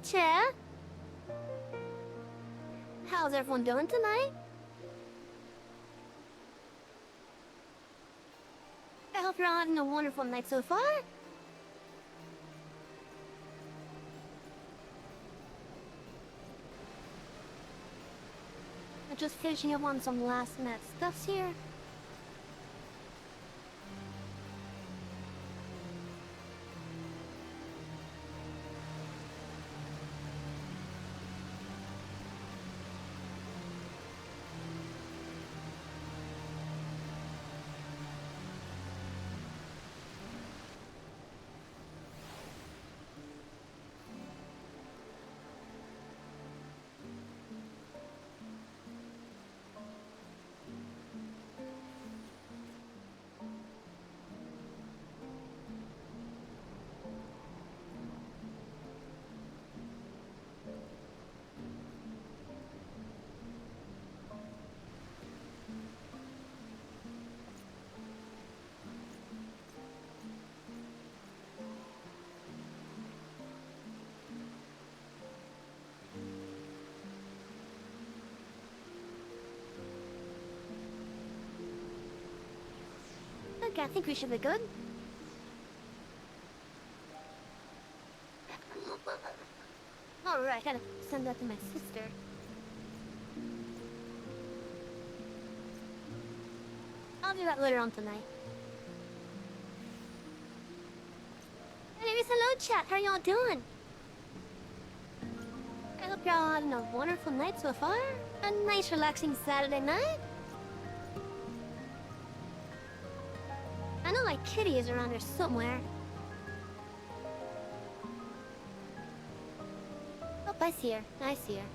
Hey, chat. How's everyone doing tonight? I hope you're all having a wonderful night so far. I'm just finishing up on some last minute stuffs here. Okay, I think we should be good. Alright, gotta send that to my sister. I'll do that later on tonight. Anyways, hello chat, how are y'all doing? I hope y'all having a wonderful night so far. A nice relaxing Saturday night. I know my kitty is around here somewhere. Oh, I see her. I see her.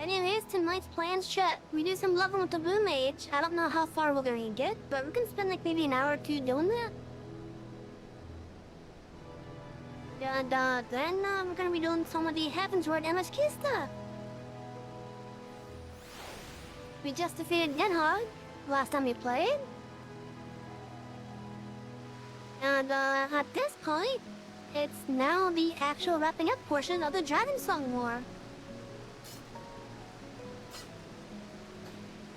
Anyways, tonight's plans, chat. We do some leveling with the Blue Mage. I don't know how far we're gonna get, but we can spend like maybe an hour or two doing that. And then we're gonna be doing some of the Heaven's Word MSQ stuff. We just defeated Denhog last time we played. And at this point, it's now the actual wrapping up portion of the Dragon Song War.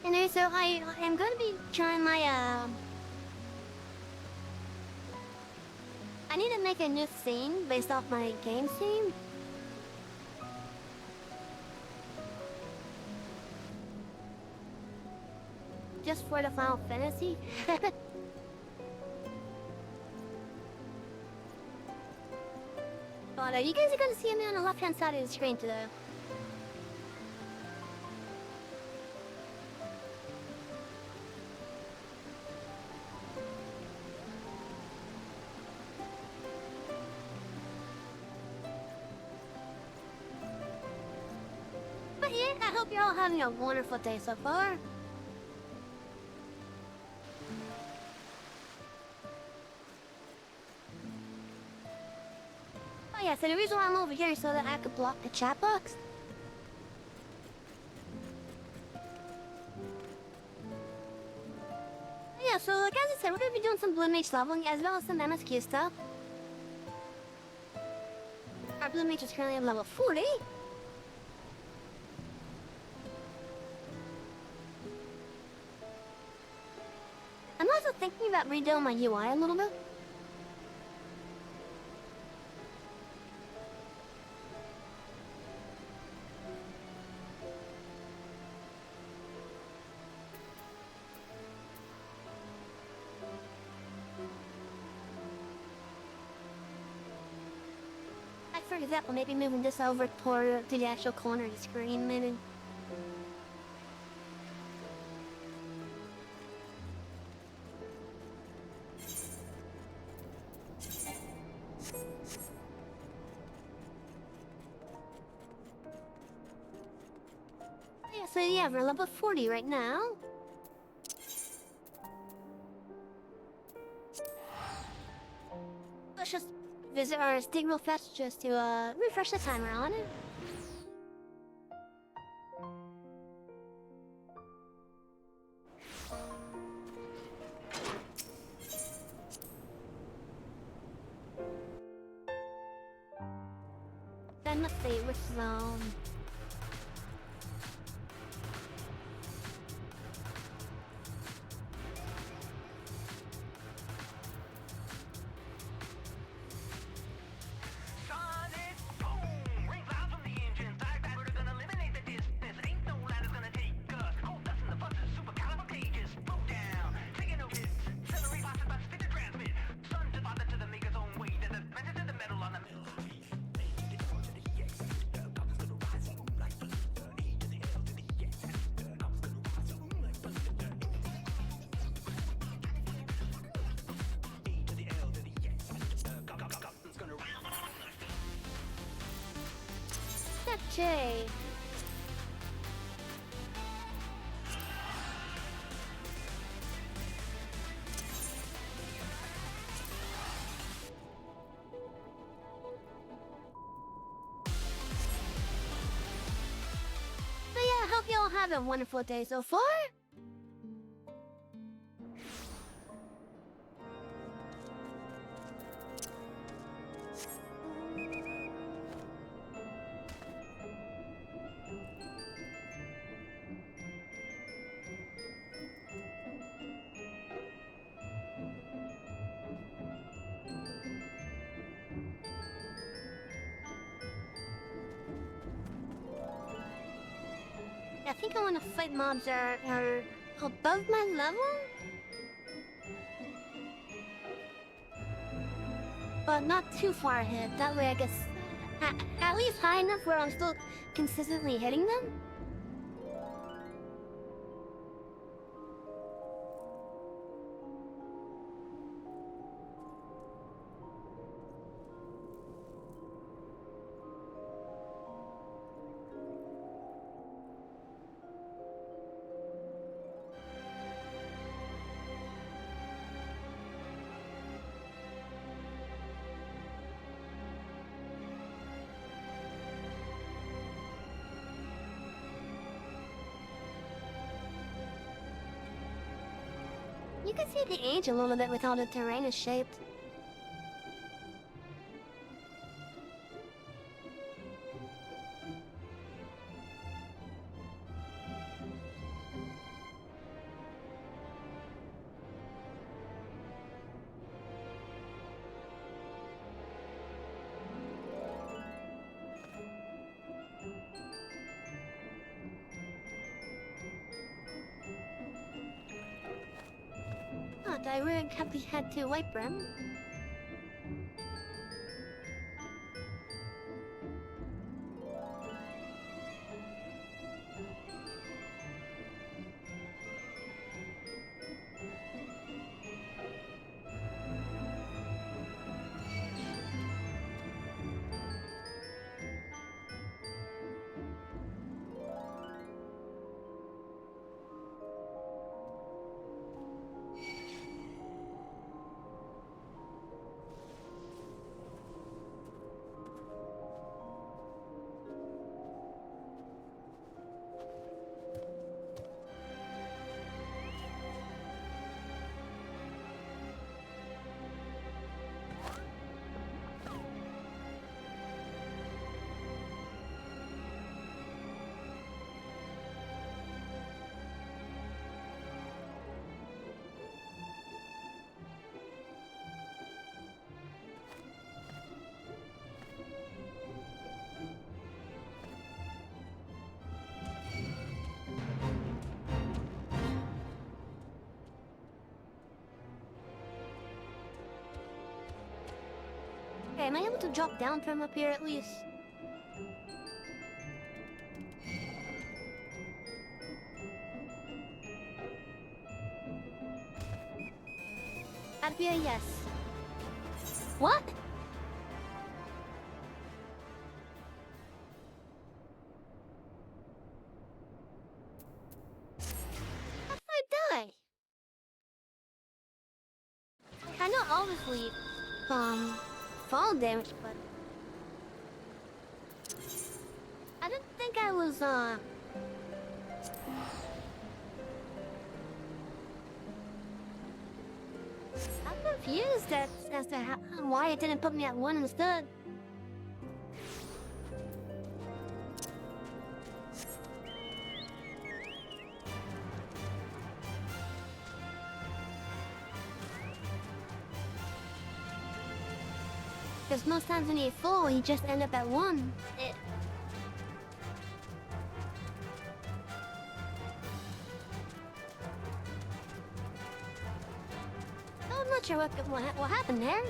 Anyway, so I am going to be trying my, I need to make a new scene based off my game scene. Just for the Final Fantasy. But you guys are gonna see me on the left-hand side of the screen today. But yeah, I hope you're all having a wonderful day so far. Oh yeah, so the reason why I'm over here is so that I could block the chat box. Yeah, so like as I said, we're gonna be doing some Blue Mage leveling as well as some MSQ stuff. Our Blue Mage is currently at level 40. I'm also thinking about redoing my UI a little bit. For example, maybe moving this over toward to the actual corner of the screen, maybe. Yeah, so yeah, we're level 40 right now. Let's just visit our estate real fast just to refresh the timer on it. let's see, which zone? That J. So yeah, I hope you all have a wonderful day so far. I think I want to fight mobs that are above my level? But not too far ahead. That way I guess at least high enough where I'm still consistently hitting them? You can see the age a little bit with how the terrain is shaped. Oh, did I really have the head to white brim? Okay, am I able to drop down from up here at least? That'd be a yes. What? How did I die? I know obviously, fall damage, but I didn't think I was, I'm confused as to why it didn't put me at 1 instead. Because most times when you fall, you just end up at 1. Oh, I'm not sure what happened there.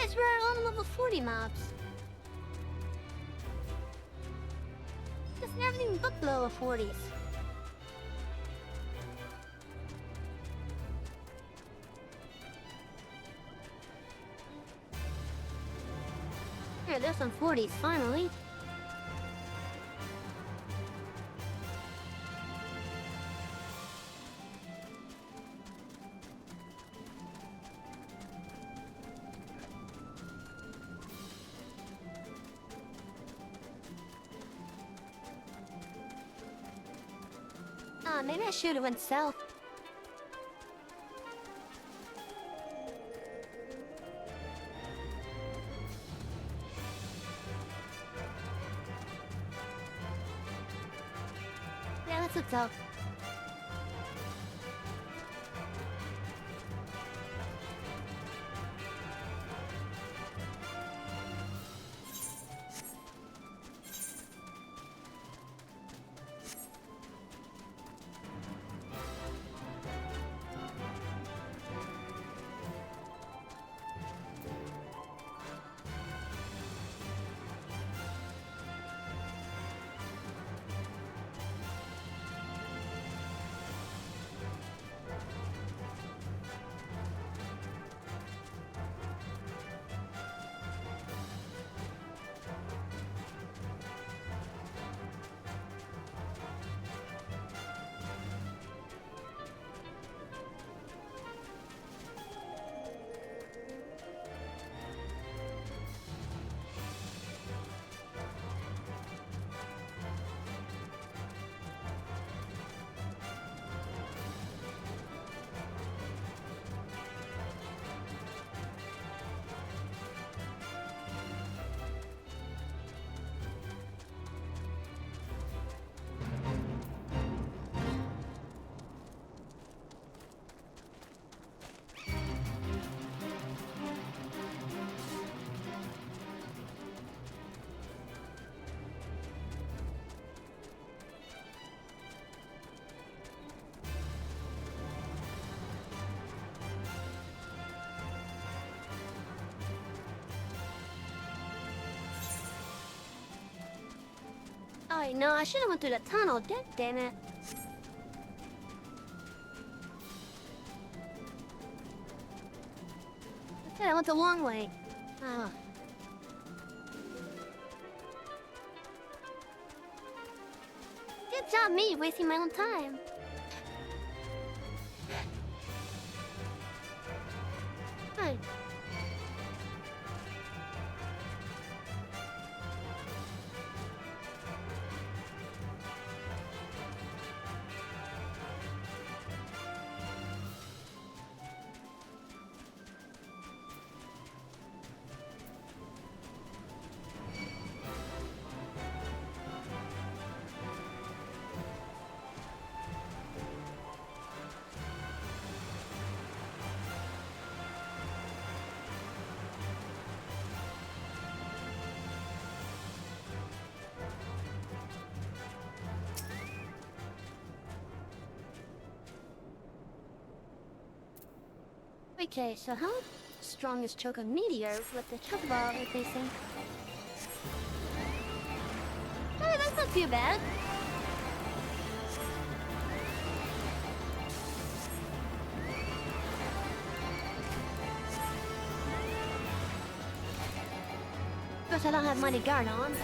These were all level 40 mobs. Just everything but below 40s. Here, there's some 40s, finally. Maybe I should have went south. Yeah, let's look south. Oh, no, I should have went through the tunnel. Damn it. I said I went the wrong way. Oh. Good job me, wasting my own time. Fine. Okay, so how strong is Choco Meteor with the Chocoball we're facing? Oh, that's not too bad. Guess I don't have Mighty Guard on.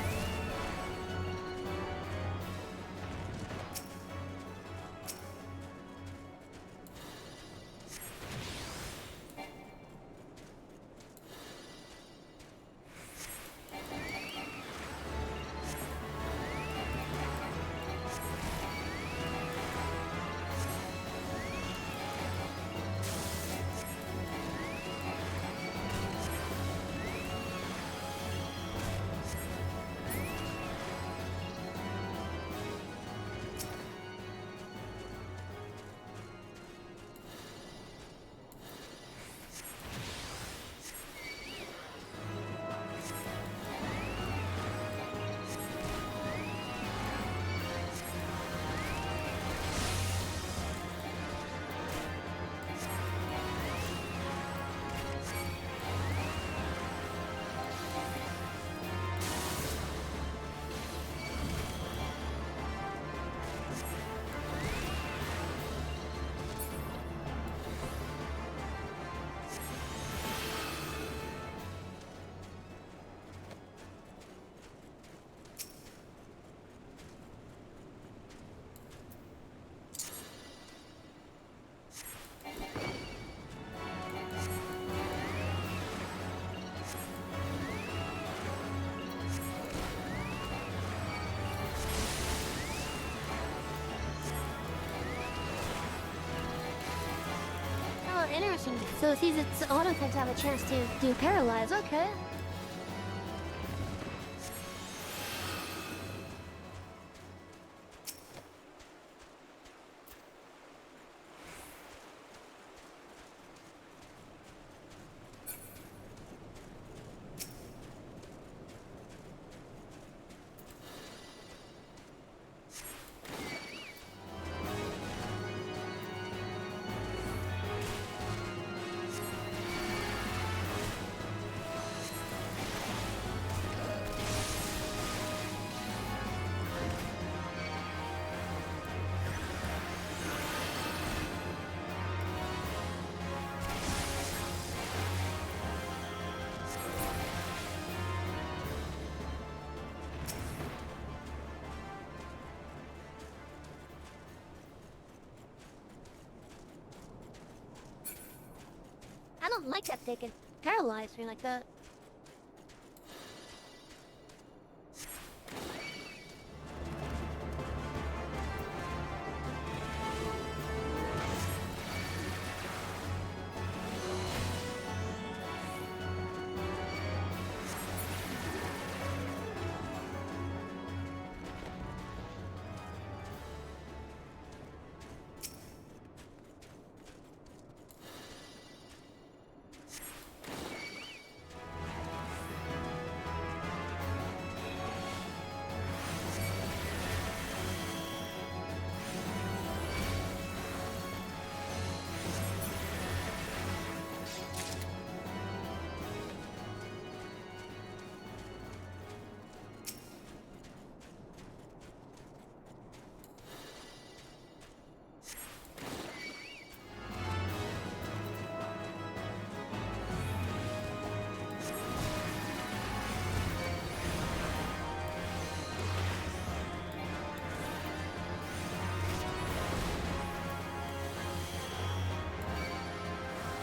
interesting. So it sees its auto type to have a chance to do paralyze. Okay. I don't like that they can paralyze me like that.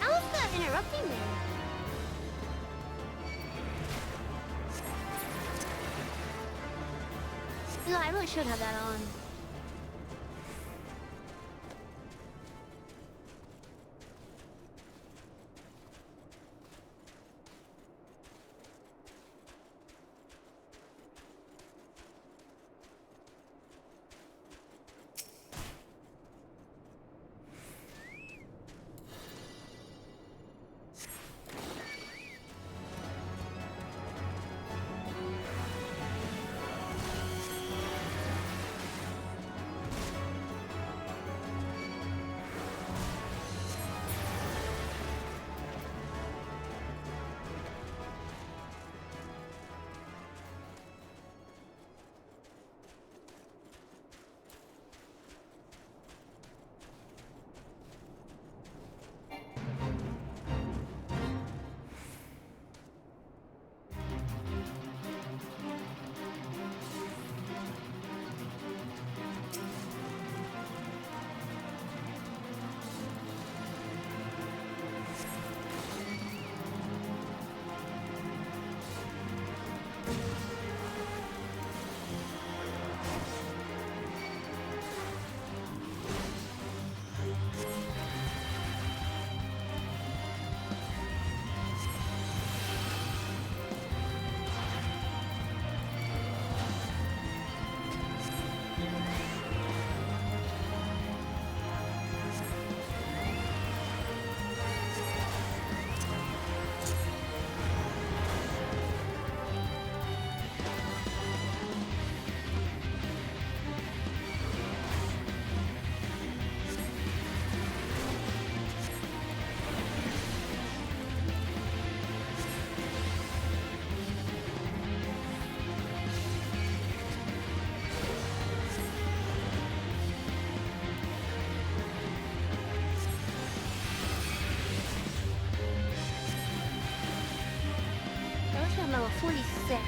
How is that interrupting me? No, I really should have that on. Level 46.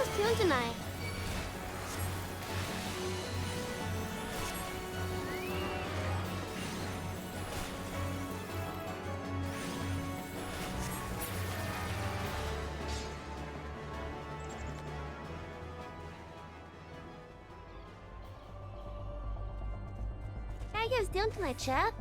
guys doing tonight? How you guys doing tonight, chat?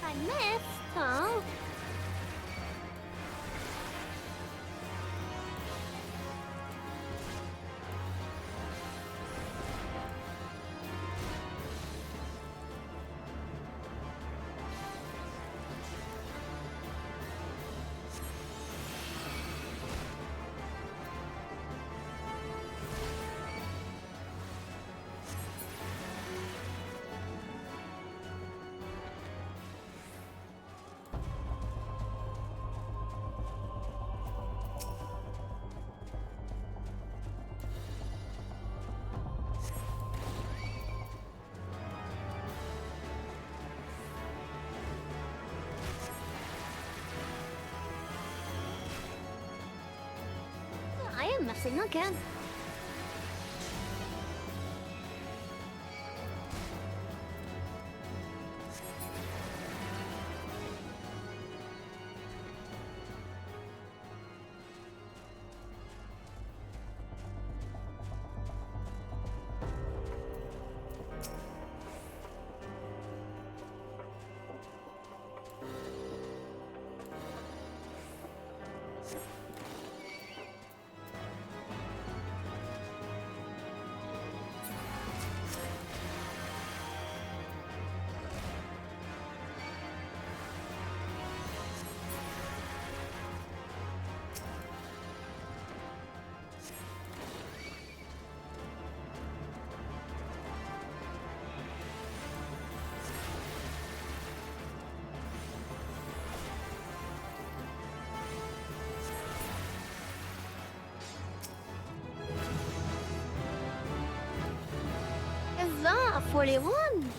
I missed, huh? I am missing again. Huzzah, 41!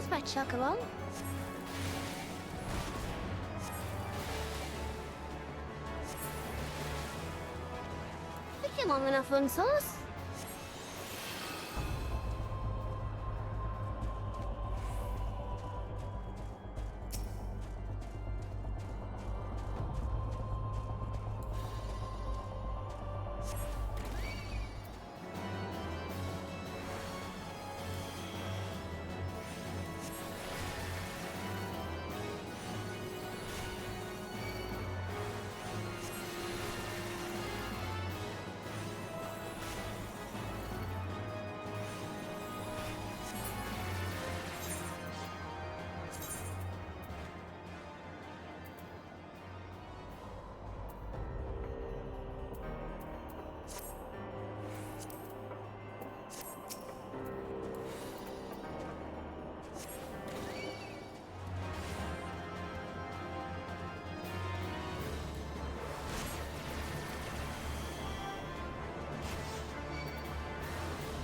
Where's my chocolate? Take you long enough on sauce.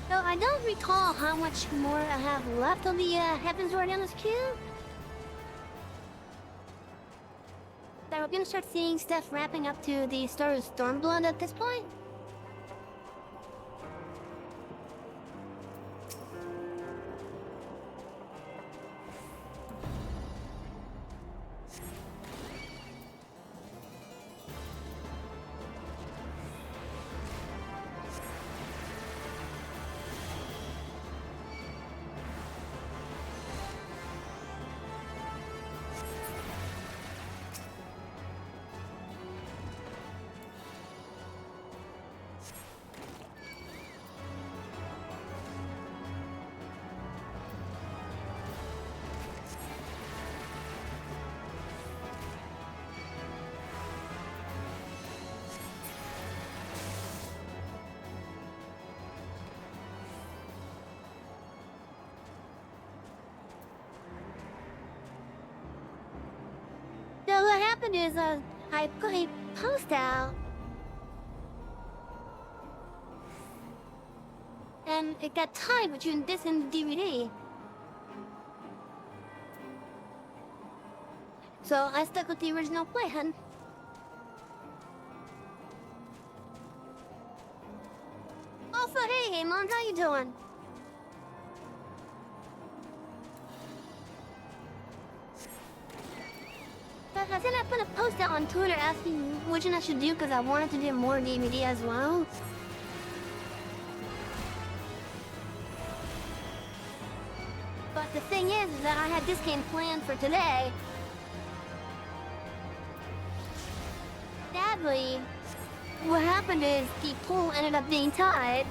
So I don't recall how much more I have left of the Heaven's Word on this cube. So we're gonna start seeing stuff wrapping up to the Star of Stormblood at this point. So what happened is, I put a post out, and it got tied between this and the DVD. So I stuck with the original plan. Also, hey, Mom, how you doing? I said I put a post out on Twitter asking which one I should do because I wanted to do more DVD as well. But the thing is that I had this game planned for today. Sadly, what happened is the pool ended up being tied.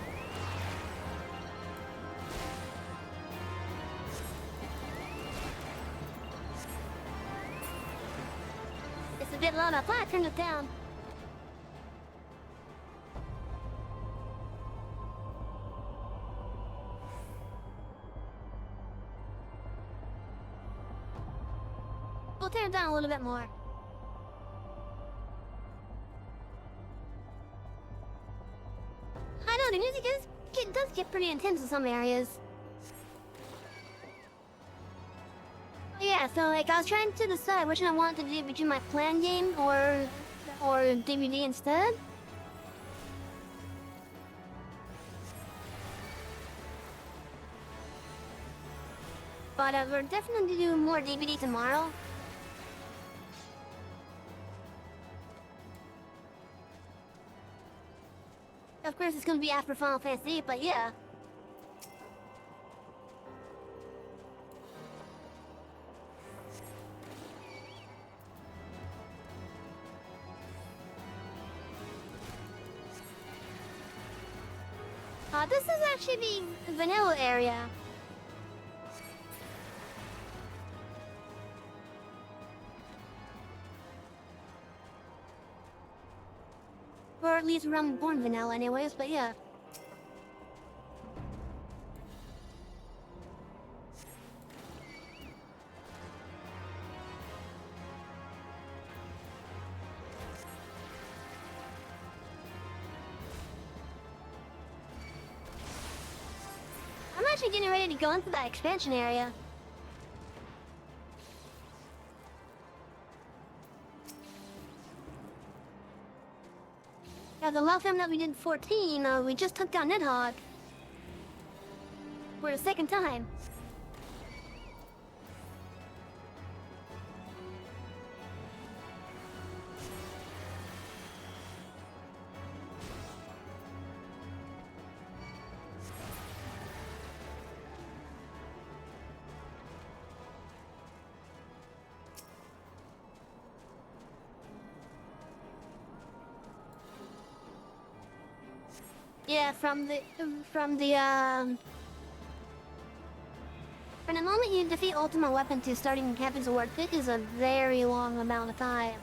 It's a bit loud up. I turned it down. We'll turn it down a little bit more. I know, the music does get pretty intense in some areas. Yeah, so like I was trying to decide which one I wanted to do between my plan game or DVD instead. But we're definitely doing more DVD tomorrow. Of course, it's gonna be after Final Fantasy, but yeah. This is actually the vanilla area. Or at least around born vanilla anyways, but yeah. I'm actually getting ready to go into that expansion area. Yeah, the last time that we did 14, we just took down Nidhogg. For the second time. Yeah, from the moment you defeat Ultimate Weapon to starting Heaven's Ward, it is a very long amount of time.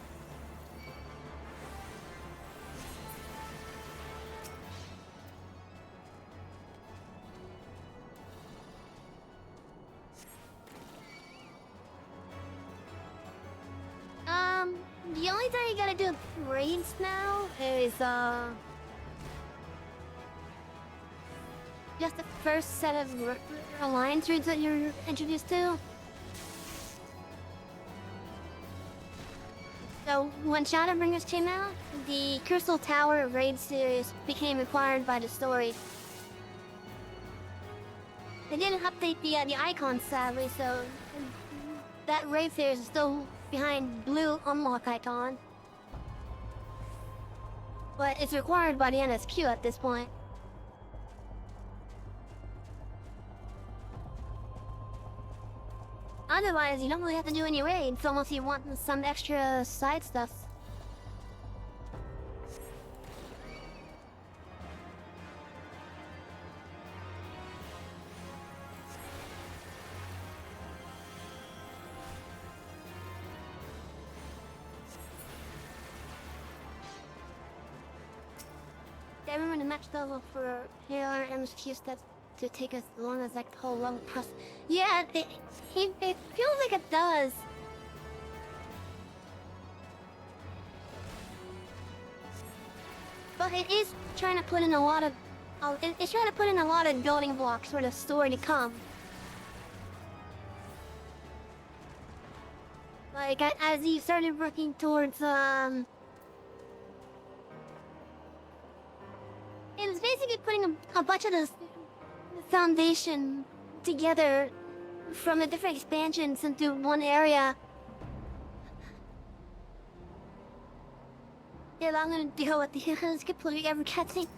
The only thing you gotta do with raids now is, just the first set of alliance raids that you're introduced to. So, when Shadowbringers came out, the Crystal Tower raid series became required by the story. They didn't update the icons, sadly, so that raid series is still behind blue unlock icon. But it's required by the NSQ at this point. Otherwise, you don't really have to do any raids unless you want some extra side stuff. I remember the match level for Halo MSQ steps to take as long as like the whole long process. Yeah, it feels like it does. But it is trying to put in a lot of, it's trying to put in a lot of building blocks for the story to come. Like as you started working towards it was basically putting a bunch of the foundation together from the different expansions into one area. Yeah, I'm gonna deal with the completely every cutscene.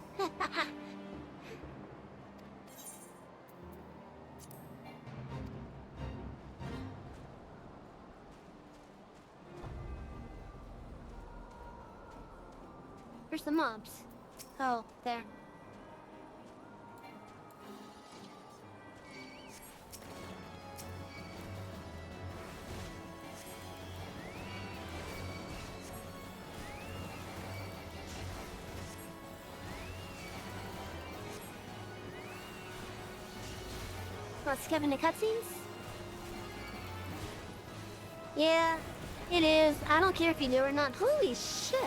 Where's the mobs? Oh, there. Not skipping the cutscenes? Yeah, it is. I don't care if you do or not. Holy shit!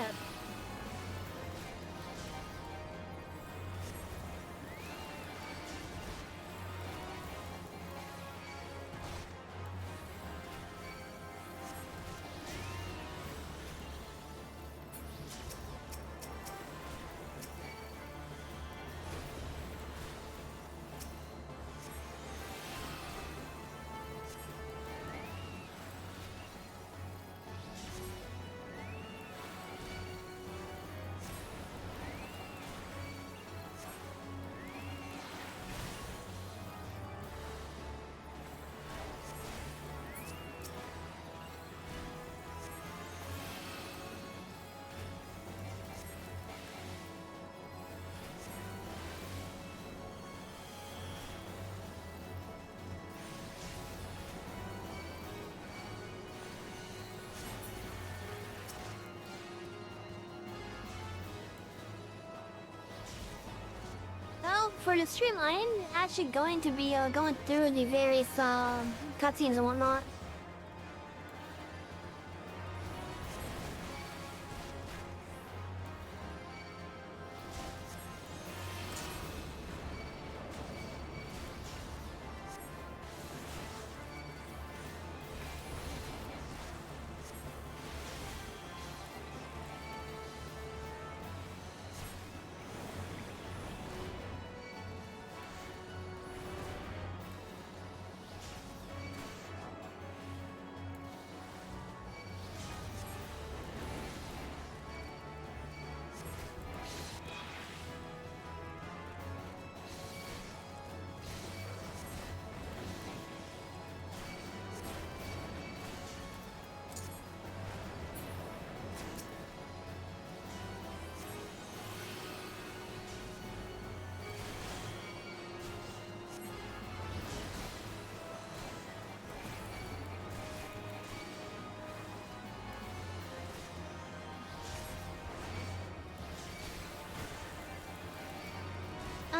Well, for the streamline, actually going to be going through the various cutscenes and whatnot.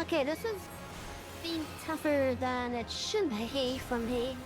Okay, this is being tougher than it should be for me.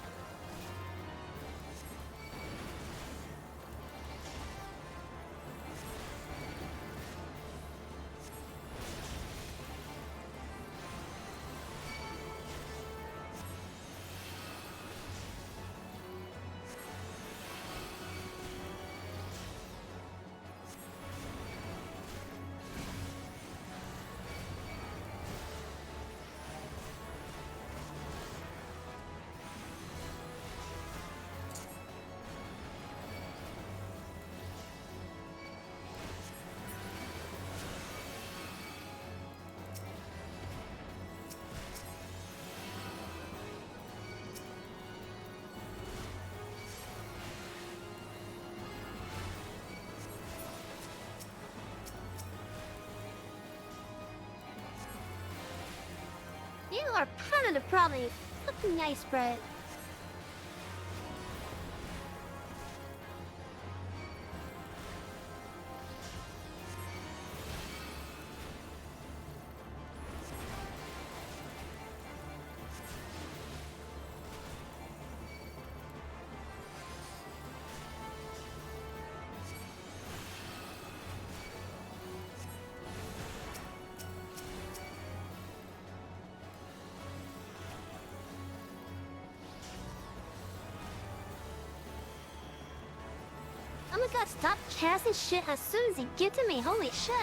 You are part of the problem, you fucking nice bread. Oh my god, stop casting shit as soon as you get to me, holy shit.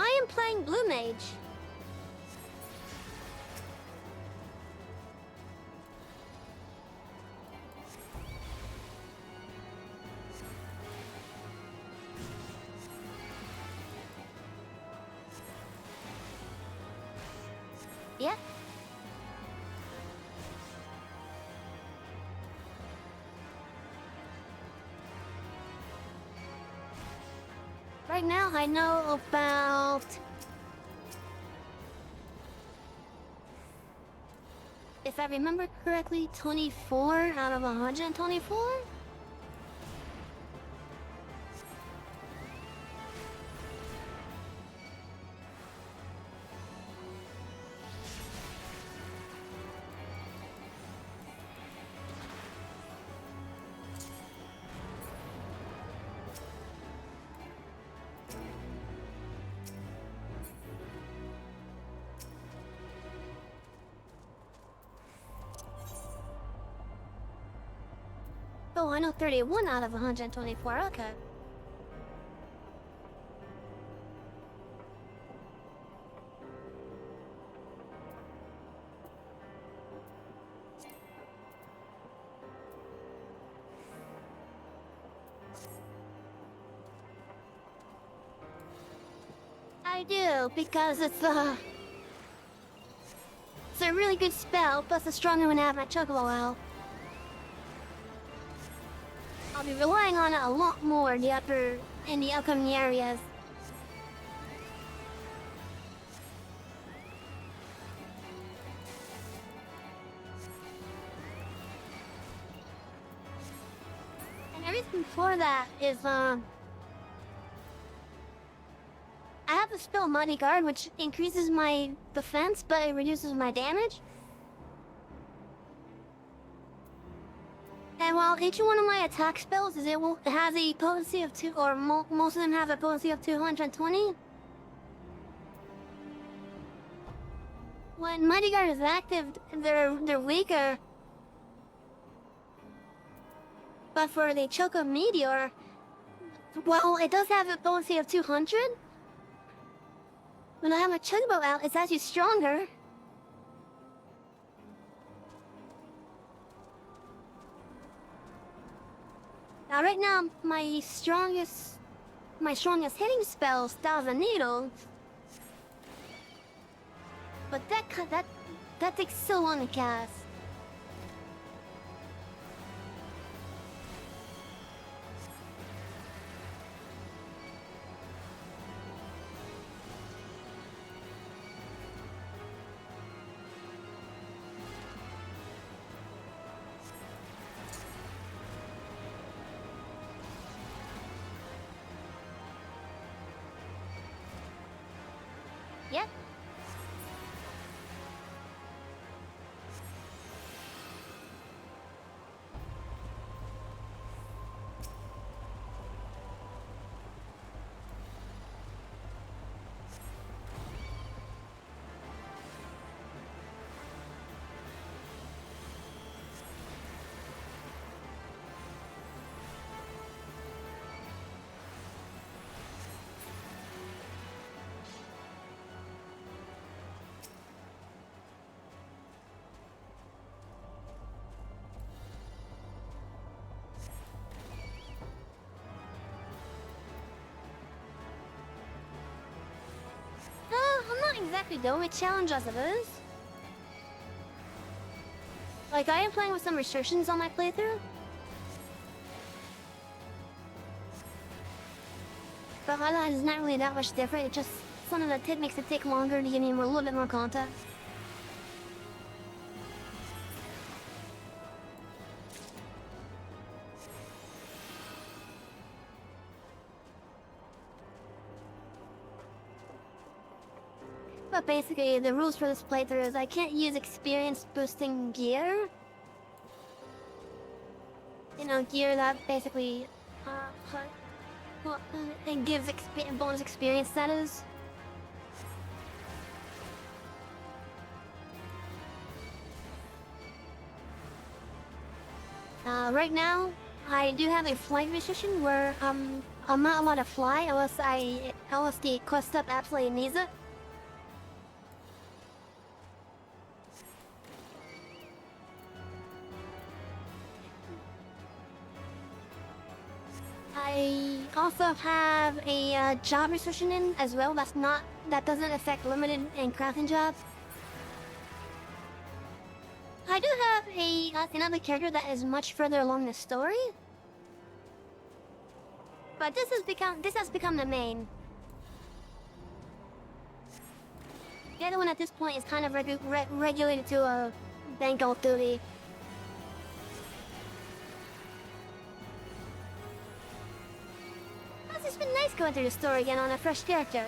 I am playing Blue Mage. Yeah. Right now, I know about... If I remember correctly, 24 out of 124? Oh, I know 31 out of 124, okay. I do, because it's a really good spell, plus a stronger one out of my Chocobo Owl. I'll be relying on it a lot more in the upcoming areas. And everything before that is, I have the spell Mighty Guard, which increases my defense, but it reduces my damage. And while each one of my attack spells has a potency of 2, or most of them have a potency of 220. When Mighty Guard is active, they're weaker. But for the Choco Meteor, well, it does have a potency of 200. When I have my Chocobo out, it's actually stronger. Now, right now, my strongest hitting spell is Thousand Needle. But that takes so long to cast. Yep. I'm not exactly done with challenge as it is. Like, I am playing with some restrictions on my playthrough. But Highlight is not really that much different, it's just something that makes it take longer to give me a little bit more context. But basically, the rules for this playthrough is I can't use experience boosting gear. You know, gear that basically, it gives bonus experience, that is. Right now, I do have a flight restriction where, I'm not allowed to fly unless the quest up absolutely needs it. I also have a job restriction in as well. That doesn't affect limited and crafting jobs. I do have another character that is much further along the story, but this has become the main. The other one at this point is kind of regulated to a bank off duty. It's been nice going through the story again on a fresh character.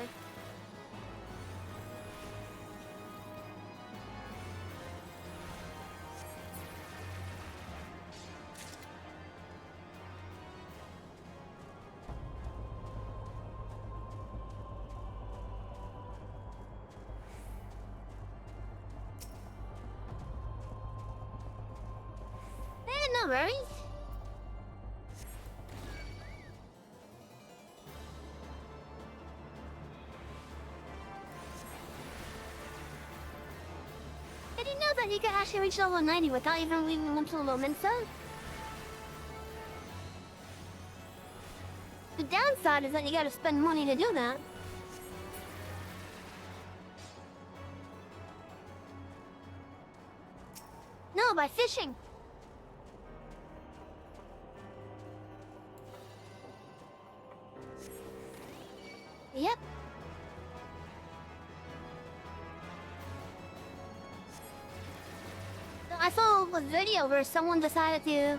No worries. Did you know that you can actually reach level 90 without even leaving one solo Mensa? The downside is that you gotta spend money to do that. No, by fishing. Yep. I saw a video where someone decided to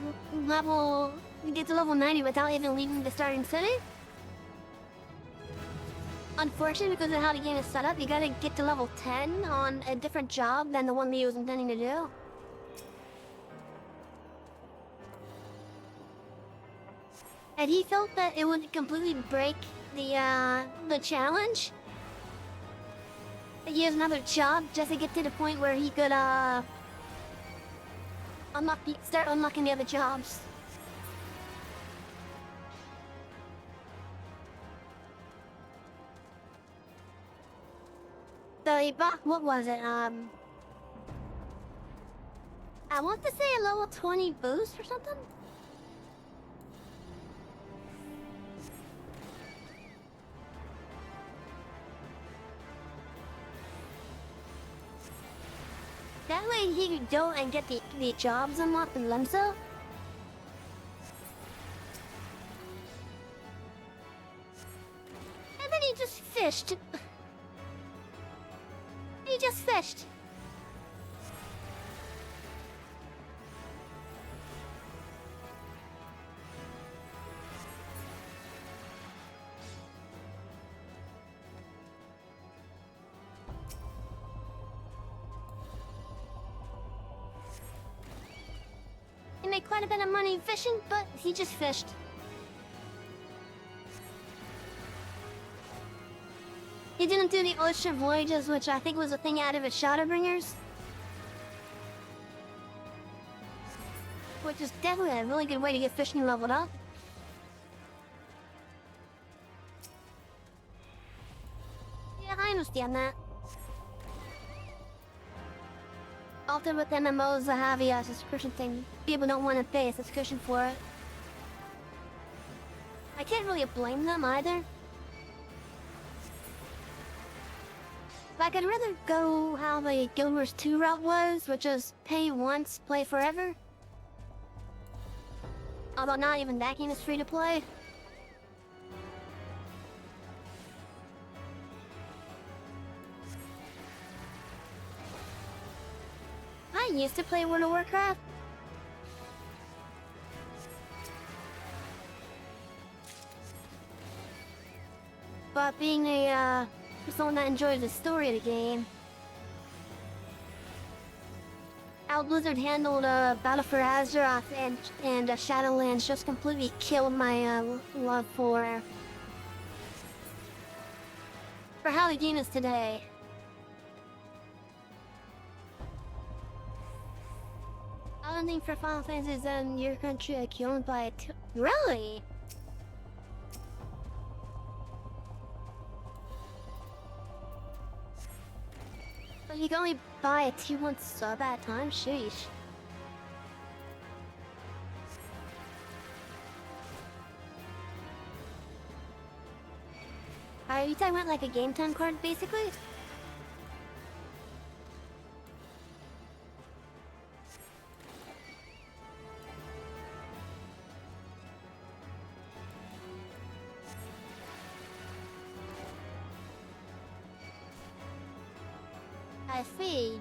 get to level 90 without even leaving the starting city. Unfortunately, because of how the game is set up, you gotta get to level 10 on a different job than the one that he was intending to do. and he felt that it would completely break the challenge. He has another job just to get to the point where he could start unlocking the other jobs. So he bought, what was it? I want to say a level 20 boost or something? That way he could go and get the jobs unlocked in Lemso. And then he just fished. He just fished. He made quite a bit of money fishing, but he just fished. He didn't do the ocean voyages, which I think was a thing out of his Shadowbringers. Which is definitely a really good way to get fishing leveled up. Yeah, I understand that. Often with MMOs that have a subscription thing, people don't want to pay a subscription for it. I can't really blame them either. But I'd rather go how the Guild Wars 2 route was, which is pay once, play forever. Although not even that game is free to play. I used to play World of Warcraft. But being someone that enjoys the story of the game, how Blizzard handled Battle for Azeroth and Shadowlands just completely killed my love for how the game is today. I don't think for Final Fantasy is in your country killed by a really? But you can only buy a T1 sub at a time? Sheesh. Are you talking about like a game time card, basically? I see.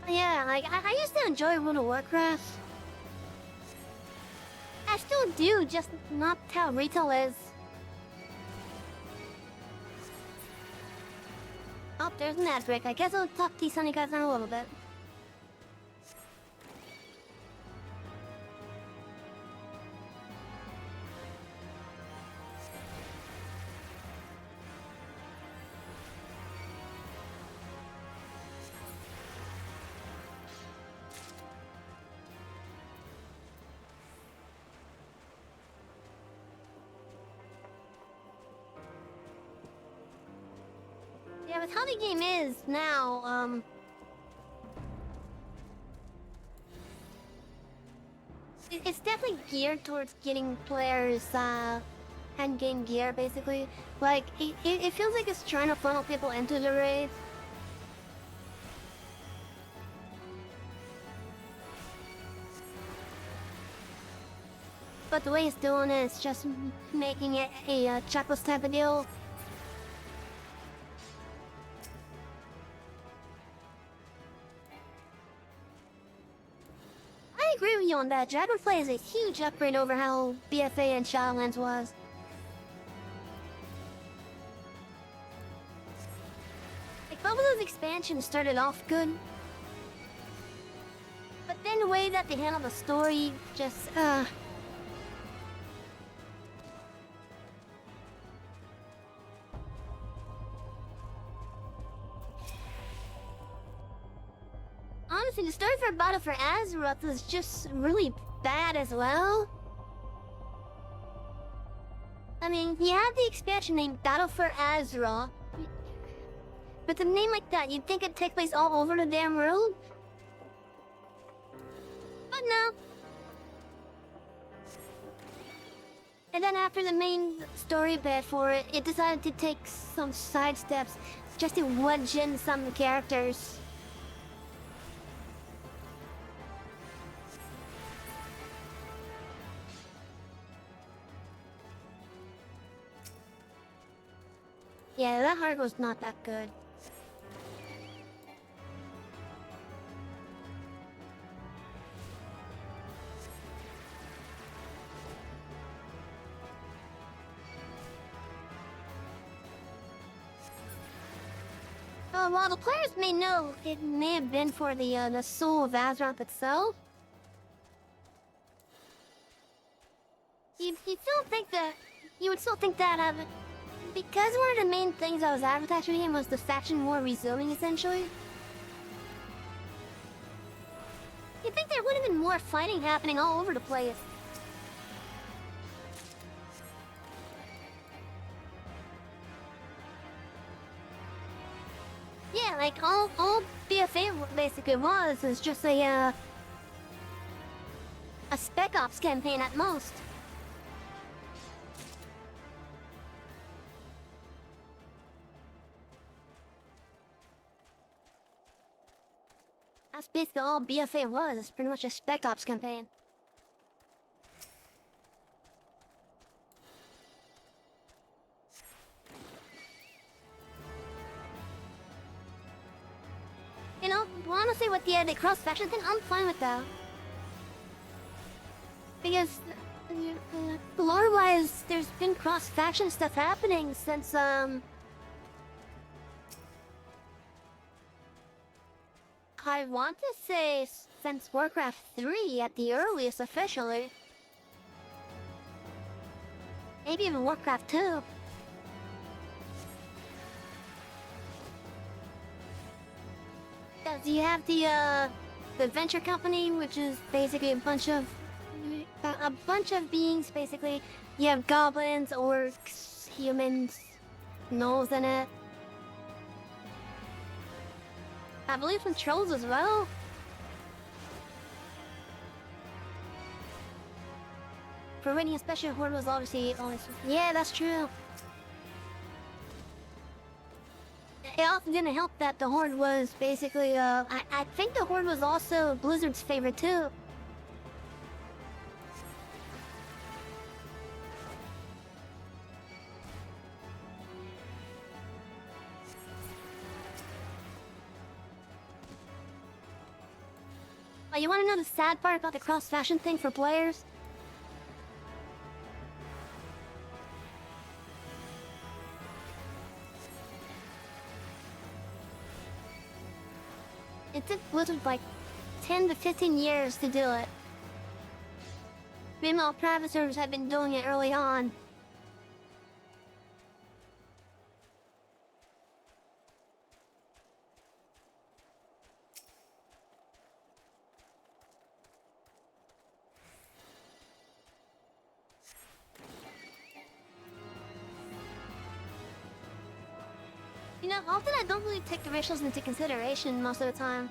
Yeah, like I used to enjoy World of Warcraft. I still do, just not how retail is. Oh, there's an ad break. I guess I'll talk to these sunny guys in a little bit. Yeah, with how the game is now, it's definitely geared towards getting players, end-game gear, basically. Like, it feels like it's trying to funnel people into the raid. But the way it's doing it is just making it a checklist type of deal. I agree with you you on that. Dragonflight is a huge upgrade over how BFA and Shadowlands was. Like, both of those expansions started off good. But then the way that they handled the story just, honestly, the story for Battle for Azeroth was just really bad as well. I mean, you have the expansion named Battle for Azeroth. With a name like that, you'd think it'd take place all over the damn world. But no. And then after the main story bit for it, it decided to take some side steps just to wedge in some characters. Yeah, that heart was not that good. While the players may know it may have been for the soul of Azeroth itself, you would still think that because one of the main things that was advertised for him was the faction war resuming, essentially. You'd think there would have been more fighting happening all over the place. Yeah, like all BFA basically was just a Spec Ops campaign at most. That's basically all BFA was. It's pretty much a Spec Ops campaign. You know, honestly, with the cross-faction thing, I'm fine with that. Because, lore-wise, there's been cross-faction stuff happening since, I want to say since Warcraft 3 at the earliest, officially. Maybe even Warcraft 2. Because you have the Venture Company, which is basically a bunch of beings, basically. You have goblins, orcs, humans, gnolls in it. I believe some trolls as well. Providing a special horde was obviously always... Yeah, that's true. It also didn't help that the horde was basically, I think the horde was also Blizzard's favorite too. Oh, you want to know the sad part about the cross-faction thing for players? It took Blizzard like 10 to 15 years to do it. Meanwhile, private servers had been doing it early on. You know, often I don't really take the racials into consideration most of the time.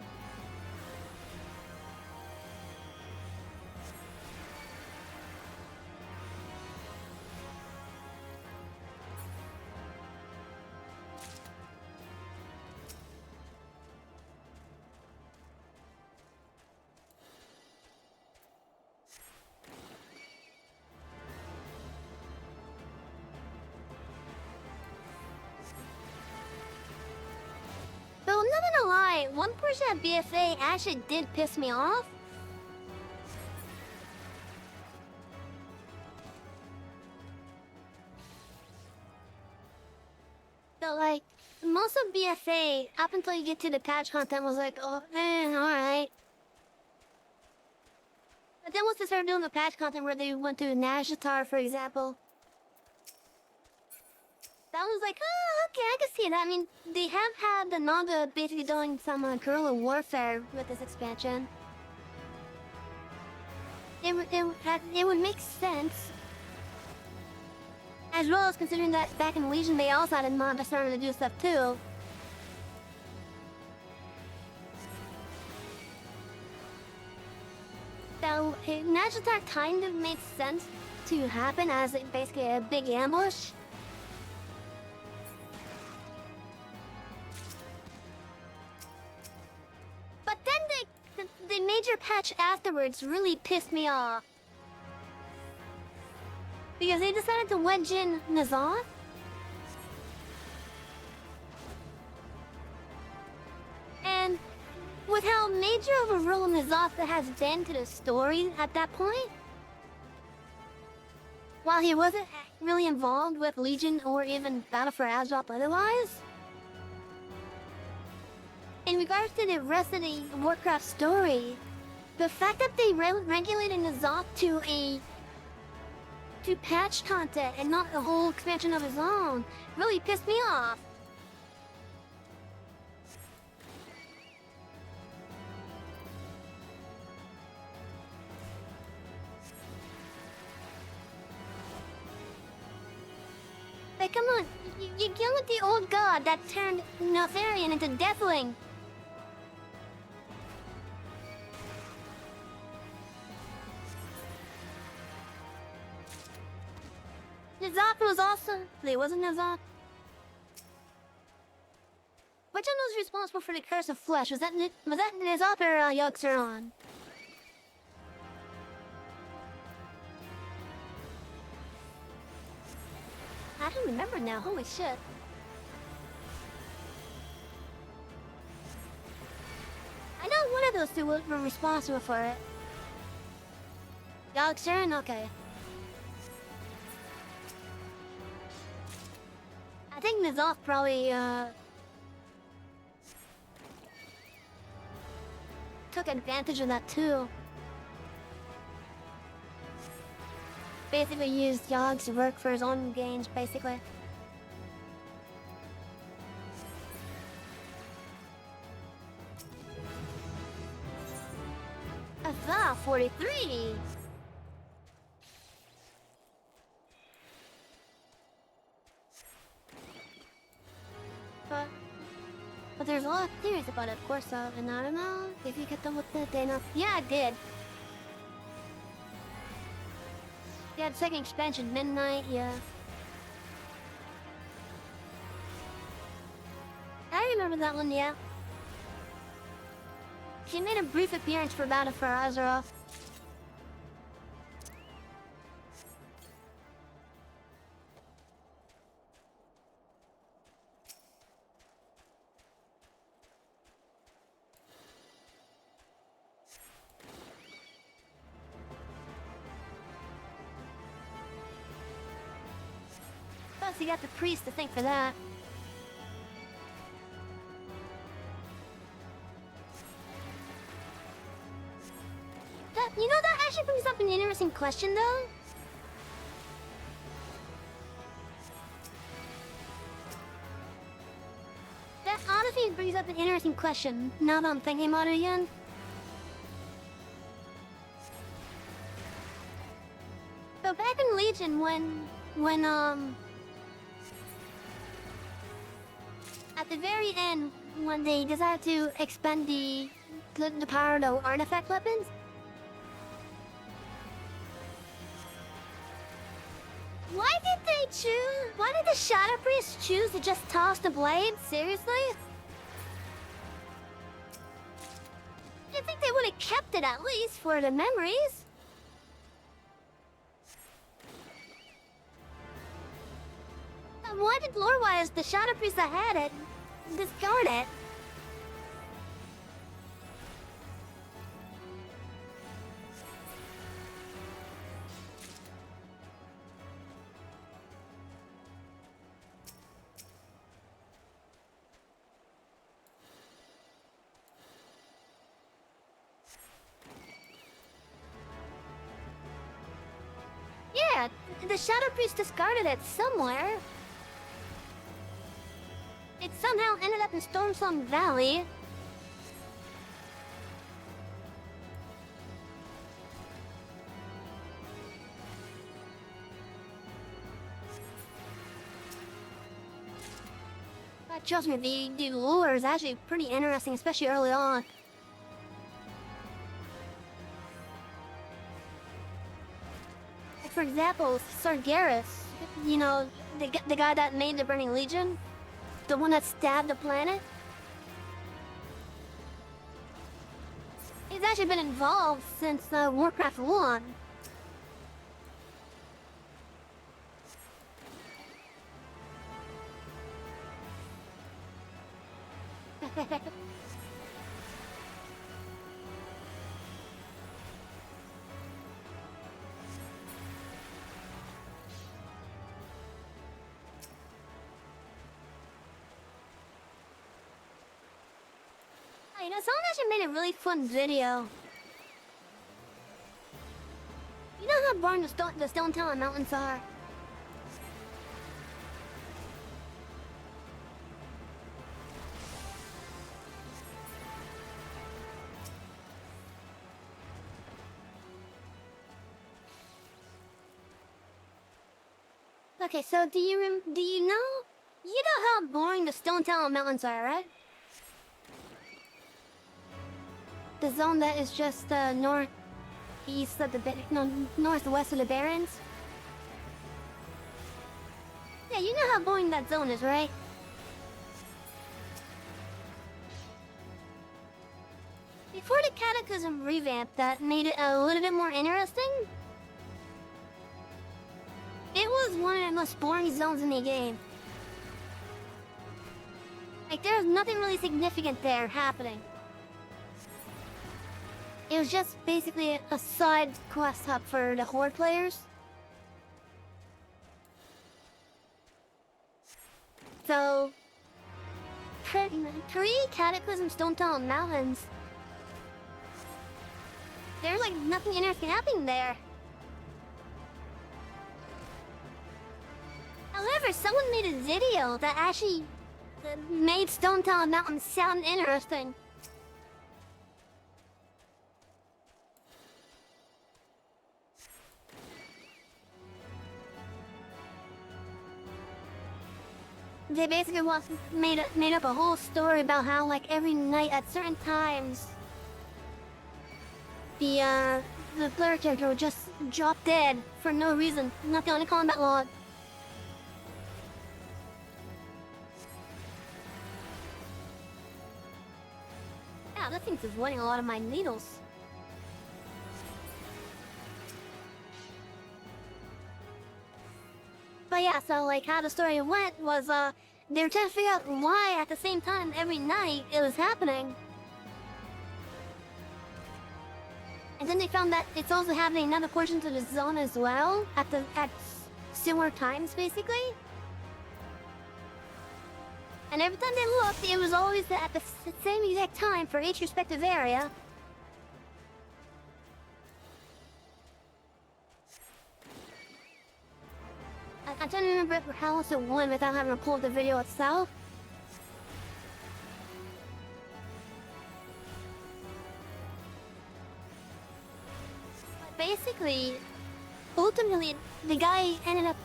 Though, I'm not gonna lie, one person at BFA actually did piss me off. So, like, most of BFA, up until you get to the patch content, was like, oh, alright. But then once they started doing the patch content where they went to Nashatar, for example, that was like, oh, okay, I can see that. I mean, they have had the Naga basically doing some guerrilla warfare with this expansion. It would make sense. As well as considering that back in Legion, they also had a Naga starting to do stuff too. So, Nashatar kind of makes sense to happen as basically a big ambush. But then the major patch afterwards really pissed me off. Because they decided to wedge in N'Zoth. And with how major of a role N'Zoth has been to the story at that point, while he wasn't really involved with Legion or even Battle for Azeroth otherwise, in regards to the rest of the Warcraft story, the fact that they regulated N'Zoth to patch content and not a whole expansion of his own really pissed me off. Like, come on, you killed the old god that turned Neltharion into Deathling. N'Zoth was also... Wait, wasn't N'Zoth? Which one was responsible for the Curse of Flesh? Was that N'Zoth or Yogg-Saron? I don't remember now, holy shit. I know one of those two were responsible for it. Yogg-Saron? Okay. I think N'Zoth probably, took advantage of that too. Basically used Yogg to work for his own gains, basically. Ava 43! But there's a lot of theories about it, of course, and I don't know if you get them with the Dana. Yeah, I did. Yeah, the second expansion, Midnight, yeah. I remember that one, yeah. She made a brief appearance for Battle for Azeroth. Plus, you got the priest to thank for that. You know, that actually brings up an interesting question, though. That honestly brings up an interesting question, now that I'm thinking about it again. So back in Legion, when at the very end, when they decided to expend the power of artifact weapons, why did the Shadow Priest choose to just toss the blade? Seriously? I think they would have kept it at least for the memories. Why did lore-wise the Shadow Priest that had it discard it? that? The Shadow Priest discarded it somewhere. It somehow ended up in Stormsong Valley. But trust me, the lure is actually pretty interesting, especially early on. Like for example, Sargeras, you know, the guy that made the Burning Legion, the one that stabbed the planet. He's actually been involved since Warcraft 1. You know, someone actually made a really fun video. You know how boring the Stone Town Mountains are? Okay, so do you know how boring the Stone Town Mountains are, right? The zone that is just northeast of northwest of the Barrens. Yeah, you know how boring that zone is, right? Before the Cataclysm revamp that made it a little bit more interesting, it was one of the most boring zones in the game. Like, there's nothing really significant there happening. It was just basically a side quest hub for the Horde players. So, pre-Cataclysm Stone Town Mountains, there's like nothing interesting happening there. However, someone made a video that actually made Stone Town Mountains sound interesting. They basically made up a whole story about how, like, every night at certain times, the player character would just drop dead for no reason, not the only combat log. Yeah, that thing's avoiding a lot of my needles. But yeah, so like how the story went was they were trying to figure out why at the same time every night it was happening. And then they found that it's also happening in other portions of the zone as well, at similar times basically. And every time they looked, it was always at the same exact time for each respective area. I'm trying to remember how else it went without having to pull up the video itself. But basically, ultimately, the guy ended up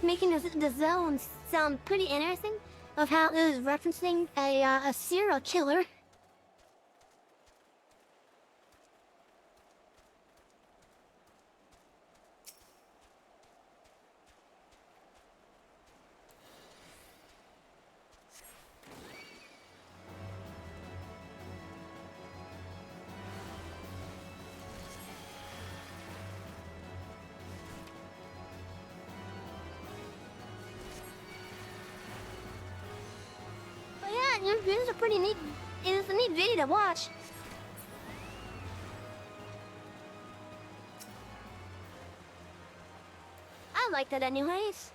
making the zones sound pretty interesting, of how it was referencing a serial killer. This is a pretty neat, it is a neat video to watch. I liked it anyways.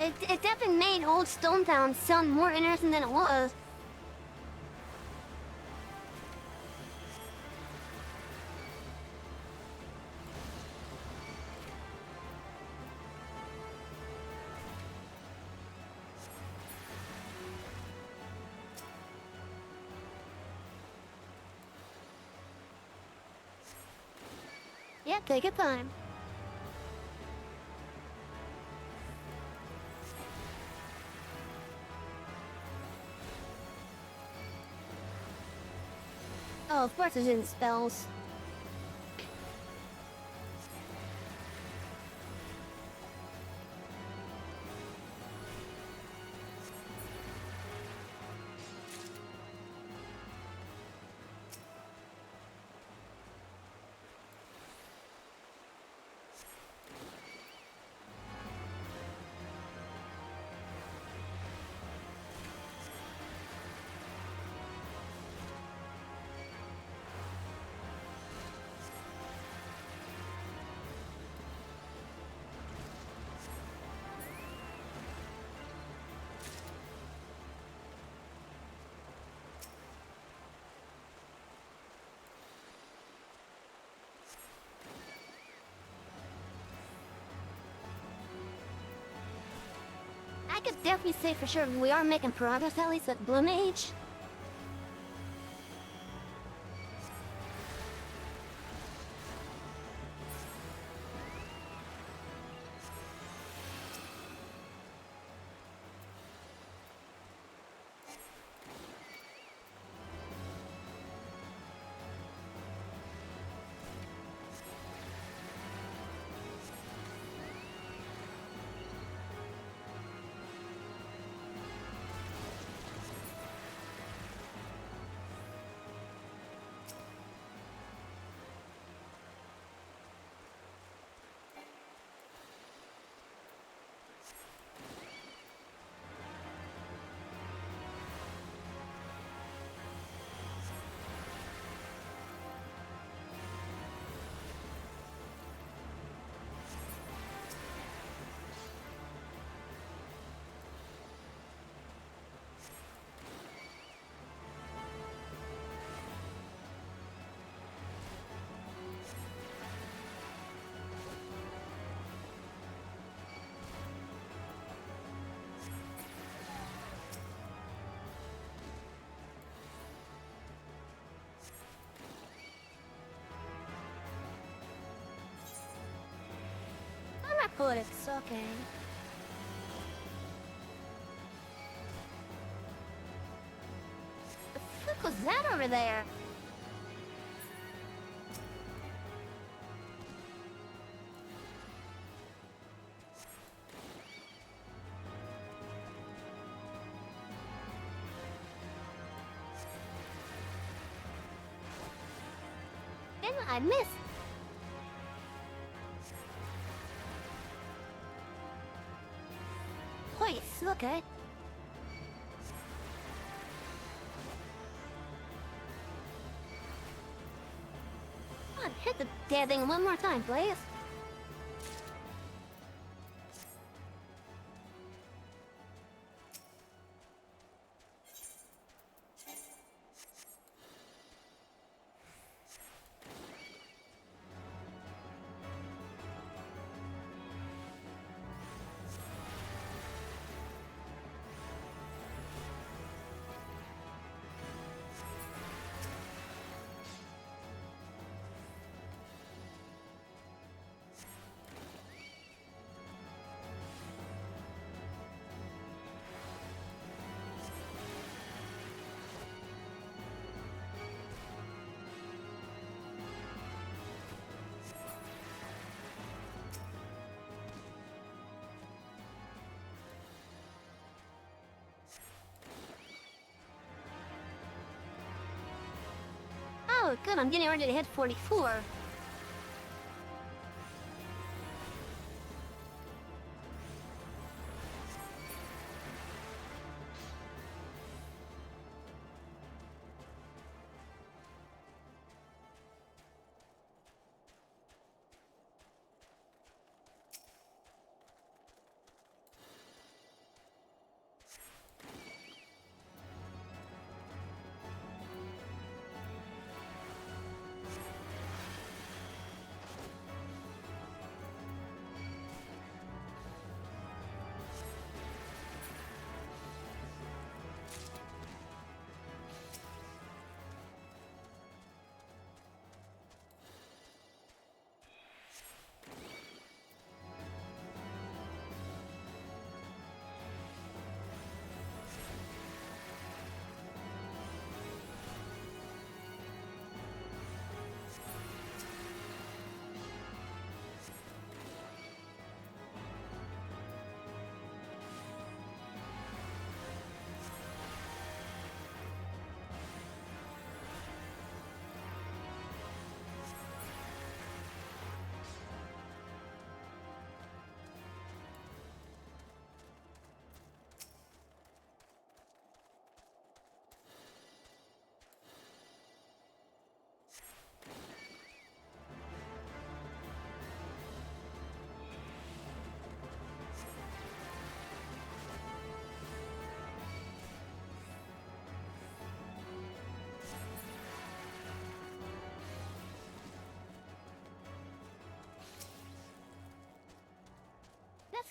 It definitely made Old Stone Town sound more interesting than it was. Yeah, take your time. Oh, of course it's in spells. I could definitely say for sure we are making progress, at least at Bloom Age. I'm not good, it's okay. The fuck was that over there? Then I missed. Wait, okay. Come on, hit the damn thing one more time, please. Oh, good, I'm getting ready to hit 44.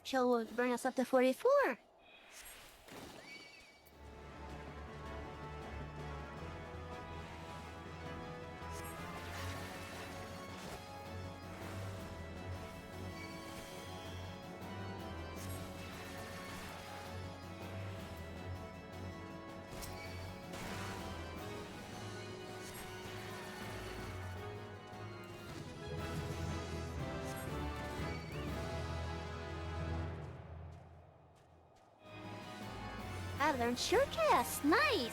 she'll bring us up to 44. I learned Surecast. Nice!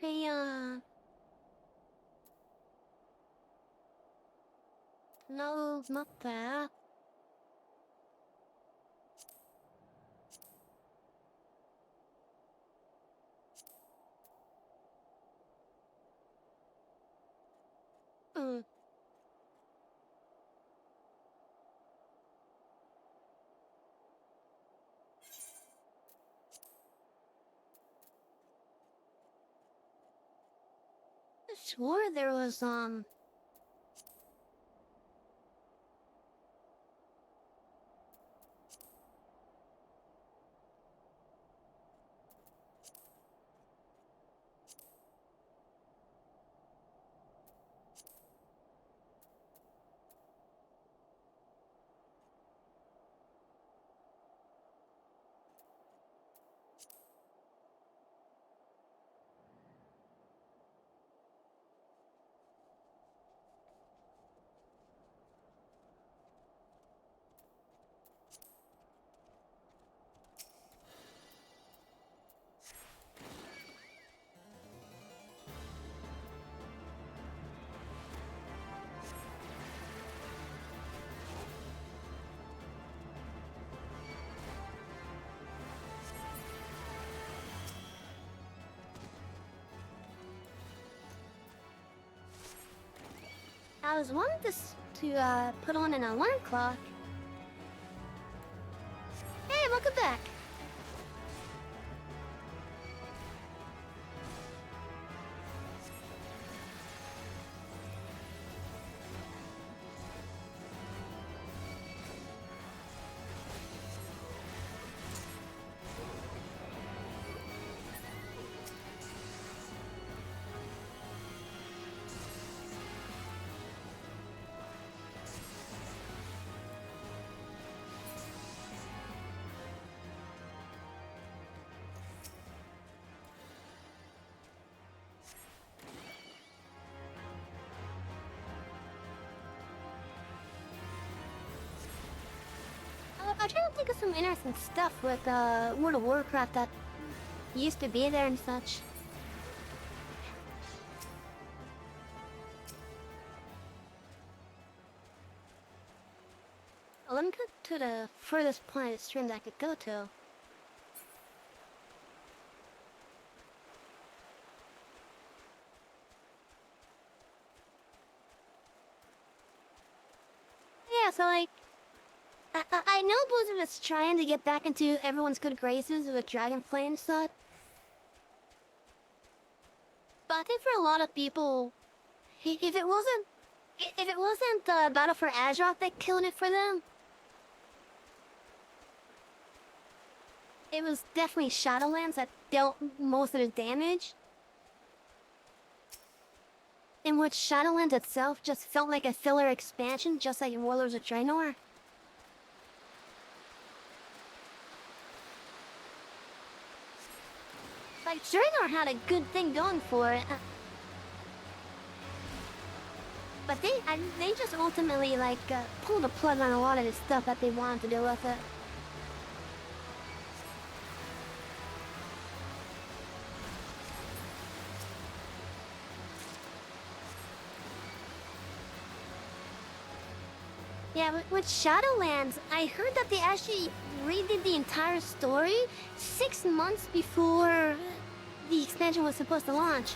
Hey, no, not that. Mm. I swore there was, I was wanting to put on an alarm clock. Hey, welcome back. I'm trying to think of some interesting stuff with World of Warcraft that used to be there and such. Let me go to the furthest point of the stream that I could go to. Yeah, so like, I know Blizzard is trying to get back into everyone's good graces with Dragonflame and such. But I think for a lot of people, if it wasn't Battle for Azeroth that killed it for them, it was definitely Shadowlands that dealt most of the damage. In which Shadowlands itself just felt like a filler expansion, just like in Warlords of Draenor. Like, Draenor had a good thing going for it. But they just ultimately, like, pulled the plug on a lot of the stuff that they wanted to do with it. Yeah, with Shadowlands, I heard that they actually redid the entire story 6 months before the expansion was supposed to launch.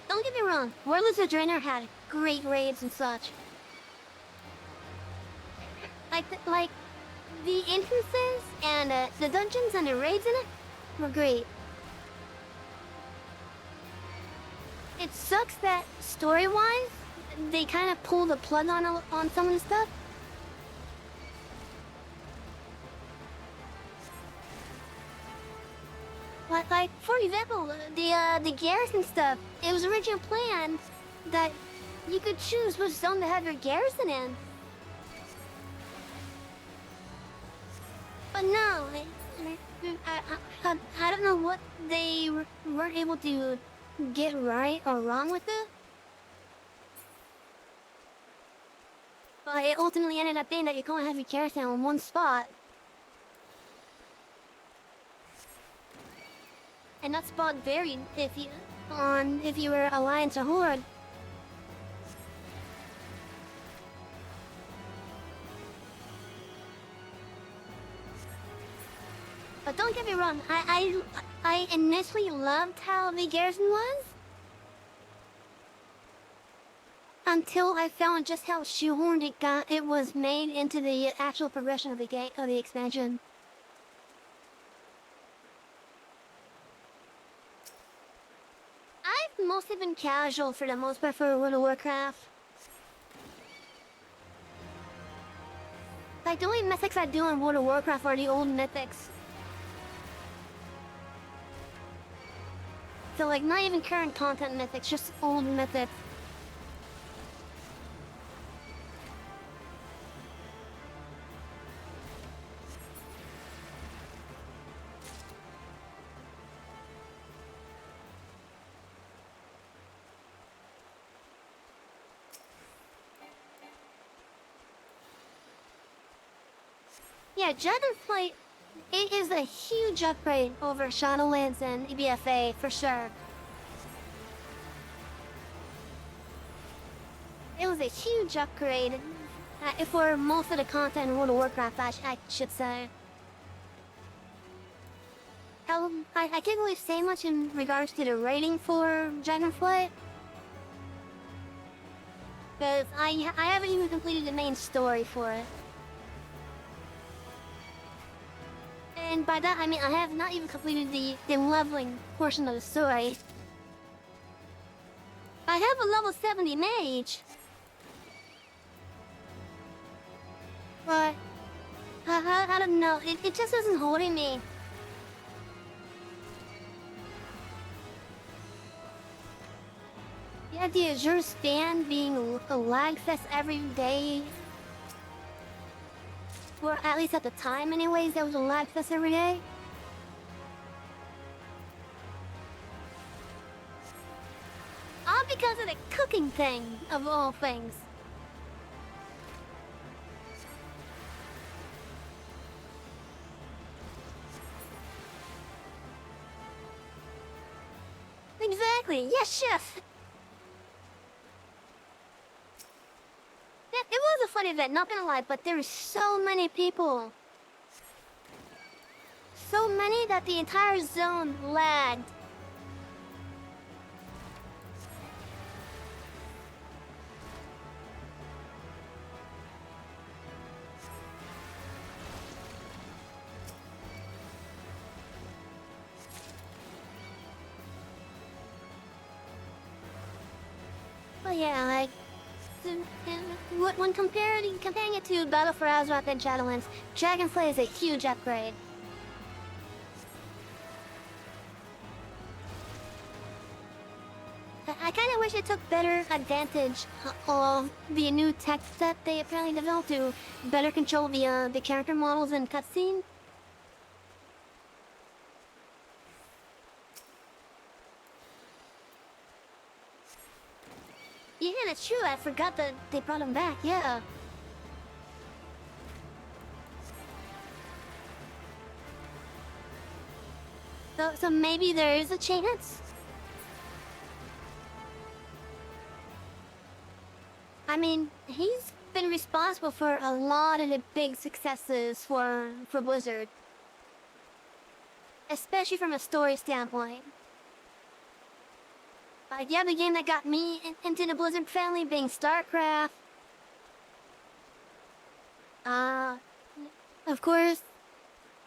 Don't get me wrong, Warlords of Draenor had great raids and such. Like the entrances and the dungeons and the raids in it were great. It sucks that story-wise, they kind of pulled the plug on some of the stuff. Like for example, the garrison stuff. It was originally planned that you could choose which zone to have your garrison in. But no, I don't know what they weren't able to get right or wrong with it. But it ultimately ended up being that you can't have your garrison in one spot. And that spot varied if you were Alliance or Horde. But don't get me wrong, I initially loved how the garrison was. Until I found just how shoehorned it was made into the actual progression of the expansion. I've mostly been casual for the most part for World of Warcraft. Like the only mythics I do in World of Warcraft are the old mythics. So like not even current content mythics, just old mythics. Yeah, Dragonflight, it is a huge upgrade over Shadowlands and EBFA, for sure. It was a huge upgrade for most of the content in World of Warcraft, I should say. I can't really say much in regards to the rating for Dragonflight. Because I haven't even completed the main story for it. And by that, I mean I have not even completed the leveling portion of the story. I have a level 70 mage. But, I don't know, it just isn't holding me. Yeah, the Azure stand being a lag fest every day. Or at least at the time anyways, there was a lag fest every day. All because of the cooking thing, of all things. Exactly, yes, chef. It was a fun event, not gonna lie, but there were so many people. So many that the entire zone lagged. But yeah, like, when comparing it to Battle for Azeroth and Shadowlands, Dragonflight is a huge upgrade. I kind of wish it took better advantage of the new tech that they apparently developed to better control the character models and cutscene. Yeah, that's true. I forgot that they brought him back. Yeah. So maybe there is a chance. I mean, he's been responsible for a lot of the big successes for Blizzard, especially from a story standpoint. Yeah, the game that got me into the Blizzard family being StarCraft. Of course,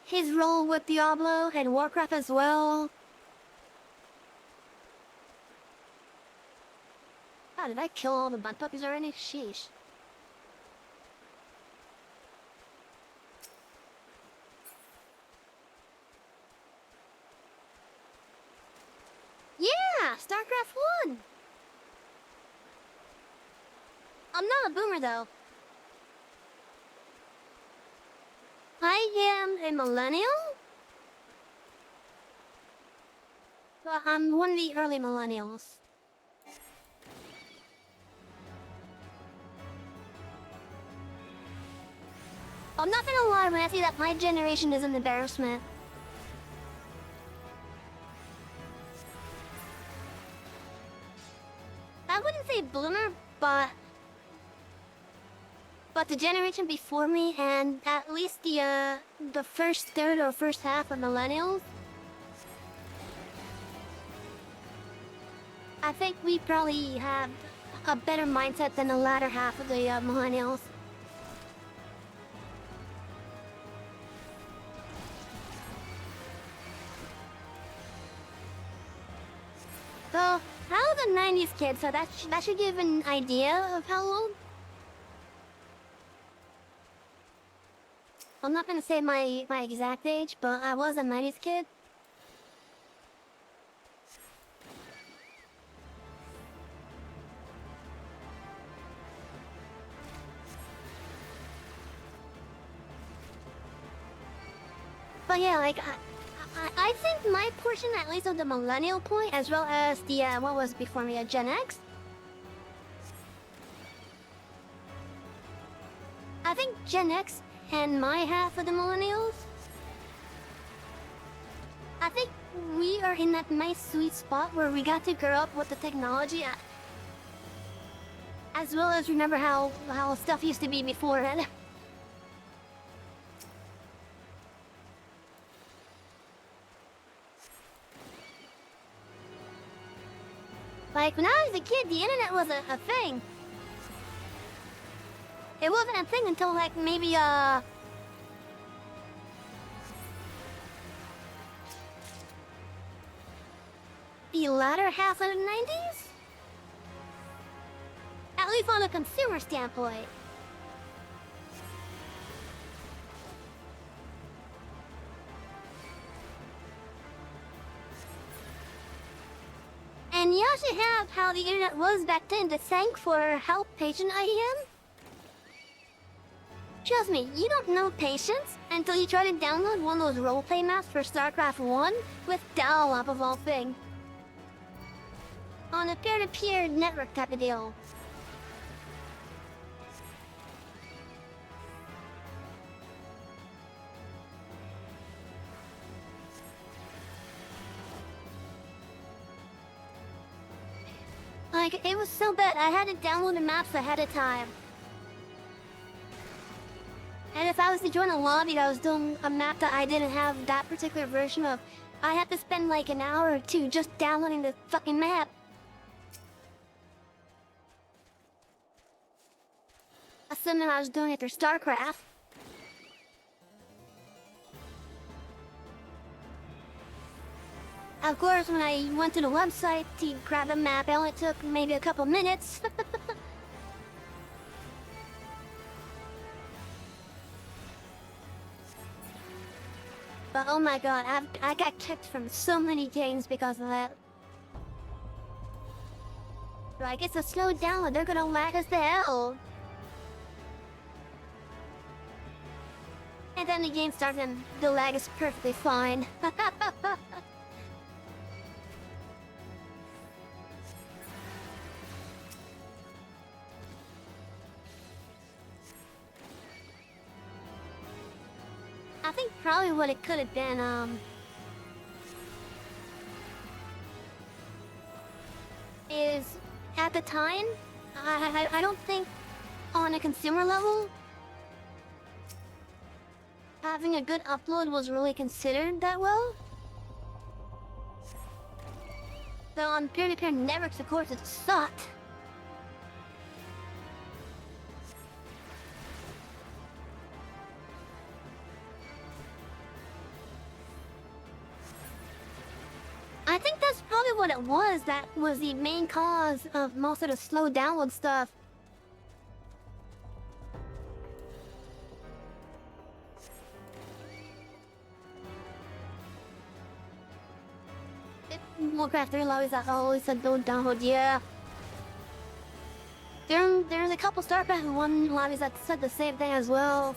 his role with Diablo and Warcraft as well. Oh, did I kill all the butt puppies already? Sheesh. Yeah, StarCraft 1! I'm not a boomer though. I am a millennial? Well, I'm one of the early millennials. I'm not gonna lie when I say that my generation is an embarrassment. I wouldn't say boomer, but the generation before me and at least the first third or first half of millennials, I think we probably have a better mindset than the latter half of the millennials. So, how the 90s kid, so that should give an idea of how old. I'm not gonna say my exact age, but I was a 90s kid. But yeah, like, I think my portion, at least of the millennial point, as well as the, what was before me, Gen X. I think Gen X and my half of the millennials, I think we are in that nice sweet spot where we got to grow up with the technology, as well as remember how stuff used to be before it. Like, when I was a kid, the internet was a thing. It wasn't a thing until, like, maybe, the latter half of the 90s? At least on a consumer standpoint. And you also have how the internet was back then to thank for how patient I am. Trust me, you don't know patience until you try to download one of those roleplay maps for StarCraft 1 with dial-up of all things. On a peer-to-peer network type of deal. Like, it was so bad, I had to download the maps ahead of time. And if I was to join a lobby that was doing a map that I didn't have that particular version of, I had to spend like an hour or two just downloading the fucking map. Assuming I was doing it through StarCraft. Of course, when I went to the website to grab a map, it only took maybe a couple minutes. But oh my god, I got kicked from so many games because of that. So I guess to slow down or they're gonna lag us to hell. And then the game starts and the lag is perfectly fine. I think probably what it could have been, is at the time, I don't think on a consumer level, having a good upload was really considered that well. So on peer-to-peer networks, of course, it sucked. I think that's probably what it was. That was the main cause of most of the slow download stuff. Warcraft 3 always said don't download, yeah. There's a couple StarCraft 1 lobbies that said the same thing as well.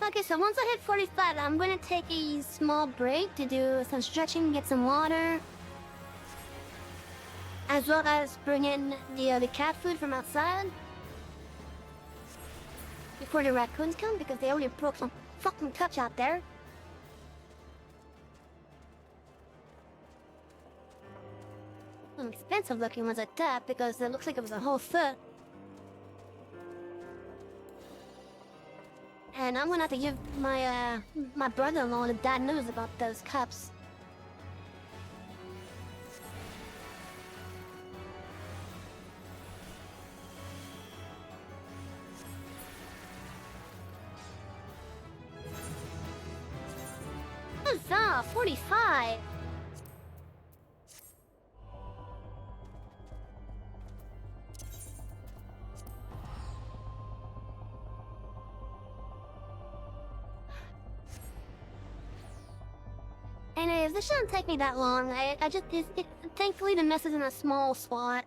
Okay, so once I hit 45, I'm gonna take a small break to do some stretching, get some water, as well as bring in the cat food from outside before the raccoons come, because they already broke some fucking cups out there. Some expensive looking ones at that, because it looks like it was a whole foot. And I'm gonna have to give my my brother-in-law the bad news about those cups. Huzzah! 45! Anyways, this shouldn't take me that long. Thankfully the mess is in a small spot.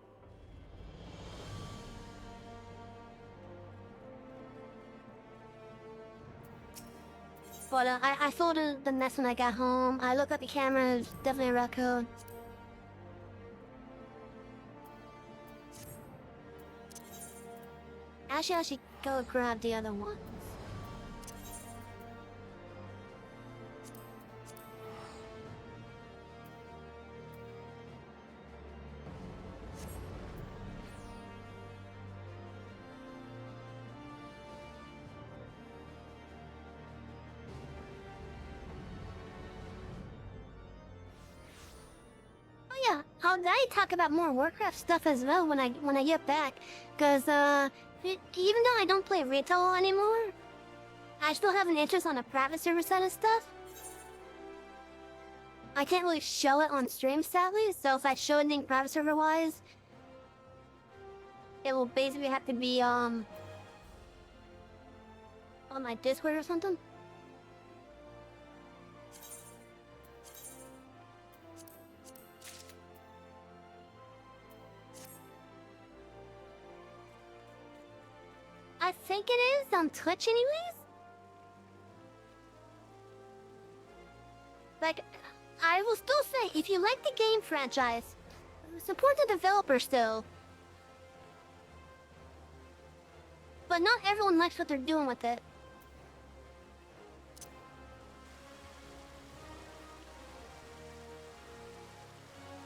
But I saw the mess when I got home. I looked at the camera, it's definitely a raccoon. Actually, I should go grab the other one. Yeah, I'll talk about more Warcraft stuff as well when I get back, cause even though I don't play retail anymore, I still have an interest on the private server side of stuff. I can't really show it on stream, sadly, so if I show anything private server wise, it will basically have to be on my Discord or something. I think it is on Twitch anyways. Like, I will still say, if you like the game franchise, support the developer still. But not everyone likes what they're doing with it.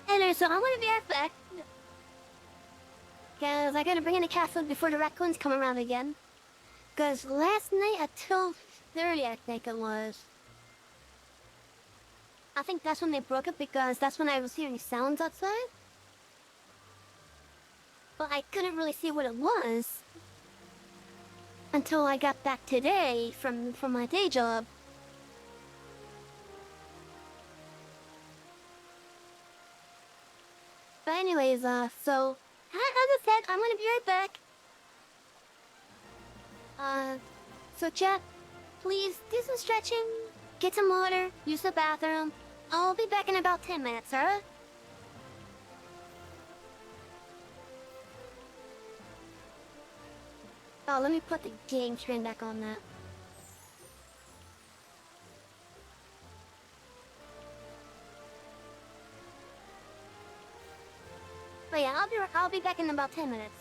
Anyway, so I'm gonna be right back. Cause I gotta bring in the cat food before the raccoons come around again. Cause last night at 12:30, I think it was, I think that's when they broke up because that's when I was hearing sounds outside. But I couldn't really see what it was until I got back today from my day job. But anyways, so as I said, I'm gonna be right back. So chat, please do some stretching, get some water, use the bathroom. I'll be back in about 10 minutes, alright? Oh, let me put the game train back on that. But yeah, I'll be back in about 10 minutes.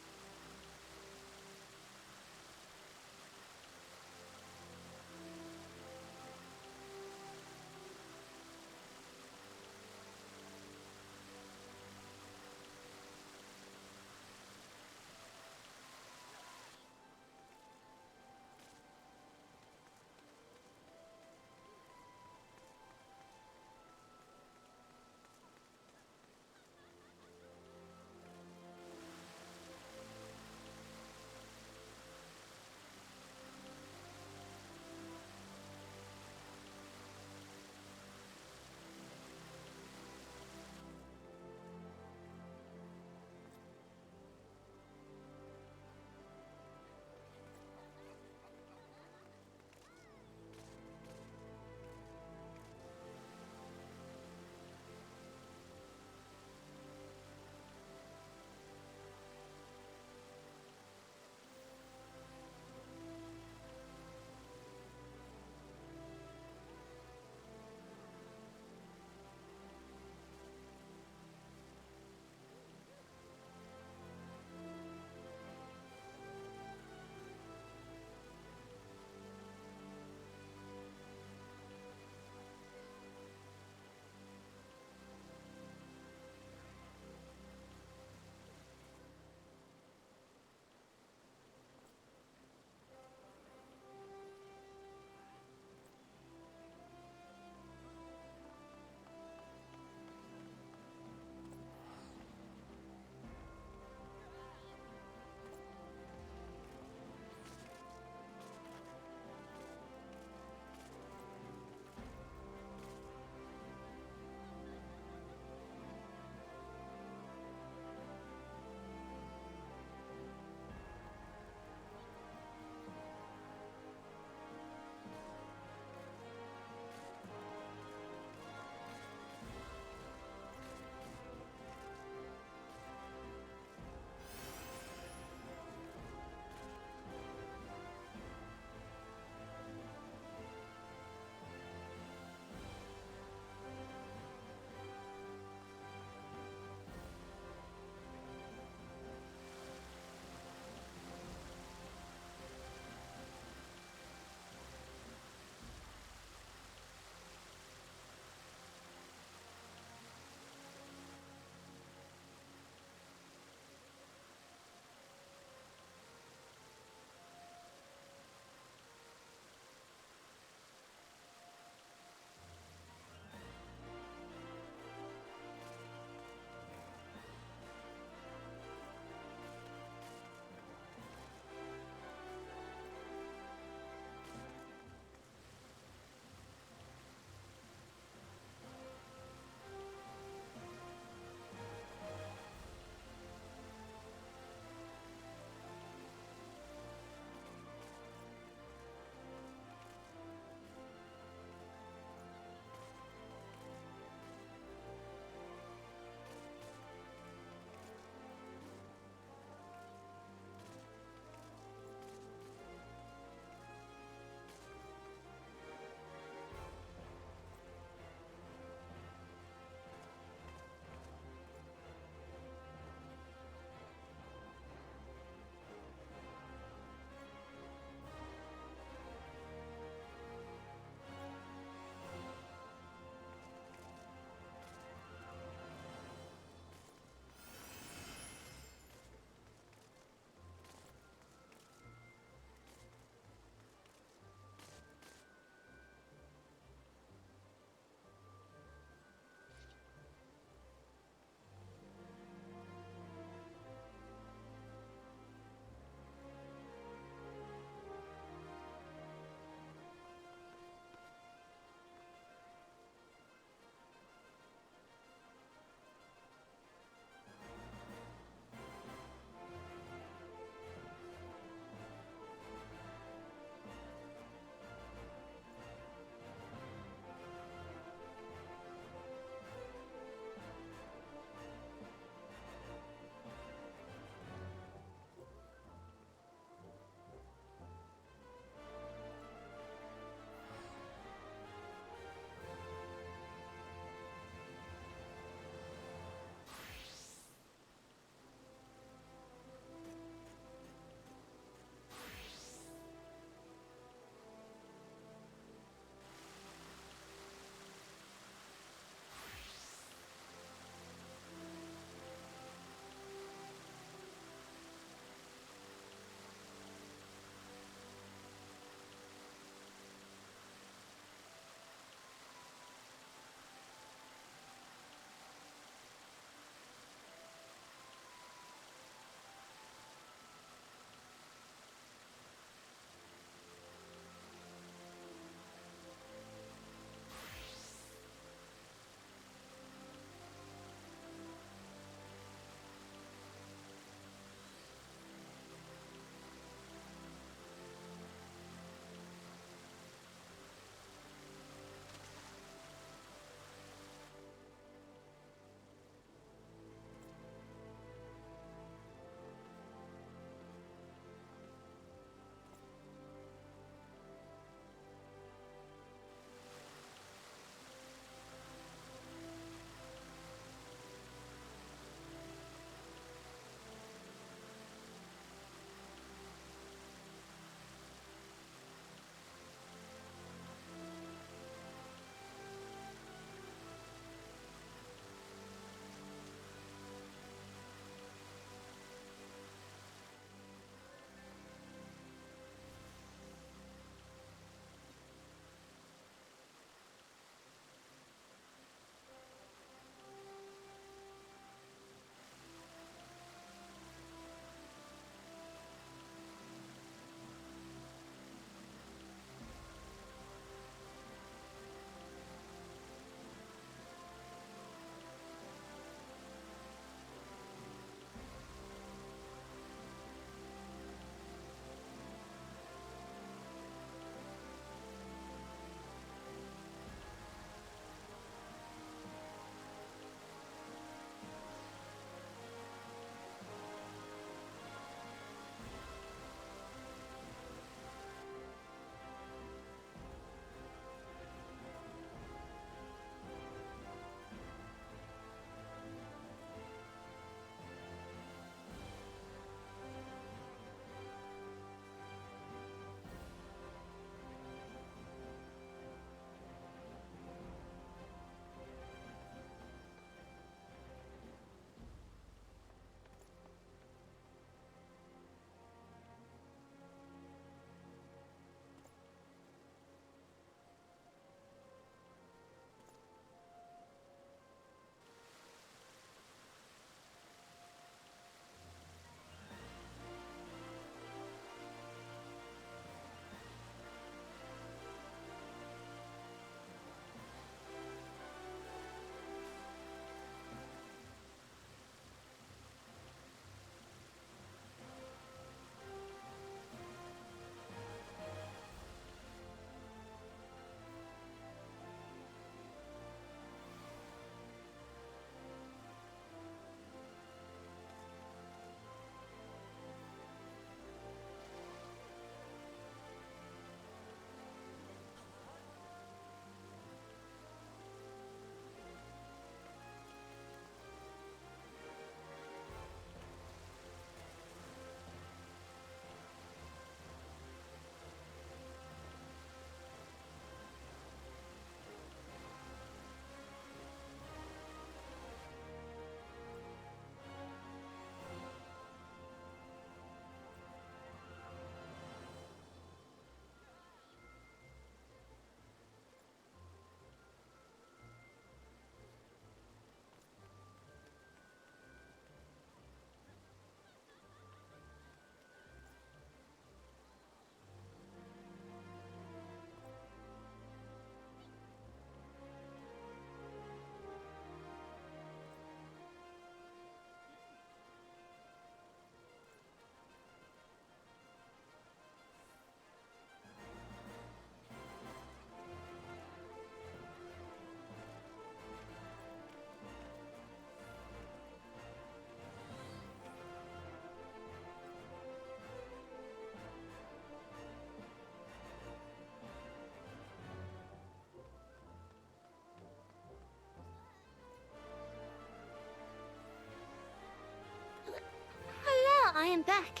I am back.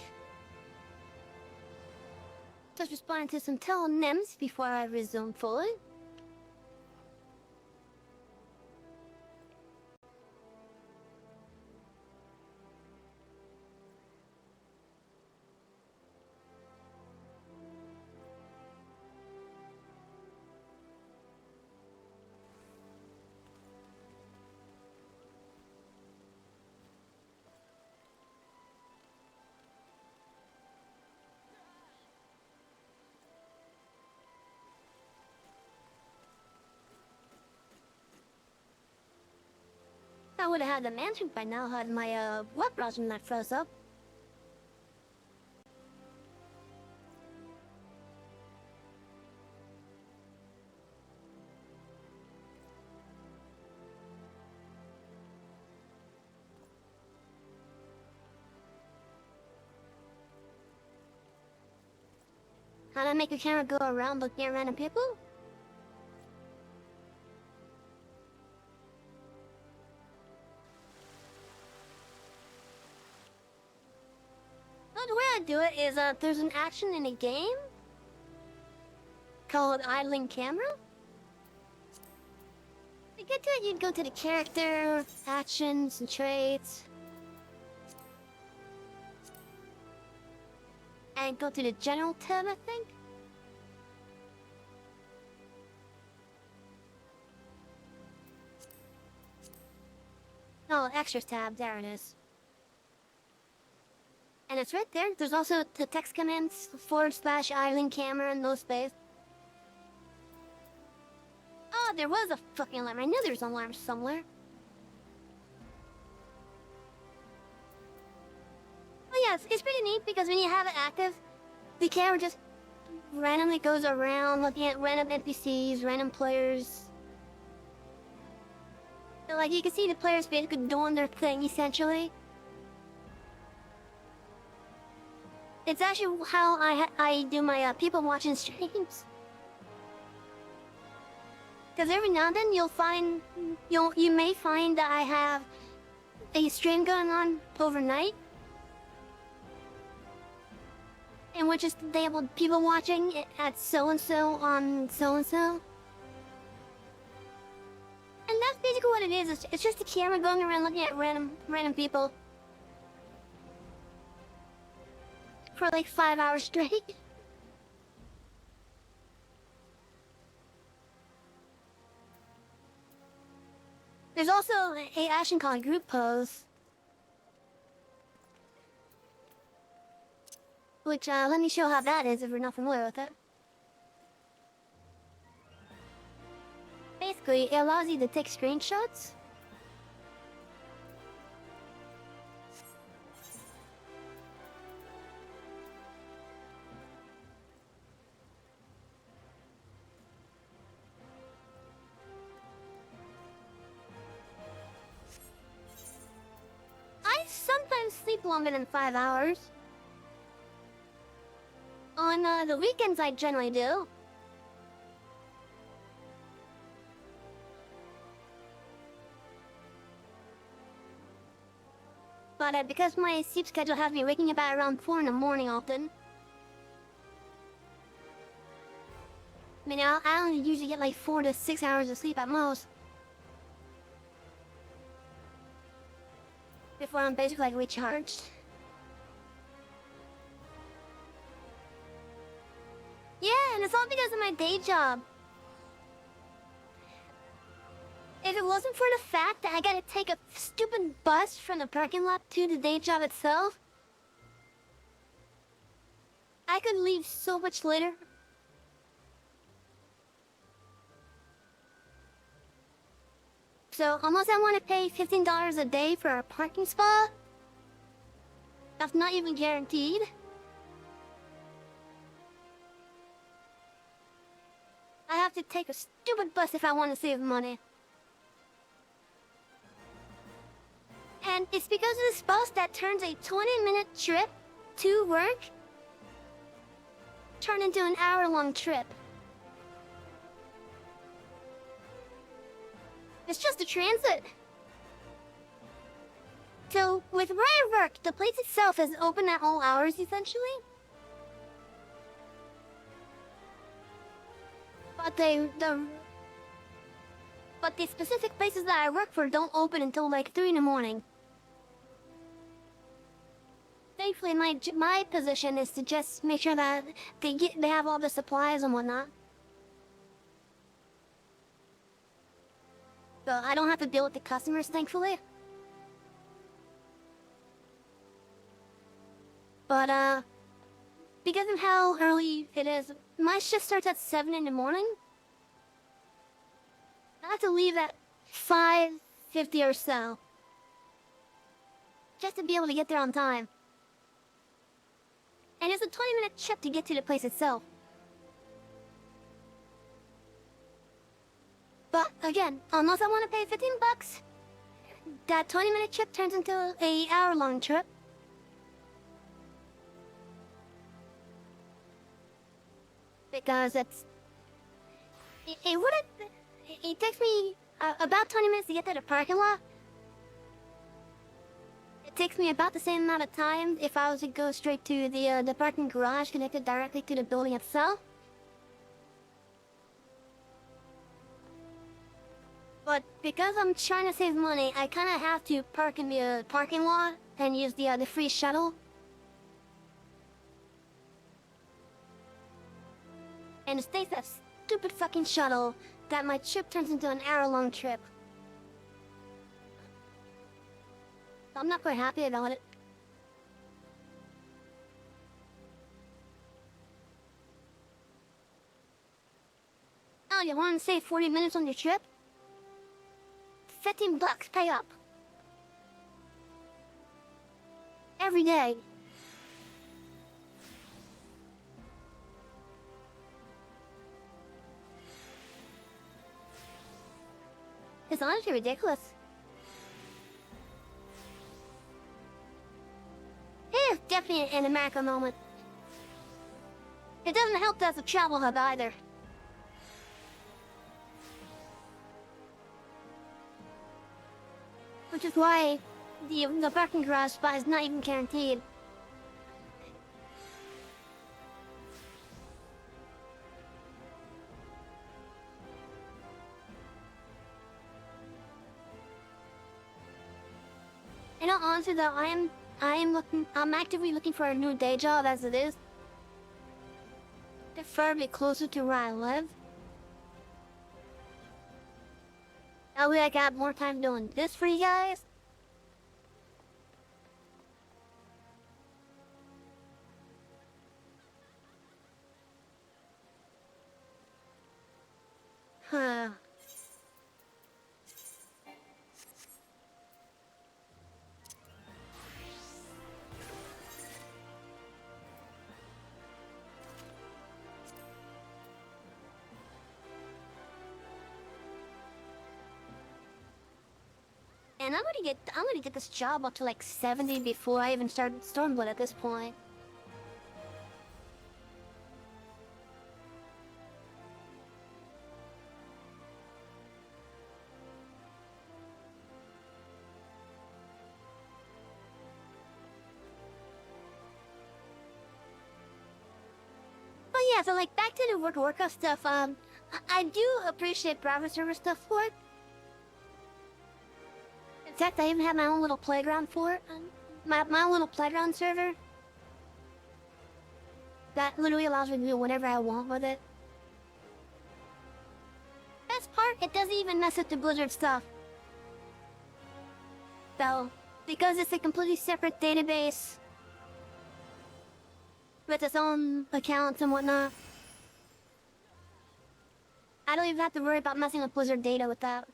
Just responding to some telenyms before I resume fully. I would have had the mansion by now had my web browser not froze up. How do I make a camera go around looking at random people? Well, the way I do it is there's an action in a game called idling camera. To get to it, you'd go to the character, actions, and traits. And go to the general tab, I think. Oh, extras tab, there it is. And it's right there. There's also the text commands, / idling camera, no space. Oh, there was a fucking alarm. I knew there was an alarm somewhere. Oh yeah, it's pretty neat because when you have it active, the camera just randomly goes around looking at random NPCs, random players. So, like, you can see the players basically doing their thing, essentially. It's actually how I do my people watching streams. Because every now and then you may find that I have a stream going on overnight, in which is labeled people watching at so-and-so on so-and-so. And that's basically what it is. It's just a camera going around looking at random people. For like 5 hours straight. There's also a action called group pose. Which, let me show how that is if you're not familiar with it. Basically, it allows you to take screenshots. I sometimes sleep longer than 5 hours. On the weekends, I generally do. But because my sleep schedule has me waking up at around 4 in the morning often. I mean, I only usually get like 4 to 6 hours of sleep at most. Before I'm basically like recharged. Yeah, and it's all because of my day job. If it wasn't for the fact that I gotta take a stupid bus from the parking lot to the day job itself, I could leave so much later. So, unless I want to pay $15 a day for a parking spot, that's not even guaranteed. I have to take a stupid bus if I want to save money. And it's because of this bus that turns a 20-minute trip to work turn into an hour-long trip. It's just a transit. So, with where I work, the place itself is open at all hours, essentially. But the specific places that I work for don't open until like 3 in the morning. Thankfully, my position is to just make sure that they have all the supplies and whatnot. So I don't have to deal with the customers, thankfully. But because of how early it is, my shift starts at 7 in the morning. I have to leave at 5:50 or so, just to be able to get there on time. And it's a 20-minute trip to get to the place itself. But again, unless I want to pay $15, that 20-minute trip turns into an hour-long trip. Because it takes me about 20 minutes to get to the parking lot. It takes me about the same amount of time if I was to go straight to the parking garage connected directly to the building itself. But because I'm trying to save money, I kind of have to park in the parking lot and use the free shuttle. And it takes that stupid fucking shuttle that my trip turns into an hour-long trip. I'm not quite happy about it. Oh, you want to save 40 minutes on your trip? $15, pay up. Every day. It's honestly ridiculous. It is definitely an America moment. It doesn't help that it's a travel hub either. Which is why the parking garage spot is not even guaranteed. In all honesty though, I'm actively looking for a new day job as it is. Preferably closer to where I live. That way I got more time doing this for you guys. Huh. And I'm gonna get this job up to like 70 before I even start Stormblood at this point. But yeah, so like back to the World of Warcraft stuff, I do appreciate private server stuff for it. In fact, I even have my own little playground for it. My own little playground server. That literally allows me to do whatever I want with it. Best part, it doesn't even mess with the Blizzard stuff. So, because it's a completely separate database with its own accounts and whatnot, I don't even have to worry about messing with Blizzard data with that.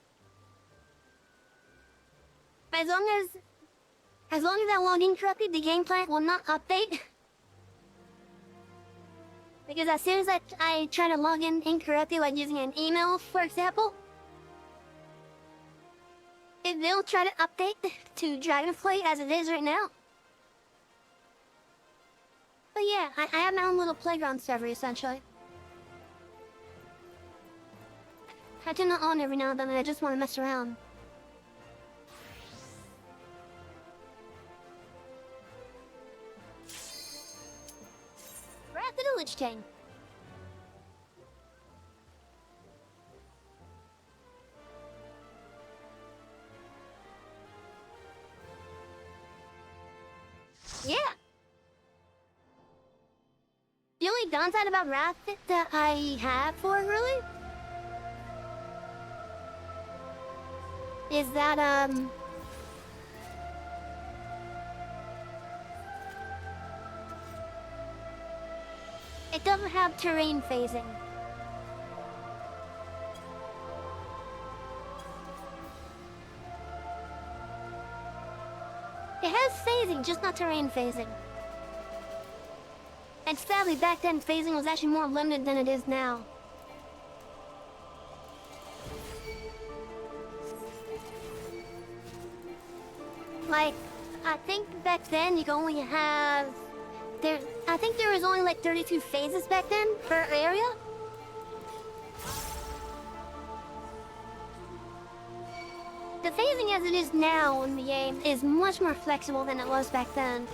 But as long as I log in correctly, the game plan will not update. Because as soon as I try to log in incorrectly, like using an email, for example, it will try to update to Dragonflight as it is right now. But yeah, I have my own little playground server, essentially. I turn it on every now and then, and I just want to mess around. foliage chain. Yeah. The only downside about Wrath that I have for it, really, is that, it doesn't have terrain phasing. It has phasing, just not terrain phasing. And sadly, back then, phasing was actually more limited than it is now. Like, I think back then you could only have... I think there was only like 32 phases back then per area. The phasing as it is now in the game is much more flexible than it was back then.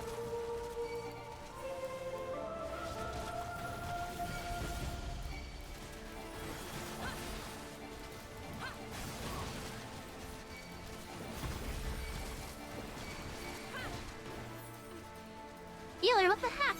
Healer, what the heck?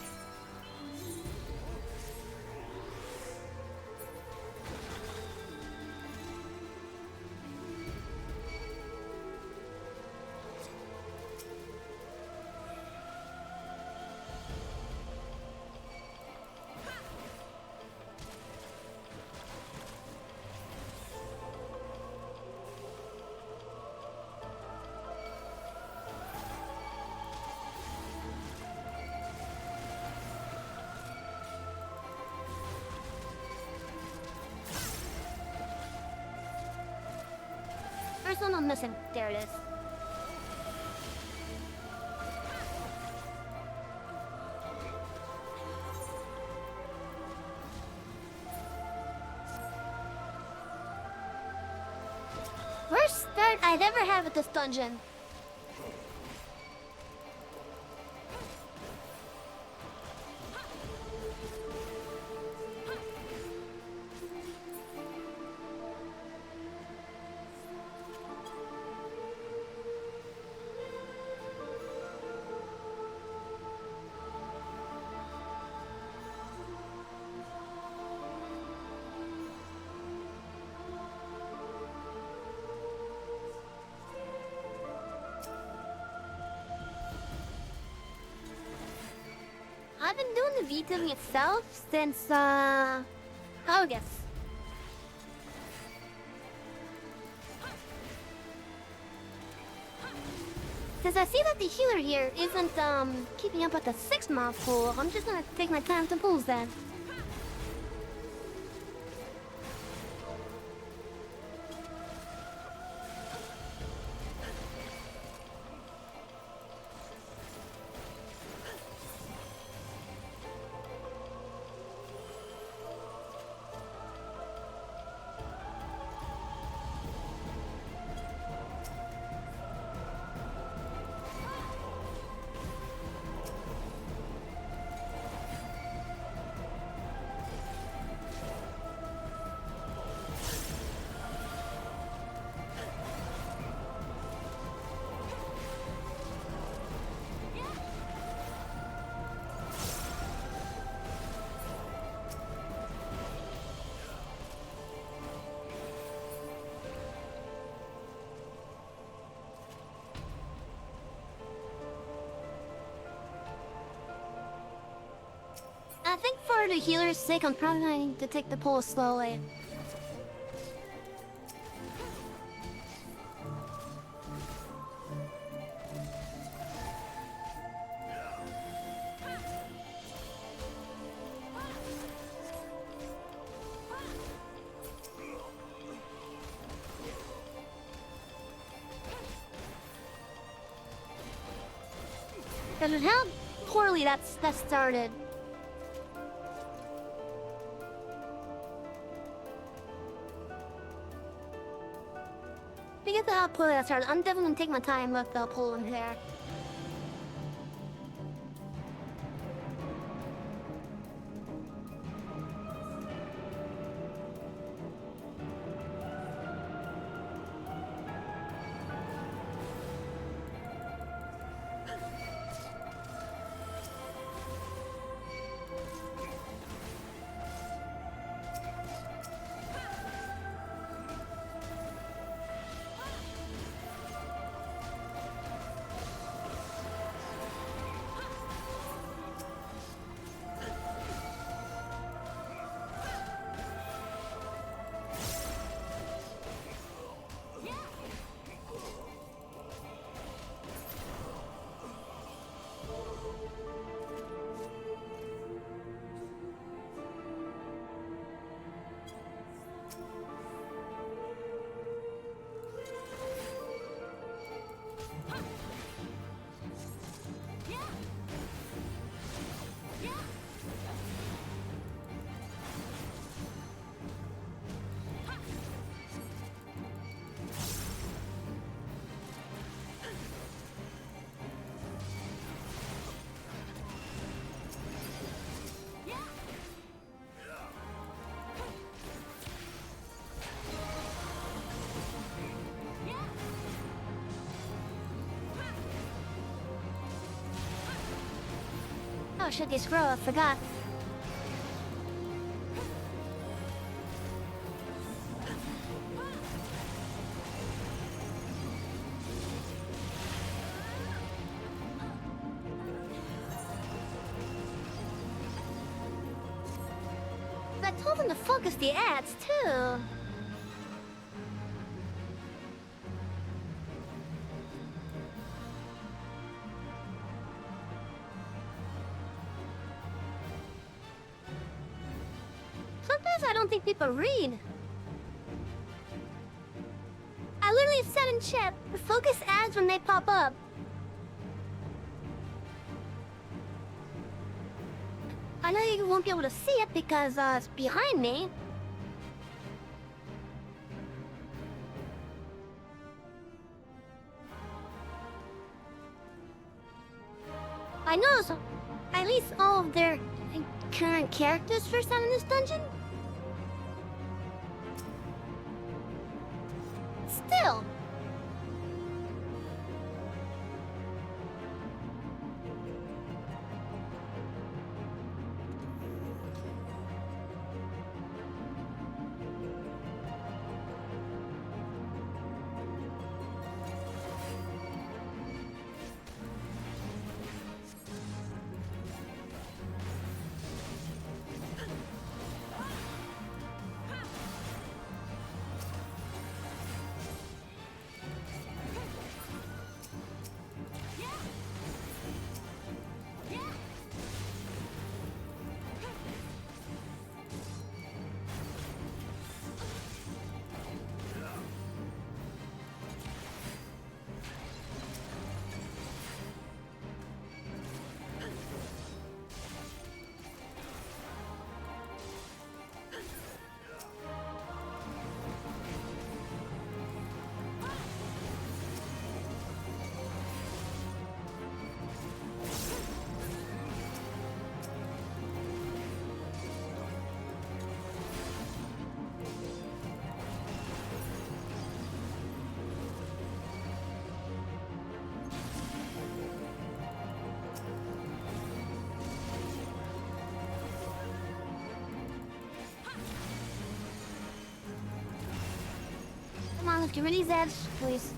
First one I'm missing. There it is. Worst start I've ever had with this dungeon. I've been doing the VTubing itself since, August. Since I see that the healer here isn't, keeping up with the 6 mob pool, I'm just gonna take my time to pulls then. I think for the healer's sake, I'm probably going to take the pull slowly. Because of how poorly that started. Because of how poorly that started, I'm definitely gonna take my time with the pull in here. Oh shit, they scroll, I forgot. I told them to focus the ads, too. Sometimes I don't think people read. I literally said in chat, focus ads when they pop up. I know you won't be able to see it because it's behind me. I know at least all of their current characters first out in this dungeon. Still. Come on, let's get rid of these ads, please.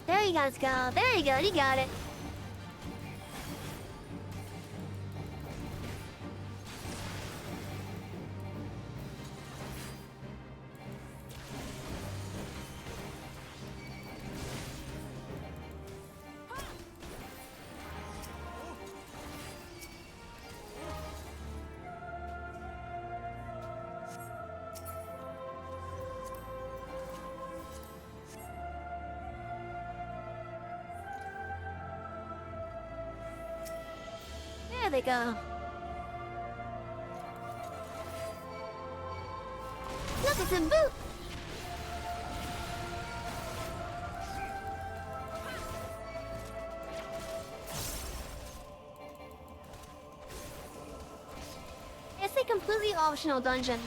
There you guys go. There you go. You got it. There they go. Look, it's a boot. It's a completely optional dungeon.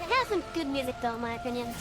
It has some good music though, in my opinion.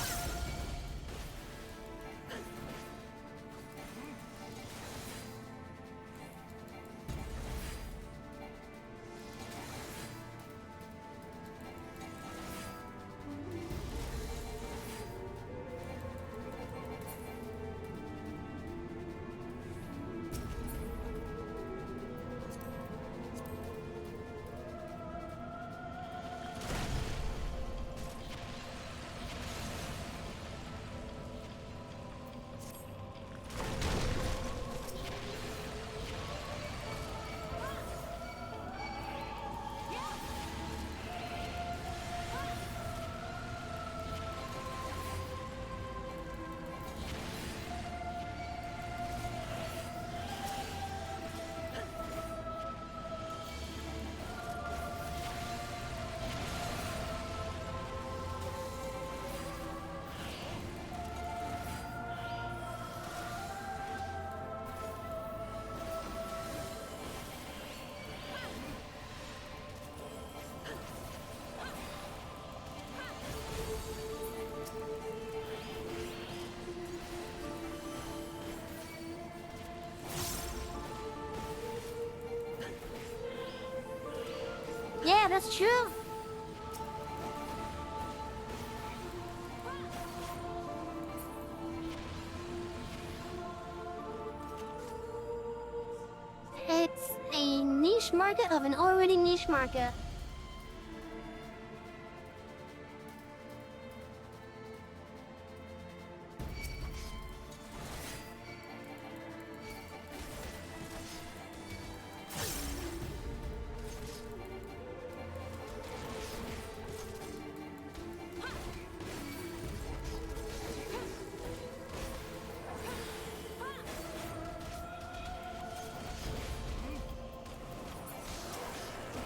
That's true. It's a niche market of an already niche market.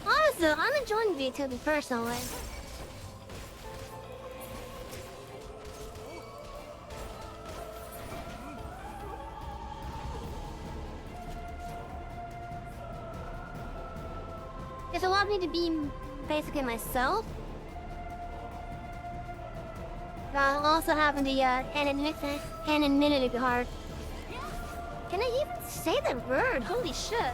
Honestly, I'm enjoying VTuber personally. It's allowed me to be basically myself. While also having the anonymity card. Can I even say that word? Holy shit.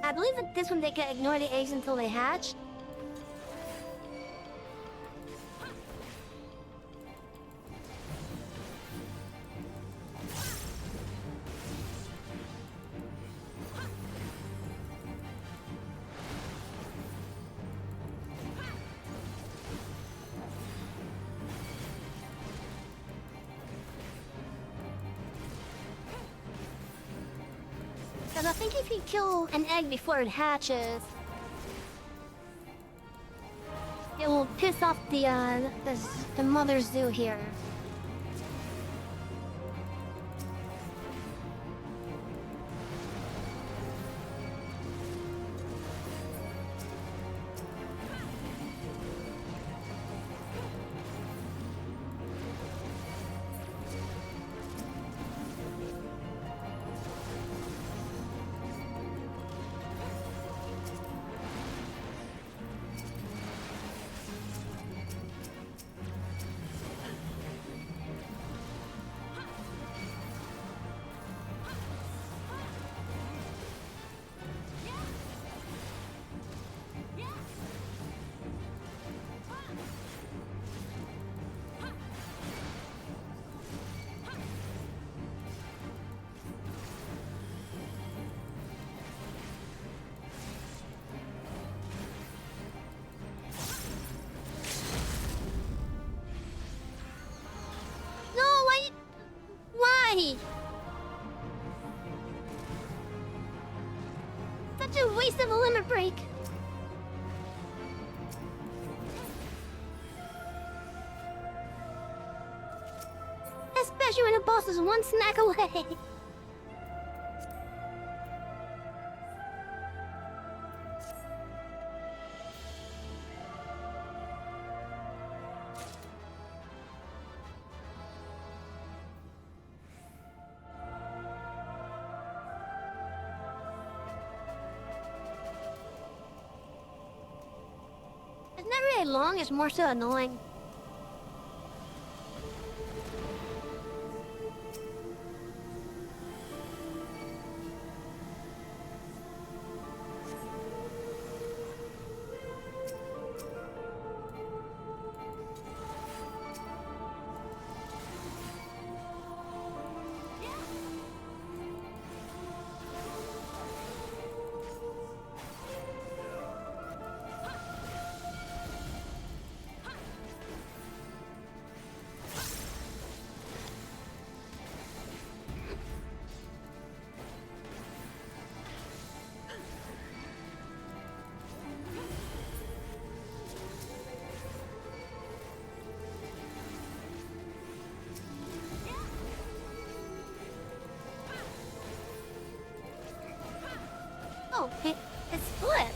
I believe that this one they can ignore the eggs until they hatch. Because I think if you kill an egg before it hatches, it will piss off the mother zoo here. Why? Such a waste of a limit break. Especially when a boss is one snack away. It's not really long, it's more so annoying. Oh, it's split.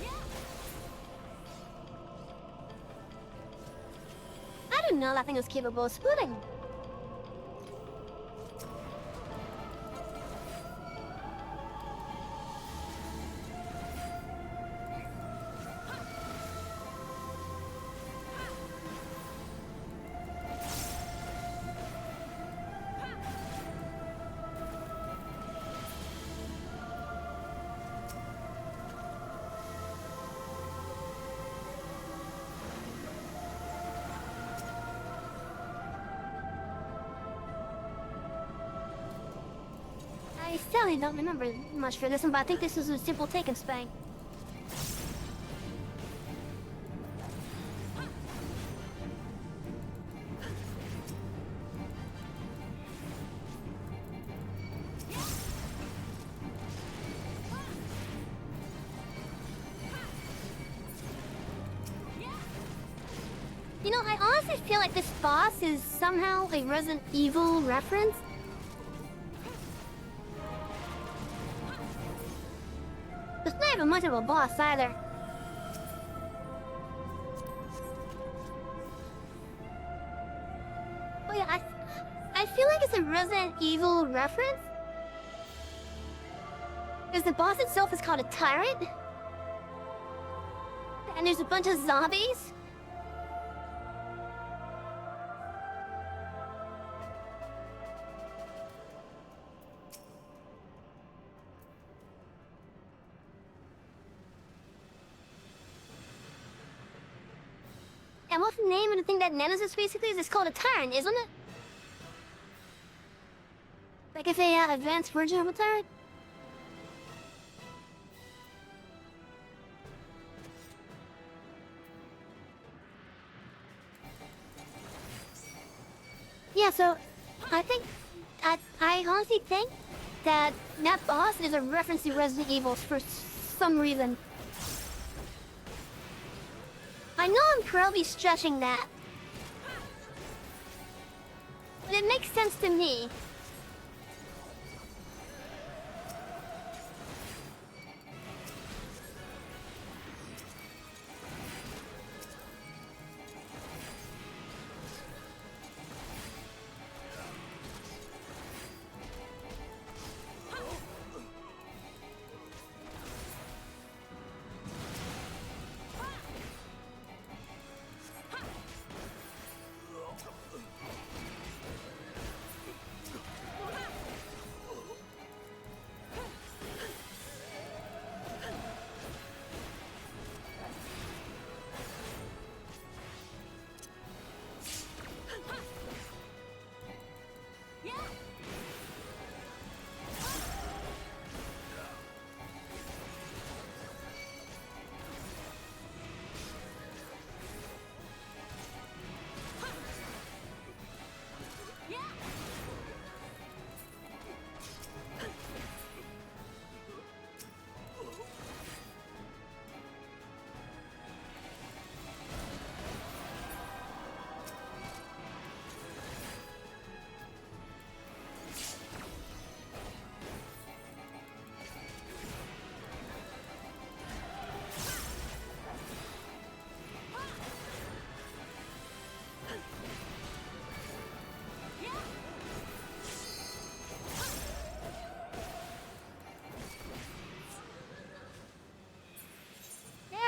I didn't know that thing was capable of splitting. I sadly don't remember much for this one, but I think this was a simple take and spang. You know, I honestly feel like this boss is somehow a Resident Evil reference. It's not even much of a boss either. Oh yeah, I feel like it's a Resident Evil reference. Because the boss itself is called a tyrant. And there's a bunch of zombies. And what's the name of the thing that Nemesis basically is? It's called a tyrant, isn't it? Like if a advanced version of a tyrant? Yeah, so I honestly think that that boss is a reference to Resident Evil for some reason. I know I'm probably stretching that, but it makes sense to me.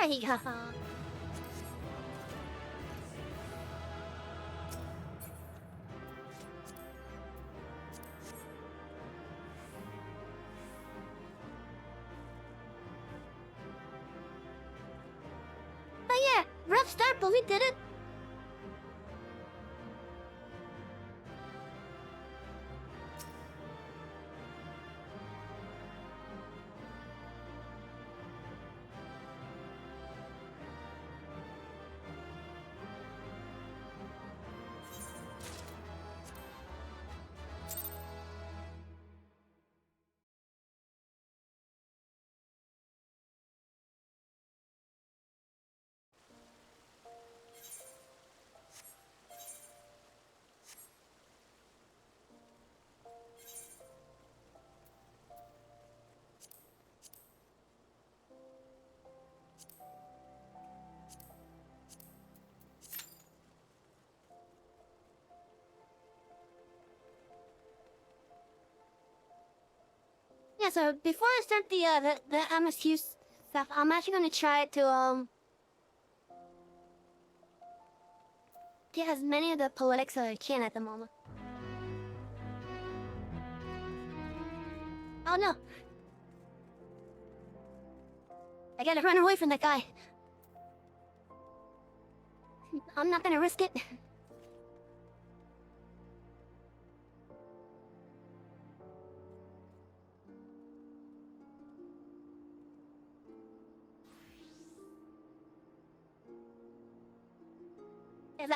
There you go. Oh yeah, rough start, but we did it. Yeah, so before I start the MSQ stuff, I'm actually gonna try to get as many of the politics as I can at the moment. Oh no! I gotta run away from that guy. I'm not gonna risk it.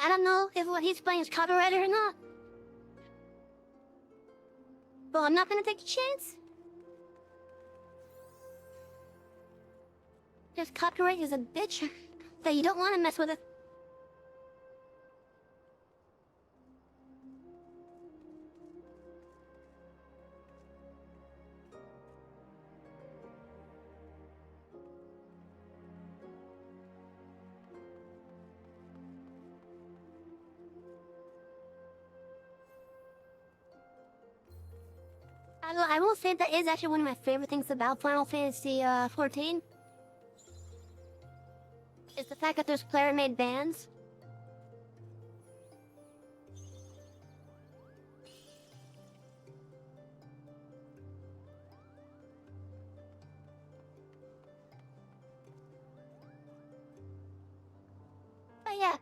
I don't know if what he's playing is copyrighted or not. But I'm not gonna take a chance. Because copyright is a bitch that you don't want to mess with it. I will say that is actually one of my favorite things about Final Fantasy XIV. Is the fact that there's player-made bands. But yeah.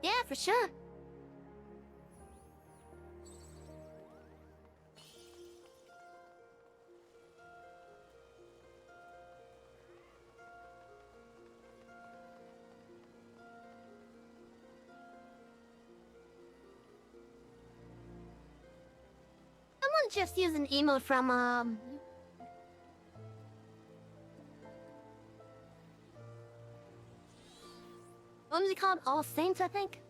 Yeah, for sure. Someone just used an emote from what was it called? All Saints, I think?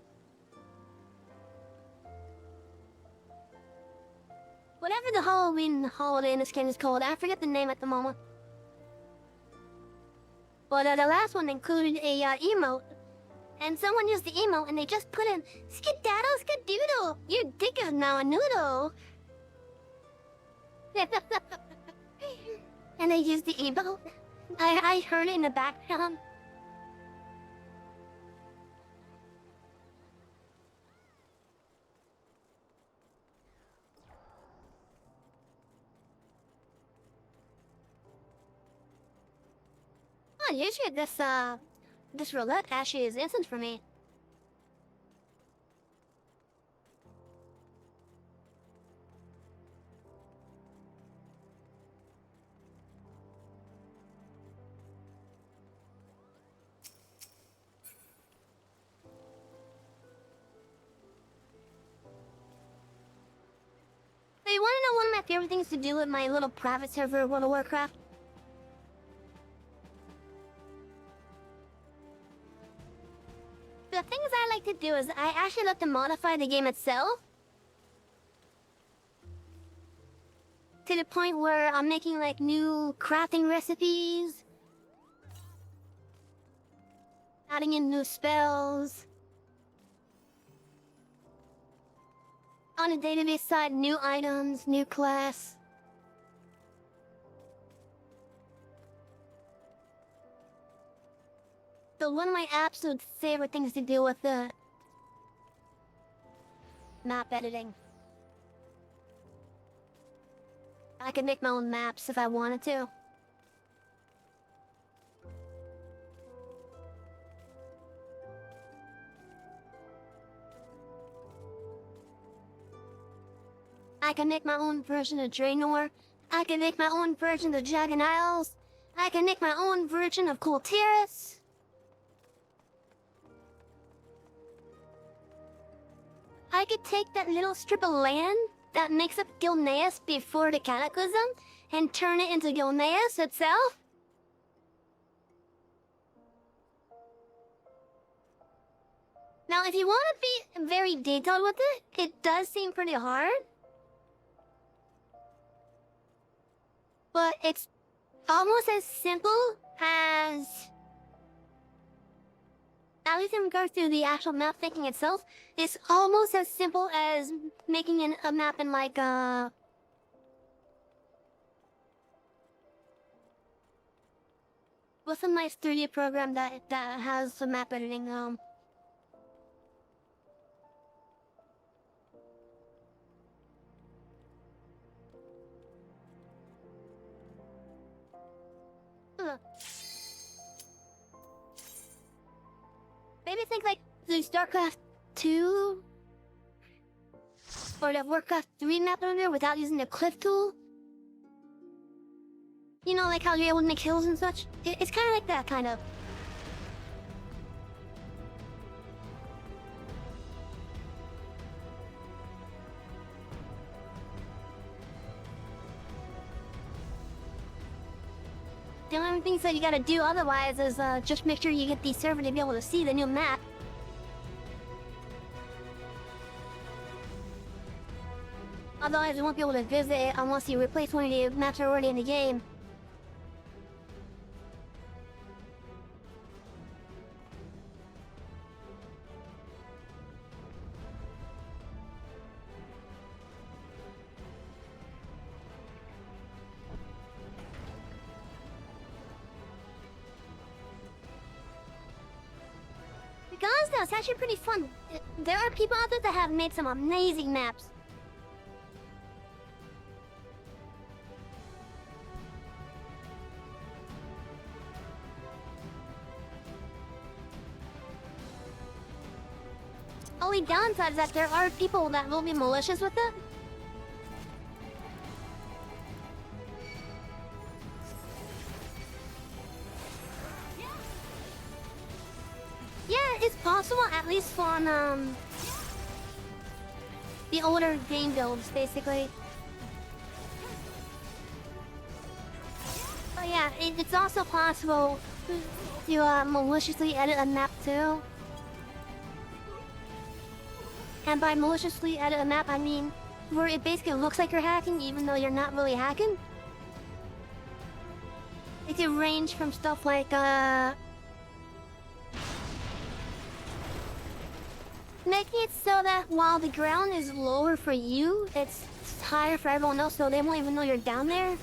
Whatever the Halloween holiday in this game is called, I forget the name at the moment. But the last one included a emote. And someone used the emote and they just put in skedaddle skedoodle. Your dick is now a noodle. And they used the emote. I heard it in the background. Oh, usually this roulette actually is instant for me. But you wanna know one of my favorite things to do with my little private server of World of Warcraft? The things I like to do is I actually like to modify the game itself. To the point where I'm making like new crafting recipes. Adding in new spells. On the database side, new items, new class. So one of my absolute favorite things to do with the map editing. I could make my own maps if I wanted to. I can make my own version of Draenor. I can make my own version of Jagged Isles. I can make my own version of Kultiris. I could take that little strip of land that makes up Gilneas before the Cataclysm and turn it into Gilneas itself. Now, if you want to be very detailed with it does seem pretty hard. But it's almost as simple as at least in regards to the actual map making itself, it's almost as simple as making a map in like what's a nice 3D program that has the map editing ugh. Maybe think like the StarCraft 2 or the Warcraft 3 map editor without using the cliff tool. You know, like how you're able to make hills and such? It's kind of like that, kind of. The only things that you gotta do otherwise is just make sure you get the server to be able to see the new map. Otherwise, you won't be able to visit it unless you replace one of the maps already in the game. Guys, no, it's actually pretty fun. There are people out there that have made some amazing maps. Only downside is that there are people that will be malicious with it. Yeah, it's possible, at least on the older game builds, basically. But yeah, it's also possible to maliciously edit a map too. And by maliciously edit a map, I mean where it basically looks like you're hacking even though you're not really hacking. It can range from stuff like making it so that while the ground is lower for you, it's higher for everyone else, so they won't even know you're down there.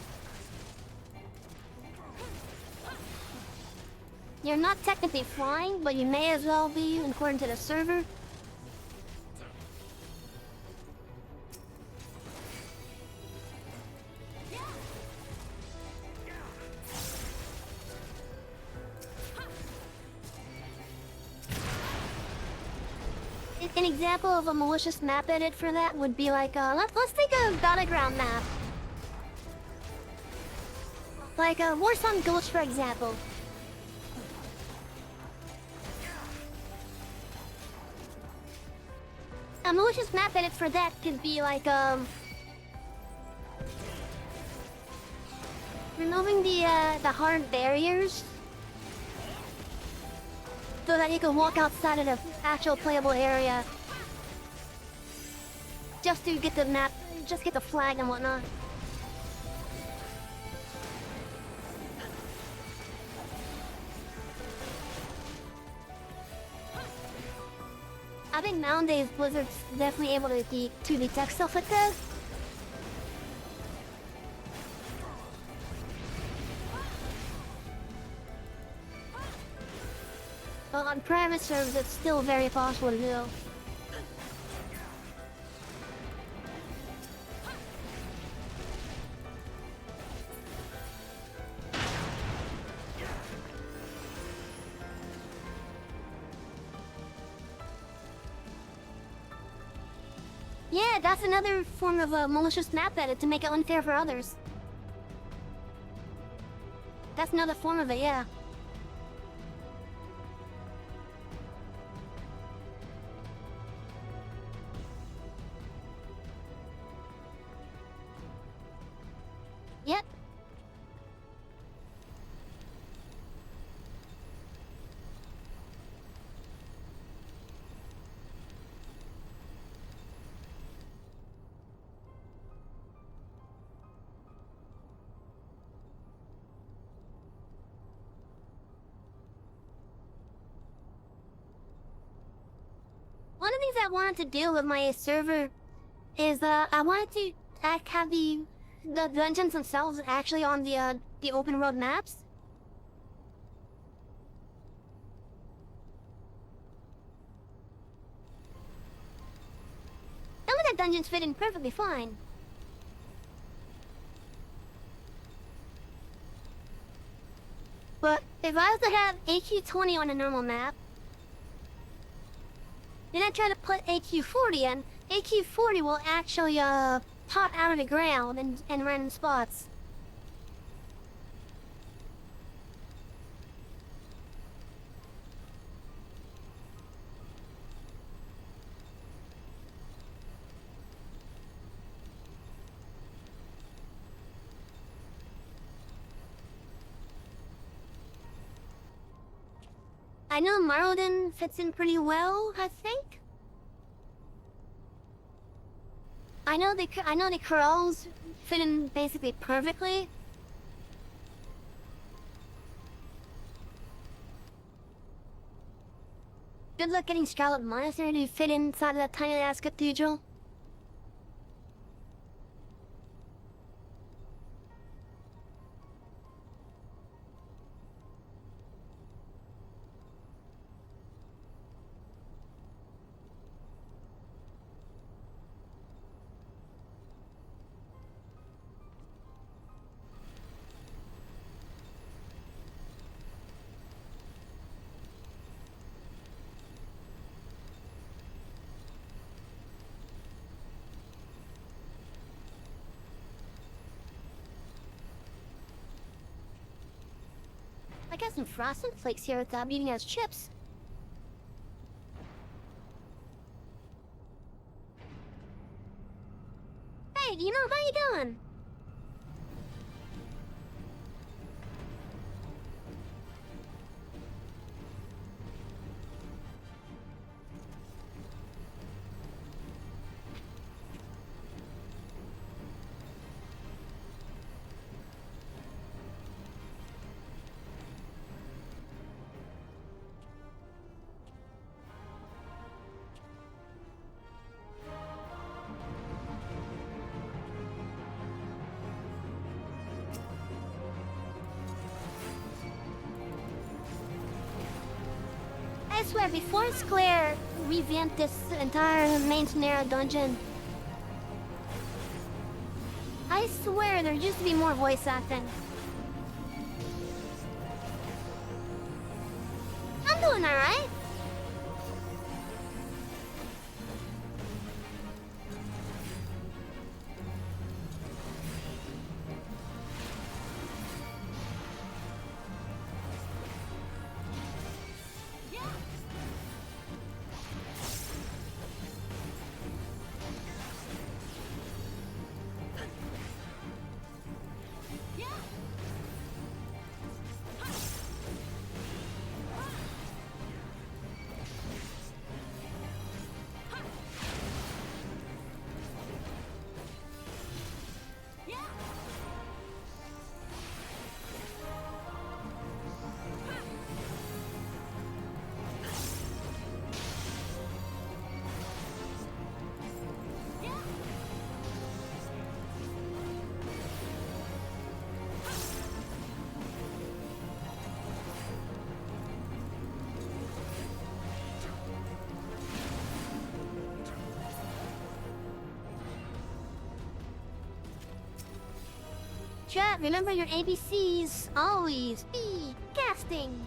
You're not technically flying, but you may as well be according to the server. An example of a malicious map edit for that would be like, let's take a battleground map. Like Warsong Gulch, for example. A malicious map edit for that could be like, removing the hard barriers so that you can walk outside of the actual playable area just to get the map, just get the flag and whatnot. I think nowadays Blizzard's definitely able to detect stuff like that. But on private servers, it's still very possible to do. Yeah, that's another form of a malicious map edit to make it unfair for others. That's another form of it, yeah. Yep. one of the things I wanted to do with my server is I wanted to have the dungeons themselves actually on the open world maps. Some of the dungeons fit in perfectly fine. But if I was to have AQ20 on a normal map, then I try to put AQ40 in, AQ40 will actually pop out of the ground in random spots. I know Marlden fits in pretty well, I think. I know the Corals fit in basically perfectly. Good luck getting Scarlet Monastery to fit inside of that tiny ass cathedral. I got some frosted flakes here without eating as chips. Hey, how you doing? I swear, before Square revamped this entire main scenario dungeon, I swear there used to be more voice acting. I'm doing alright. Chat, remember your ABCs. Always be casting.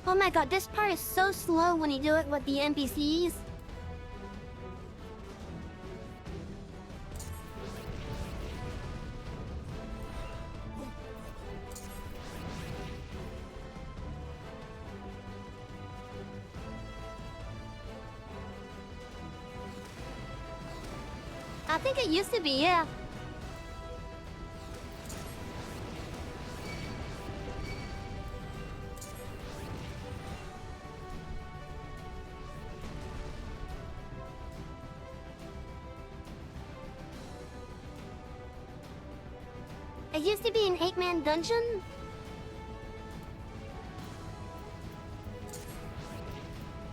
Oh my god, this part is so slow when you do it with the NPCs. I think it used to be, yeah. It used to be an 8-man dungeon.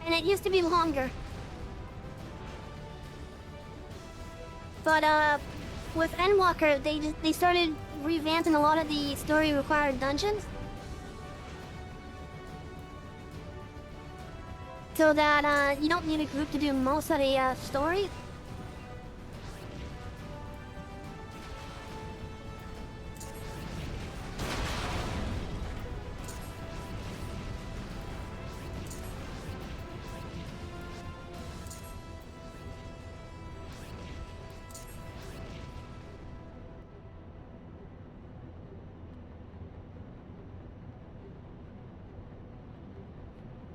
And it used to be longer. But with Endwalker, they started revamping a lot of the story required dungeons. So that you don't need a group to do most of the story.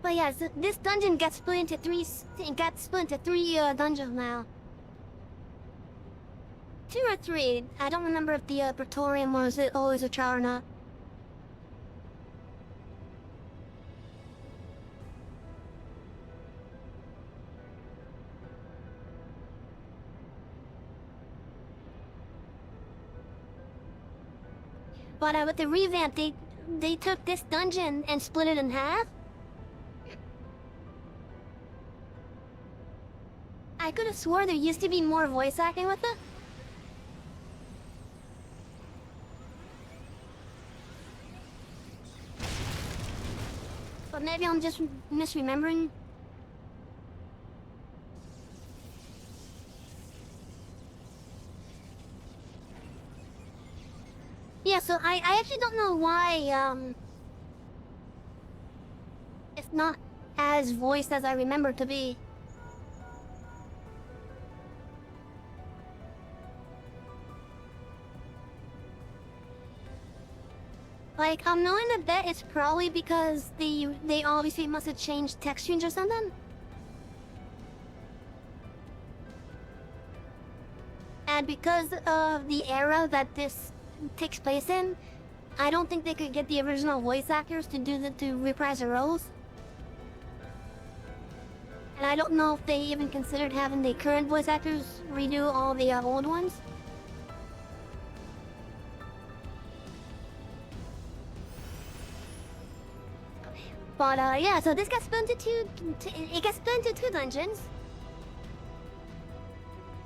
But yeah, so this dungeon gets split into three. It got split into three dungeons now. 2 or 3. I don't remember if the Praetorium was always a trial or not. But with the revamp, they took this dungeon and split it in half. I could have swore there used to be more voice acting with it. But maybe I'm just misremembering. Yeah, so I actually don't know why, it's not as voiced as I remember to be. Like, I'm willing to bet it's probably because they obviously must have changed text streams or something. And because of the era that this takes place in, I don't think they could get the original voice actors to reprise their roles. And I don't know if they even considered having the current voice actors redo all the old ones. But yeah, so this got split into it got split into 2 dungeons.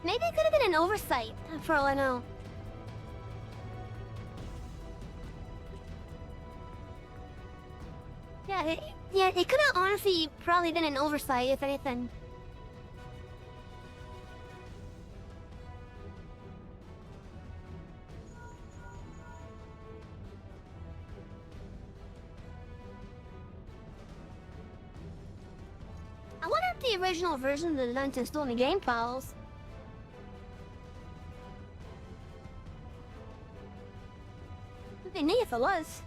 Maybe it could have been an oversight, for all I know. Yeah, it could have honestly probably been an oversight, if anything. I wonder if the original version of the dungeon still in the game files. It'd be neat if it was.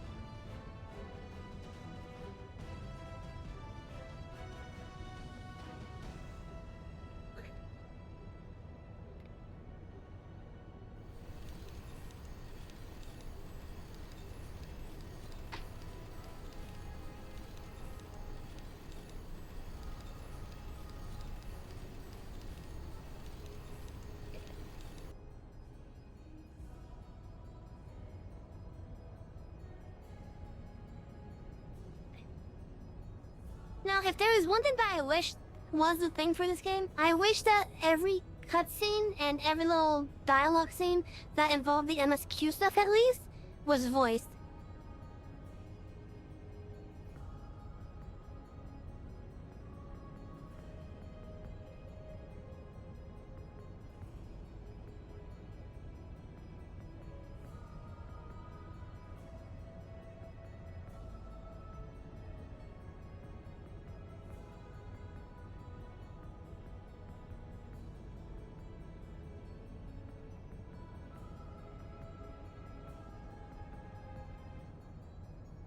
Now, if there was one thing that I wish was the thing for this game, I wish that every cutscene and every little dialogue scene that involved the MSQ stuff at least was voiced.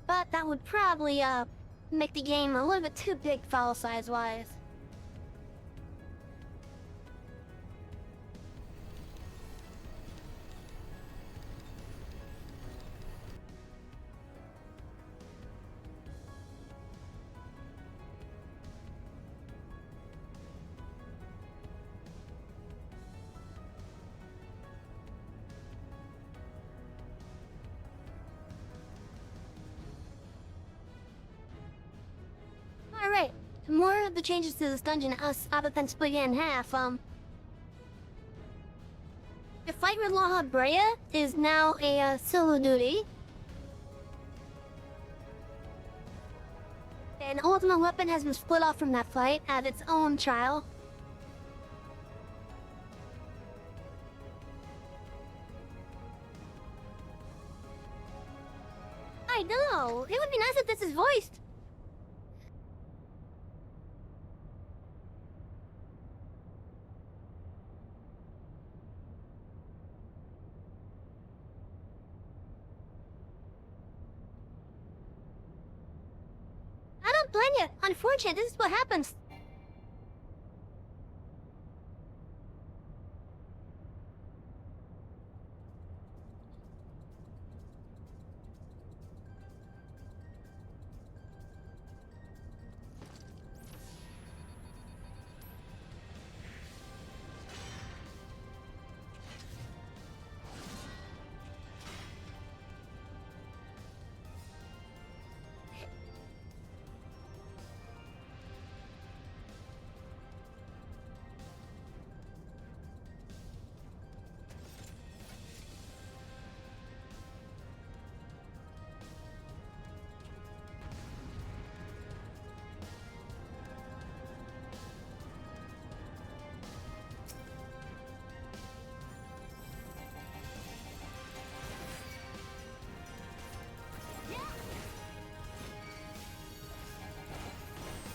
But that would probably make the game a little bit too big file size wise. more of the changes to this dungeon other than splitting it in half. The fight with La Brea is now a solo duty. An ultimate weapon has been split off from that fight at its own trial. I know! It would be nice if this is voiced. I don't blame you. Unfortunate, this is what happens.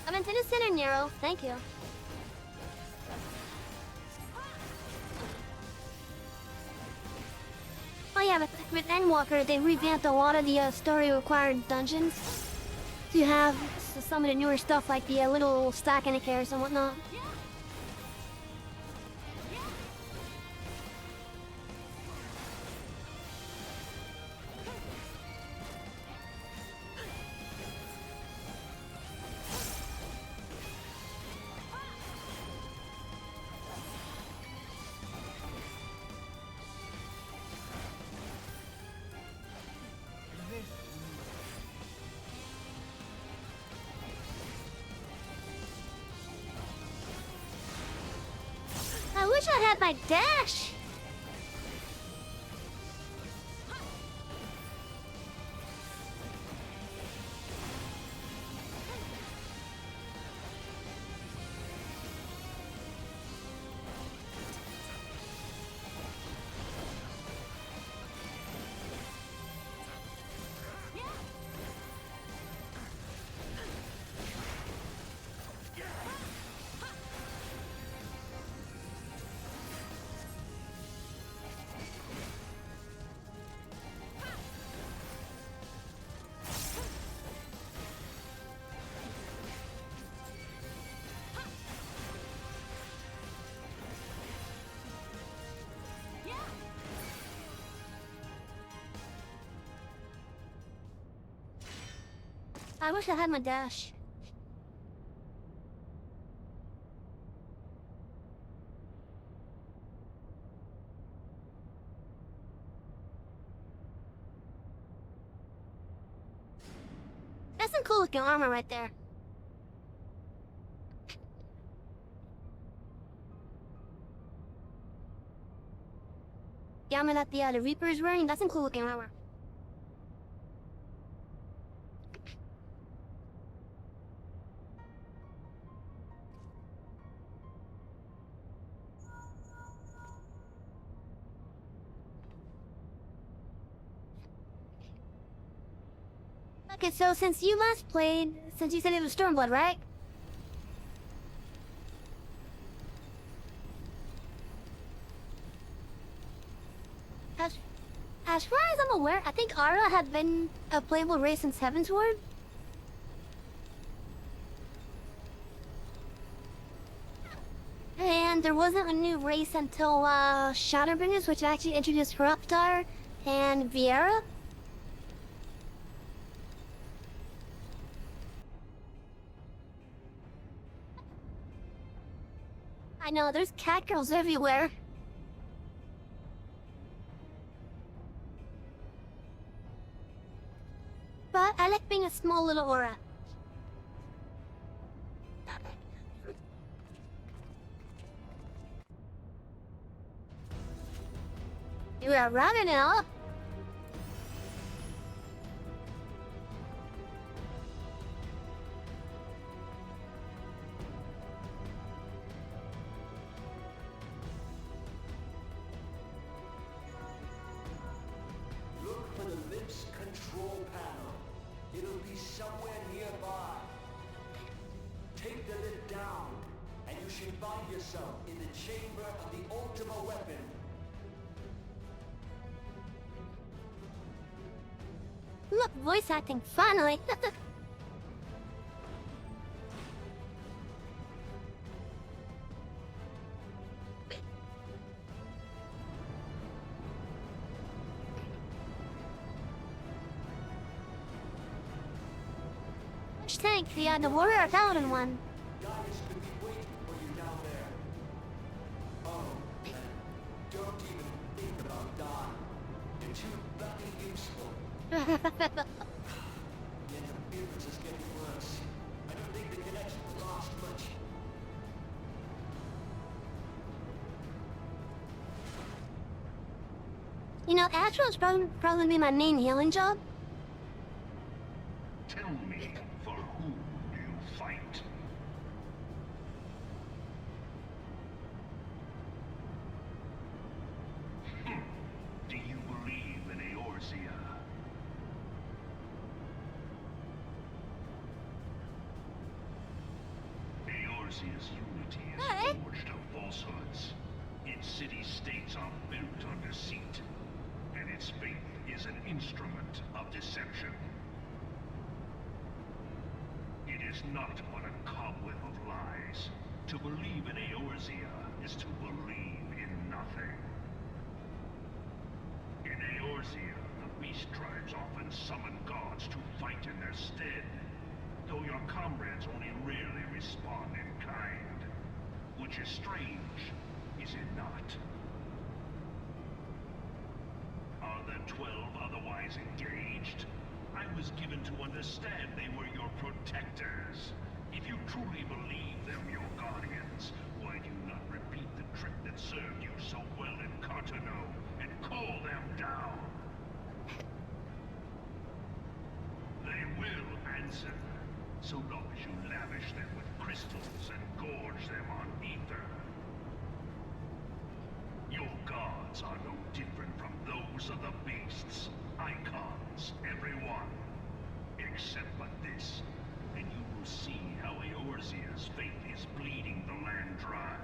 I'm into the center, Nero. Thank you. Oh yeah, with Endwalker, they revamped a lot of the story-required dungeons. So you have some of the newer stuff like the little stack in the cares and whatnot. I wish I had my dash! I wish I had my dash. That's some cool looking armor right there. The armor that the Reaper is wearing, that's some cool looking armor. Okay, so since you last played, since you said it was Stormblood, right? As far as I'm aware, I think Ara had been a playable race since Heavensward. And there wasn't a new race until Shadowbringers, which actually introduced Corruptar and Viera. I know, there's cat girls everywhere. But I like being a small little aura. You are running now. Look for the lift's control panel. It'll be somewhere nearby. Take the lift down, and you should find yourself in the chamber of the Ultima weapon. Look, voice acting, finally. Which tank? The warrior paladin one. Gaius could be waiting for you down there. Oh, and don't even think about dying. You're too bloody useful. The interference is getting worse. I don't think the connection will last much. Astral's probably be my main healing job. Tell me, for whom do you fight? Do you believe in Eorzea? Eorzea's unity is forged of falsehoods. Its city-states are built on deceit, and its faith is an instrument of deception. It is not but a cobweb of lies. To believe in Eorzea is to believe in nothing. In Eorzea, the beast tribes often summon gods to fight in their stead, though your comrades only rarely respond in kind. Which is strange, is it not? Are the 12 otherwise engaged? I was given to understand they were your protectors. If you truly believe them your guardians, why do you not repeat the trick that served you so well in Cartano and call them down? They will answer, so long as you lavish them with crystals and gorge them on ether. Your gods are no different from those of the beasts. Icons, everyone. Except but this, and you will see how Eorzea's faith is bleeding the land dry.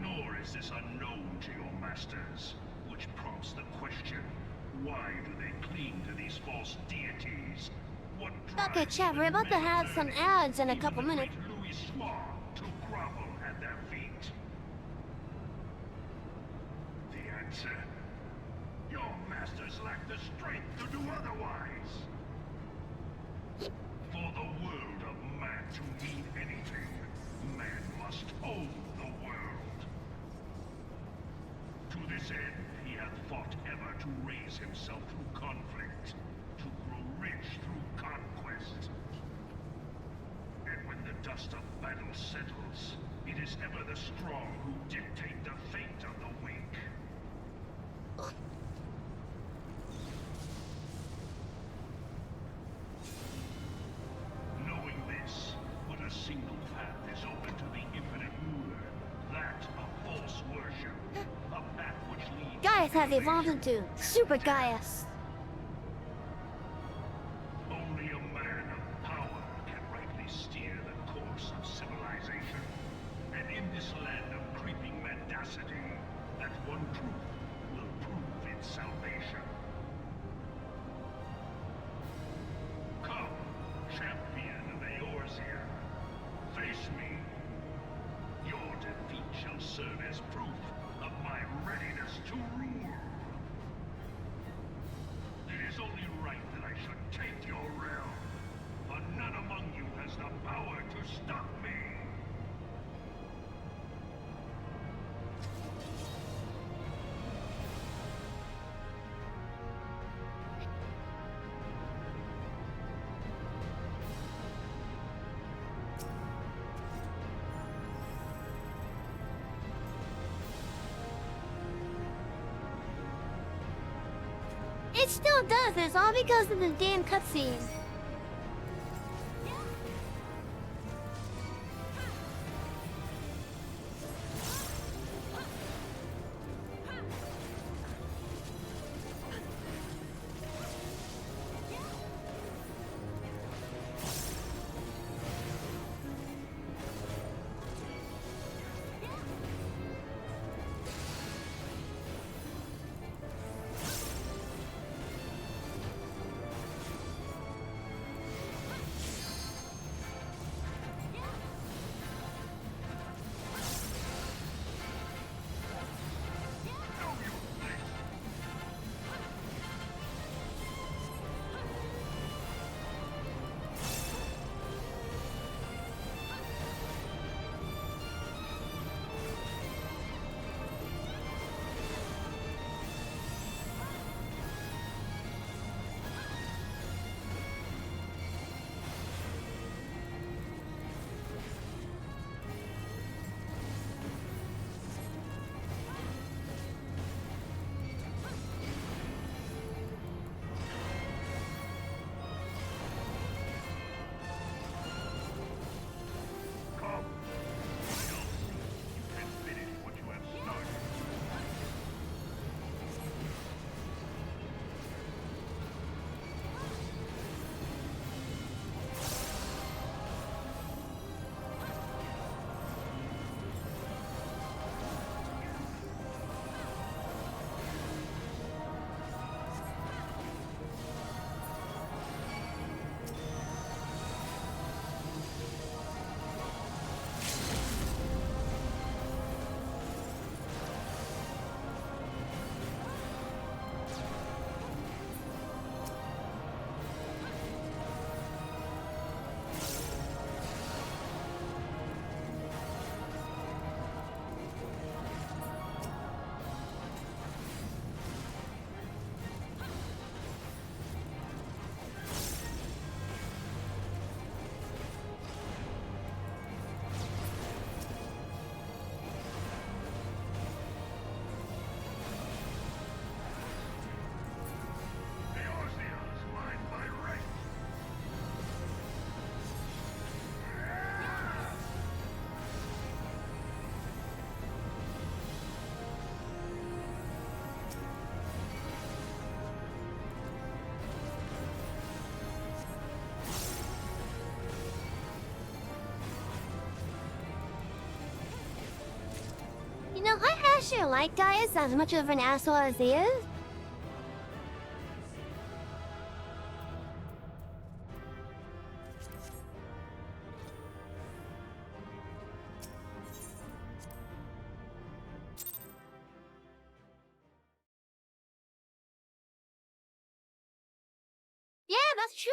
Nor is this unknown to your masters, which prompts the question, why do they cling to these false deities? What Okay, chat, we're about to have some ads in a couple minutes. Louis Soir to grovel at their feet? The answer? Your masters lack the strength to do otherwise. For the world of man to mean anything, man must own the world. To this end, he hath fought ever to raise himself through conflict, to grow rich through conquest. And when the dust of battle settles, it is ever the strong who dictate the fate of the weak. Knowing this, but a single path is open to the infinite ruler, that of false worship, a path which leads... Gaius has evolved into Super Gaius. Only a man of power can rightly steer the course of civilization. And in this land of creeping mendacity, that one truth will prove its salvation. Come, champion of Eorzea, face me. Your defeat shall serve as proof of my readiness to rule. It still does. It's all because of the damn cutscene. Come. You can finish what you have started. You know, I actually like Dias as much of an asshole as he is. Yeah, that's true.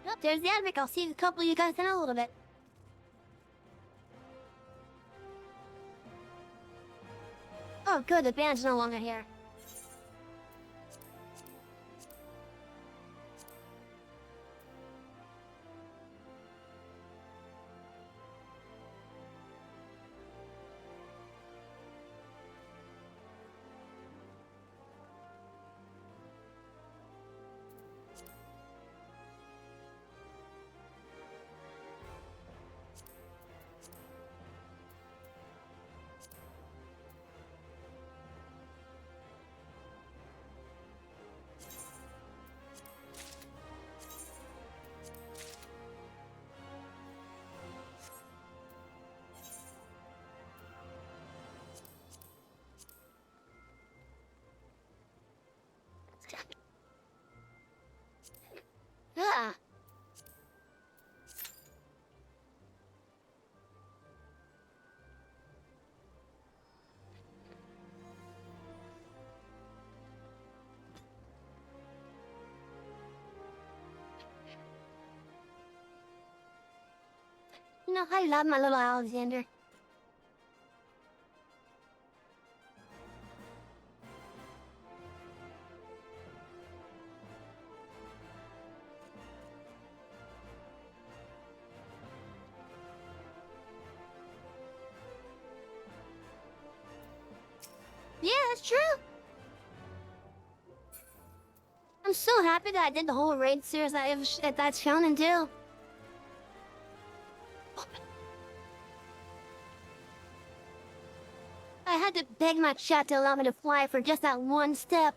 Yep, there's the epic. I'll see a couple of you guys in a little bit. Oh, good. The band's no longer here. Yeah. You know, I love my little Alexander. That's true. I'm so happy that I did the whole raid series that's shown and do. I had to beg my chat to allow me to fly for just that one step.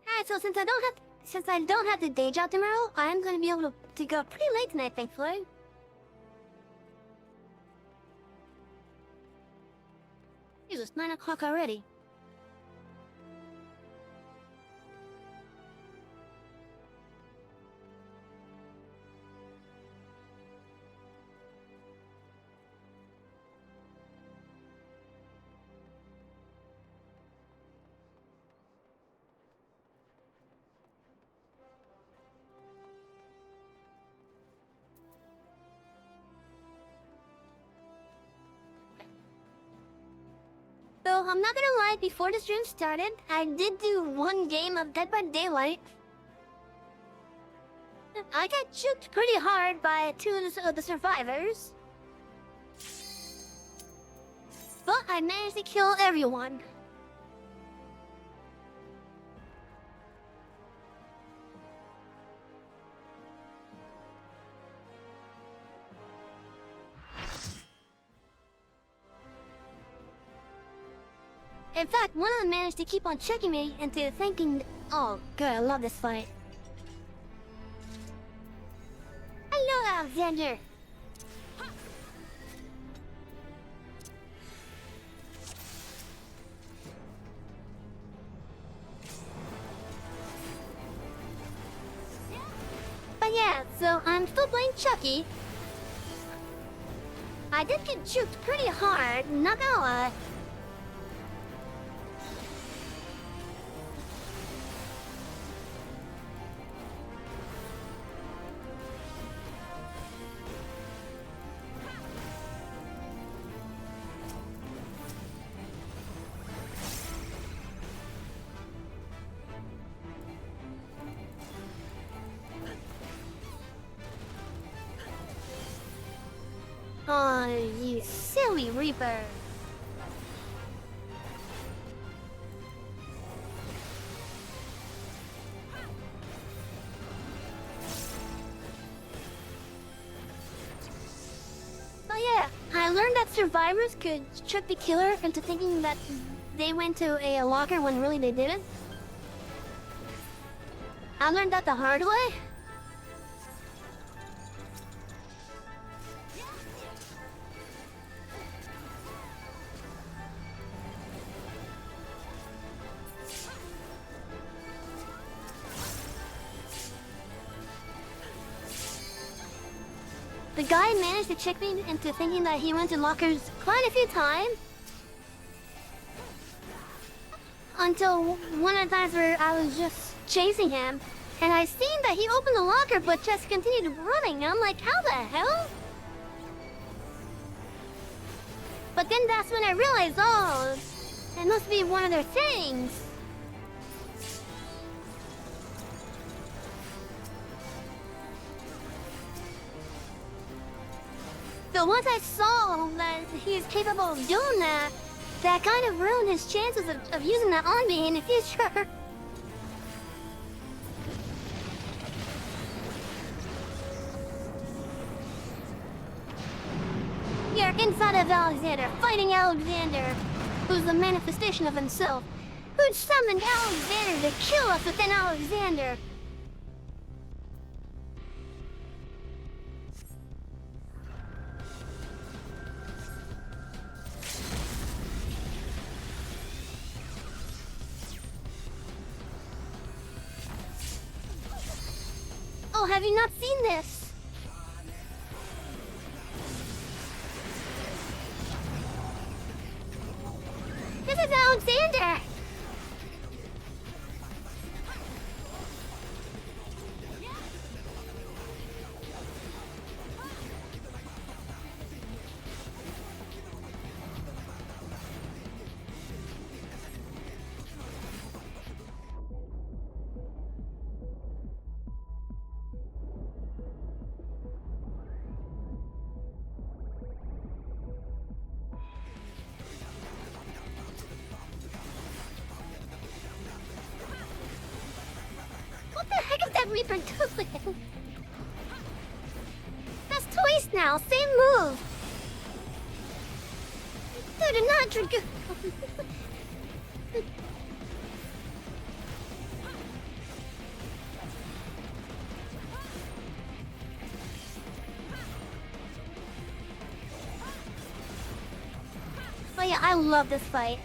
Alright, so since I don't have the day job tomorrow, I'm gonna be able to go pretty late tonight, thankfully. Jesus, 9 o'clock already. So, I'm not gonna lie, before the stream started, I did do one game of Dead by Daylight. I got juked pretty hard by two of the survivors. But I managed to kill everyone. In fact, one of them managed to keep on checking me into thinking, oh, good, I love this fight. Hello, Alexander. But yeah, so I'm still playing Chucky. I did get juked pretty hard, not gonna lie. Oh, you silly Reaper. Oh yeah, I learned that survivors could trick the killer into thinking that they went to a locker when really they didn't. I learned that the hard way. The guy managed to trick me into thinking that he went to lockers quite a few times. Until one of the times where I was just chasing him, and I seen that he opened the locker but just continued running. I'm like, how the hell? But then that's when I realized, oh, it must be one of their things. So once I saw that he's capable of doing that, that kind of ruined his chances of using that on me in the future. of Alexander, fighting Alexander, who's the manifestation of himself, who summoned Alexander to kill us within Alexander. Oh, have you not seen this? This is Alexander! What the heck is that Reaper doing? That's twice now, same move! Dude, not drink. But yeah, I love this fight.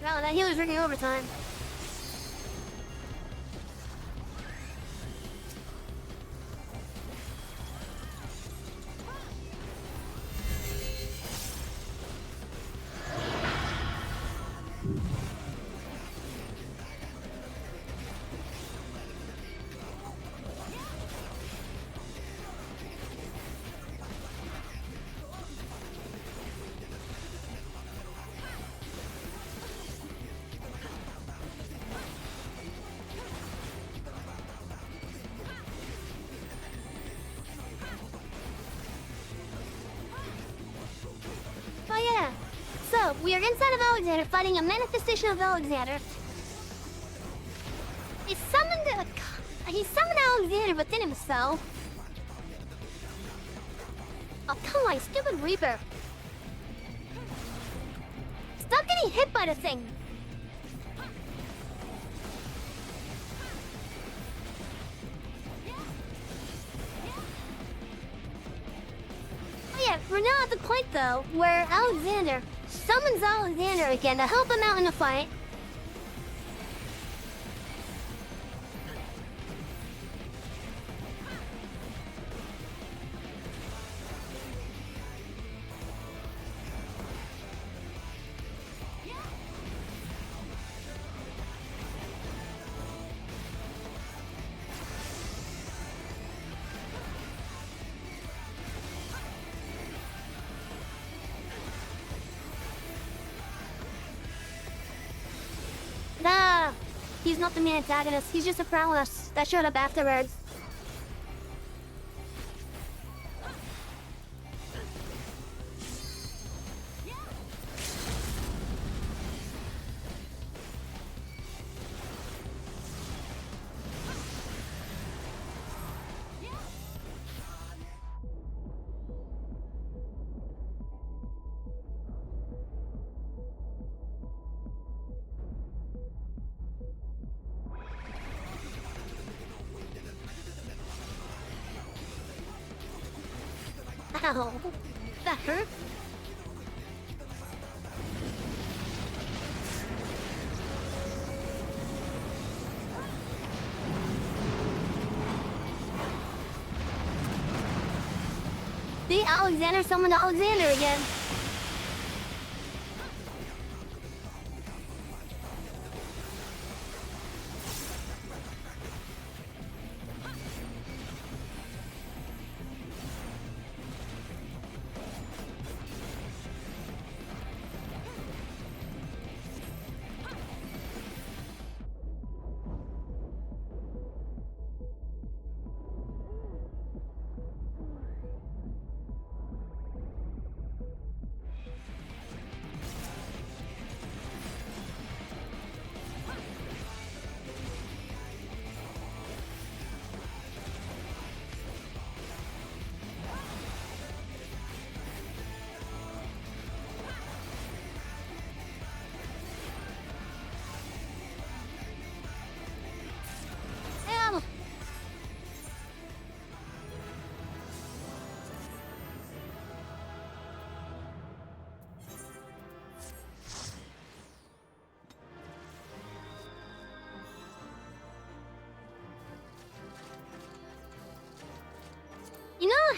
Wow, that healer's working overtime. Oh yeah. So, we are inside of Alexander fighting a manifestation of Alexander. He summoned Alexander within himself. Oh, come on, stupid Reaper. Stop getting hit by the thing. Oh yeah, we're now at the point though, where Alexander summons Alexander again to help him out in the fight. Nah, he's not the main antagonist. He's just a prowess that showed up afterwards. Ow, that hurt. See, Alexander summoned Alexander again.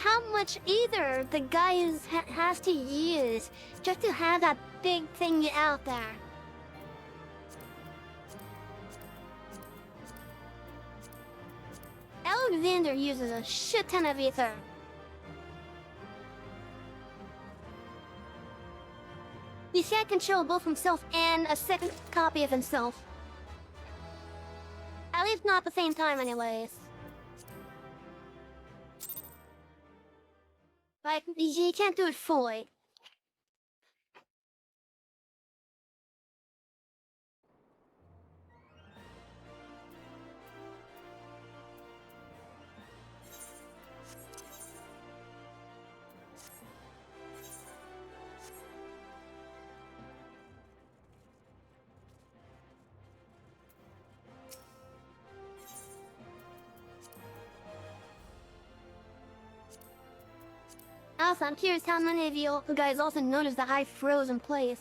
how much either the guy has to use just to have that big thing out there. Alexander uses a shit ton of ether. He can't control both himself and a second copy of himself. At least not at the same time anyways. Like, he can't do it fully. Also, I'm curious how many of you guys also noticed that I froze in place.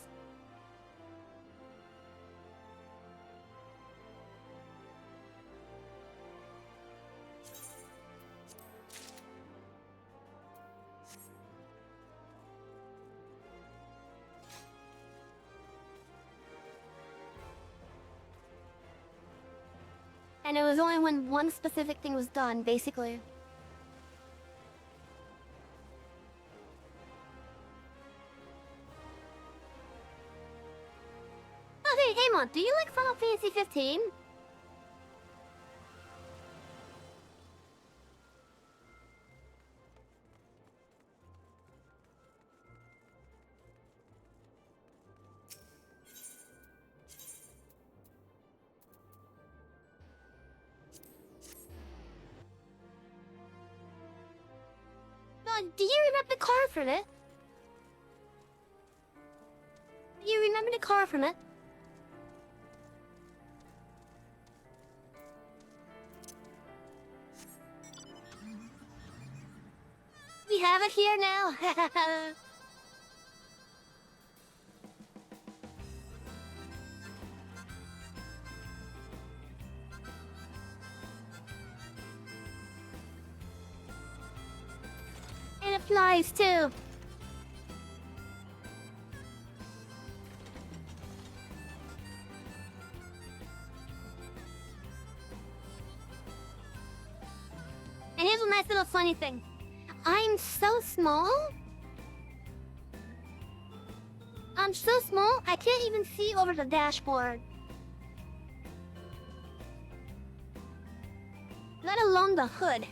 And it was only when one specific thing was done, basically. Okay, hey Mon, do you like Final Fantasy 15? Do you remember the car from it? Do you remember the car from it? We have it here now. And it flies too. And here's a nice little funny thing. I'm so small. I'm so small, I can't even see over the dashboard. Let alone the hood.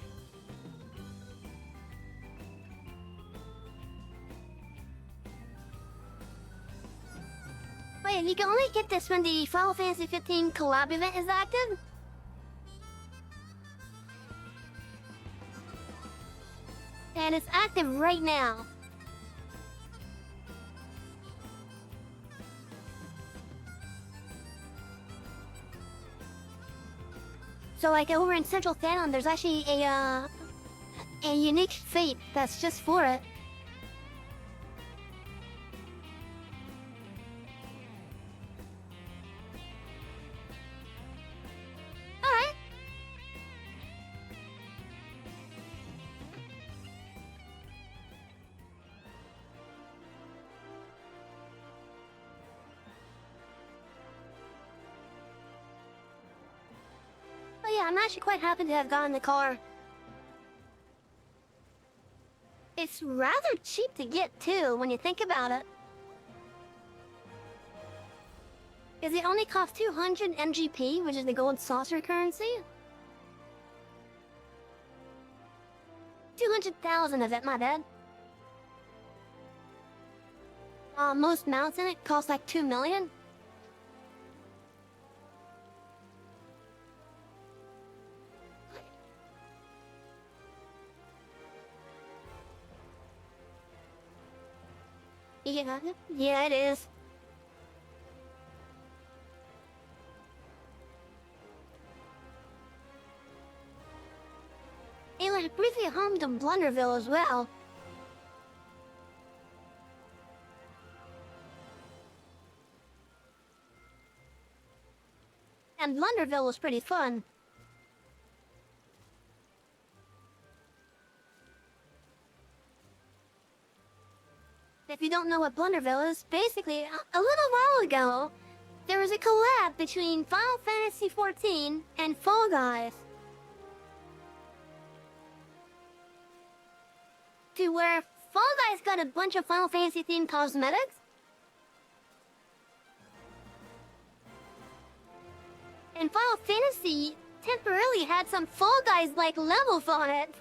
Wait, you can only get this when the Final Fantasy XV collab event is active? And it's active right now. So like over in Central Fanon, there's actually a unique fate that's just for it. Alright. Oh yeah, I'm actually quite happy to have gotten the car. It's rather cheap to get too, when you think about it. Because it only costs 200 MGP, which is the gold saucer currency. 200,000 of it, my bad. Most mounts in it cost like 2 million. Yeah, it is. It was briefly home to Blunderville as well. And Blunderville was pretty fun. you don't know what Blunderville is, basically, a little while ago, there was a collab between Final Fantasy XIV and Fall Guys. To where Fall Guys got a bunch of Final Fantasy themed cosmetics. And Final Fantasy temporarily had some Fall Guys like levels on it.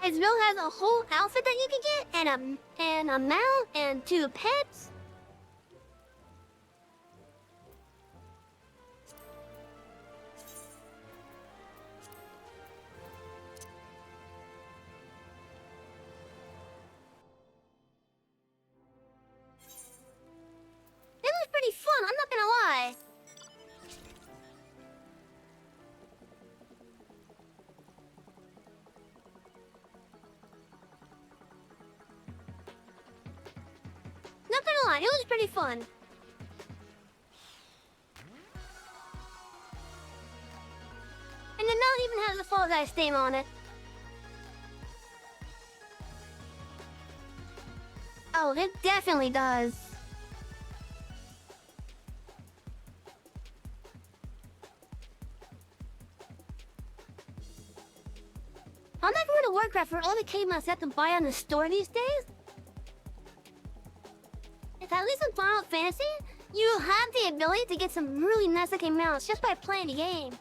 As well as a whole outfit that you can get, and a mount, and 2 pets. It was pretty fun, I'm not gonna lie. Not gonna lie, it was pretty fun. And the mount even has the Fall Guys theme on it. Oh, it definitely does. I'm not going to Warcraft for all the cavemen I have to buy on the store these days. At least in Final Fantasy, you have the ability to get some really nice looking mounts just by playing the game.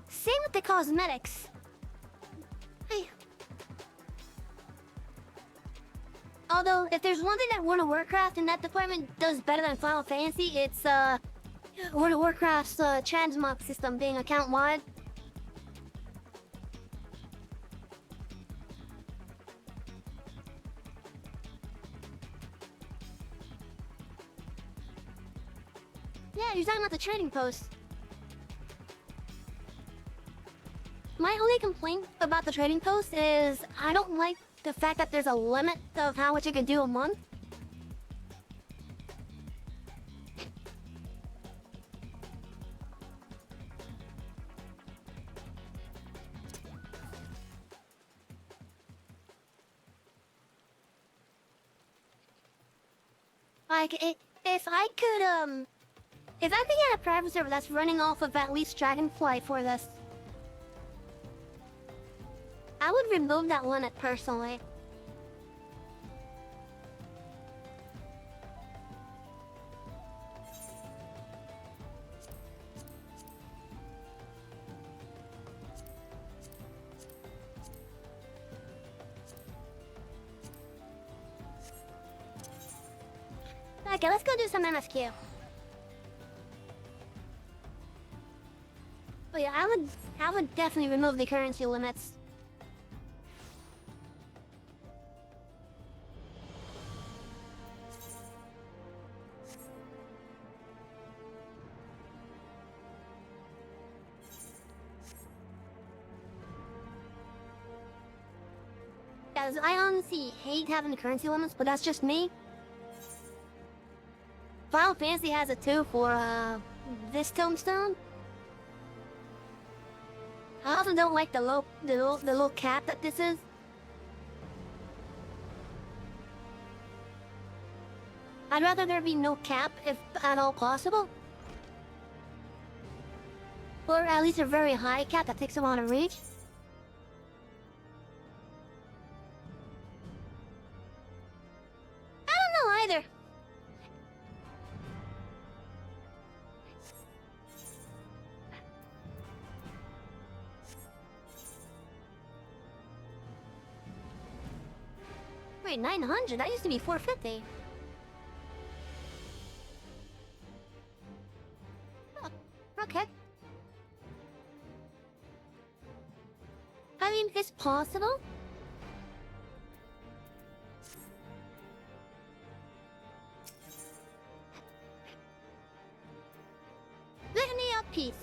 Same with the cosmetics. Although, if there's one thing that World of Warcraft in that department does better than Final Fantasy, it's World of Warcraft's transmog system being account-wide. Yeah, you're talking about the trading post. My only complaint about the trading post is I don't like the fact that there's a limit of how much you can do a month. Like, if I could get a private server that's running off of at least Dragonflight for this, I would remove that limit personally. Okay, let's go do some MSQ. But yeah, I would definitely remove the currency limits. Guys, I honestly hate having the currency limits, but that's just me. Final Fantasy has it too for this tombstone. I also don't like the little cap that this is. I'd rather there be no cap if at all possible. Or at least a very high cap that takes a while to reach. I don't know either. Wait, 900? That used to be 450. Oh, okay. I mean, it's possible. Litany of Peace.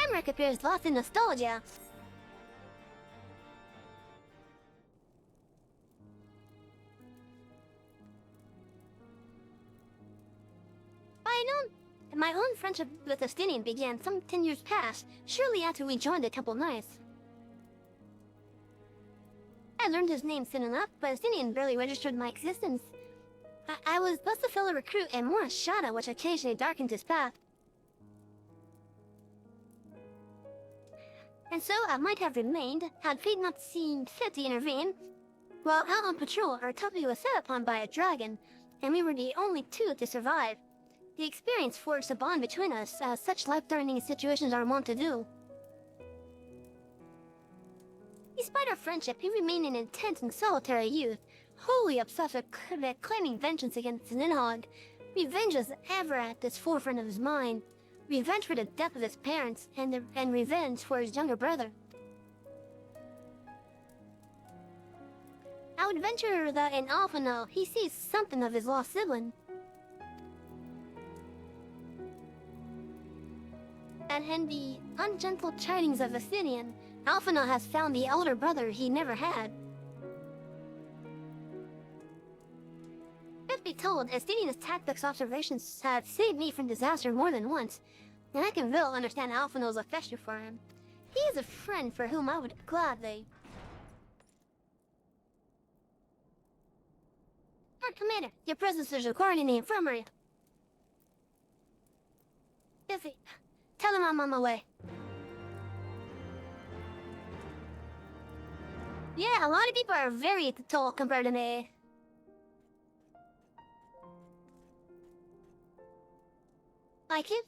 Emmerich appears lost in nostalgia. My own friendship with Justinian began some 10 years past, shortly after we joined the Temple Knights. I learned his name soon enough, but Estinian barely registered my existence. I was both a fellow recruit and more a shadow which occasionally darkened his path. And so I might have remained, had fate not seen fit to intervene. While out on patrol, our company was set upon by a dragon, and we were the only two to survive. The experience forged a bond between us, as such life-threatening situations are wont to do. Despite our friendship, he remained an intense and solitary youth, wholly obsessed with claiming vengeance against Nidhogg. Revenge was ever at the forefront of his mind. Revenge for the death of his parents, and revenge for his younger brother. I would venture that in Alphino, he sees something of his lost sibling. And in the ungentle chidings of Athenian, Alphino has found the elder brother he never had. Truth be told, Estinian's tactics observations have saved me from disaster more than once, and I can well understand Alphino's affection for him. He is a friend for whom I would gladly... Lord Commander, your presence is required in the infirmary. Biffy, tell him I'm on my way. Yeah, a lot of people are very tall compared to me. Like, he's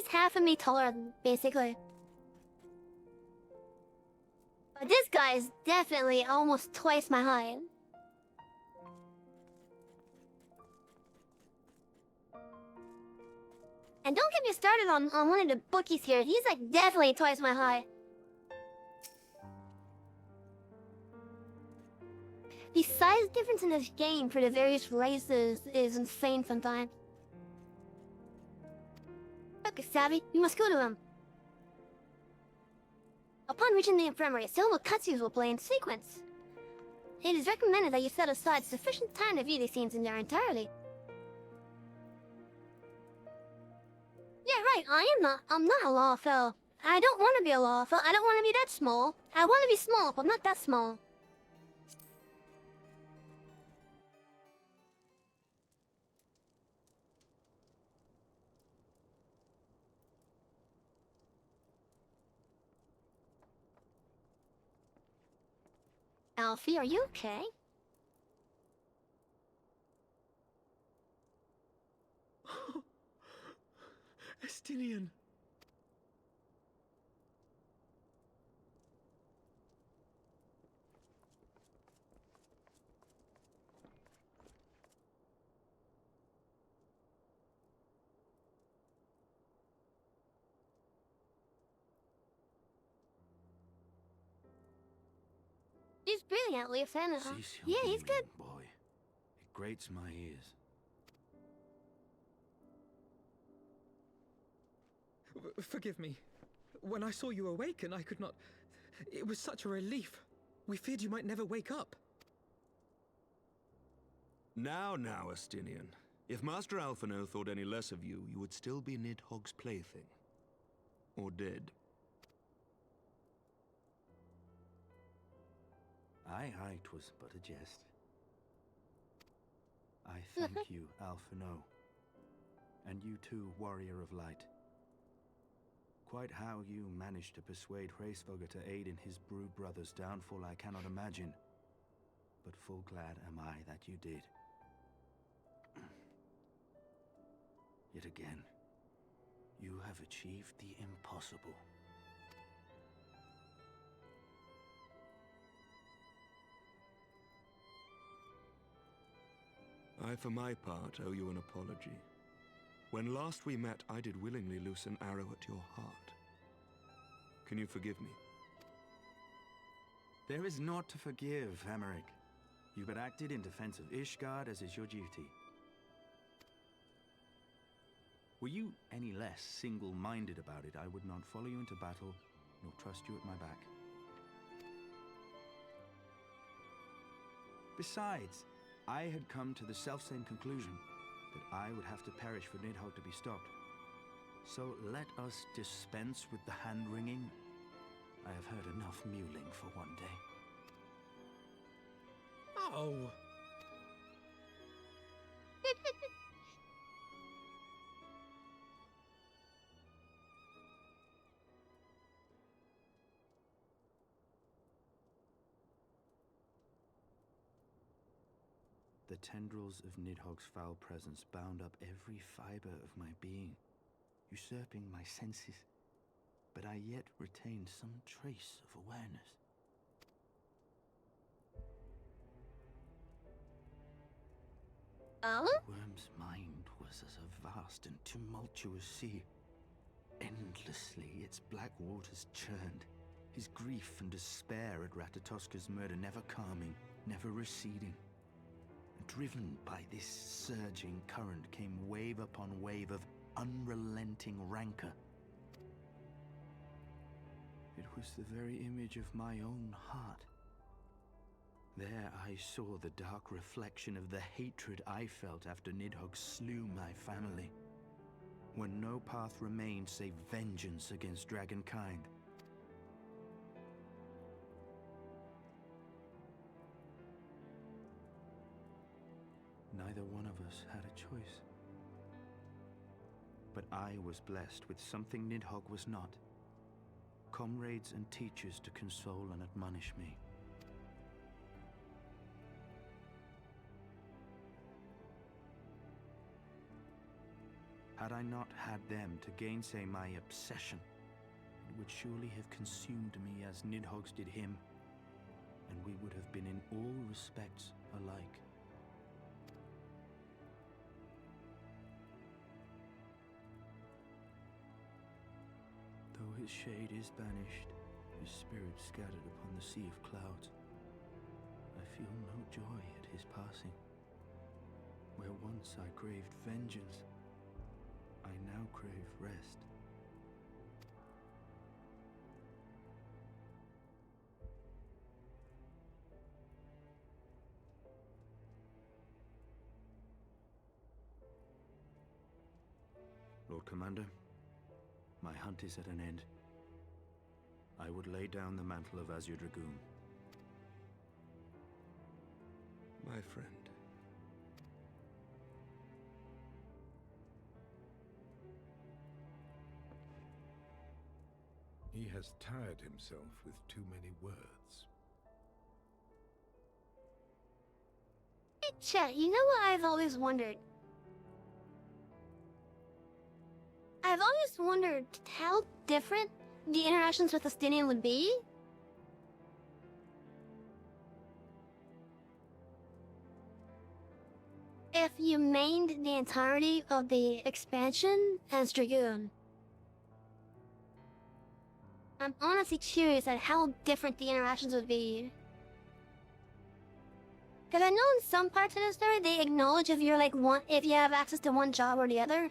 half of me taller, basically. But this guy is definitely almost twice my height. And don't get me started on one of the bookies here. He's like definitely twice my height. The size difference in this game for the various races is insane sometimes. Okay, Savvy, we must go to him. Upon reaching the infirmary, several cutscenes will play in sequence. It is recommended that you set aside sufficient time to view these scenes in their entirety. Yeah, right, I'm not a Lawfell. I don't want to be a Lawfell. I don't want to be that small. I want to be small, but not that small. Alfie, are you okay? Estinian. He's brilliantly a fan of... Yeah, he's good. Boy, it grates my ears. Forgive me. When I saw you awaken, I could not... It was such a relief. We feared you might never wake up. Now, Estinian. If Master Alphino thought any less of you, you would still be Nidhogg's plaything. Or dead. Aye, 'twas but a jest. I thank you, Alphino. And you too, Warrior of Light. Quite how you managed to persuade Hraesvogr to aid in his brood brother's downfall I cannot imagine. But full glad am I that you did. Yet again, you have achieved the impossible. I, for my part, owe you an apology. When last we met, I did willingly loose an arrow at your heart. Can you forgive me? There is naught to forgive, Emmerich. You but acted in defense of Ishgard as is your duty. Were you any less single-minded about it, I would not follow you into battle, nor trust you at my back. Besides, I had come to the selfsame conclusion, that I would have to perish for Nidhogg to be stopped. So let us dispense with the hand-wringing. I have heard enough mewling for one day. Oh. The tendrils of Nidhogg's foul presence bound up every fiber of my being, usurping my senses, but I yet retained some trace of awareness. Oh? The worm's mind was as a vast and tumultuous sea. Endlessly, its black waters churned, his grief and despair at Ratatoska's murder never calming, never receding. Driven by this surging current came wave upon wave of unrelenting rancor. It was the very image of my own heart. There I saw the dark reflection of the hatred I felt after Nidhogg slew my family, when no path remained save vengeance against dragonkind. Neither one of us had a choice. But I was blessed with something Nidhogg was not. Comrades and teachers to console and admonish me. Had I not had them to gainsay my obsession, it would surely have consumed me as Nidhogg's did him, and we would have been in all respects alike. Though his shade is banished, his spirit scattered upon the sea of clouds, I feel no joy at his passing. Where once I craved vengeance, I now crave rest. Lord Commander, my hunt is at an end. I would lay down the mantle of Azure Dragoon. My friend. He has tired himself with too many words. Hey, Chet, you know what I've always wondered? I've always wondered how different the interactions with Justinian would be. If you mained the entirety of the expansion as Dragoon. I'm honestly curious at how different the interactions would be. Because I know in some parts of the story they acknowledge if you're like if you have access to one job or the other.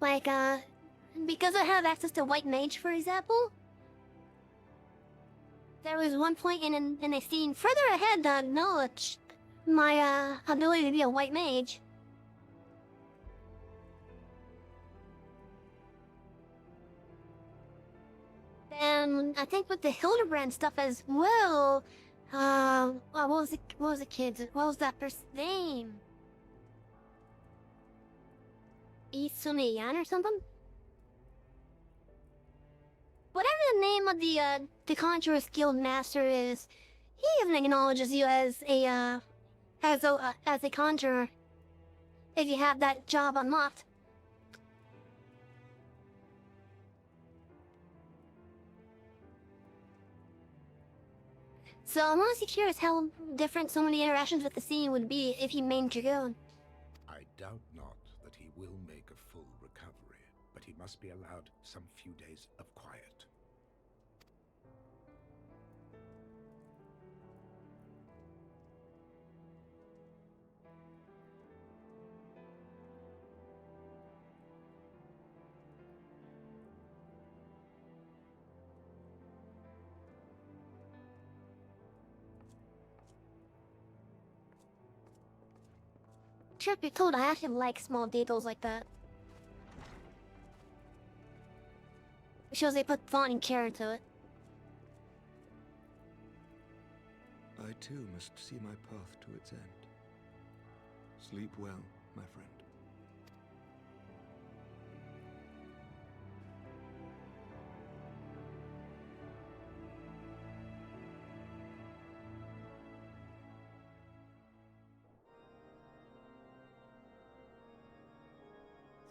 Like, because I have access to White Mage, for example, there was one point in a scene further ahead that acknowledged my, ability to be a White Mage. Then, I think with the Hildebrand stuff as well, what was the kid's, what was that person's name? Isumiyan or something? Whatever the name of the Conjurer's Guild Master is, he even acknowledges you as a conjurer if you have that job unlocked. So I'm honestly curious how different so many interactions with the scene would be if he mained Dragoon. I doubt not that he will make a full recovery, but he must be allowed some few days of quiet. Truth be told, I actually like small details like that. It shows they put thought and care into it. I too must see my path to its end. Sleep well, my friend.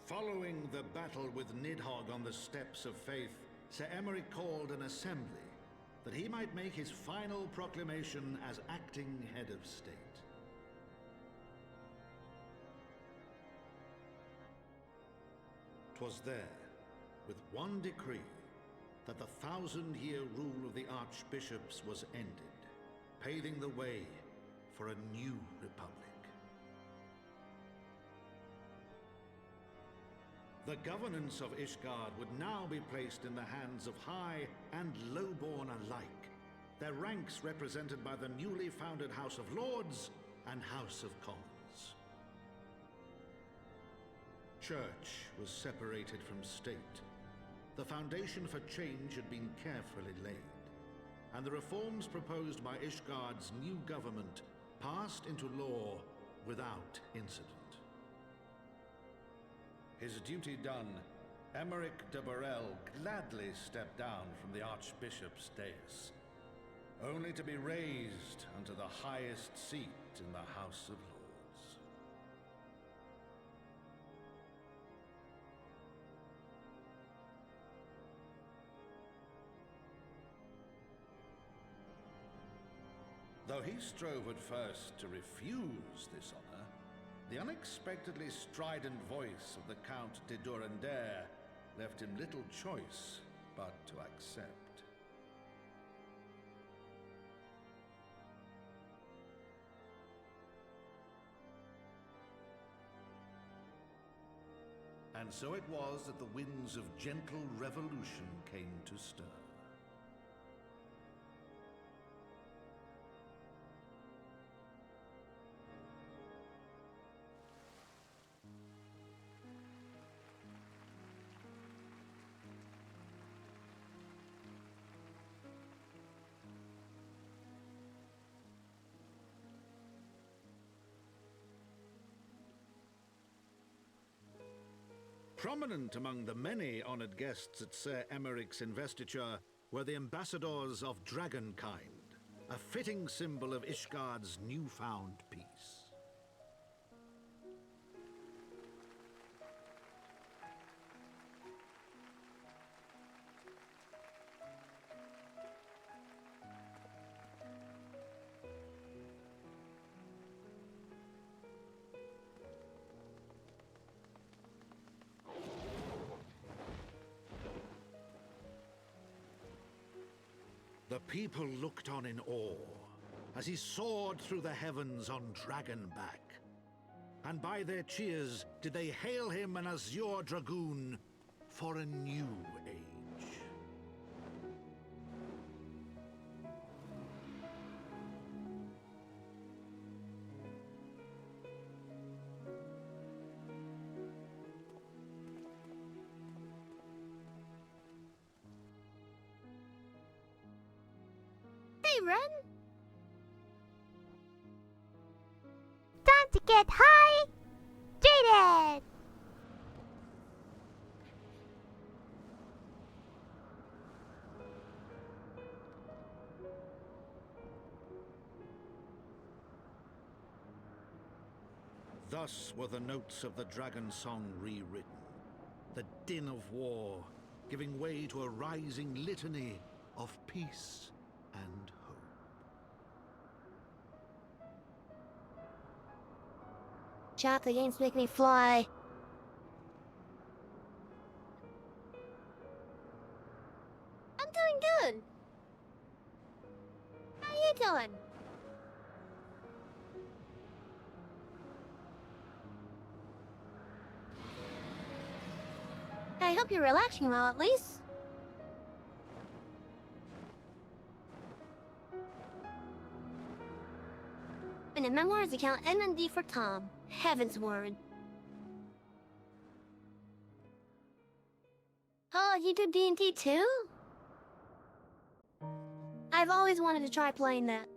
Following the battle with Nidhogg on the Steps of Faith, Sir Emeric called an assembly that he might make his final proclamation as acting head of state. "'Twas there, with one decree, that the 1,000-year rule of the archbishops was ended, paving the way for a new republic. The governance of Ishgard would now be placed in the hands of high and lowborn alike, their ranks represented by the newly founded House of Lords and House of Commons. Church was separated from state. The foundation for change had been carefully laid, and the reforms proposed by Ishgard's new government passed into law without incident. His duty done, Emeric de Burrell gladly stepped down from the Archbishop's dais, only to be raised unto the highest seat in the House of Lords. Though he strove at first to refuse this honor, the unexpectedly strident voice of the Count de Durandare left him little choice but to accept. And so it was that the winds of gentle revolution came to stir. Prominent among the many honored guests at Sir Emeric's investiture were the ambassadors of Dragonkind, a fitting symbol of Ishgard's newfound peace. The people looked on in awe as he soared through the heavens on Dragonback. And by their cheers did they hail him an Azure Dragoon for a new age. Hey, Ren! Time to get high! Jaded! Thus were the notes of the Dragon Song rewritten, the din of war giving way to a rising litany of peace and hope. Chat, the games make me fly. I'm doing good. How you doing? I hope you're relaxing well, at least. In the memoirs account, NND for Tom. Heaven's word. Oh, you do D&D too? I've always wanted to try playing that.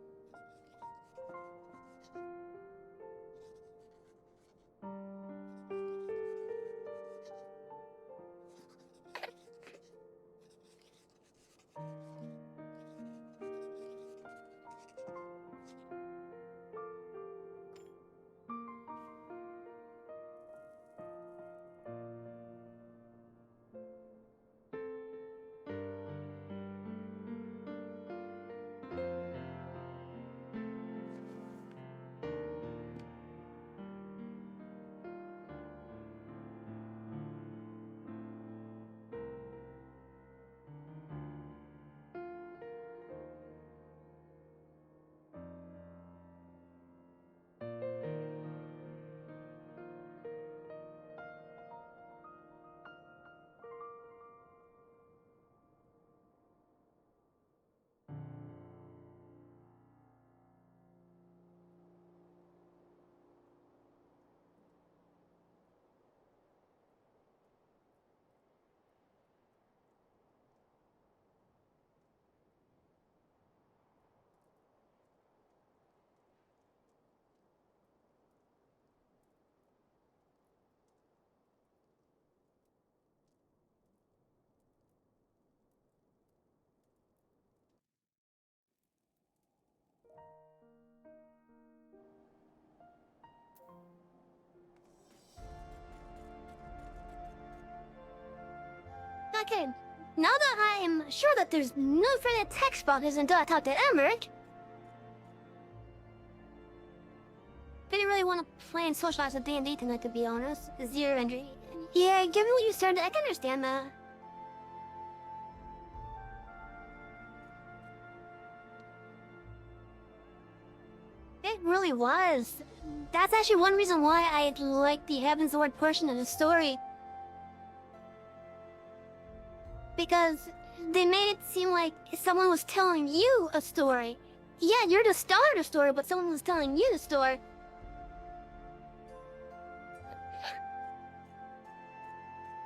Okay, now that I'm sure that there's no further text about this until I talk to Emmerich, didn't really want to play and socialize with D&D tonight, to be honest. Zero energy. Yeah, given what you said, I can understand that. It really was. That's actually one reason why I like the Heaven's Word portion of the story. Because they made it seem like someone was telling you a story. Yeah, you're the star of the story, but someone was telling you the story.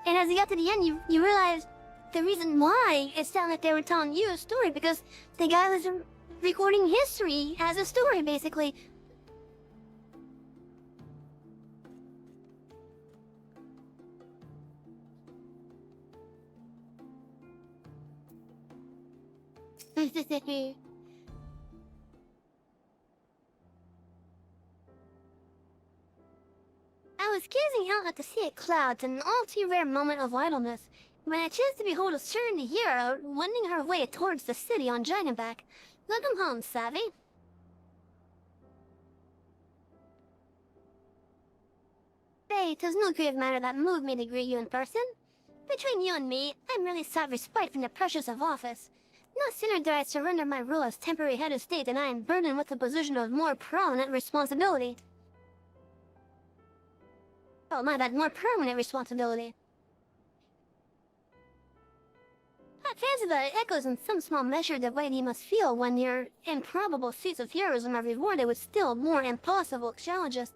And as you got to the end, you realize the reason why it sounded like they were telling you a story, because the guy was recording history as a story, basically. I was gazing out at the sea of clouds in an all too rare moment of idleness, when I chanced to behold a certain hero wending her way towards the city on Dragonback. Welcome home, Savvy. Hey, 'tis no grave matter that moved me to greet you in person. Between you and me, I merely sought respite from the pressures of office. No sooner did I surrender my role as temporary head of state than I am burdened with a position of more prominent responsibility. Oh, my bad, more permanent responsibility. I fancy that it echoes in some small measure the way you must feel when your improbable feats of heroism are rewarded with still more impossible challenges.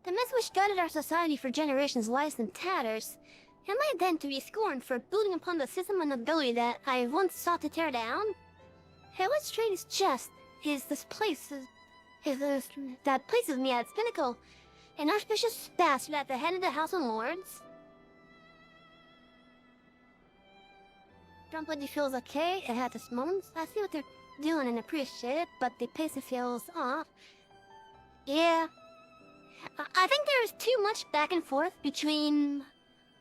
The myth which guided our society for generations lies in tatters. Am I then to be scorned for building upon the system and ability that I once sought to tear down? Hey, what strange jest is this place that places me at its pinnacle, an auspicious bastard at the head of the House of Lords? Drumpody feels okay at this moment. I see what they're doing and appreciate it, but the pace feels off. Yeah. I think there's too much back and forth between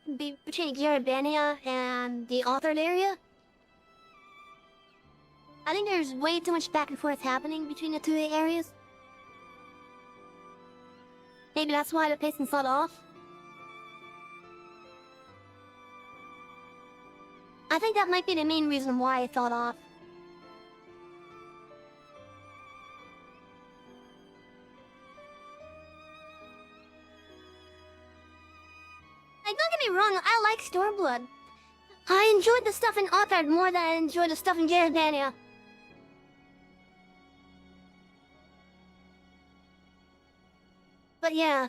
Garabania and the authored area. I think there's way too much back and forth happening between the two areas. Maybe that's why the pacing's not off. I think that might be the main reason why it fell off. Like, don't get me wrong, I like Stormblood. I enjoyed the stuff in Authored more than I enjoyed the stuff in Garabania. But yeah,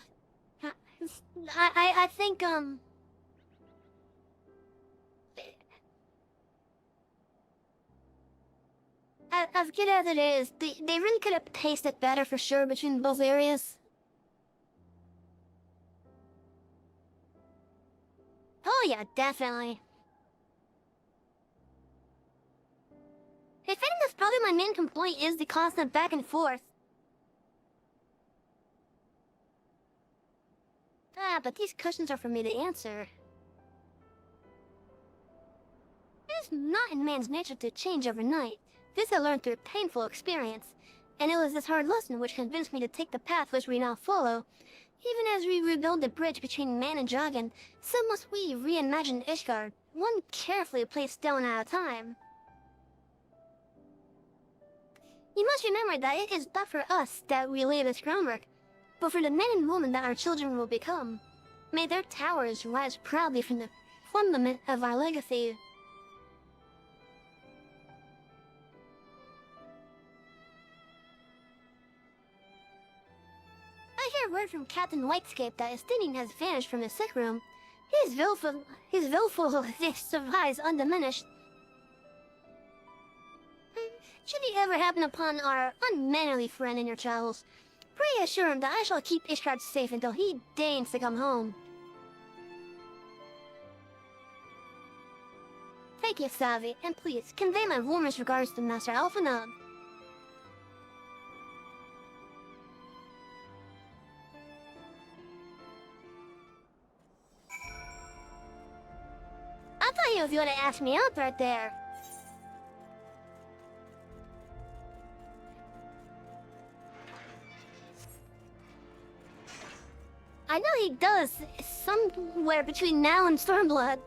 I think, as good as it is, they really could have paced it better for sure between both areas. Oh yeah, definitely. If anything, that's probably my main complaint is the constant back and forth. Ah, but these questions are for me to answer. It is not in man's nature to change overnight. This I learned through painful experience, and it was this hard lesson which convinced me to take the path which we now follow. Even as we rebuild the bridge between man and dragon, so must we reimagine Ishgard, one carefully placed stone at a time. You must remember that it is not for us that we lay this groundwork, but for the men and women that our children will become. May their towers rise proudly from the fundament of our legacy. I hear word from Captain Whitescape that Estinian has vanished from his sick room. His willfulness survives undiminished. Should he ever happen upon our unmannerly friend in your travels, pray assure him that I shall keep Ishgard safe until he deigns to come home. Thank you, Savvy, and please convey my warmest regards to Master Alphanod. you if you would have asked me out right there. I know he does somewhere between now and Stormblood.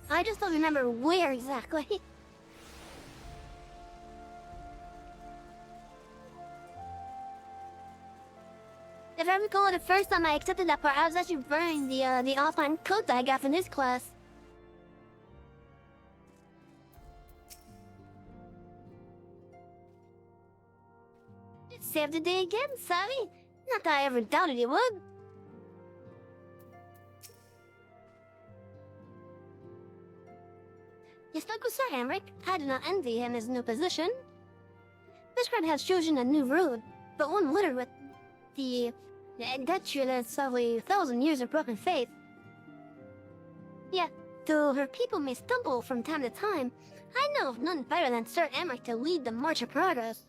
I just don't remember where exactly. If I recall, the first time I accepted that part, I was actually burning the offline code that I got from this class. Save the day again, sorry. Not that I ever doubted you would. Yes, like Sir Henrik, I do not envy him his new position. Fishguard has chosen a new road, but one littered with the detritus of 1,000 years of broken faith. Yet, though her people may stumble from time to time, I know of none better than Sir Emmerich to lead the march of progress.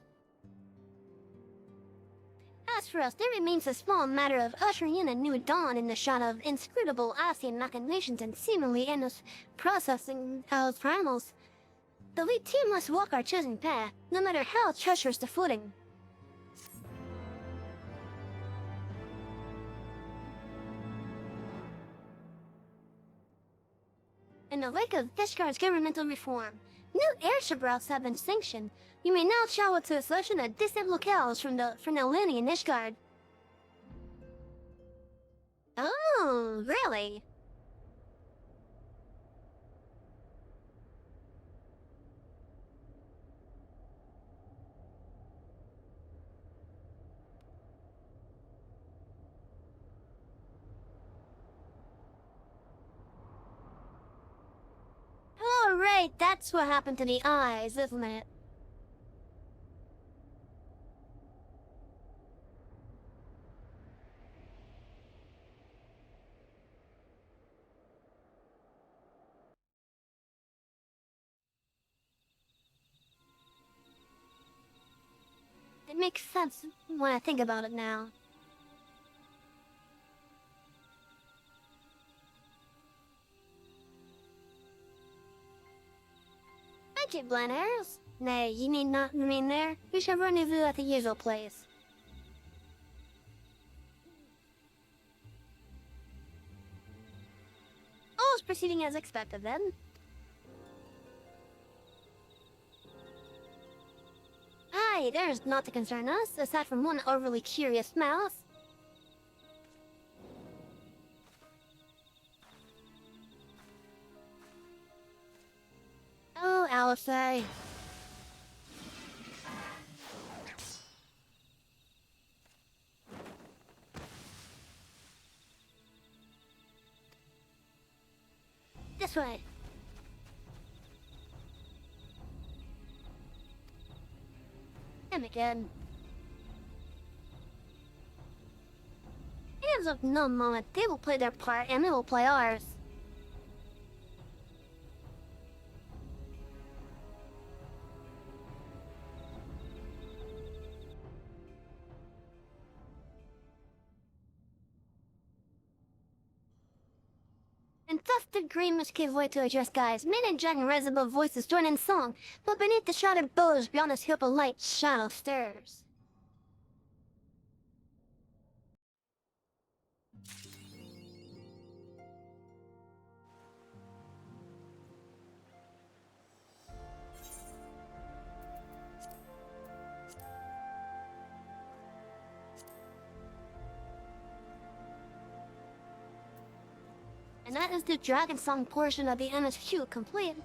As for us, there remains a small matter of ushering in a new dawn in the shadow of inscrutable Asian machinations and seemingly endless processing of primals. But we too must walk our chosen path, no matter how treacherous the footing. In the wake of Fishguard's governmental reform, new airship routes have been sanctioned. You may now travel to a selection of distant locales from the landing in Ishgard. Oh, really? Oh, right, that's what happened to the eyes, isn't it? It makes sense when I think about it now. Thank you, Blenhairs. Nay, you need not remain there. We shall rendezvous at the usual place. All is proceeding as expected, then. Aye, there's naught to concern us, aside from one overly curious mouse. Oh, Alfie. This way. Him again. Hands of no moment, they will play their part and we will play ours. And thus did Greenwich give way to address guys. Men and dragon reservoir voices join in song, but beneath the shrouded bows beyond this hill of light, shadow stirs. And that is the dragon song portion of the MSQ complete.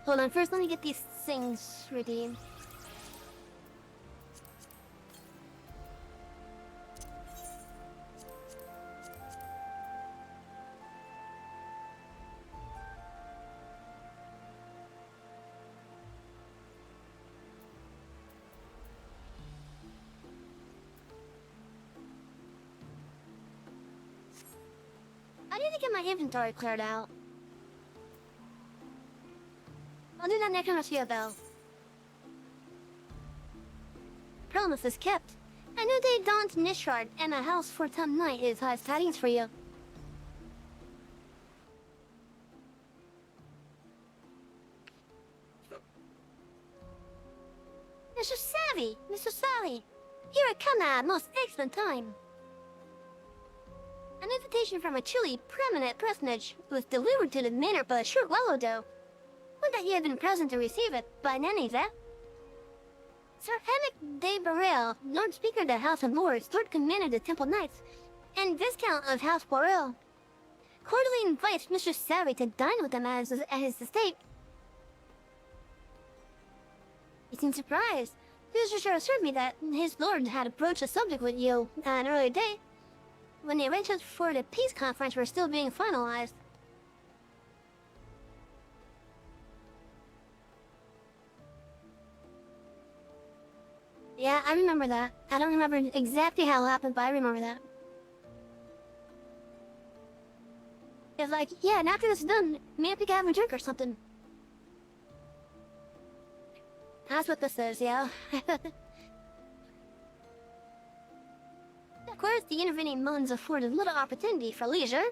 Hold on, first let me get these things redeemed. I need to get my inventory cleared out. I'll do that next time I see a bell. Promise is kept. A new day dawns in Nishard, and a house for some night is high tidings for you. Mr. Savvy! Mr. Sally! Here I come at most excellent time. An invitation from a truly prominent personage was delivered to the manor but a short while ago. Would that you had been present to receive it, by any that? Sir Henrik de Burrell, Lord Speaker of the House of Lords, Lord Commander of the Temple Knights, and Viscount of House Burrell, cordially invites Mr. Savvy to dine with him at his estate. He seemed surprised. He was sure assured me that his lord had approached the subject with you an earlier day, when the arrangements for the peace conference were still being finalized. Yeah, I remember that. I don't remember exactly how it happened, but I remember that. It's like, yeah, and after this is done, maybe we can have a drink or something. That's what this is, yeah. Of course, the intervening moons afforded little opportunity for leisure.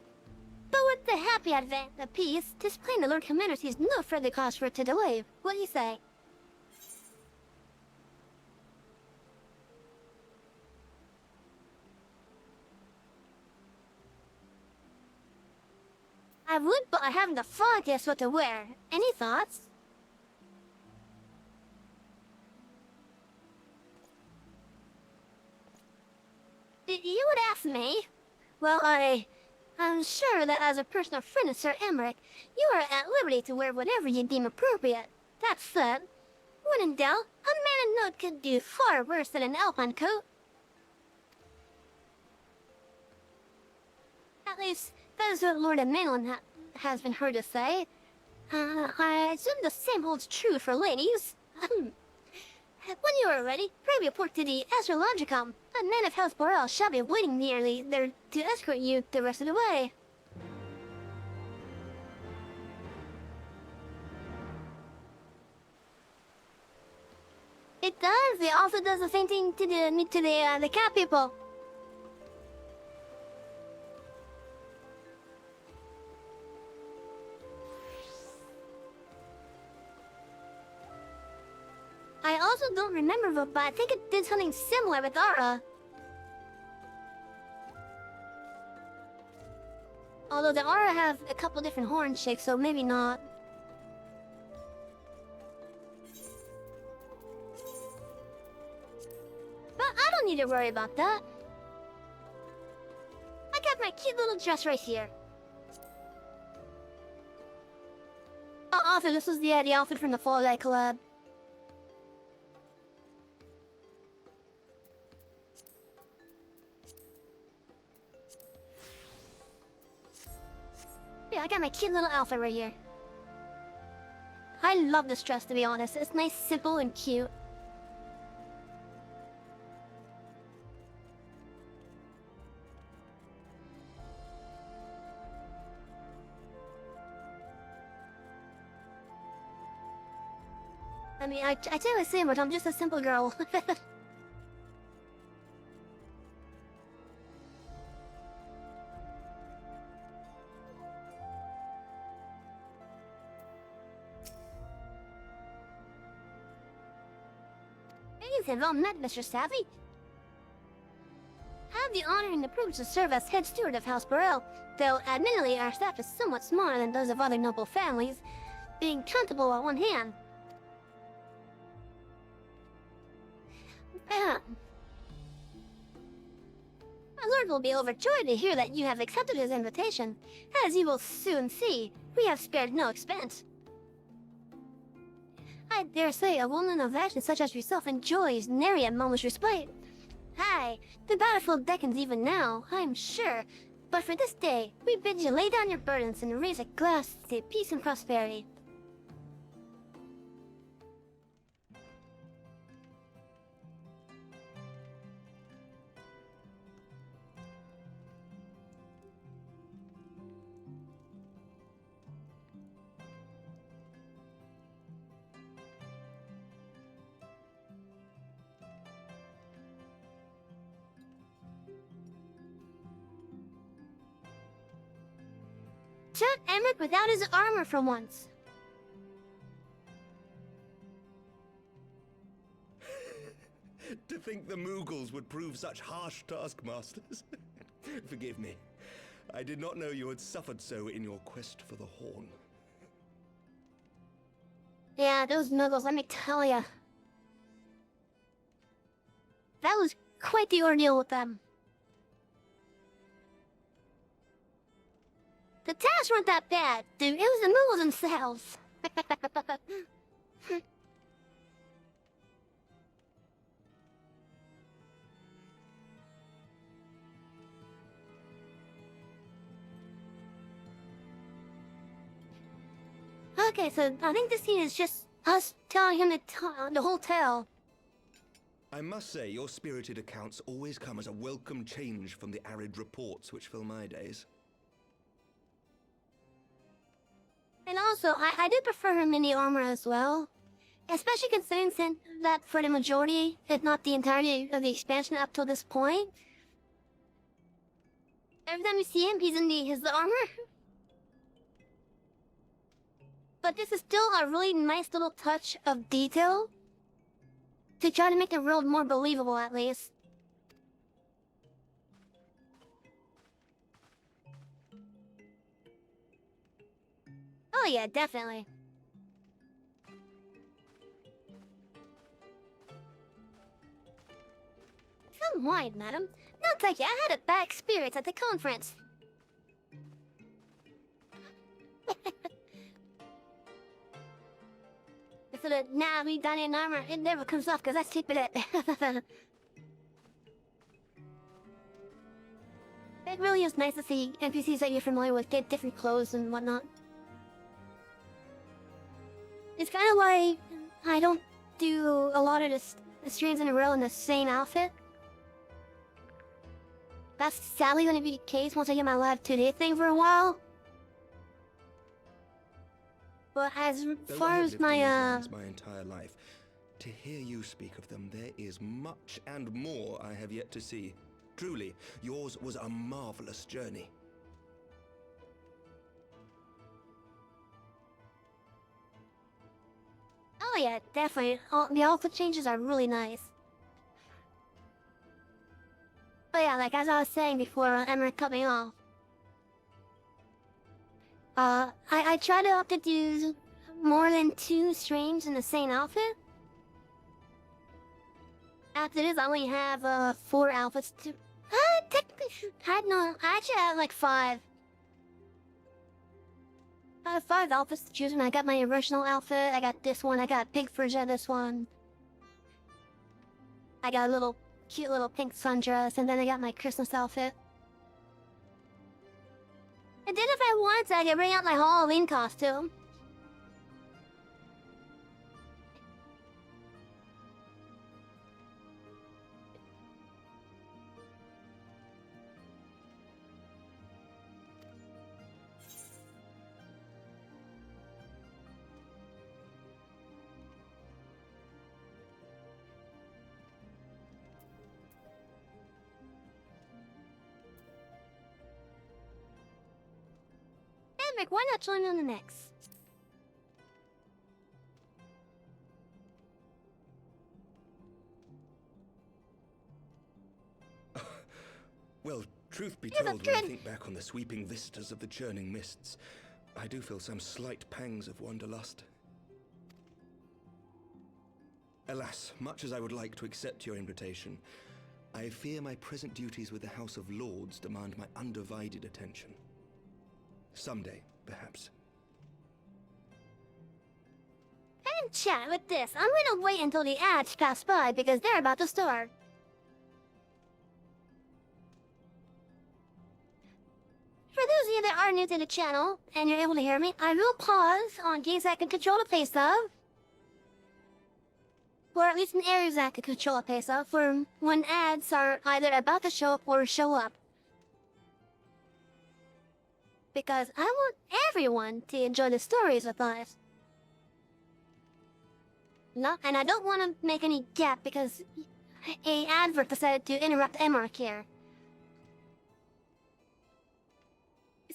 But with the happy advent of peace, 'tis plain the Lord Commander sees no further cause for it to delay. What do you say? I would, but I haven't the foggiest what to wear. Any thoughts? You would ask me? Well, I'm sure that as a personal friend of Sir Emmerich, you are at liberty to wear whatever you deem appropriate. That said, when in doubt, a man in note could do far worse than an alpine coat. At least, that is what Lord Emmanuel has been heard to say. I assume the same holds true for ladies. When you are ready, pray report to the Astrologicum. A man of House Borel shall be waiting nearly there to escort you the rest of the way. It does. It also does the same thing to the cat people. I also don't remember, but I think it did something similar with Ara. Although the Ara have a couple different horn shapes, so maybe not. But I don't need to worry about that. I got my cute little dress right here. Oh, also, this was the outfit from the Fall Guy collab. Yeah, I got my cute little outfit right here. I love this dress, to be honest. It's nice, simple, and cute. I mean, I tell you the same, but I'm just a simple girl. Have well met, Mr. Savvy. I have the honor and the privilege to serve as head steward of House Burrell, though admittedly our staff is somewhat smaller than those of other noble families, being countable on one hand. My lord will be overjoyed to hear that you have accepted his invitation. As you will soon see, we have spared no expense. I dare say a woman of action such as yourself enjoys nary a moment's respite. Aye, the battlefield beckons even now, I'm sure. But for this day, we bid you lay down your burdens and raise a glass to peace and prosperity. Took Emmerich without his armor for once. To think the Moogles would prove such harsh taskmasters. Forgive me. I did not know you had suffered so in your quest for the horn. Yeah, those Muggles, let me tell ya. That was quite the ordeal with them. The tasks weren't that bad, dude. It was the Muggles themselves. Okay, so I think this scene is just us telling him the whole tale. I must say, your spirited accounts always come as a welcome change from the arid reports which fill my days. And also, I do prefer her mini armor as well. Especially considering that for the majority, if not the entirety of the expansion up to this point, every time you see him, he's in his armor. But this is still a really nice little touch of detail to try to make the world more believable, at least. Oh yeah, definitely. Some wine, madam. No, thank you. I had a bad experience at the conference. So that now me done in armor, it never comes off because I sleep in it. It really is nice to see NPCs that you're familiar with get different clothes and whatnot. It's kind of why I don't do a lot of the streams in a row in the same outfit. That's sadly going to be the case once I get my live 2-day thing for a while. But as far as my entire life, to hear you speak of them, there is much and more I have yet to see. Truly, yours was a marvelous journey. Oh yeah, definitely. The outfit changes are really nice. But yeah, like as I was saying before, Emmerich cut me off. I try to opt to do more than 2 streams in the same outfit. After this, I only have 4 outfits to. Technically, I actually have like 5. I have 5 outfits to choose from. I got my original outfit. I got this one. I got pink Frisia, this one. I got a little cute little pink sundress, and then I got my Christmas outfit. And then if I wanted to, I could bring out my Halloween costume. Emmerich, why not join me on the next? Well, truth be Yeah, told, when I good. think back on the sweeping vistas of the churning mists, I do feel some slight pangs of wanderlust. Alas, much as I would like to accept your invitation, I fear my present duties with the House of Lords demand my undivided attention. Someday, perhaps. And chat with this. I'm gonna wait until the ads pass by because they're about to start. For those of you that are new to the channel and you're able to hear me, I will pause on games that can control the pace of, or at least in areas that can control the pace of, for when ads are either about to show up or show up. Because I want everyone to enjoy the stories with us. No, and I don't want to make any gap because a advert decided to interrupt Emmerich here.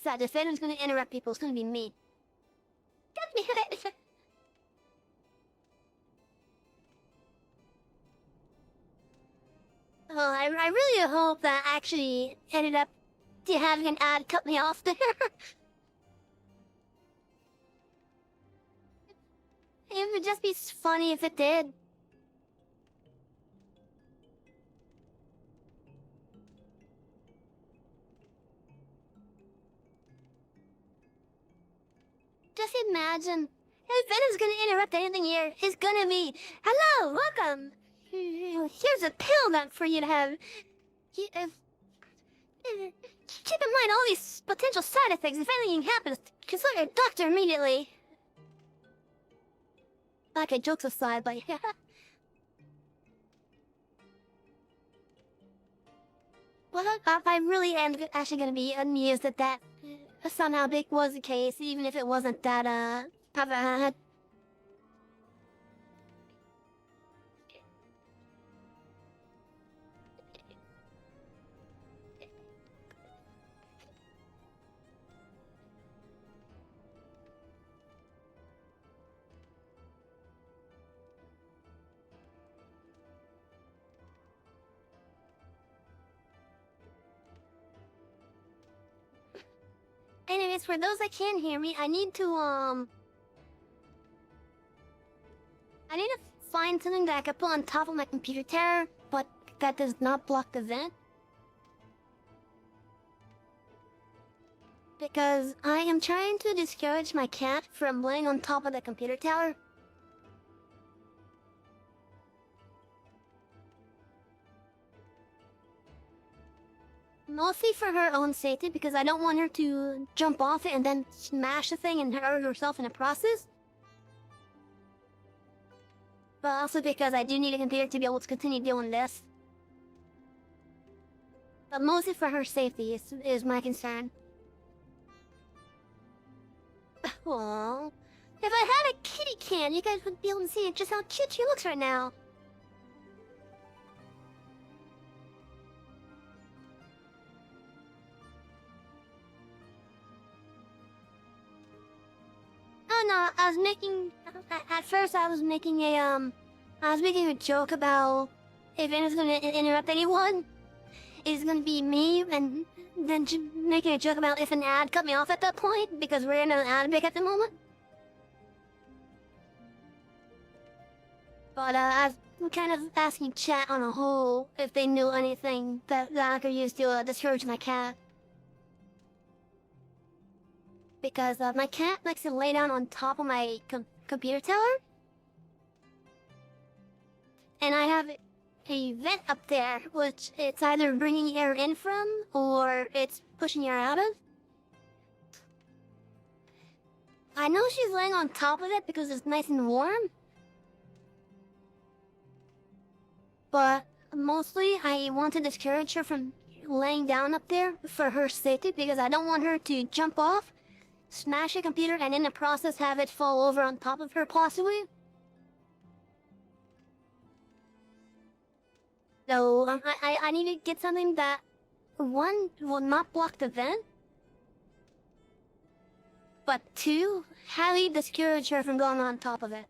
Besides, if anyone's gonna interrupt people, it's gonna be me. God damn it! Oh, I really hope that actually ended up having an ad cut me off there. It would just be funny if it did. Just imagine, if Venom's gonna interrupt anything here, it's gonna be, hello, welcome. Here's a pill that for you to have. Keep in mind all these potential side effects. If anything happens, consult your doctor immediately. Okay, jokes aside, but yeah. Well, I really am actually gonna be amused that somehow big was the case, even if it wasn't that, Papa. Anyways, for those that can't hear me, I need to find something that I can put on top of my computer tower, but that does not block the vent. Because I am trying to discourage my cat from laying on top of the computer tower. Mostly for her own safety, because I don't want her to jump off it and then smash the thing and hurt herself in the process. But also because I do need a computer to be able to continue doing this. But mostly for her safety is my concern. Aww. If I had a kitty can, you guys would be able to see just how cute she looks right now. Oh no, I was making... At first I was making a joke about if anyone's gonna interrupt anyone, it's gonna be me, and then making a joke about if an ad cut me off at that point, because we're in an ad break at the moment. But I was kind of asking chat on a whole if they knew anything that I could use to discourage my cat. Because my cat likes to lay down on top of my computer tower. And I have a vent up there, which it's either bringing air in from, or it's pushing air out of. I know she's laying on top of it because it's nice and warm. But mostly I want to discourage her from laying down up there for her safety, because I don't want her to jump off, smash a computer, and in the process have it fall over on top of her possibly. So I need to get something that, one, will not block the vent, but two, highly discourage her from going on top of it.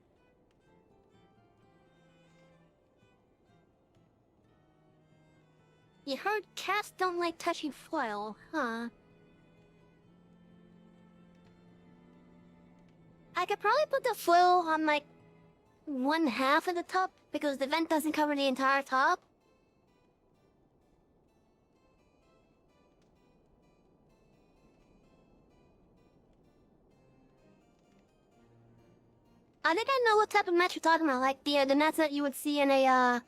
You heard cats don't like touching foil, huh? I could probably put the foil on like one half of the top, because the vent doesn't cover the entire top. I think I know what type of mats you're talking about, like the mats that you would see in an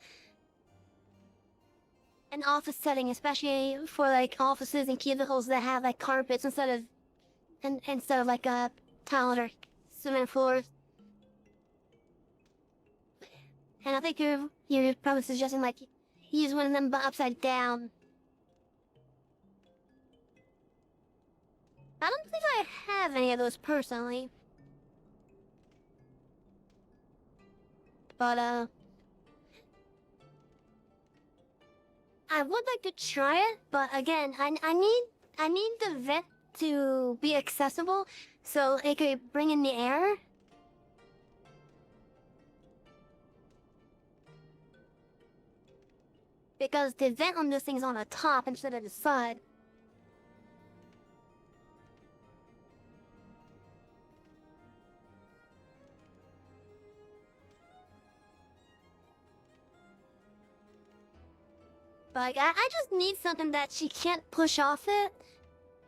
office setting, especially for like offices and cubicles that have like carpets instead of like tile or cement floors. And I think you're probably suggesting like use one of them but upside down. I don't think I have any of those personally. But I would like to try it, but again, I need the vent to be accessible so it could bring in the air. Because the vent on this thing's on the top instead of the side. Like, I just need something that she can't push off it,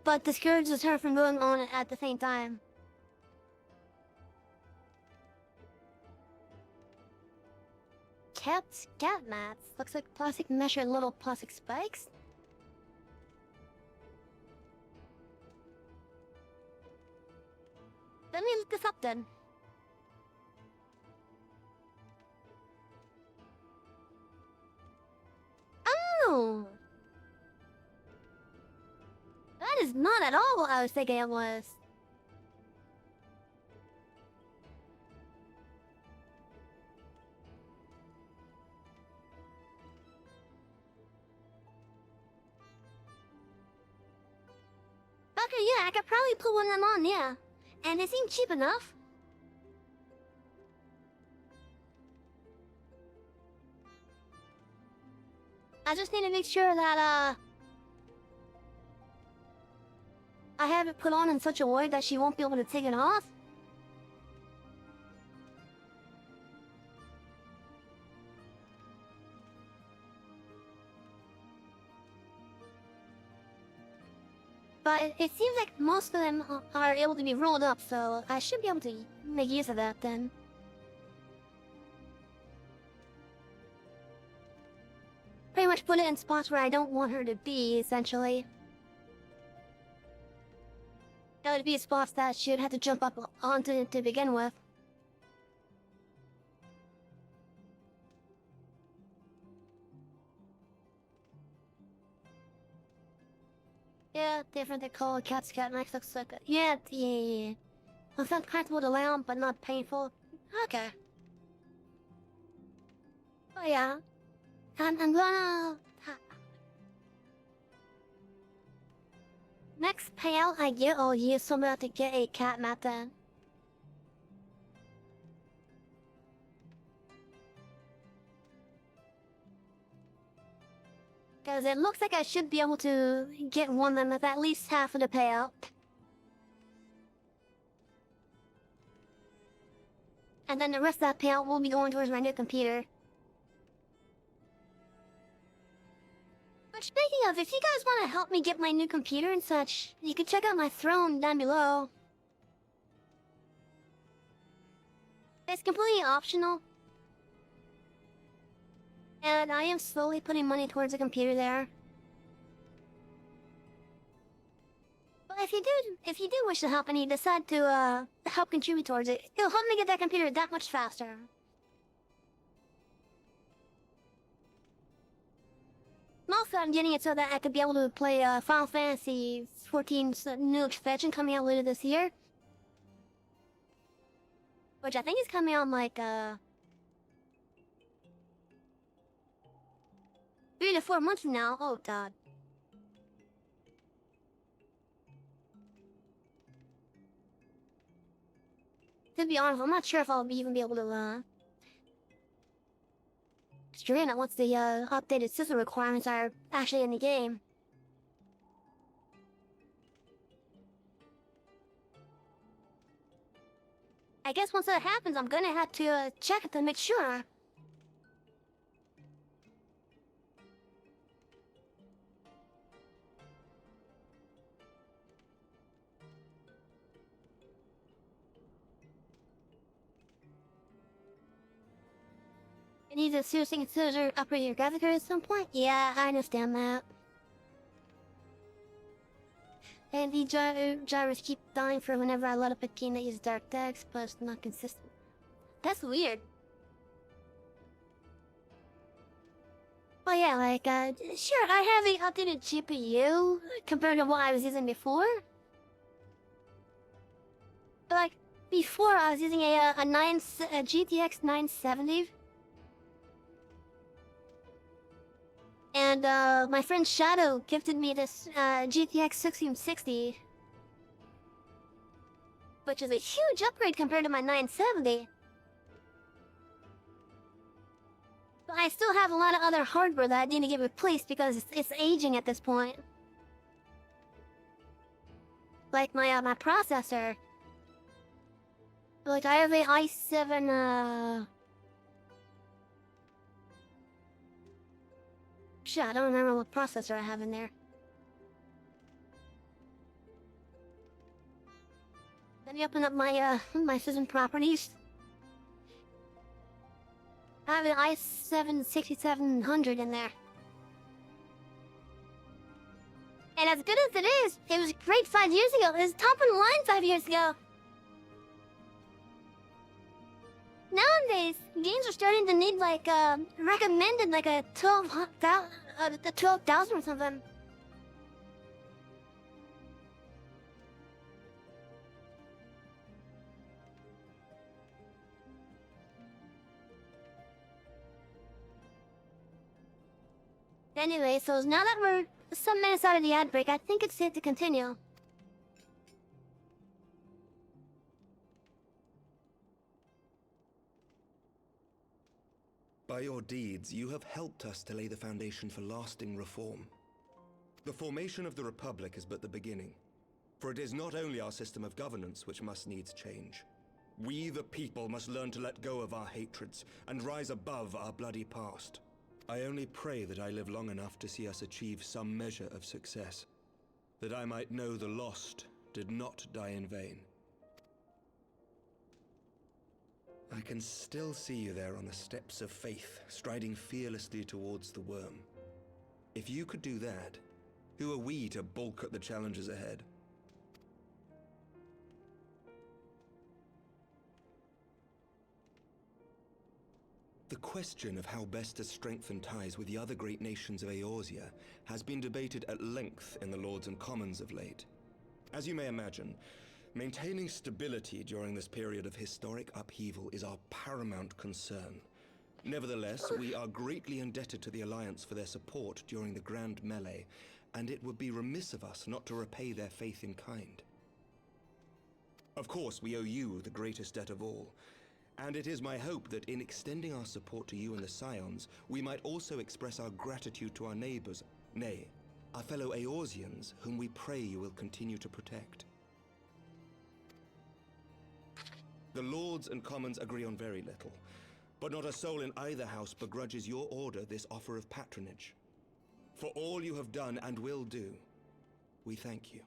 but discourages her from going on it at the same time. Cat mats. Looks like plastic mesh or little plastic spikes. Let me look this up then. Oh! That is not at all what I was thinking it was. Okay, yeah, I could probably put one of them on, yeah. And they seem cheap enough. I just need to make sure that, I have it put on in such a way that she won't be able to take it off. But it seems like most of them are able to be rolled up, so I should be able to make use of that then. Pretty much put it in spots where I don't want her to be, essentially. That would be spots that she would have to jump up onto to begin with. Yeah, different they call it. Cat Max looks like yeah. Well, it's not comfortable to lay on, but not painful. Okay. Oh yeah. I'm gonna... Next payout I get, I'll use somewhere to get a cat mat then. Because it looks like I should be able to get one of them with at least half of the payout. And then the rest of that payout will be going towards my new computer. But speaking of, if you guys want to help me get my new computer and such, you can check out my throne down below. It's completely optional. And I am slowly putting money towards the computer there. But if you do wish to help and you decide to help contribute towards it, it'll help me get that computer that much faster. Also, I'm getting it so that I could be able to play Final Fantasy XIV's new expansion coming out later this year. Which I think is coming out in like 3 to 4 months from now. Oh god. To be honest, I'm not sure if I'll even be able to stream it once the updated system requirements are actually in the game. I guess once that happens, I'm gonna have to check it to make sure. You need to seriously consider upgrading your graphics card at some point? Yeah, I understand that. And the gyros keep dying for whenever I load up a game that uses dark decks, but it's not consistent. That's weird. Well, yeah, like, sure, I have a updated GPU compared to what I was using before. But, like, before I was using a GTX 970. And, my friend Shadow gifted me this, GTX 1660. which is a huge upgrade compared to my 970. But I still have a lot of other hardware that I need to get replaced because it's aging at this point. Like my processor. Like I have a i7 shit, I don't remember what processor I have in there. Let me open up my my system properties. I have an i7 6700 in there. And as good as it was great 5 years ago. It was top of the line 5 years ago. Nowadays, games are starting to need like recommended like a 12,000 or something. Anyway, so now that we're some minutes out of the ad break, I think it's safe to continue. By your deeds, you have helped us to lay the foundation for lasting reform. The formation of the Republic is but the beginning, for it is not only our system of governance which must needs change. We, the people, must learn to let go of our hatreds and rise above our bloody past. I only pray that I live long enough to see us achieve some measure of success, that I might know the lost did not die in vain. I can still see you there on the steps of faith, striding fearlessly towards the worm. If you could do that, who are we to balk at the challenges ahead? The question of how best to strengthen ties with the other great nations of Eorzea has been debated at length in the Lords and Commons of late. As you may imagine, maintaining stability during this period of historic upheaval is our paramount concern. Nevertheless, we are greatly indebted to the Alliance for their support during the Grand Melee, and it would be remiss of us not to repay their faith in kind. Of course, we owe you the greatest debt of all, and it is my hope that in extending our support to you and the Scions, we might also express our gratitude to our neighbors, nay, our fellow Eorzeans, whom we pray you will continue to protect. The Lords and Commons agree on very little, but not a soul in either house begrudges your order this offer of patronage. For all you have done and will do, we thank you.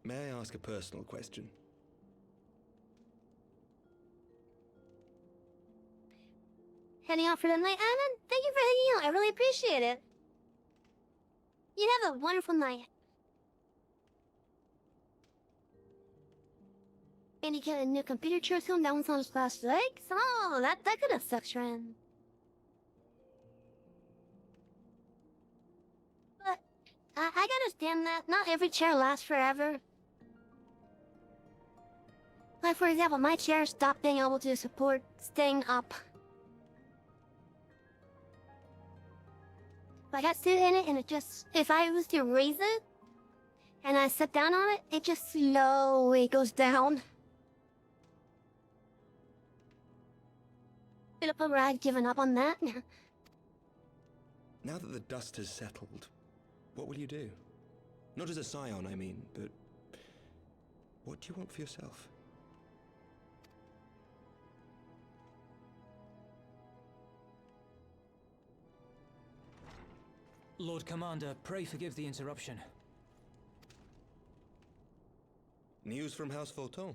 May I ask a personal question? Heading out for the night, Alan? Thank you for hanging out. I really appreciate it. You have a wonderful night. And you get a new computer chair soon. That one sounds fast legs. Oh, that could have sucked, Ren. But I can understand that. Not every chair lasts forever. Like, for example, my chair stopped being able to support staying up. Like, I sit in it and it just, if I was to raise it, and I sit down on it, it just slowly goes down. To the point where I'd given up on that. Now that the dust has settled, what will you do? Not as a scion, I mean, but what do you want for yourself? Lord Commander, pray forgive the interruption. News from House Fulton.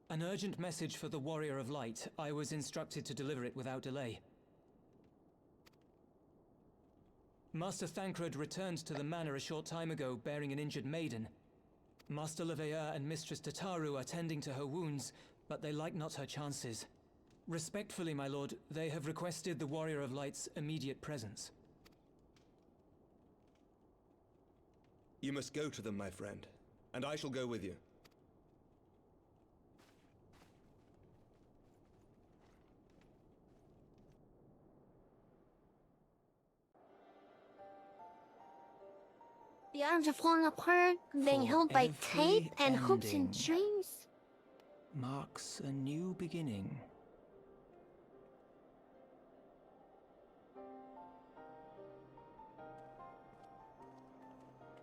An urgent message for the Warrior of Light. I was instructed to deliver it without delay. Master Thancred returned to the manor a short time ago, bearing an injured maiden. Master Leveilleur and Mistress Tataru are tending to her wounds, but they like not her chances. Respectfully, my lord, they have requested the Warrior of Light's immediate presence. You must go to them, my friend, and I shall go with you. The arms are falling apart, being For held by tape every and hooks and ending strings. marks a new beginning.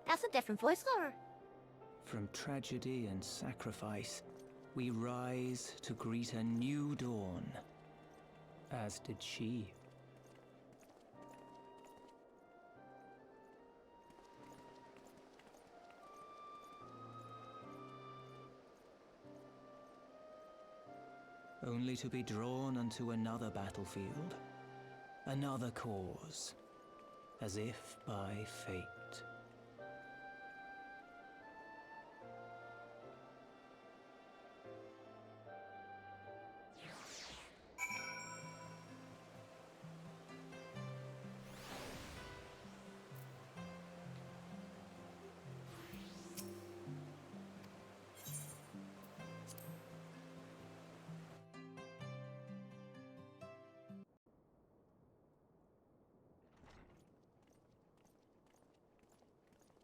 That's a different voiceover. From tragedy and sacrifice, we rise to greet a new dawn, as did she. Only to be drawn unto another battlefield, another cause, as if by fate.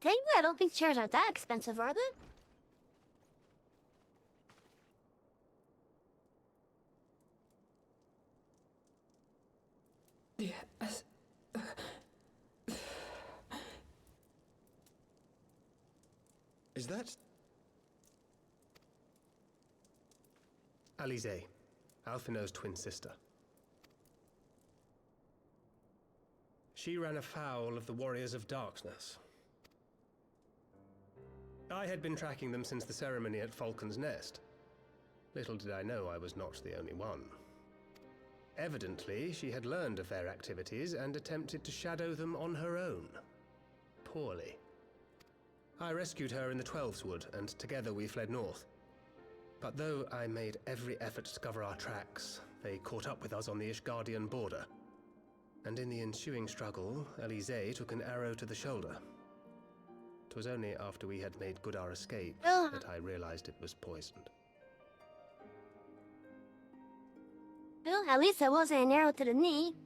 Technically, I don't think chairs are that expensive, are they? Yes. Is that... Alize, Alphinaud's twin sister. She ran afoul of the Warriors of Darkness. I had been tracking them since the ceremony at Falcon's Nest. Little did I know I was not the only one. Evidently, she had learned of their activities and attempted to shadow them on her own. Poorly. I rescued her in the Twelveswood, and together we fled north. But though I made every effort to cover our tracks, they caught up with us on the Ishgardian border. And in the ensuing struggle, Alize took an arrow to the shoulder. It was only after we had made good our escape that I realized it was poisoned. Well, at least it wasn't an arrow to the knee.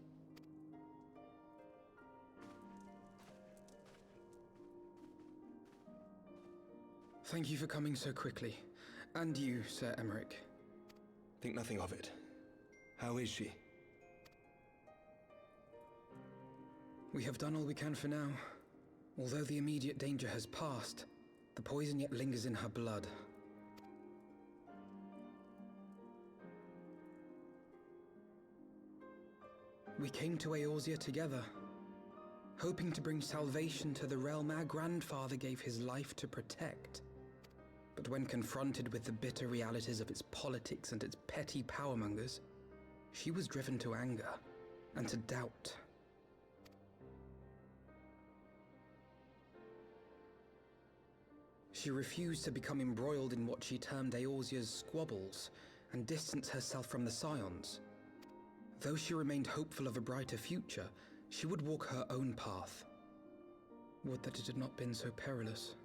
Thank you for coming so quickly. And you, Sir Emmerich. Think nothing of it. How is she? We have done all we can for now. Although the immediate danger has passed, the poison yet lingers in her blood. We came to Eorzea together, hoping to bring salvation to the realm our grandfather gave his life to protect. But when confronted with the bitter realities of its politics and its petty powermongers, she was driven to anger and to doubt. She refused to become embroiled in what she termed Eorzea's squabbles and distance herself from the Scions. Though she remained hopeful of a brighter future, she would walk her own path. Would that it had not been so perilous.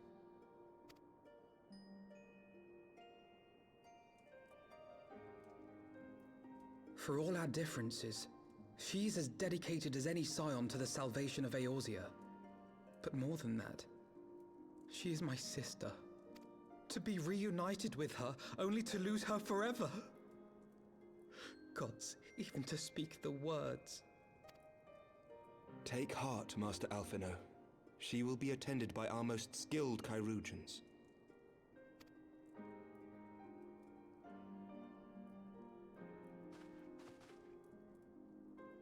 For all our differences, she's as dedicated as any Scion to the salvation of Eorzea. But more than that, she is my sister. To be reunited with her, only to lose her forever. Gods, even to speak the words. Take heart, Master Alphinaud. She will be attended by our most skilled chirurgeons.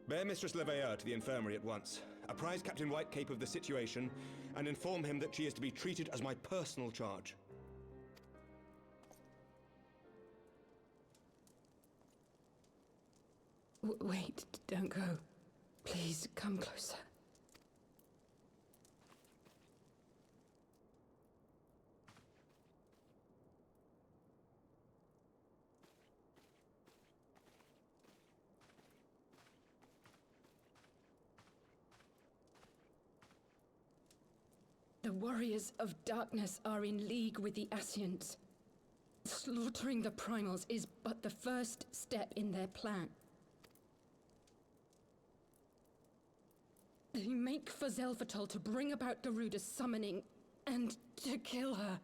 Bear Mistress Leveilleur to the infirmary at once. Apprise Captain Whitecape of the situation, and inform him that she is to be treated as my personal charge. Wait, don't go. Please, come closer. The warriors of darkness are in league with the Ascians. Slaughtering the primals is but the first step in their plan. They make for Zelphatol to bring about Garuda's summoning and to kill her.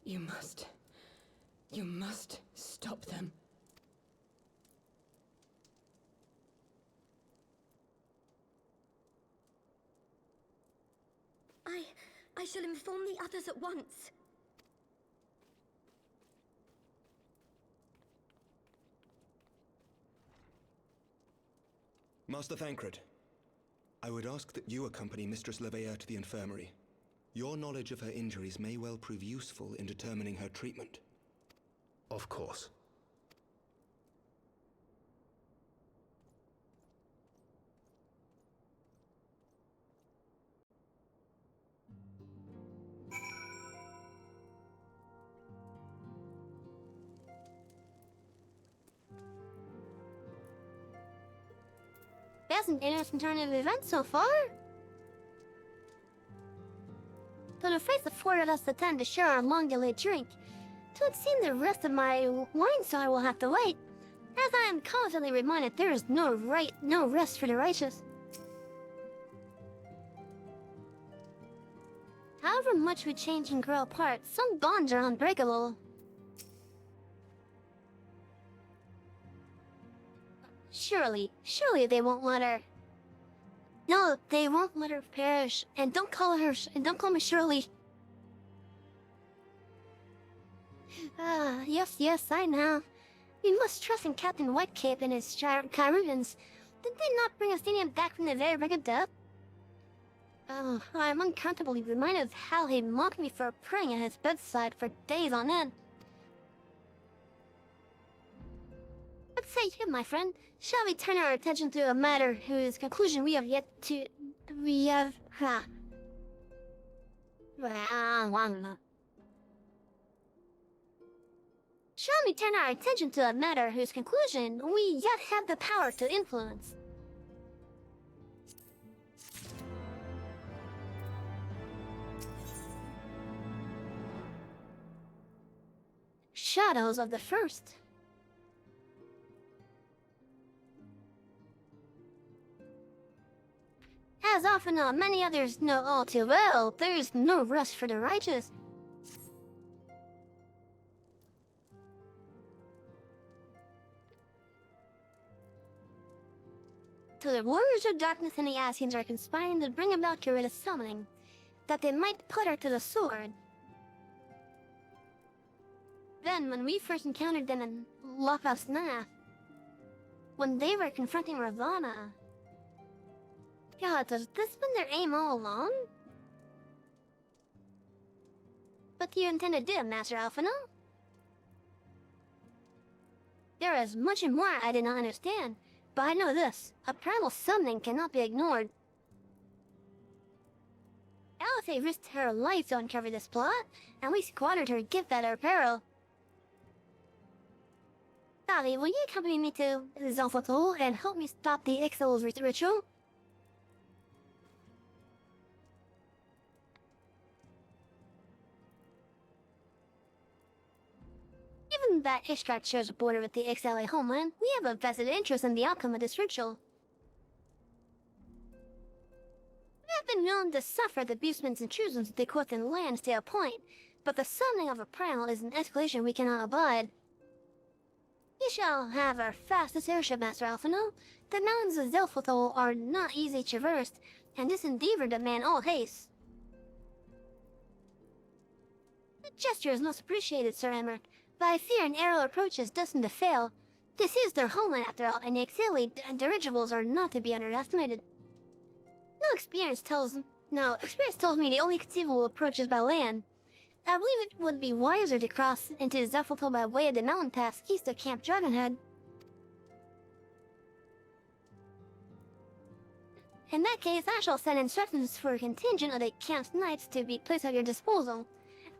You must stop them. I shall inform the others at once. Master Thancred, I would ask that you accompany Mistress Leveilleur to the infirmary. Your knowledge of her injuries may well prove useful in determining her treatment. Of course. That's an interesting turn of events so far. Though the face afforded us the time to share our long-delayed drink, it would seem the rest of my wine cellar will have to wait, as I am constantly reminded there is no rest for the righteous. However much we change and grow apart, some bonds are unbreakable. Surely they won't let her. No, they won't let her perish. And don't call me Shirley. Yes, I know. We must trust in Captain Whitecape and his Chirutans. Did they not bring Athenian back from the very brink of death? Oh, I'm uncomfortably reminded of how he mocked me for praying at his bedside for days on end. What say you, my friend? Shall we turn our attention to a matter whose conclusion we have yet to... Shall we turn our attention to a matter whose conclusion we yet have the power to influence? Shadows of the First. As often many others know all too well, there is no rest for the righteous. So the warriors of darkness and the Ascians are conspiring to bring about Garuda's summoning, that they might put her to the sword. Then, when we first encountered them in Lockhousenath, when they were confronting Ravana, God, has this been their aim all along? What do you intend to do, Master Alphino? There is much more I did not understand, but I know this. A primal summoning cannot be ignored. Alithe risked her life to uncover this plot, and we squandered her gift at our peril. Dali, will you accompany me to Zelphatol and help me stop the Ixal's ritual? Given that Ishtar shares a border with the XLA homeland, we have a vested interest in the outcome of this ritual. We have been known to suffer the beastman's intrusions of the Quothan lands to a point, but the summoning of a primal is an escalation we cannot abide. We shall have our fastest airship, Master Alphino. The mountains of Zelphatol are not easily traversed, and this endeavor demand all haste. The gesture is most appreciated, Sir Emmer, but I fear an arrow approach is destined to fail. This is their homeland after all, and the Exili dirigibles are not to be underestimated. Experience tells me the only conceivable approach is by land. I believe it would be wiser to cross into Zelphatol by way of the mountain pass east of Camp Dragonhead. In that case, I shall send instructions for a contingent of the camp's knights to be placed at your disposal.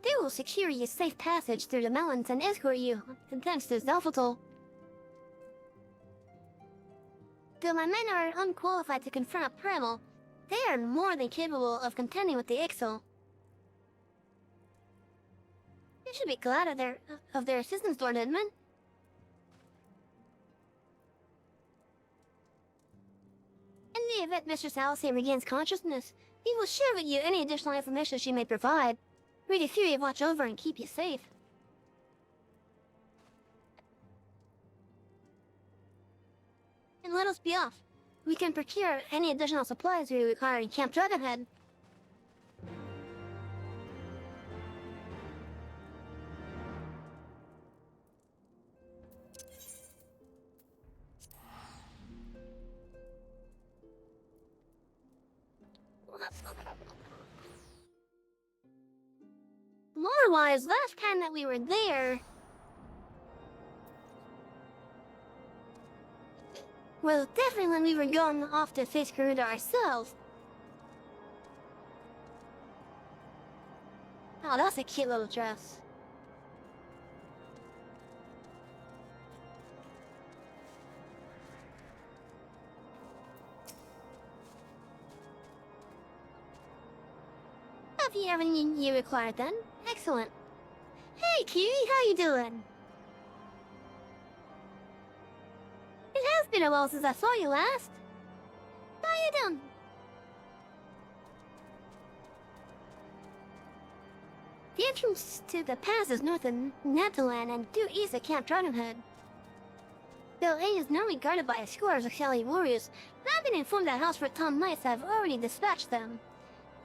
They will secure you safe passage through the mountains and escort you thence to Zelphatol. Though my men are unqualified to confront a primal, they are more than capable of contending with the Ixal. You should be glad of their assistance, Lord Edmund. In the event Mistress Alice regains consciousness, we will share with you any additional information she may provide. Read a Fury watch over and keep you safe. And let us be off. We can procure any additional supplies we require in Camp Dragonhead. Lore-wise, last time that we were there... well, definitely when we were going off to face Garuda ourselves. Oh, that's a cute little dress. Have you everything you require then? Excellent. Hey, Kiwi, how you doing? It has been a while since I saw you last. How you doing? The entrance to the pass is north of Natalan and due east of Camp Dragonhead. Though it is normally guarded by scores of Sally warriors, I've been informed that House for Tom Knights have already dispatched them.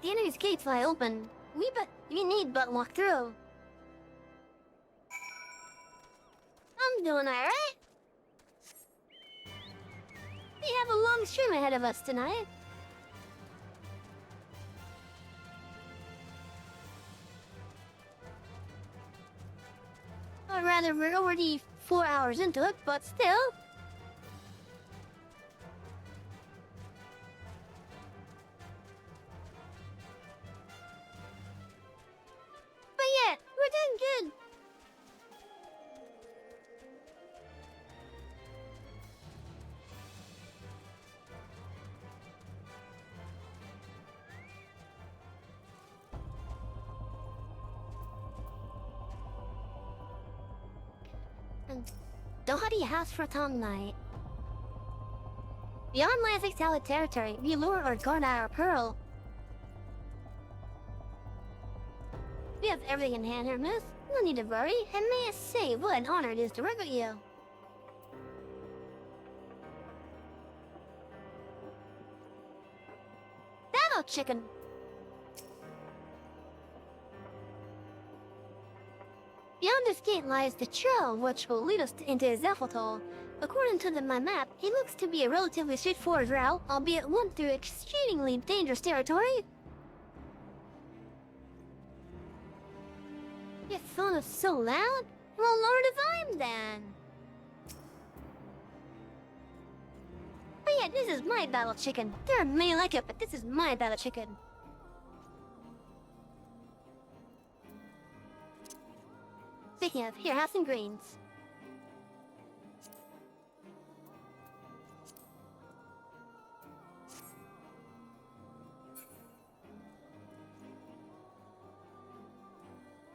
The enemy's gates lie open. We need but walk through. I'm doing alright. We have a long stream ahead of us tonight. Or rather, we're already 4 hours into it, but still. But yeah, we're doing good. Doughty House for Tom Knight. Beyond Lansing's Salad territory, we lure or guard our pearl. We have everything in hand, Hermes. No need to worry, and may I say what an honor it is to work with you. That'll chicken. Beyond this gate lies the trail, which will lead us into Zephytol. According to my map, it looks to be a relatively straightforward route, albeit one through exceedingly dangerous territory. Your phone is so loud? Well, lower the volume then. But yeah, this is my battle chicken. There are many like it, but this is my battle chicken. Speaking of, here, have some greens.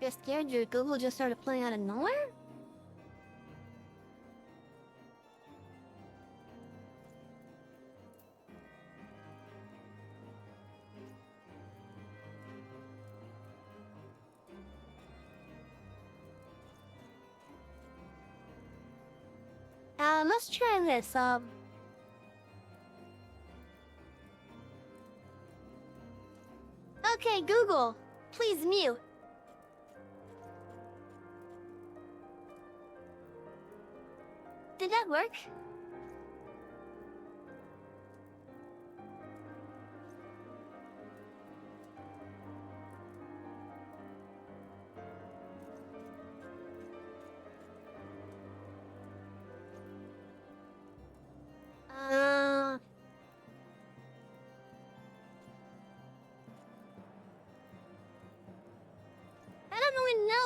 You're scared your Google just started playing out of nowhere? Let's try this, Okay, Google, please mute. Did that work? I don't really know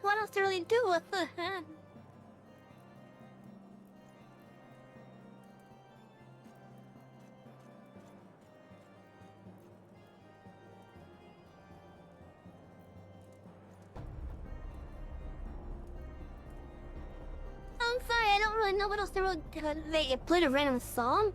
what else to really do with it. really know what else they wrote. They played a random song?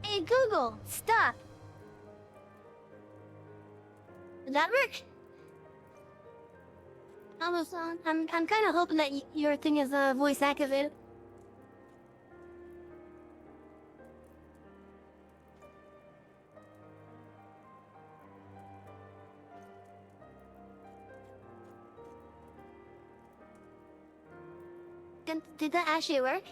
Hey Google, stop. Did that work? I'm kind of hoping that your thing is voice activated. Did that actually work?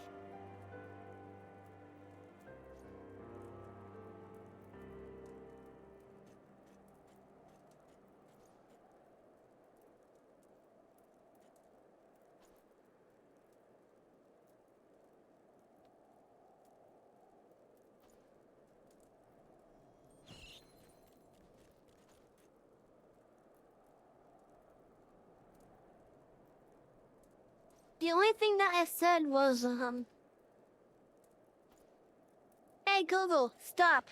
The only thing that I said was, hey Google, stop.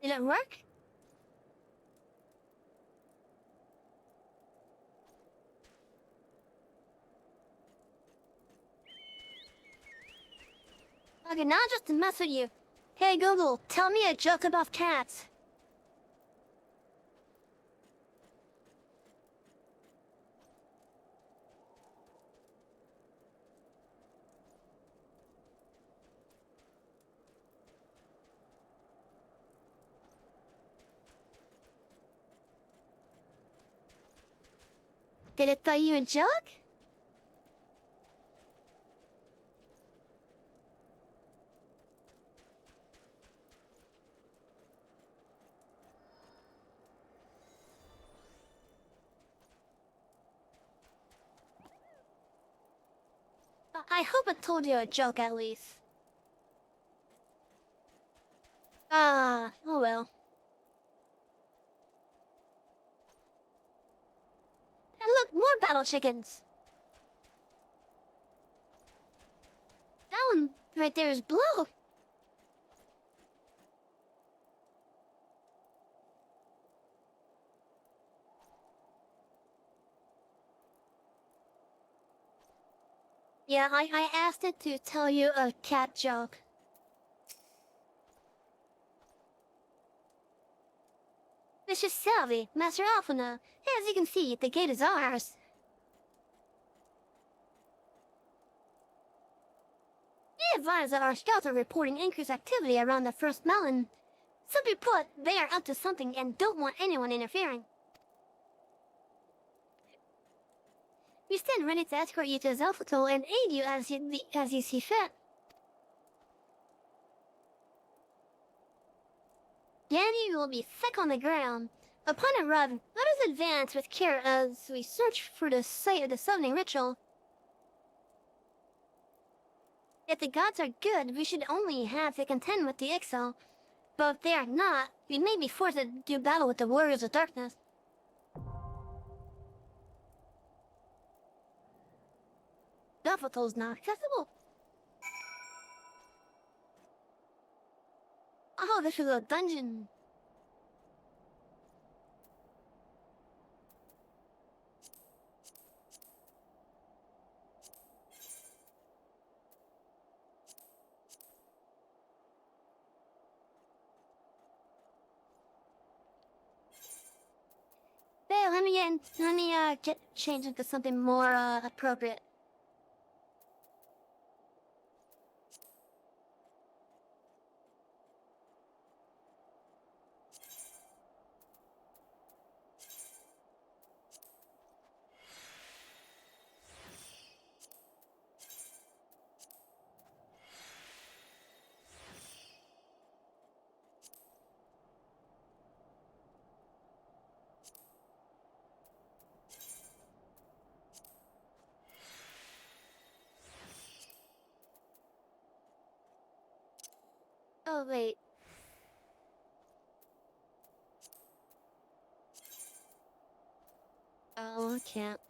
Did it work? Okay, now just to mess with you. Hey Google, tell me a joke about cats. Did it tell you a joke? I hope it told you a joke at least. Oh well. And look, more battle chickens. That one right there is blue. Yeah, I asked it to tell you a cat joke. Mr. Salvi, Master Alphina, as you can see, the gate is ours. He advised that our scouts are reporting increased activity around the first mountain. Simply put, they are up to something and don't want anyone interfering. We stand ready to escort you to Zelfotol and aid you as you see fit. Danny will be thick on the ground. Upon a run, let us advance with care as we search for the site of the summoning ritual. If the gods are good, we should only have to contend with the Ixo. But if they are not, we may be forced to do battle with the warriors of darkness. Zelfotol's not accessible. Oh, this is a dungeon. There, let me get change into something more appropriate. Oh wait. Oh, I can't.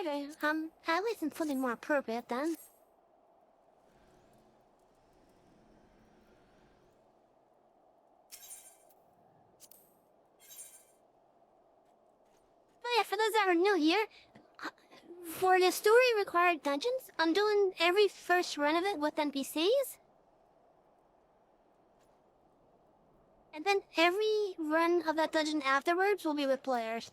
Okay, at least in something more appropriate then. Oh yeah, for those that are new here, for the story required dungeons, I'm doing every first run of it with NPCs. And then every run of that dungeon afterwards will be with players.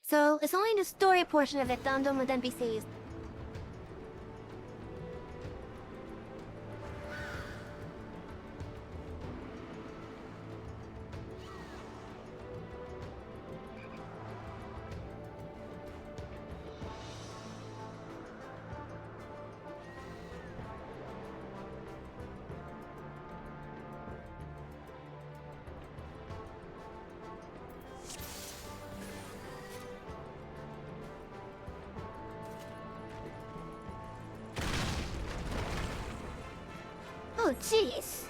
So it's only the story portion of it that I'm doing with NPCs. Oh, jeez.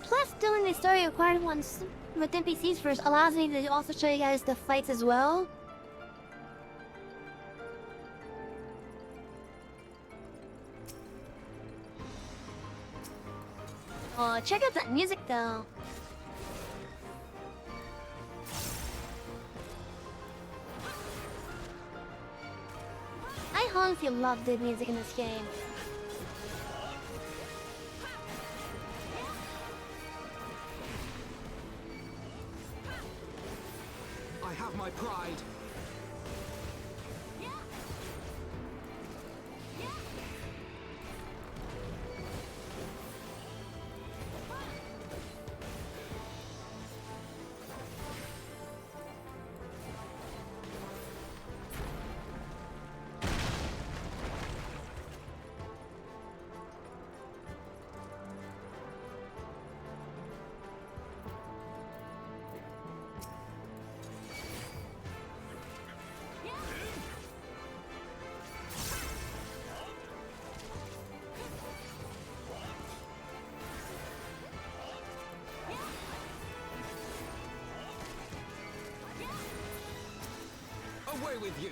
Plus, doing the story required ones with NPCs first allows me to also show you guys the fights as well. Oh, check out that music though. I honestly love the music in this game. I have my pride. Away with you!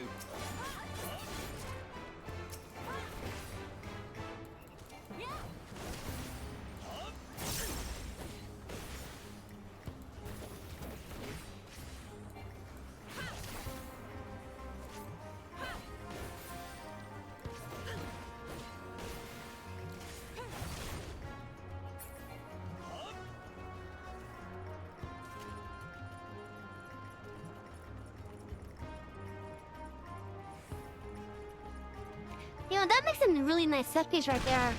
You know, that makes a really nice set piece right there.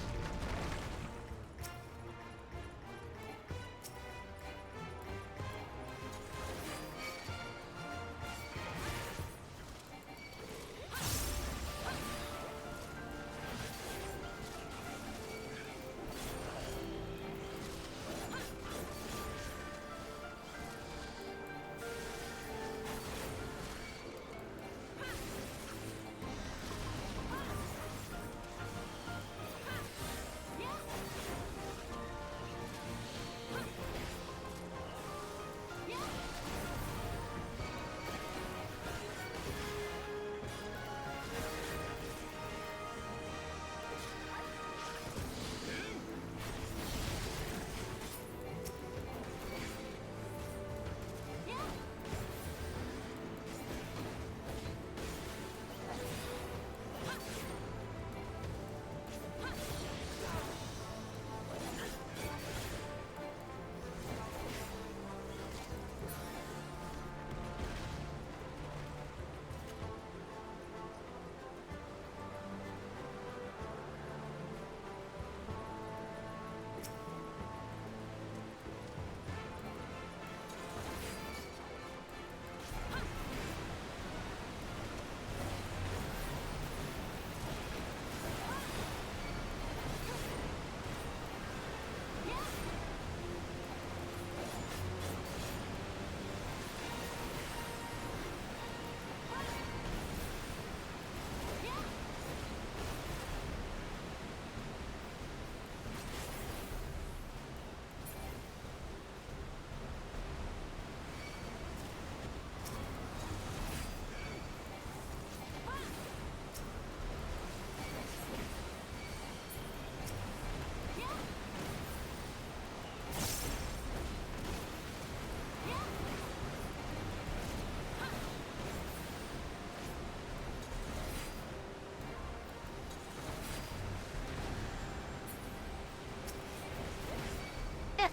Not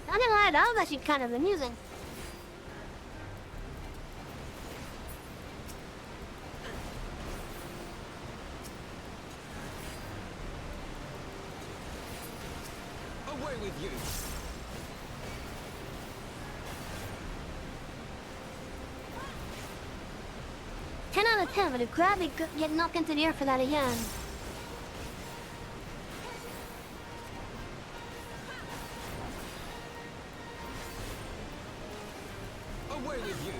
gonna lie, that was actually kind of amusing. Away with you! 10 out of 10, but if gravity get knocked into the air for that again. Away with you!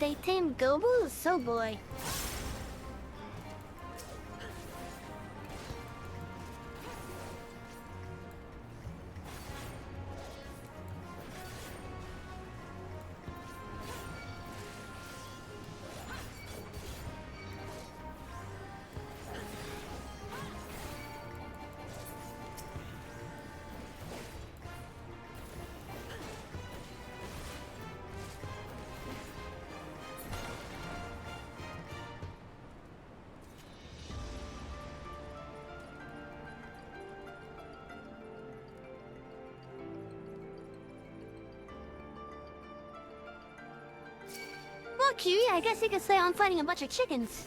They tamed Gobu? So boy. Well, Kiwi, I guess you could say I'm fighting a bunch of chickens.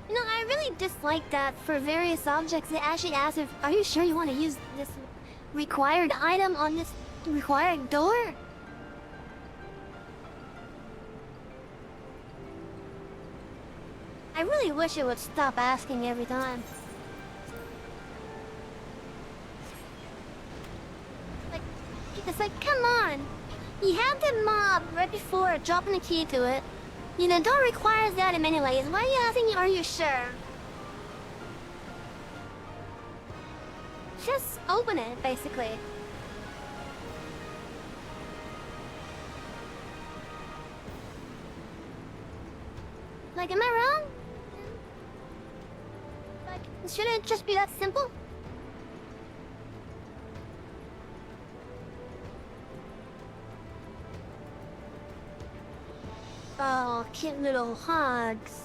You know, I really dislike that for various objects it actually asks if, are you sure you want to use this required item on this required door? I really wish it would stop asking every time. Like, it's like, come on! You have the mob right before dropping the key to it. You know, don't require that in many ways. Why are you asking, are you sure? just open it, basically. Like, am I wrong? Like, shouldn't it just be that simple? Oh, cute little hugs.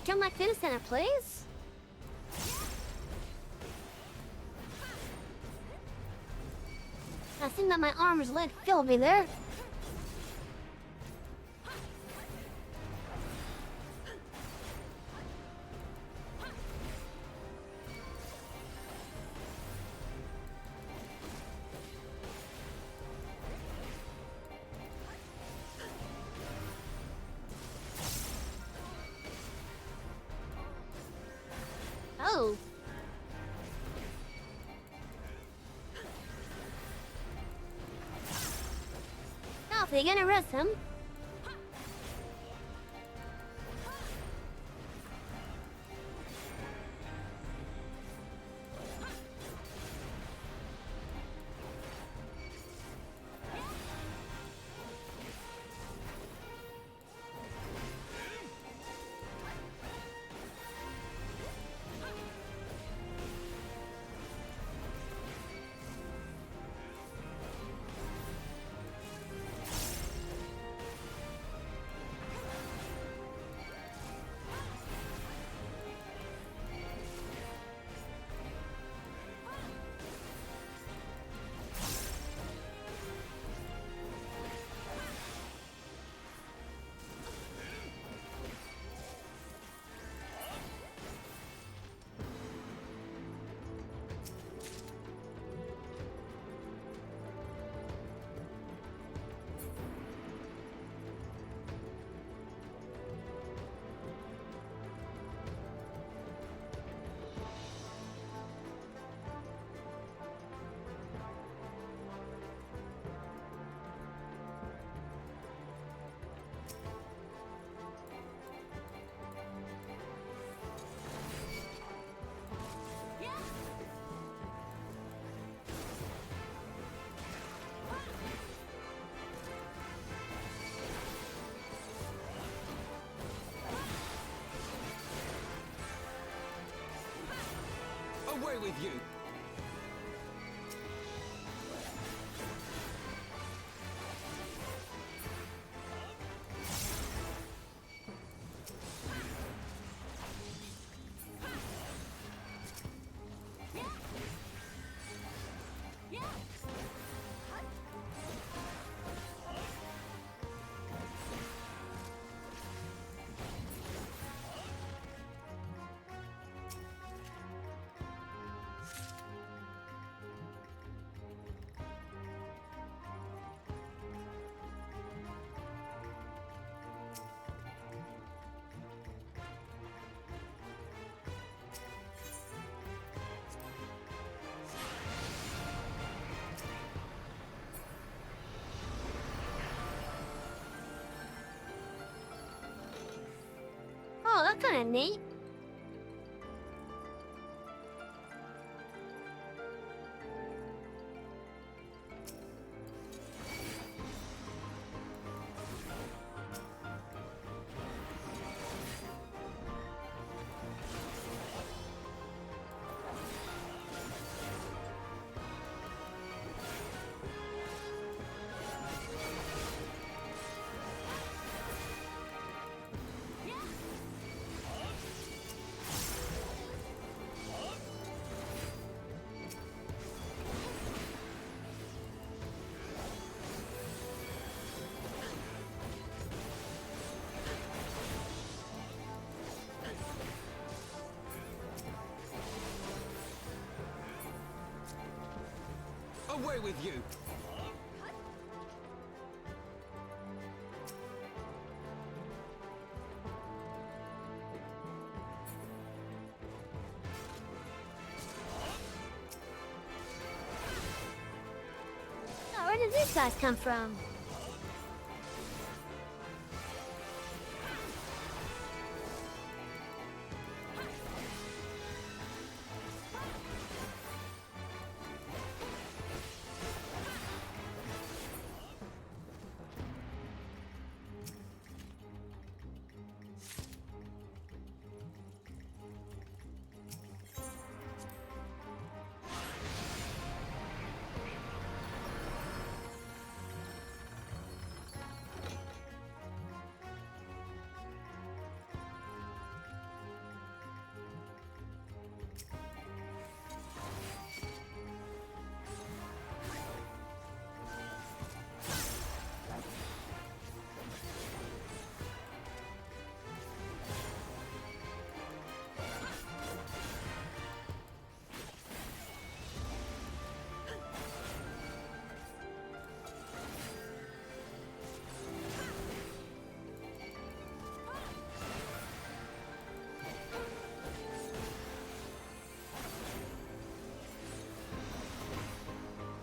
Jump like Fitness Center, please. I think that my arm's leg filled me there. Oh. Now, if they're gonna rest him. Away with you! That's kind of neat. Away with you! Oh, where did these guys come from?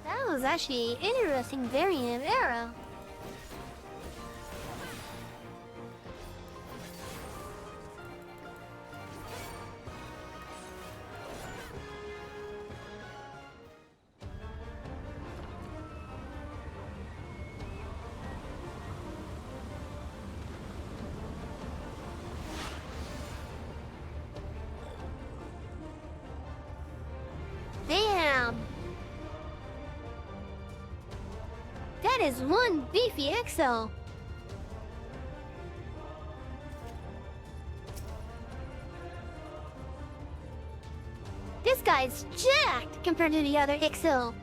That was actually an interesting variant of arrow. Damn! That is one beefy exo. This guy's jacked compared to the other exo.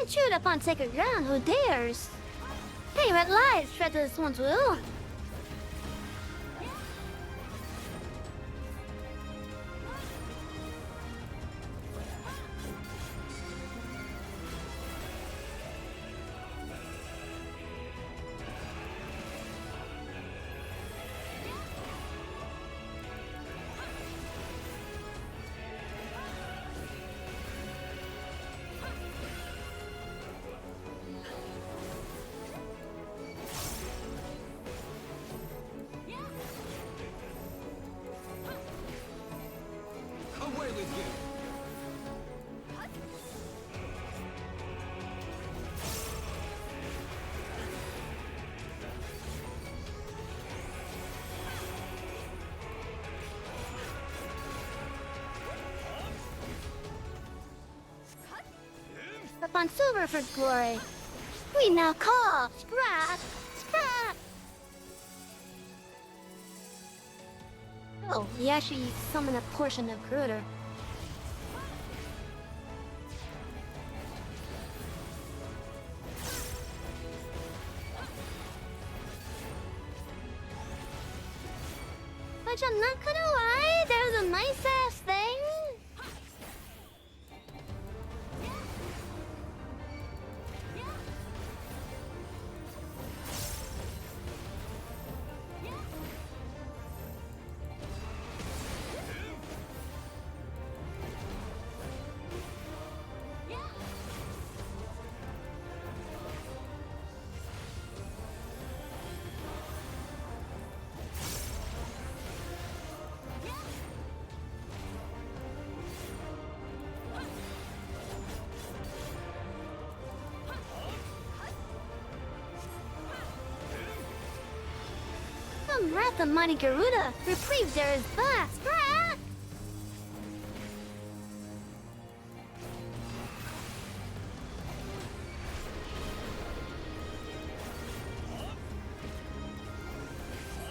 Intrude upon sacred ground, who dares? Hey, red lies, tread this one's will. Away with you! Upon silver for glory, we now call Sprat! Sprat! Oh, he actually summoned a portion of Gruder. Which I'm not gonna lie, there's a nice ass thing. Wrath of mighty Garuda! Reprieve there is fast! Ah!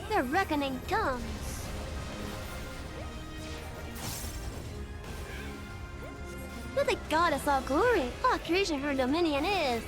The reckoning comes! To the goddess all glory, all creation her dominion is!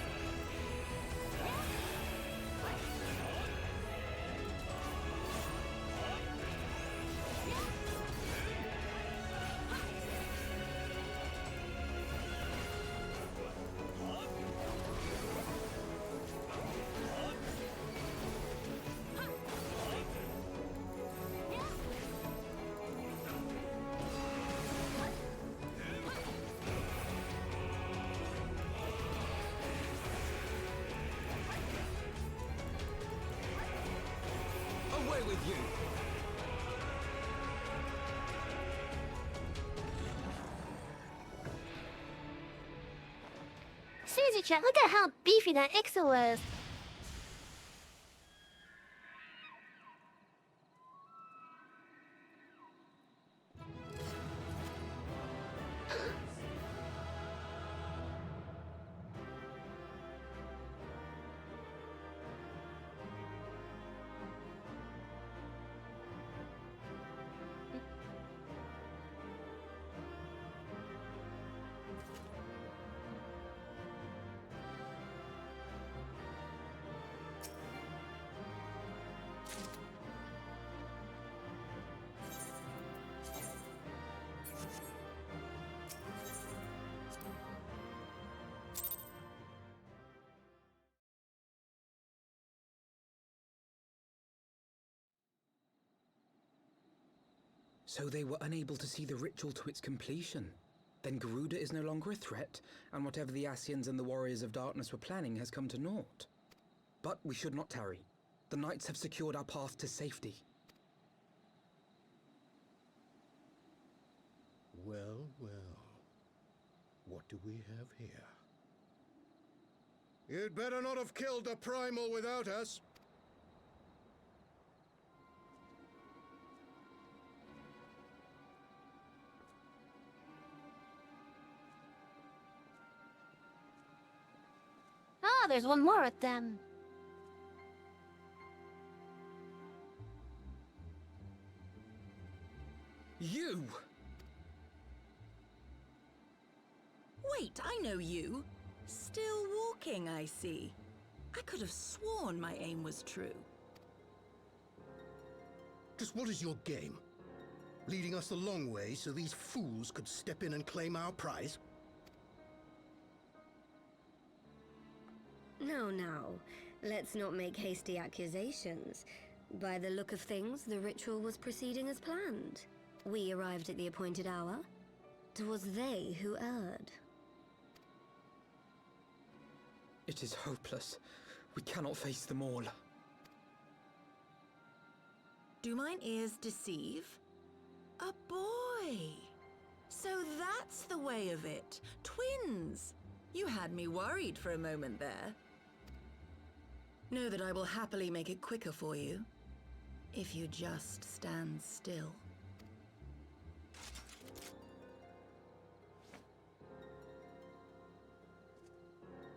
Away with you! Seriously, chat, look at how beefy that Ixo is! So they were unable to see the ritual to its completion. Then Garuda is no longer a threat, and whatever the Asians and the Warriors of Darkness were planning has come to naught. But we should not tarry. The knights have secured our path to safety. Well, well. What do we have here? You'd better not have killed the Primal without us. Ah, there's one more of them. You! Wait, I know you. Still walking, I see. I could have sworn my aim was true. Just what is your game? Leading us the long way so these fools could step in and claim our prize? No. Let's not make hasty accusations. By the look of things, the ritual was proceeding as planned. We arrived at the appointed hour. 'Twas they who erred. It is hopeless. We cannot face them all. Do mine ears deceive? A boy! So that's the way of it. Twins! You had me worried for a moment there. Know that I will happily make it quicker for you, if you just stand still.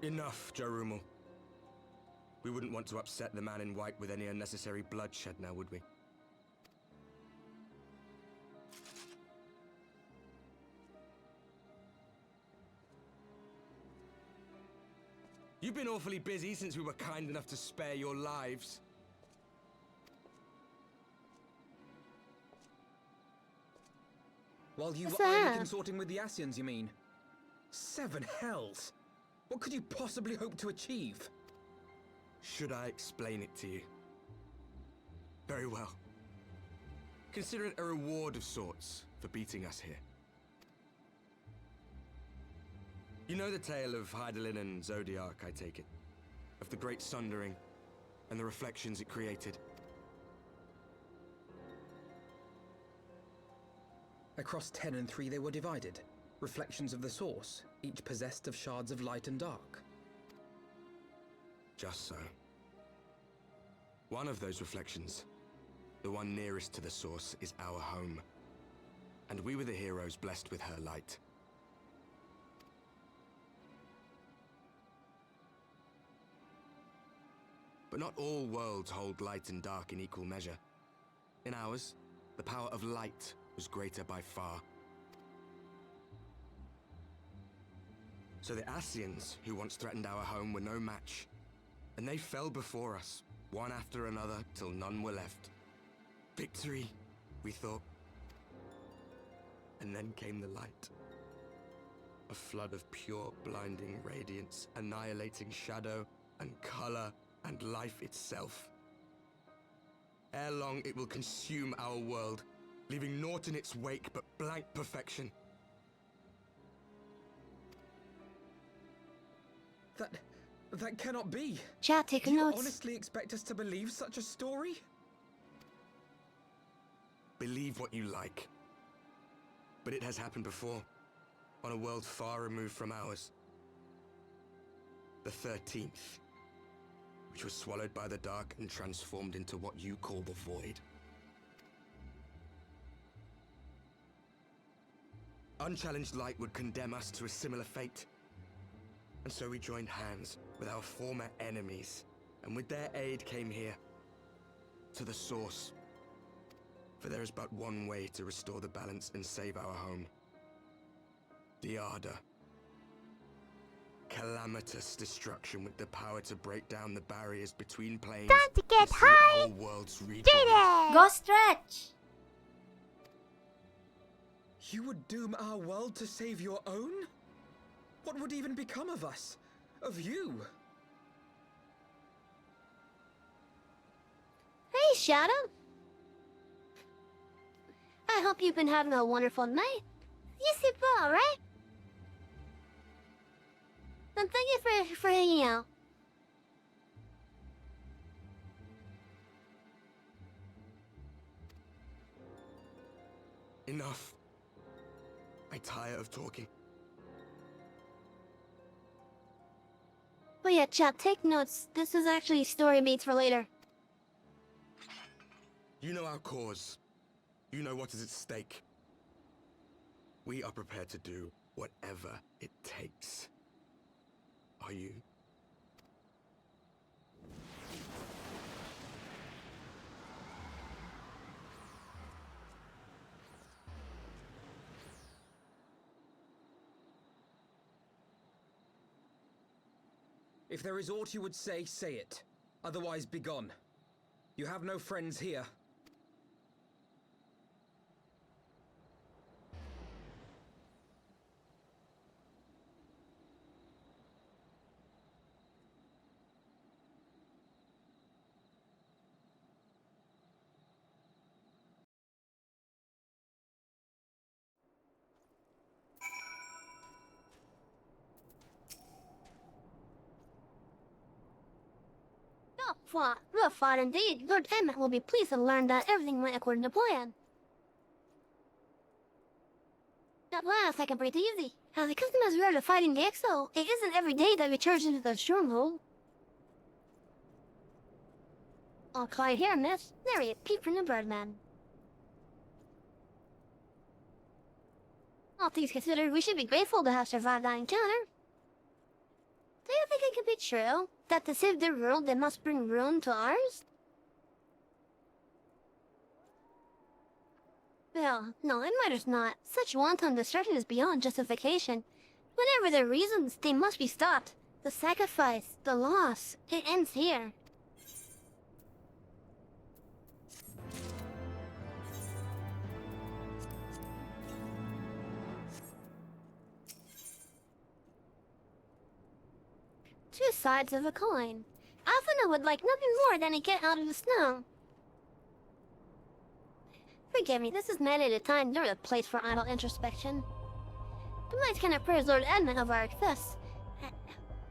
Enough, Jarumal. We wouldn't want to upset the man in white with any unnecessary bloodshed now, would we? You've been awfully busy since we were kind enough to spare your lives. While you What's were idly that? consorting with the Asians, you mean? 7 hells! What could you possibly hope to achieve? Should I explain it to you? Very well. Consider it a reward of sorts for beating us here. You know the tale of Hydaelyn and Zodiac, I take it? Of the Great Sundering and the reflections it created? Across 10 and 3 they were divided. Reflections of the source, each possessed of shards of light and dark. Just so. One of those reflections the one nearest to the source, is our home. And we were the heroes blessed with her light. But not all worlds hold light and dark in equal measure. In ours, the power of light was greater by far. So the Ascians, who once threatened our home, were no match. And they fell before us, one after another, till none were left. Victory, we thought. And then came the light. A flood of pure, blinding radiance, annihilating shadow and color and life itself. Ere long, it will consume our world, leaving naught in its wake but blank perfection. That cannot be. Chat, take Do you notes. honestly expect us to believe such a story? Believe what you like. But it has happened before, on a world far removed from ours. The 13th, which was swallowed by the dark and transformed into what you call the Void. Unchallenged light would condemn us to a similar fate. And so we joined hands with our former enemies, and with their aid came here, to the source. For there is but one way to restore the balance and save our home. The Ardor. Calamitous destruction with the power to break down the barriers between planes. Time to get see high! our worlds rejoined. Go stretch! You would doom our world to save your own? What would even become of us? Of you? Hey, Shadow. I hope you've been having a wonderful night. You sleep well, right? And thank you for hanging out. Enough. I tire of talking. But yeah, chat, take notes. This is actually story beats for later. You know our cause. You know what is at stake. We are prepared to do whatever it takes. Are you? If there is aught you would say it. Otherwise, begone. You have no friends here. Well fought indeed. Lord Emmett will be pleased to learn that everything went according to plan. At last, I can breathe easy. As accustomed as we are to fighting the Exo, it isn't every day that we charge into the stronghold. All quiet here, miss. Nary a peep from the Birdman. All things considered, we should be grateful to have survived that encounter. Do you think it could be true that to save their world they must bring ruin to ours? Well, no, it matters not. Such wanton destruction is beyond justification. Whatever their reasons, they must be stopped. The sacrifice, the loss, it ends here. Two sides of a coin. Alphina would like nothing more than to get out of the snow. Forgive me, this is meant at a time nor a place for idle introspection. The knights can appraise Lord Edmund of our success.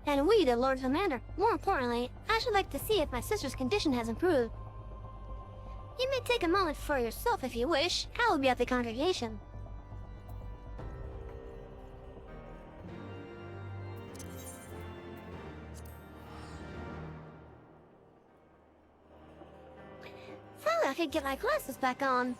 And we, the Lord Commander. More importantly, I should like to see if my sister's condition has improved. You may take a moment for yourself if you wish. I will be at the congregation. I could get my glasses back on.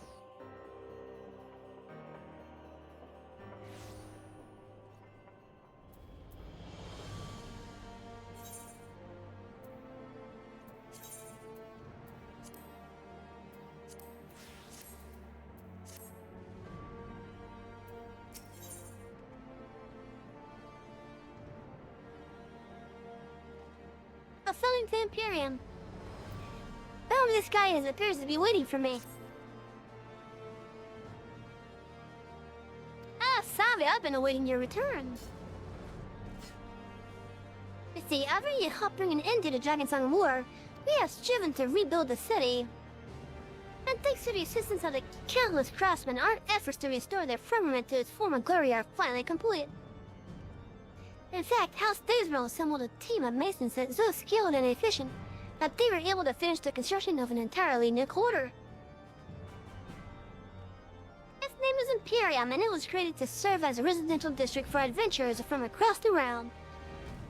A filling to Imperium. Oh, this guy appears to be waiting for me. Ah, Savi, I've been awaiting your return. You see, after you helped bring an end to the Dragonsong War, we have striven to rebuild the city. And thanks to the assistance of the countless craftsmen, our efforts to restore their firmament to its former glory are finally complete. In fact, House Daysborough assembled a team of masons that so skilled and efficient that they were able to finish the construction of an entirely new quarter. Its name is Imperium, and it was created to serve as a residential district for adventurers from across the realm.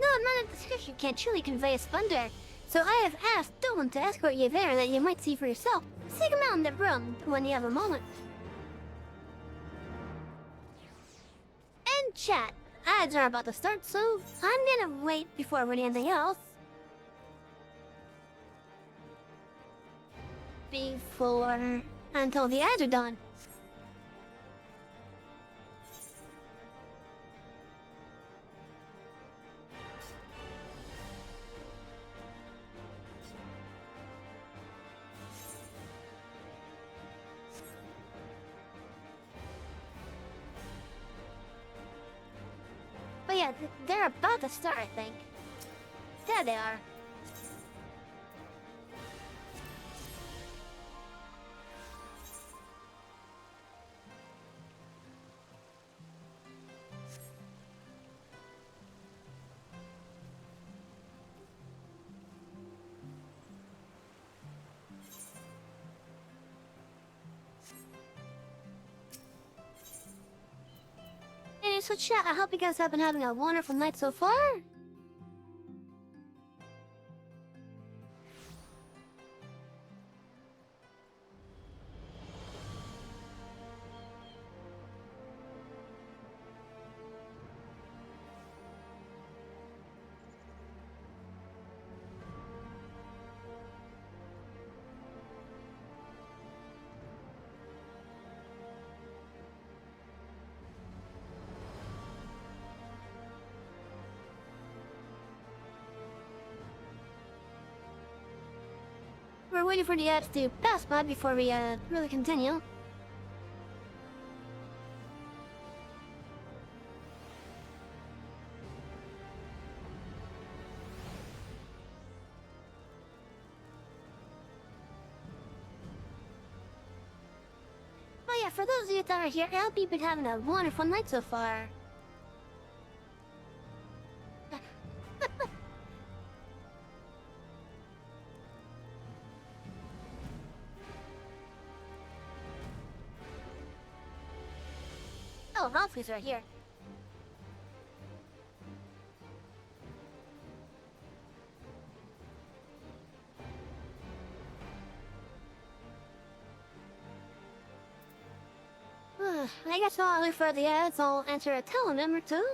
No amount of description can truly convey its splendor, so I have asked Dylan to escort you there that you might see for yourself. Seek him out in the room when you have a moment. And chat. Ads are about to start, so I'm gonna wait before reading anything else. Until the ads are done. But yeah, they're about to start, I think. There they are. Hey, so chat, I hope you guys have been having a wonderful night so far. We're waiting for the ads to pass by before we really continue. But yeah, for those of you that are here, I hope you've been having a wonderful night so far. Oh, Ralphie's right here. I guess while I look for the ads, I'll enter a telenym or two.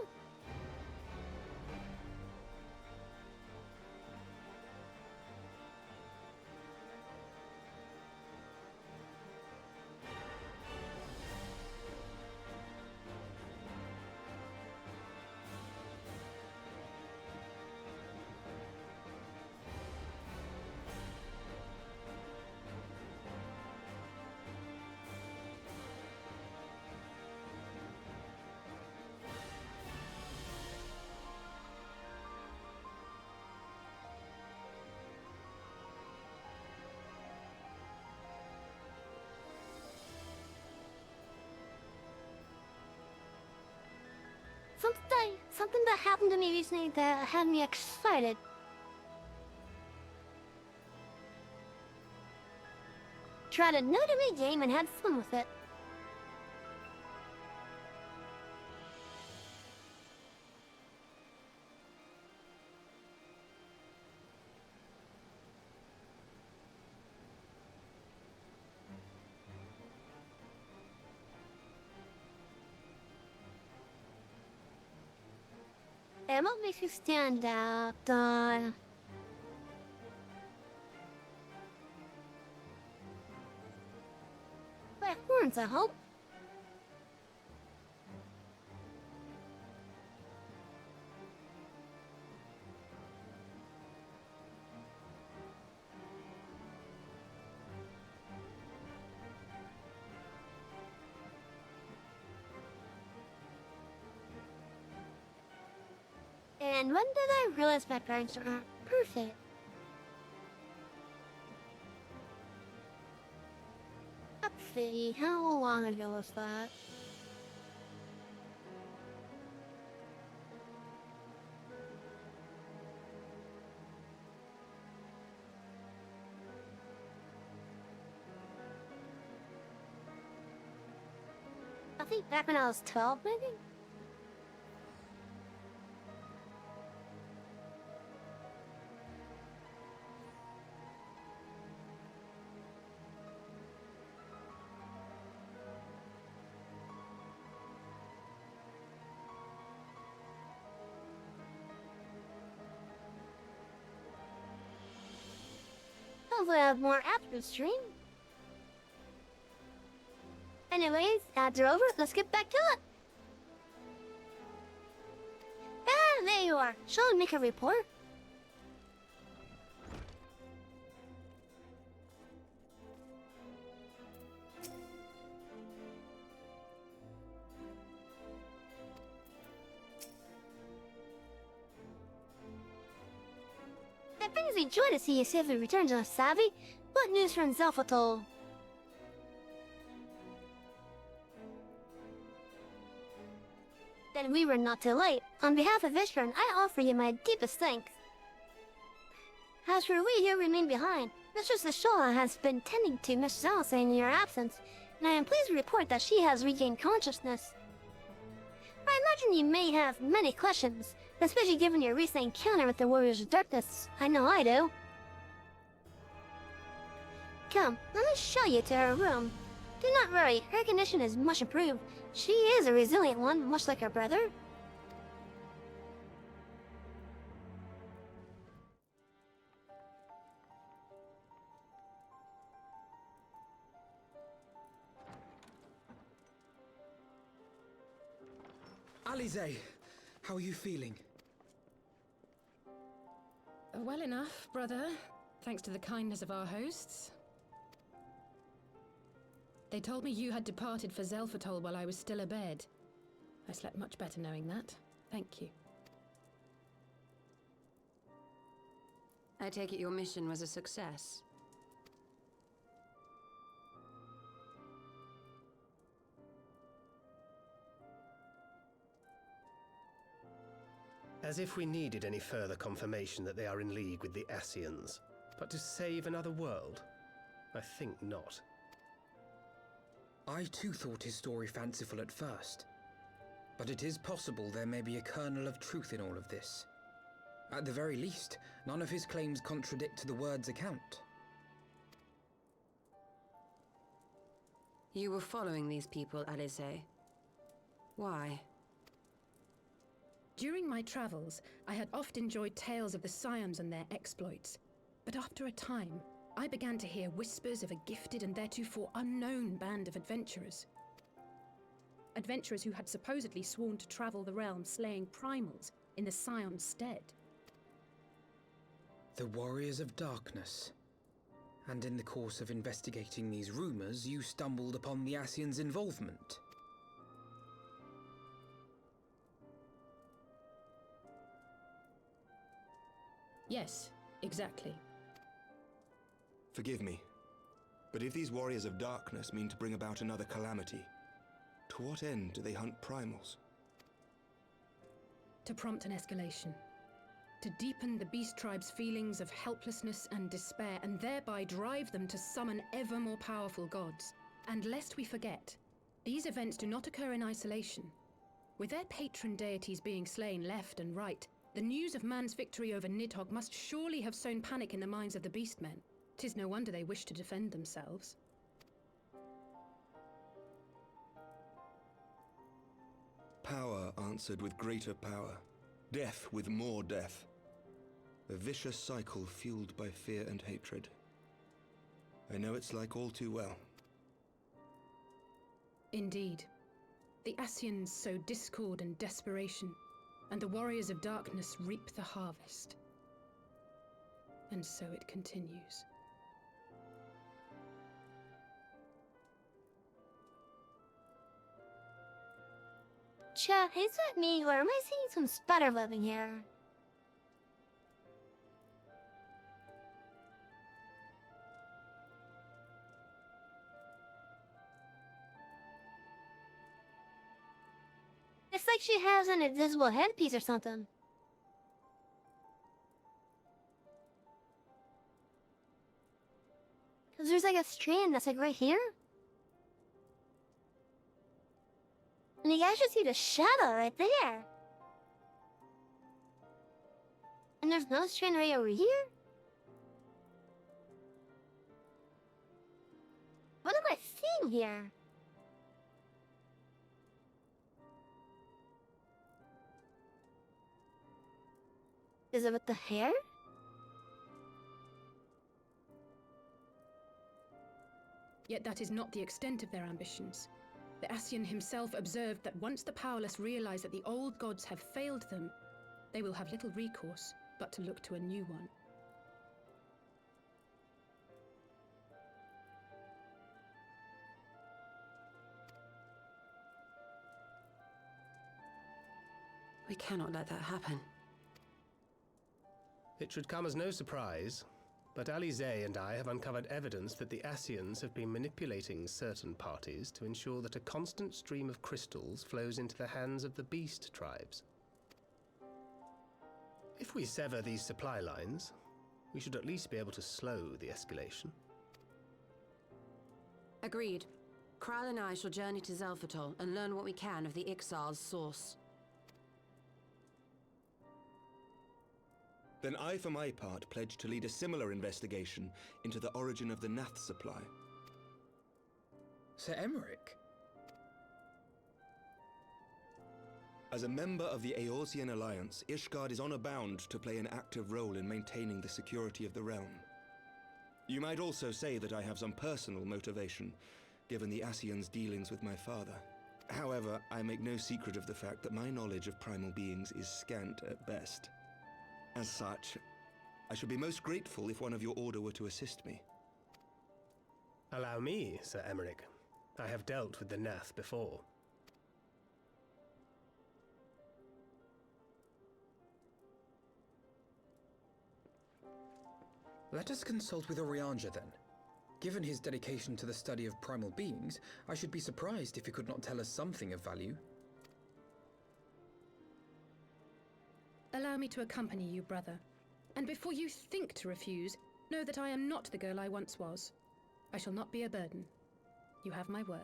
Something that happened to me recently that had me excited. Tried a new to me game and had fun with it. And what makes you stand out? My horns, I hope. And when did I realize my parents aren't perfect? Let's see, how long ago was that? I think back when I was 12, maybe? Hopefully I have more after the stream. Anyways, ads are over. Let's get back to it. Ah, there you are. Shall I make a report? It brings me joy to see you safely returned to us, Savvy. What news from Zelfatol? Then we were not too late. On behalf of Ishran, I offer you my deepest thanks. As for we who remain behind, Mistress Ashola has been tending to Mrs. Alcine in your absence, and I am pleased to report that she has regained consciousness. I imagine you may have many questions, especially given your recent encounter with the Warriors of Darkness. I know I do. Come, let me show you to her room. Do not worry, her condition is much improved. She is a resilient one, much like her brother. Alize, how are you feeling? Well enough, brother. Thanks to the kindness of our hosts. They told me you had departed for Zelfatol while I was still abed. I slept much better knowing that. Thank you. I take it your mission was a success. As if we needed any further confirmation that they are in league with the Ascians. But to save another world? I think not. I too thought his story fanciful at first. But it is possible there may be a kernel of truth in all of this. At the very least, none of his claims contradict the word's account. You were following these people, Alice. Why? During my travels, I had oft enjoyed tales of the Scions and their exploits. But after a time, I began to hear whispers of a gifted and theretofore unknown band of adventurers. Adventurers who had supposedly sworn to travel the realm slaying primals in the Scion's stead. The Warriors of Darkness. And in the course of investigating these rumors, you stumbled upon the Ascians' involvement. Yes, exactly. Forgive me, but if these Warriors of Darkness mean to bring about another calamity, to what end do they hunt primals? To prompt an escalation. To deepen the beast tribe's feelings of helplessness and despair, and thereby drive them to summon ever more powerful gods. And lest we forget, these events do not occur in isolation. With their patron deities being slain left and right, the news of man's victory over Nidhogg must surely have sown panic in the minds of the Beastmen. 'Tis no wonder they wish to defend themselves. Power answered with greater power. Death with more death. A vicious cycle fueled by fear and hatred. I know it's like all too well. Indeed. The Ascians sow discord and desperation, and the warriors of darkness reap the harvest. And so it continues. Chat, is that me, or am I seeing some spider living here? It's like she has an invisible headpiece or something. Cause there's like a strand that's like right here. And you guys should see the shadow right there. And there's no strand right over here. What am I seeing here? Is it with the hair? Yet that is not the extent of their ambitions. The Ascian himself observed that once the powerless realize that the old gods have failed them, they will have little recourse but to look to a new one. We cannot let that happen. It should come as no surprise, but Alize and I have uncovered evidence that the Ascians have been manipulating certain parties to ensure that a constant stream of crystals flows into the hands of the beast tribes. If we sever these supply lines, we should at least be able to slow the escalation. Agreed. Kral and I shall journey to Zelphatol and learn what we can of the Ixal's source. Then I, for my part, pledge to lead a similar investigation into the origin of the Nath supply. Sir Emmerich? As a member of the Eorzean Alliance, Ishgard is honor-bound to play an active role in maintaining the security of the realm. You might also say that I have some personal motivation, given the Ascians' dealings with my father. However, I make no secret of the fact that my knowledge of primal beings is scant at best. As such, I should be most grateful if one of your order were to assist me. Allow me, Sir Emmerich. I have dealt with the Nath before. Let us consult with Orianja then. Given his dedication to the study of primal beings, I should be surprised if he could not tell us something of value. Allow me to accompany you, brother. And before you think to refuse, know that I am not the girl I once was. I shall not be a burden. You have my word.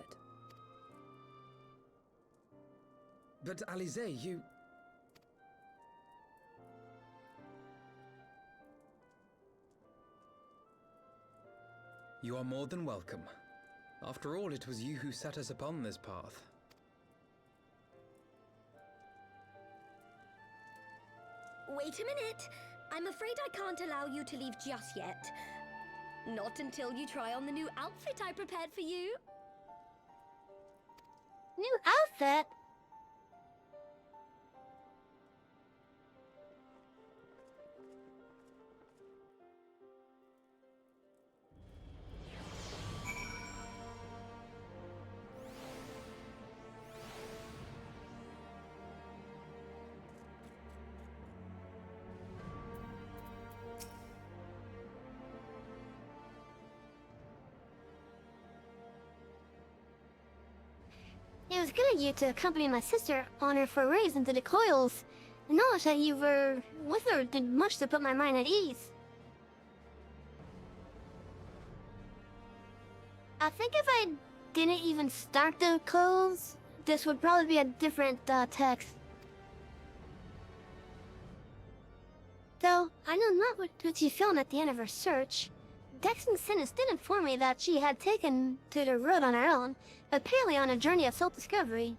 But Alize, you... You are more than welcome. After all, it was you who set us upon this path. Wait a minute. I'm afraid I can't allow you to leave just yet. Not until you try on the new outfit I prepared for you. New outfit? It was good of you to accompany my sister on her forays into the coils. The knowledge that you were with her did much to put my mind at ease. I think if I didn't even start the coils, this would probably be a different text. Though, I know not what she found at the end of her search. Dex and Sinis did inform me that she had taken to the road on her own, apparently on a journey of self-discovery.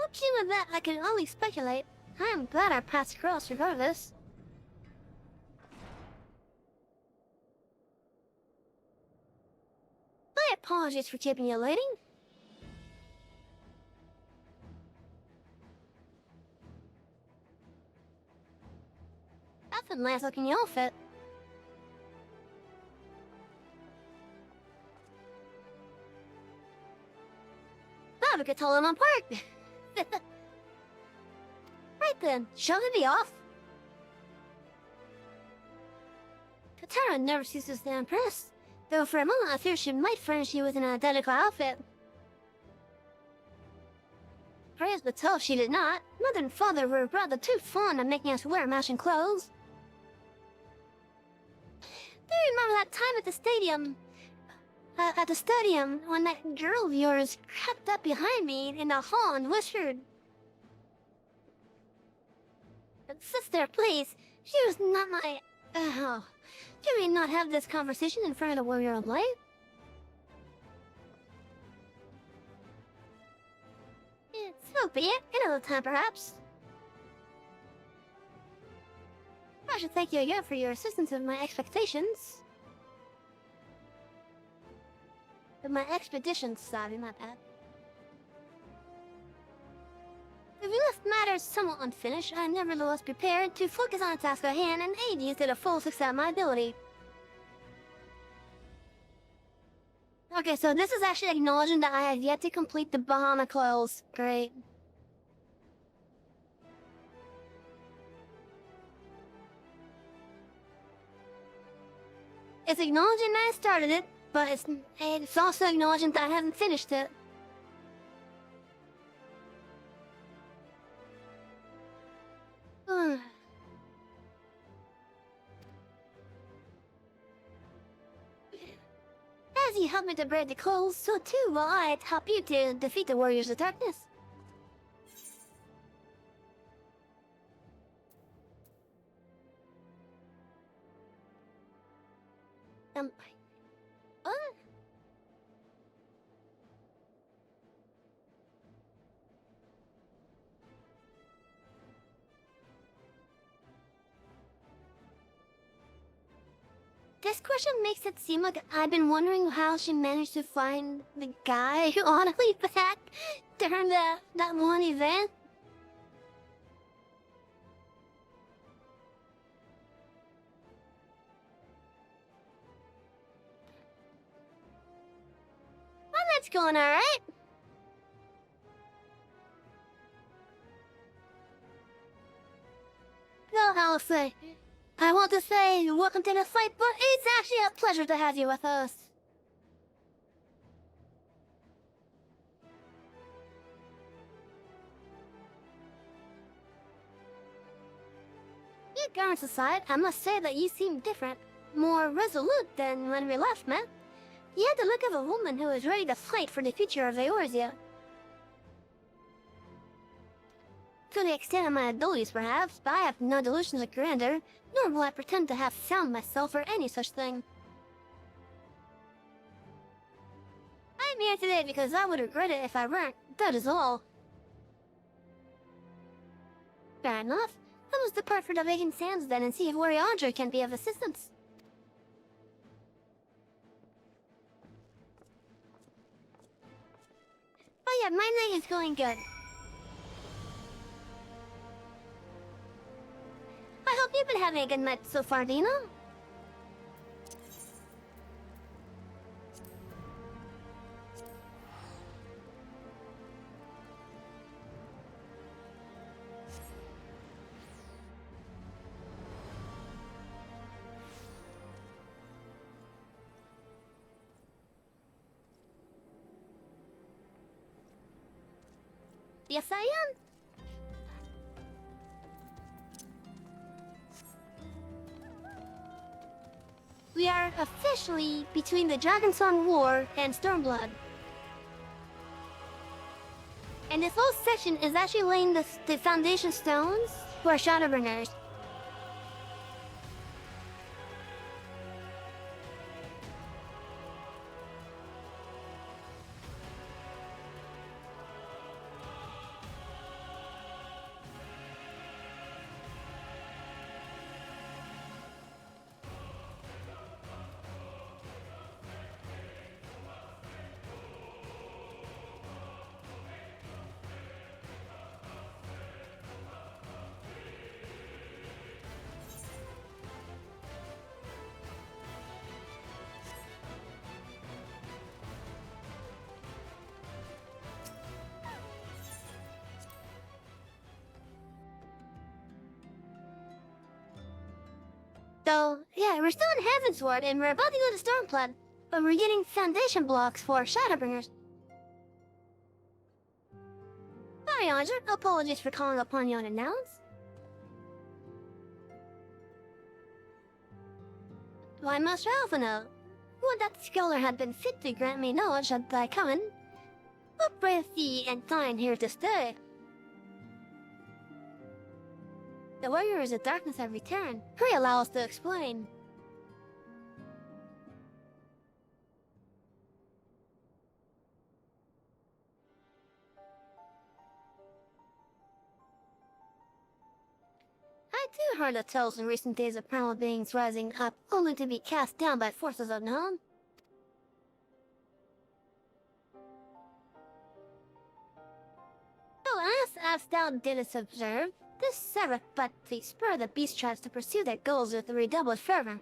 What came of that, I can only speculate. I am glad our paths crossed regardless. My apologies for keeping you waiting. That's a nice looking outfit. Now we could tell them apart. Right then, shall we be off? Katara never ceases to impress, though for a moment I fear she might furnish you with an identical outfit. Praise but tell she did not. Mother and father were rather too fond of making us wear matching clothes. Do you remember that time at the stadium? When that girl of yours crept up behind me in the hall and whispered, "Sister, please, she was not my... Oh, can we not have this conversation in front of the Warrior of Light?" So be it, another time perhaps. I should thank you again for your assistance with my expectations. With my expeditions, sorry, my bad. If we left matters somewhat unfinished, I am nevertheless prepared to focus on the task at hand and aid you to the fullest extent of my ability. Okay, so this is actually acknowledging that I have yet to complete the Bahama Coils. Great. It's acknowledging that I started it, but it's also acknowledging that I haven't finished it. As you help me to break the coals, so too will I help you to defeat the Warriors of Darkness. This question makes it seem like I've been wondering how she managed to find the guy who honestly back during that one event. Well, that's going alright. Well, I'll say, I want to say welcome to the fight, but it's actually a pleasure to have you with us. Your garments aside, I must say that you seem different, more resolute than when we last met. You had the look of a woman who is ready to fight for the future of Eorzea. To the extent of my abilities, perhaps, but I have no delusions of grandeur, nor will I pretend to have found myself or any such thing. I'm here today because I would regret it if I weren't, that is all. Fair enough. I must depart for the vacant sands then and see if Warrior Andre can be of assistance. Oh yeah, my night is going good. I hope you've been having a good night so far, Dina. Yes, I am. We are officially between the Dragonsong War and Stormblood. And this whole section is actually laying the foundation stones for Shadowbringers. So, yeah, we're still in Heavensward, and we're about to go to Stormflood, but we're getting foundation blocks for Shadowbringers. Sorry, Andre. Apologies for calling upon you unannounced. Why, Master Alpha know? Would that scholar had been fit to grant me knowledge of thy coming, what braveth thee and thine here to stay? The warriors of darkness have returned. Pray allow us to explain. I too heard the tales in recent days of primal beings rising up, only to be cast down by forces unknown. As thou didst observe, this serveth but to spur the beast tribes to pursue their goals with redoubled fervor.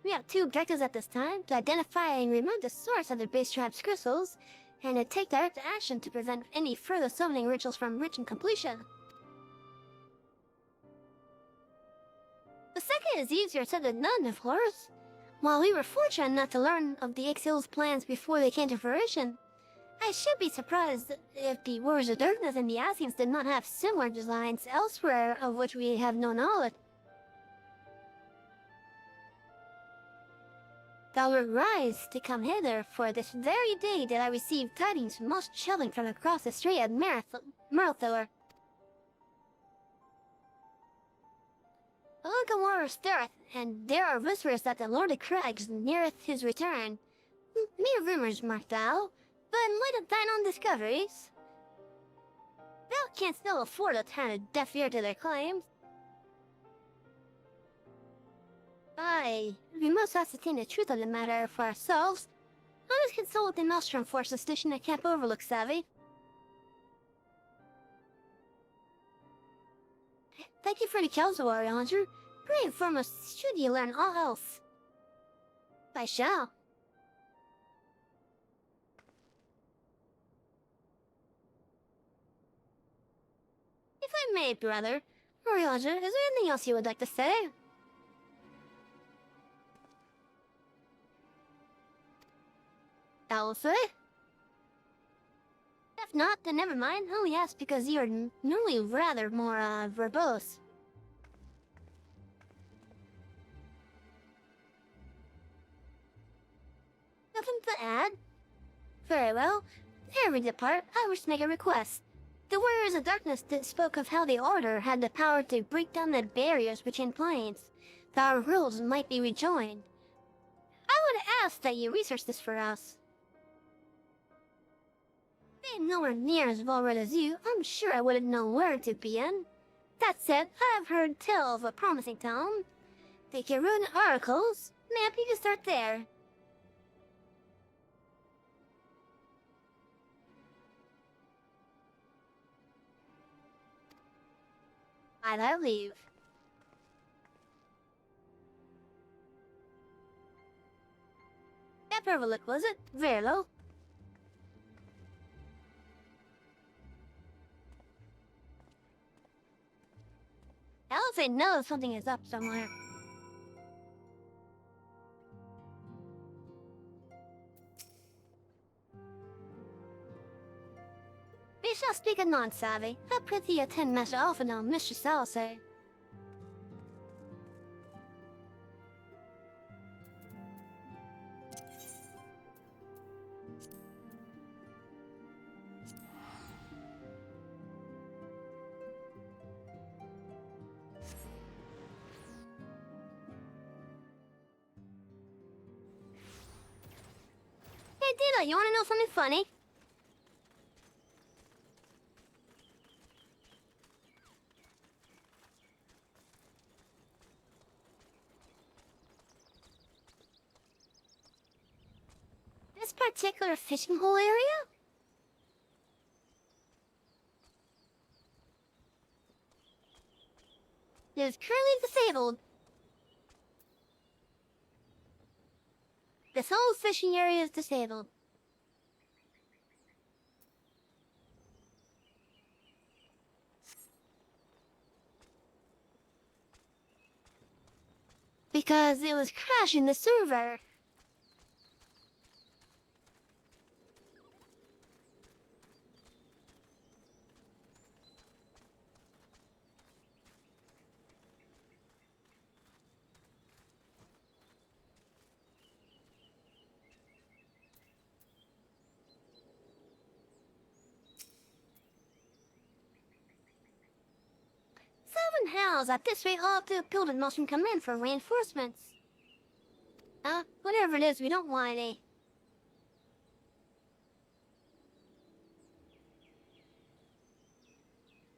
We have two objectives at this time: to identify and remove the source of the beast tribe's crystals, and to take direct action to prevent any further summoning rituals from reaching completion. The second is easier said than done, of course. While we were fortunate enough to learn of the Exil's plans before they came to fruition, I should be surprised if the Warriors of Darkness and the Asians did not have similar designs elsewhere of which we have no knowledge. Thou wert rise to come hither, for this very day did I receive tidings most chilling from across the strait of Merthor. Ogamora stirreth, and there are whispers that the Lord of Crags neareth his return. Mere rumors, mark thou, but in light of thine own discoveries, thou canst still afford to turn a deaf ear to their claims. Aye, we must ascertain the truth of the matter for ourselves. Let us consult with the Maelstrom forces stationed at Camp Overlook, savvy. Thank you for the counsel, Warrior Hunter. Pray inform us should you learn all else. I shall. If I may, brother, Warrior Hunter, is there anything else you would like to say? Alpha? If not, then never mind. Only asked because you are normally rather more, verbose. Nothing to add? Very well. Ere we depart, I wish to make a request. The Warriors of Darkness spoke of how the Order had the power to break down the barriers between planes, that our worlds might be rejoined. I would ask that you research this for us. Being nowhere near as well read as you, I'm sure I wouldn't know where to begin. That said, I have heard tell of a promising town. The Kirun Oracles. Maybe you can start there. I leave. That Overlook, was it? Very low. Elephant knows something is up somewhere. We shall speak anon, savvy. How pretty attend Master Alpha now, Mistress Salsay. Hey, Dita, you wanna know something funny? This particular fishing hole area? Is currently disabled. This whole fishing area is disabled. because it was crashing the server. Seven hells! At this rate, I'll have to build a motion command for reinforcements. Whatever it is, we don't want any.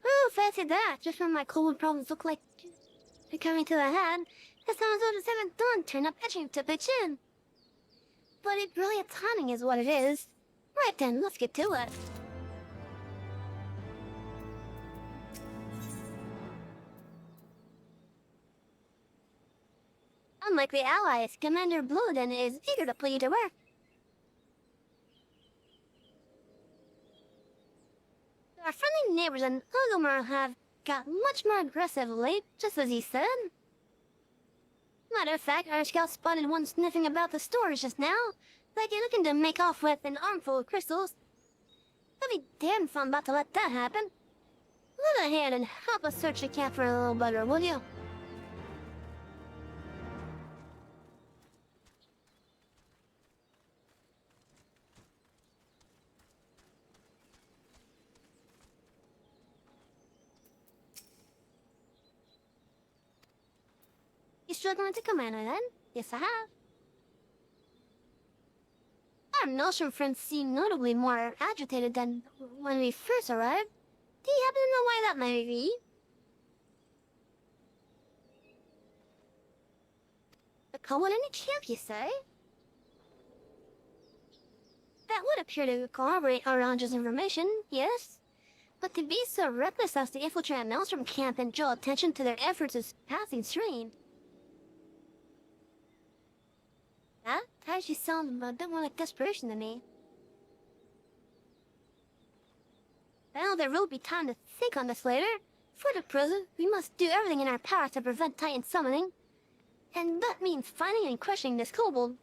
Oh, fancy that! Just when my cold problems look like they're coming to a head, the sounds of the seventh dawn turn up etching to pitch in. But brilliant timing is what it is. Right then, let's get to it. Unlike the Allies, Commander Blooden is eager to put you to work. Our friendly neighbors in Ugumar have got much more aggressive late, just as he said. Matter of fact, our scout spotted one sniffing about the stores just now, like you're looking to make off with an armful of crystals. It'll be damn fun about to let that happen. Lend a hand and help us search the camp for a little bugger, will you? You struggling to commander then? Yes, I have. Our Notion friends seem notably more agitated than when we first arrived. Do you happen to know why that may be? The Cohen and the champ, you say? That would appear to corroborate Orange's information, yes. But to be so reckless as to infiltrate a Maelstrom camp and draw attention to their efforts is passing strange. That actually sounds a bit more like desperation to me. Well, there will be time to think on this later. For the present, we must do everything in our power to prevent Titan summoning. And that means finding and crushing this kobold.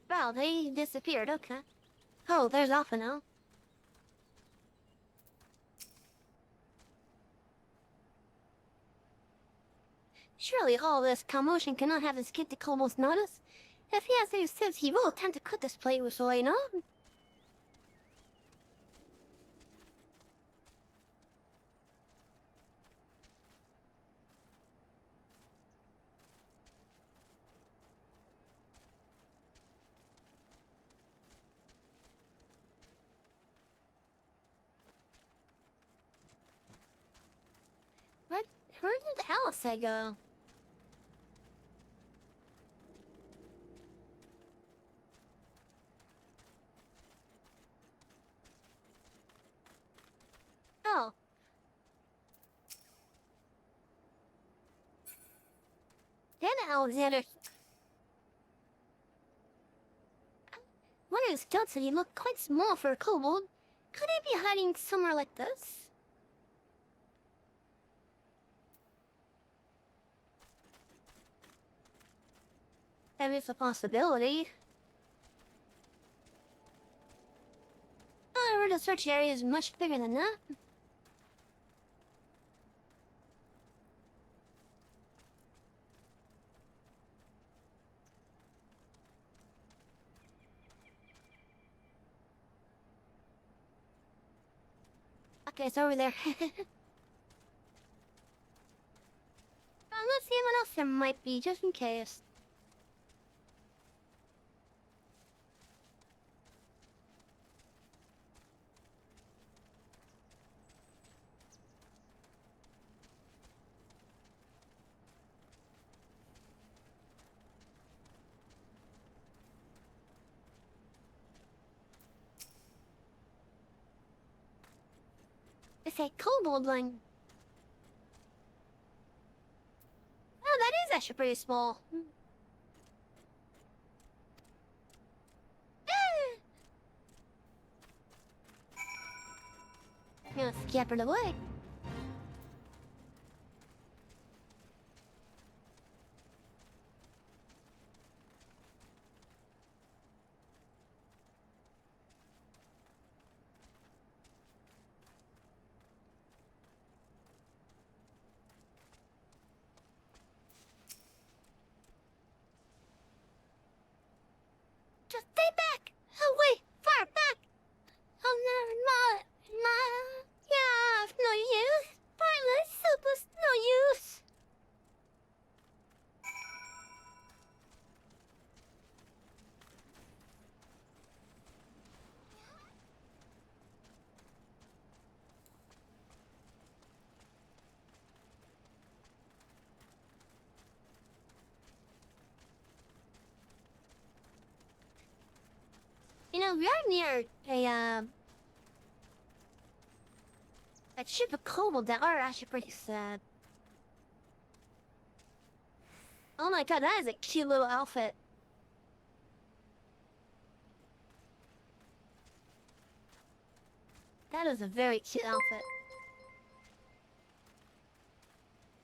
Well, they disappeared, okay. Oh, there's Alpha now. Surely all this commotion cannot have escaped the kobold's notice. If he has any sense, he will attempt to cut this plate with so I know. Where did Alice go? Oh. Damn it, Alexander. One of his scouts said he looked quite small for a kobold. Could he be hiding somewhere like this? That is a possibility. However, the search area is much bigger than that. Okay, it's over there. Let's see what else there might be, just in case. say kobold one. Oh, that is actually pretty small. I'm gonna scamper away. Just stay back! Oh wait, far back! Oh no, yeah, no use. Pointless, super, no use. You know, we are near a ship of kobold that are actually pretty sad. Oh my god, that is a cute little outfit. That is a very cute outfit.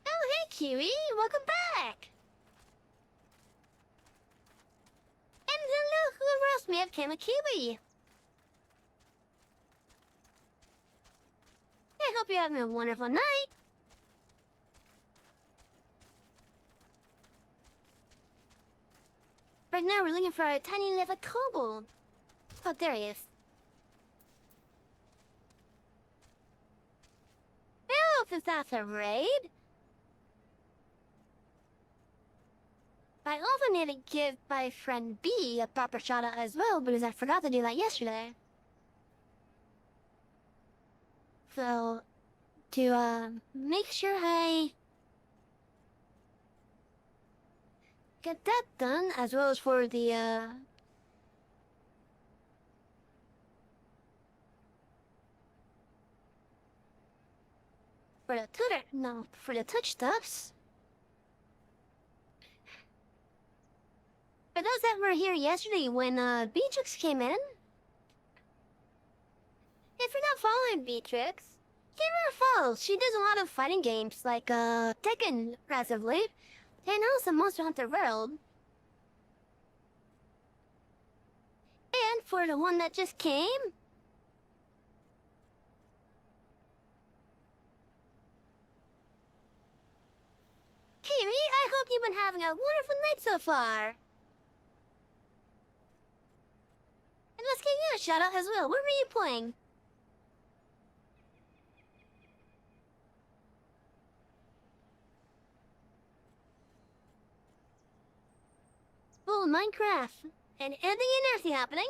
Oh, hey, Kiwi! Welcome back! And hello, who else may have came a Kiwi? I hope you're having a wonderful night. Right now, we're looking for a tiny little kobold. Oh, there he is. Oh, if that's a raid. I also need to give my friend B a proper shout out as well because I forgot to do that yesterday. So, to make sure I get that done, as well as for the for the touch stuffs. For those that were here yesterday when Beatrix came in, if you're not following Beatrix, give her a follow. She does a lot of fighting games like Tekken as of late, and also Monster Hunter World. And for the one that just came, Kiwi, I hope you've been having a wonderful night so far. And let's give you a shout out as well. What were you playing? Oh, Minecraft. And anything interesting happening?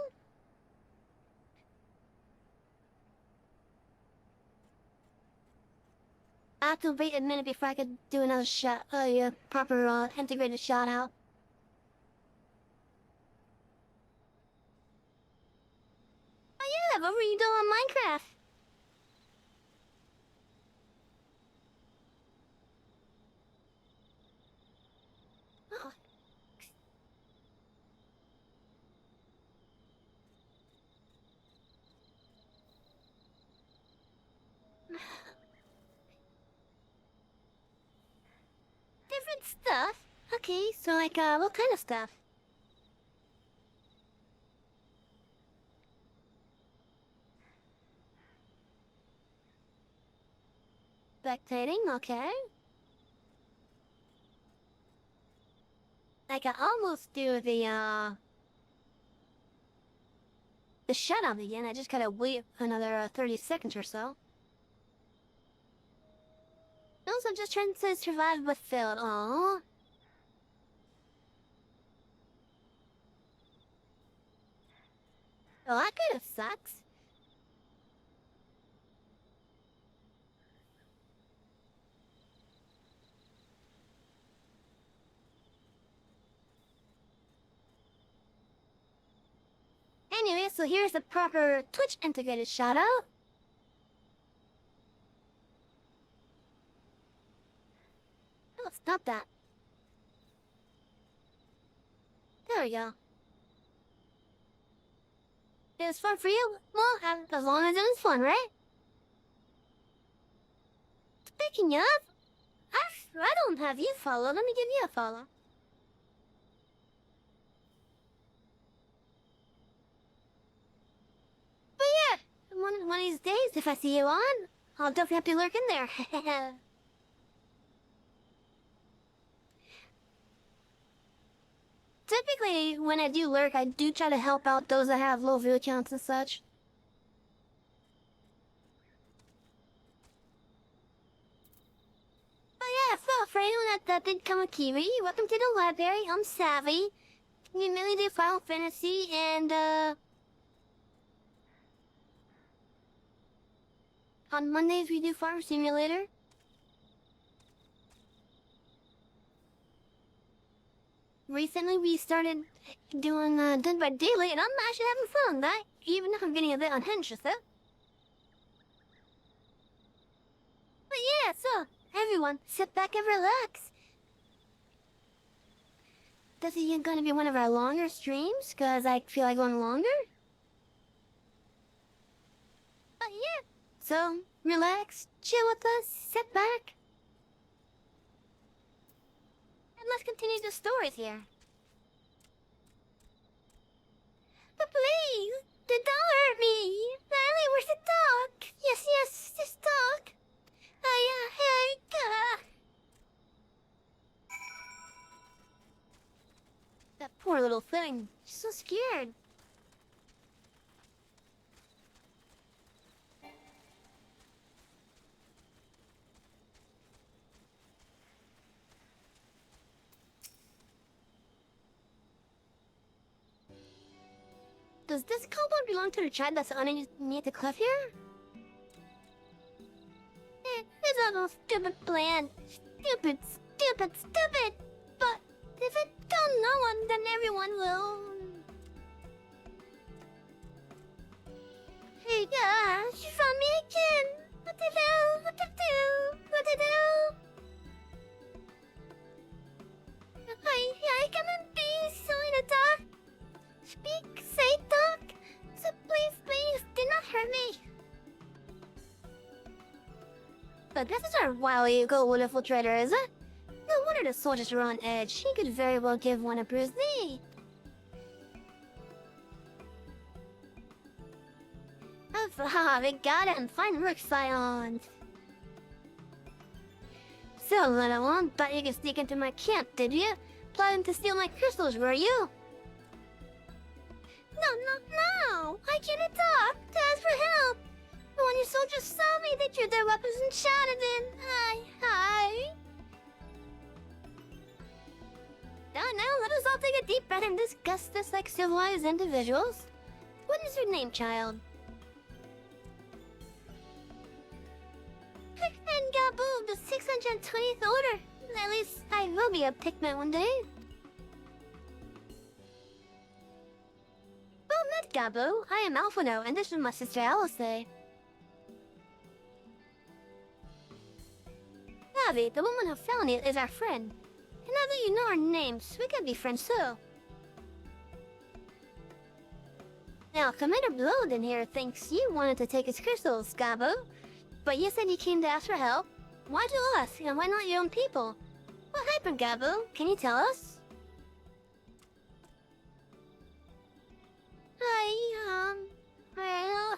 I have to wait a minute before I could do another shot, proper integrated shout out. Oh yeah, what were you doing on Minecraft? Oh. Different stuff? Okay, so like, what kind of stuff? Spectating, okay. I can almost do the shut-off again. I just gotta wait another 30 seconds or so. Also, I'm just trying to survive with Phil. Aww. Oh, that kind of sucks. Anyway, so here's the proper Twitch integrated shoutout. Stop that. There we go. It was fun for you? Well, as long as it was fun, right? Speaking of, I don't have you follow. Let me give you a follow. But yeah, one of these days, if I see you on, I'll definitely have to lurk in there. Typically, when I do lurk, I do try to help out those that have low view counts and such. But yeah, so for anyone that did come with Kiwi, welcome to the library. I'm Savvy. We mainly do Final Fantasy and, on Mondays we do Farm Simulator. Recently we started doing Dead by Daylight, and I'm actually having fun with that, even if I'm getting a bit unhinged with it. But yeah, so, everyone, sit back and relax. This is gonna be one of our longer streams, because I feel like going longer. But yeah, so, relax, chill with us, sit back. And let's continue the stories here. But please, don't hurt me. Riley, where's the dog? Yes, this dog. That poor little thing. She's so scared. Does this compound belong to the tribe that's underneath the cliff here? It's a little stupid plan. Stupid. But if it don't no one, then everyone will. Hey gosh, you found me again. What to do? I cannot be so in the dark. Speak, say, talk. So please, do not hurt me. But this is our wily, wonderful trader, is it? No wonder the soldiers are on edge. He could very well give one a bruised knee. We got it, and fine work, Scions. So, little one, thought you could sneak into my camp, did you? Planning to steal my crystals, were you? No! I can't talk to ask for help. But when your soldiers saw me, they drew their weapons and shouted in, Hi. Now, let us all take a deep breath and discuss this like civilized individuals. What is your name, child? And Gabu, the 620th Order. At least, I will be a Pikmin one day. Well met, Gabu. I am Alphino, and this is my sister Alice. Abby, the woman who found it, is our friend. And now that you know our names, we can be friends too. Now, Commander Blowden here thinks you wanted to take his crystals, Gabu. But you said you came to ask for help. Why to us, and why not your own people? What happened, Gabu? Can you tell us? Well...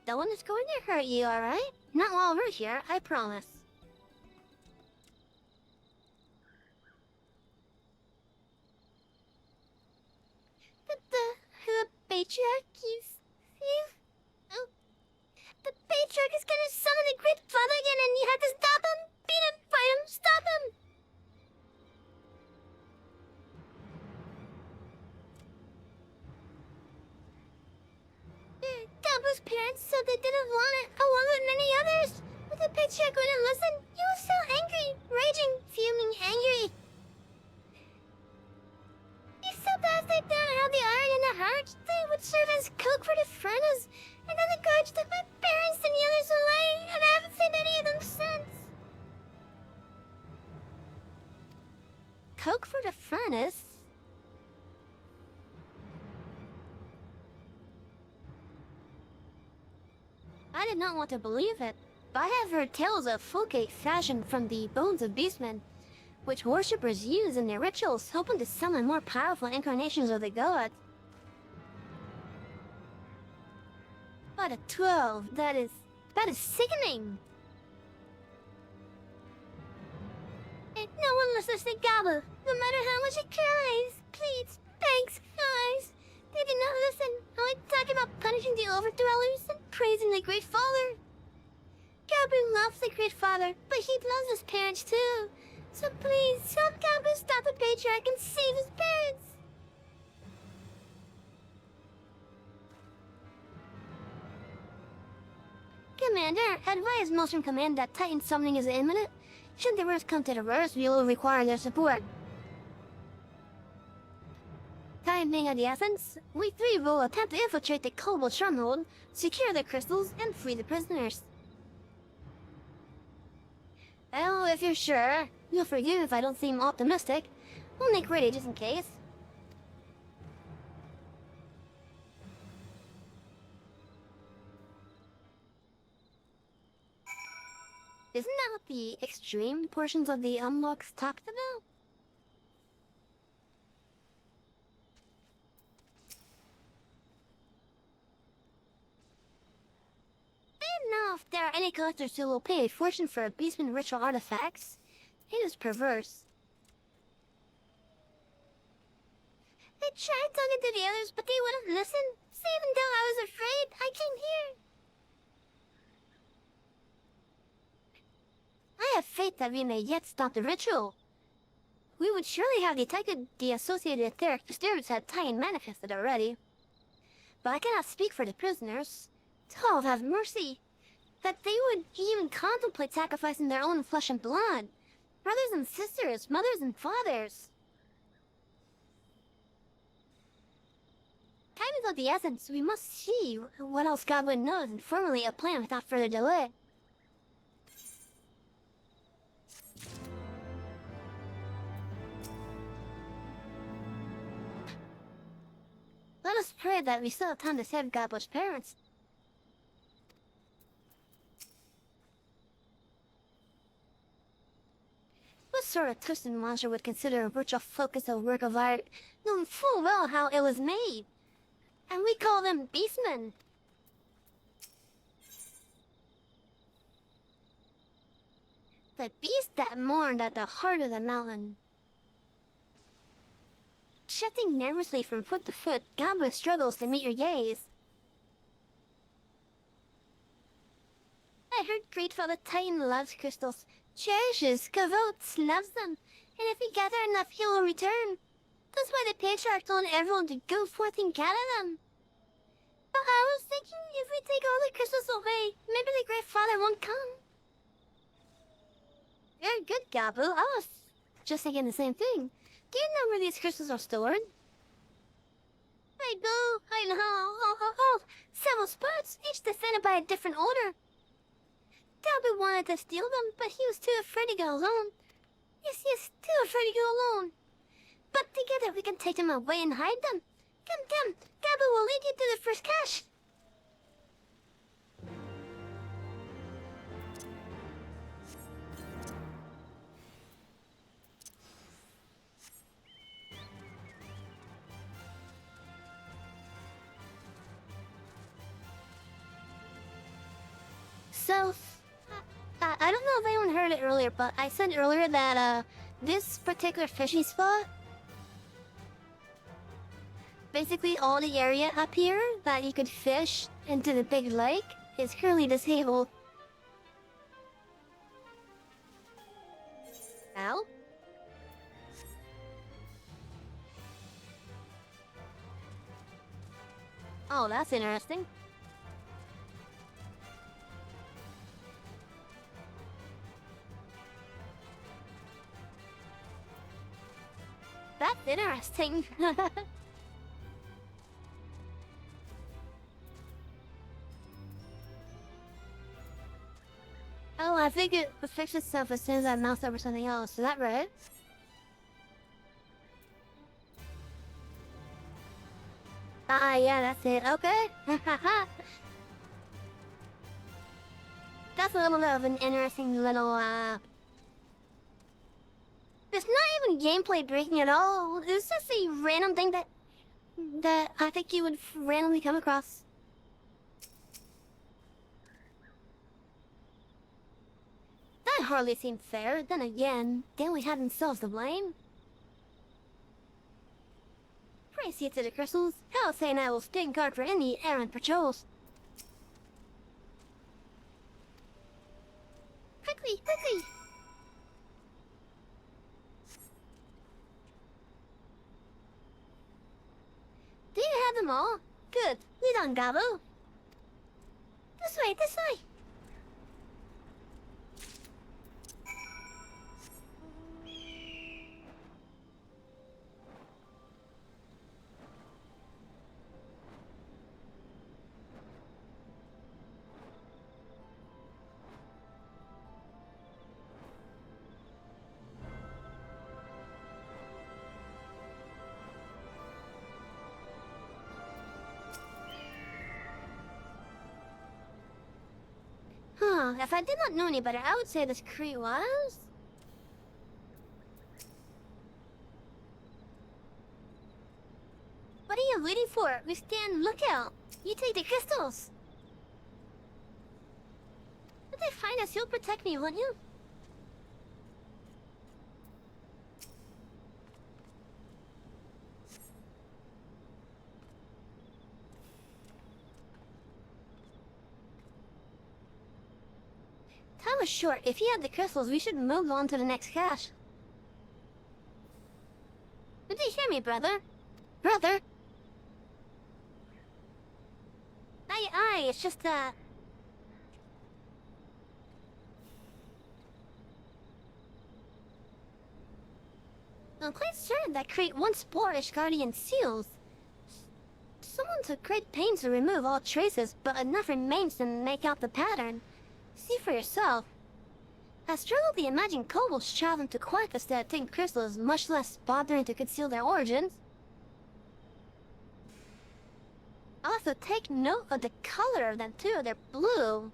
No one is going to hurt you, alright? Not while we're here, I promise. The patriarch is... Oh. The patriarch is gonna summon the great father again, and you have to stop him! Beat him! Fight him! Stop him! Gabu's parents said they didn't want it along with many others. But the patriarch wouldn't listen. He was so angry, raging, fuming, angry. He so fast they didn't have the iron in the would serve as cook for the furnace, and then the guards took my parents and the others away, and I haven't seen any of them since. Coke for the furnace? I did not want to believe it, but I have heard tales of folk cake fashioned from the bones of beastmen, which worshippers use in their rituals, hoping to summon more powerful incarnations of the god. But a 12, that is sickening. And no one listens to Gabba, no matter how much he cries. Please, begs, cries. They do not listen, only talk about punishing the overdwellers and praising the Great Father. Gabu loves the Great Father, but he loves his parents too. So please, help Gabu stop the patriarch and save his parents. Commander, advise Motion Command that Titan summoning is imminent. Should the worst come to the worst, we will require their support. Time being of the essence, we three will attempt to infiltrate the Kobold stronghold, secure the crystals, and free the prisoners. Well, if you're sure, you'll forgive if I don't seem optimistic. We'll make ready just in case. Isn't that what the extreme portions of the unlocks talked about? I don't know if there are any collectors who will pay a fortune for beastman ritual artifacts. It is perverse. I tried talking to the others, but they wouldn't listen. So even though I was afraid, I came here. I have faith that we may yet stop the ritual. We would surely have detected the associated etheric disturbance had Titan manifested already. But I cannot speak for the prisoners. Oh, have mercy. That they would even contemplate sacrificing their own flesh and blood. Brothers and sisters, mothers and fathers. Time is of the essence. We must see what else Godwin knows and formulate a plan without further delay. Let us pray that we still have time to save Gabba's parents. What sort of twisted monster would consider a virtual focus a work of art, knowing full well how it was made? And we call them beastmen. The beast that mourned at the heart of the mountain. Shifting nervously from foot to foot, Gabba struggles to meet your gaze. I heard Great Father Titan loves crystals, cherishes, devotes, loves them, and if we gather enough, he will return. That's why the Patriarch told everyone to go forth and gather them. But I was thinking, if we take all the crystals away, maybe the Great Father won't come. Very good, Gabu. I was just thinking the same thing. Do you know where these crystals are stored? I do. I know. Several spots, each defended by a different order. Gabu wanted to steal them, but he was too afraid to go alone. Yes, too afraid to go alone. But together we can take them away and hide them. Come. Gabu will lead you to the first cache. So, I don't know if anyone heard it earlier, but I said earlier that, this particular fishing spot, basically all the area up here that you could fish into the big lake is currently disabled. Ow? Oh, that's interesting. That's interesting. I think it will fix itself as soon as I mouse over something else. Is that right? Ah, yeah, that's it. Okay. That's a little bit of an interesting little, It's not even gameplay breaking at all. It's just a random thing that I think you would randomly come across. That hardly seemed fair. Then again, they only had themselves to blame. Praise be to the crystals. Halsey and I will stand guard for any errant patrols. Quickly, quickly! Do you have them all? Good. Lead on, Gabo. This way, this way! Huh, if I did not know any better, I would say this Crete was... What are you waiting for? We stand lookout. You take the crystals. If they find us, you'll protect me, won't you? Time is short. If you have the crystals, we should move on to the next cache. Did you hear me, brother? Brother? Aye, it's just, I'm quite certain that Crete once bore Ishgardian seals. Someone took great pains to remove all traces, but enough remains to make out the pattern. See for yourself. I struggle to imagine kobolds traveling to Quarkus to obtain crystals, much less bothering to conceal their origins. Also, take note of the color of them too. They're blue.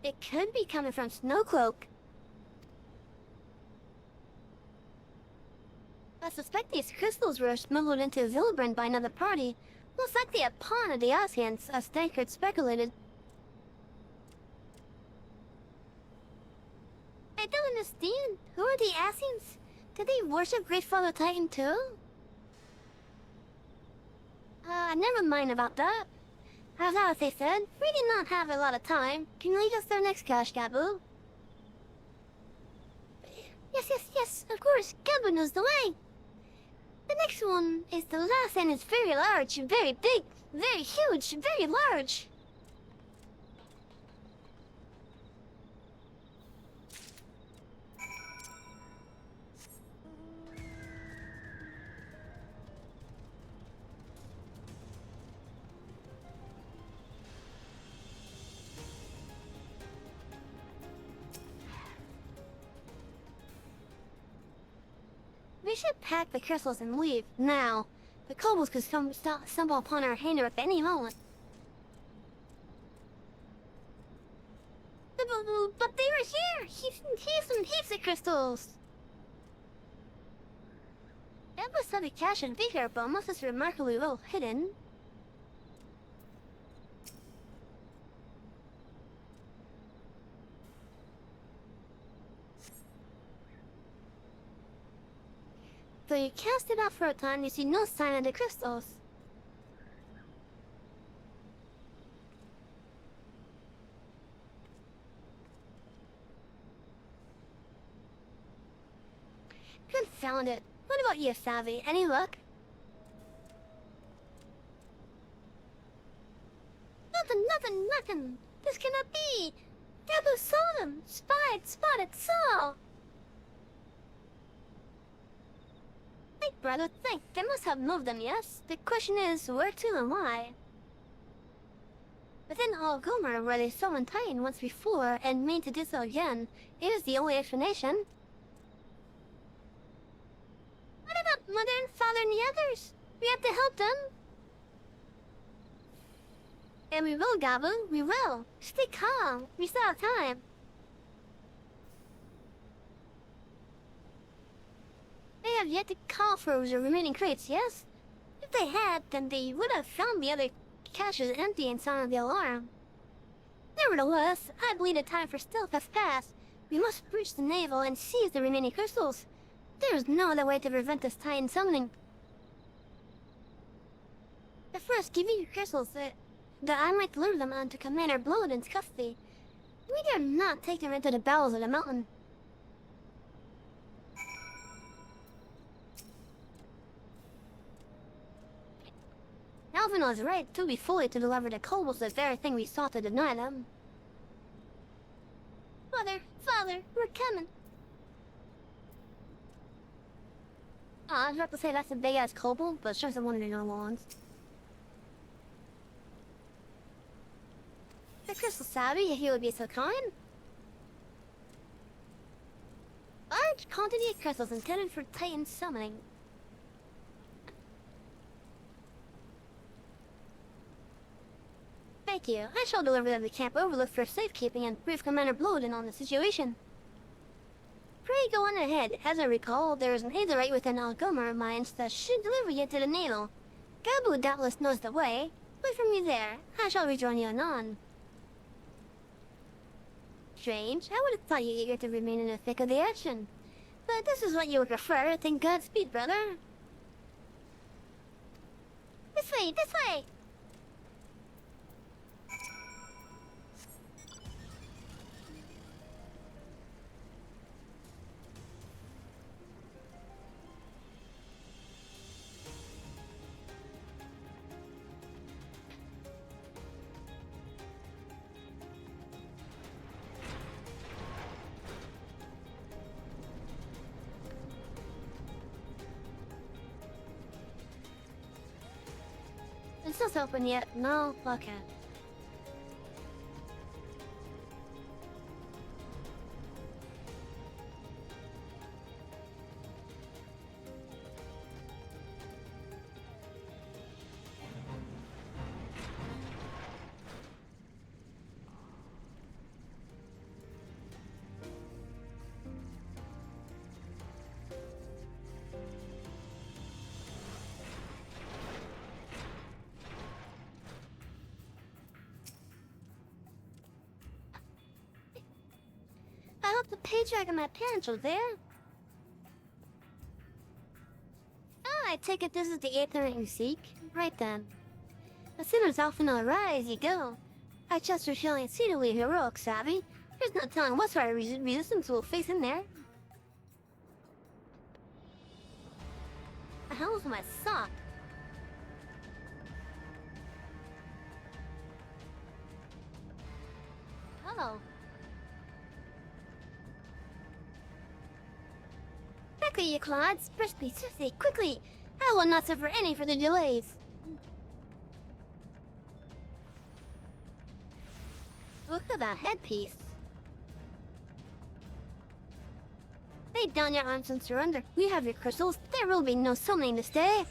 It could be coming from Snowcloak. I suspect these crystals were smuggled into Villebrin by another party. Most likely a pawn of the Asians, as Tankard speculated. I don't understand. Who are the Asians? Did they worship Great Father Titan too? Never mind about that. As Alice said, we do not have a lot of time. Can you lead us to our next cache, Gabu? Yes, of course. Gabu knows the way. The next one is the last and it's very large, very big, very huge, very large. We should pack the crystals and leave, now. The kobolds could stumble upon our hangar at any moment. But they were here! Heaps of crystals! That must have a cache and be here, but most is remarkably well hidden. So you cast it out for a time, you see no sign of the crystals. Confound it. What about you, Savvy? Any luck? Nothing. This cannot be. Gabu saw them. Spotted, saw. Think, brother, think. They must have moved them, yes? The question is, where to and why? Within all Gomer, where they summoned Titan once before and mean to do so again, is the only explanation. What about Mother and Father and the others? We have to help them. And we will, Gabu, we will. Stay calm, we still have time. They have yet to call for the remaining crates, yes? If they had, then they would have found the other caches empty and sounded the alarm. Nevertheless, I believe the time for stealth has passed. We must breach the navel and seize the remaining crystals. There is no other way to prevent this Titan summoning. But first, give me your crystals, that I might deliver them onto Commander Bloden's custody. We dare not take them into the bowels of the mountain. Alvin was right, too be fully to deliver the kobolds the very thing we sought to deny them. Father, we're coming. I was about to say that's a big-ass kobold, but it's just one of the normal ones. The crystal savvy, if he would be so kind. Large quantity of crystals intended for Titan summoning. Thank you. I shall deliver them to Camp Overlook for safekeeping and brief Commander Bloden on the situation. Pray go on ahead. As I recall, there is an Aetherite within Algomer mines that should deliver you to the navel. Gabu doubtless knows the way. Wait for me there. I shall rejoin you anon. Strange. I would have thought you eager to remain in the thick of the action. But this is what you would prefer. Then Godspeed, brother. This way, this way! It's not open yet. No? Okay. I hope the paycheck of my parents was there. Ah, I take it this is the Aetherite you seek. Right then. As soon as Alphinaud arrives, you go. I trust you're feeling exceedingly heroic, savvy. There's no telling what sort of resistance we'll face in there. The hell's my sock? Hello. Quickly, you clods! Briskly, swiftly, quickly! I will not suffer any further delays! Look at that headpiece! Lay down your arms and surrender. We have your crystals. There will be no summoning this day.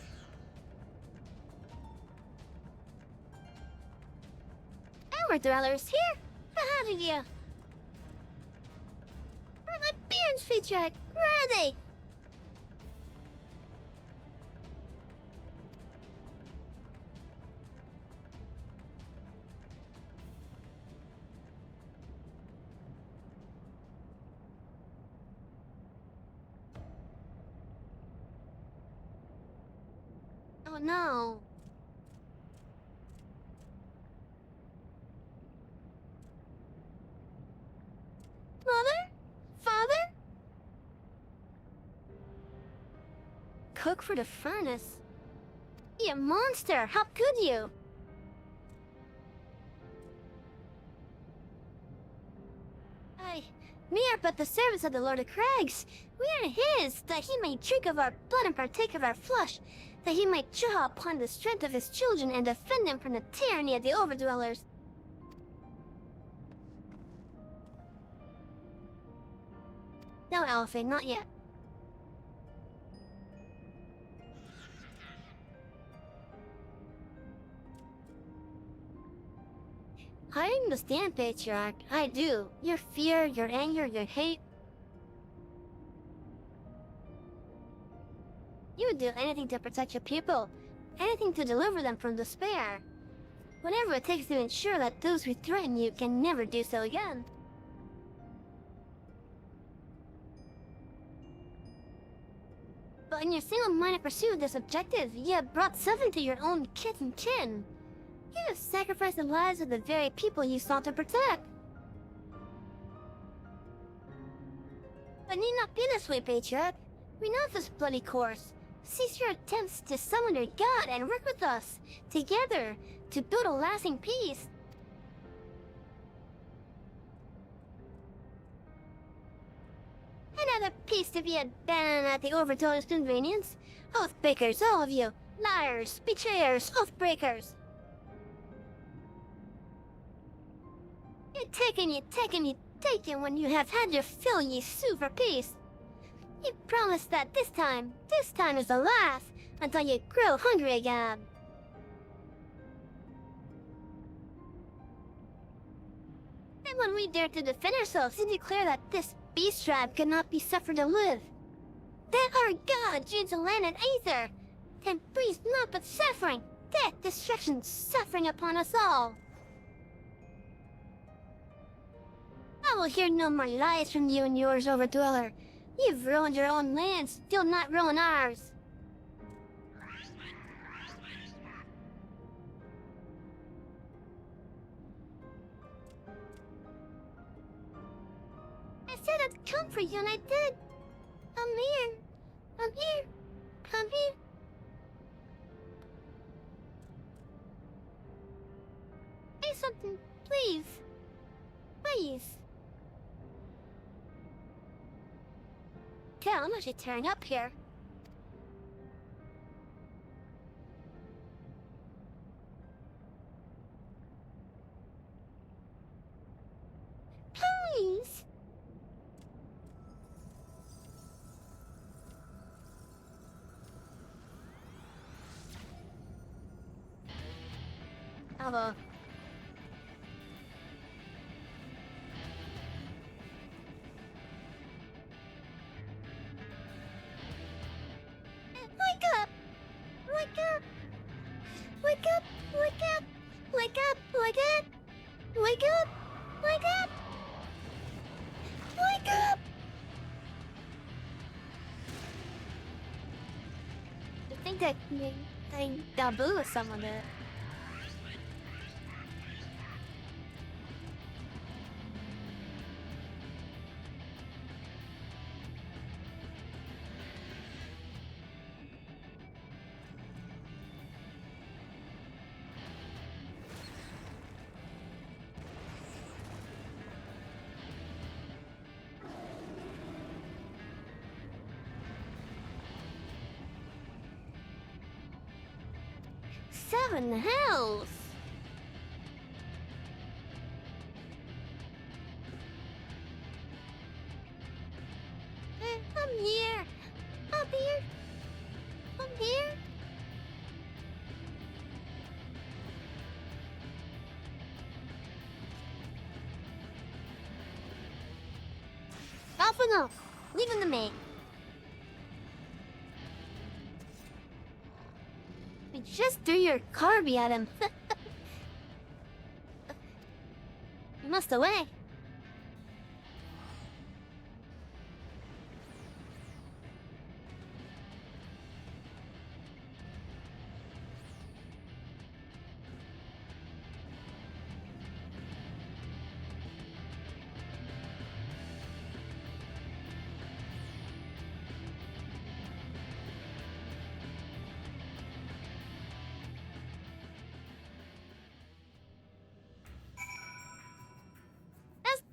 Our dwellers here? But how did you? Where are my Baron's feet track? Where are they? Oh no. Mother? Father? Cook for the furnace? You monster! How could you? We are but the servants of the Lord of Crags. We are his, that he may drink of our blood and partake of our flesh, that he might draw upon the strength of his children and defend them from the tyranny of the overdwellers. No, Alfie, not yet. I understand, Patriarch. I do. Your fear, your anger, your hate. You would do anything to protect your people. Anything to deliver them from despair. Whatever it takes to ensure that those who threaten you can never do so again. But in your single-minded pursuit of this objective, you have brought something to your own kith and kin. You have sacrificed the lives of the very people you sought to protect. But need not be this way, Patriarch. Renounce this bloody course. Cease your attempts to summon your god and work with us, together, to build a lasting peace. Another peace to be abandoned at the overtone's convenience. Oathbreakers, all of you. Liars, betrayers, oathbreakers. You taken when you have had your fill, ye sue for peace. You promised that this time is the last, until you grow hungry again. And when we dare to defend ourselves and declare that this beast tribe cannot be suffered to live, that our god dreams a land and aether, and breathes naught but suffering, death, destruction, suffering upon us all. I will hear no more lies from you and yours, Overdweller. You've ruined your own lands, still not ruin ours. I said I'd come for you, and I did. I'm here. I'm here. I'm here. Say something, please. Please. Yeah, I'm actually tearing up here. Please. Hello. Wake up! Wake up! Wake up! Wake up! Wake up! Wake up! Wake up! Wake up! Wake up! I think that I Dabu or someone did. Seven hells! I'm here! I'm here! I'm here! Off and off! Leave him to me! We just threw your carby at him. He must away.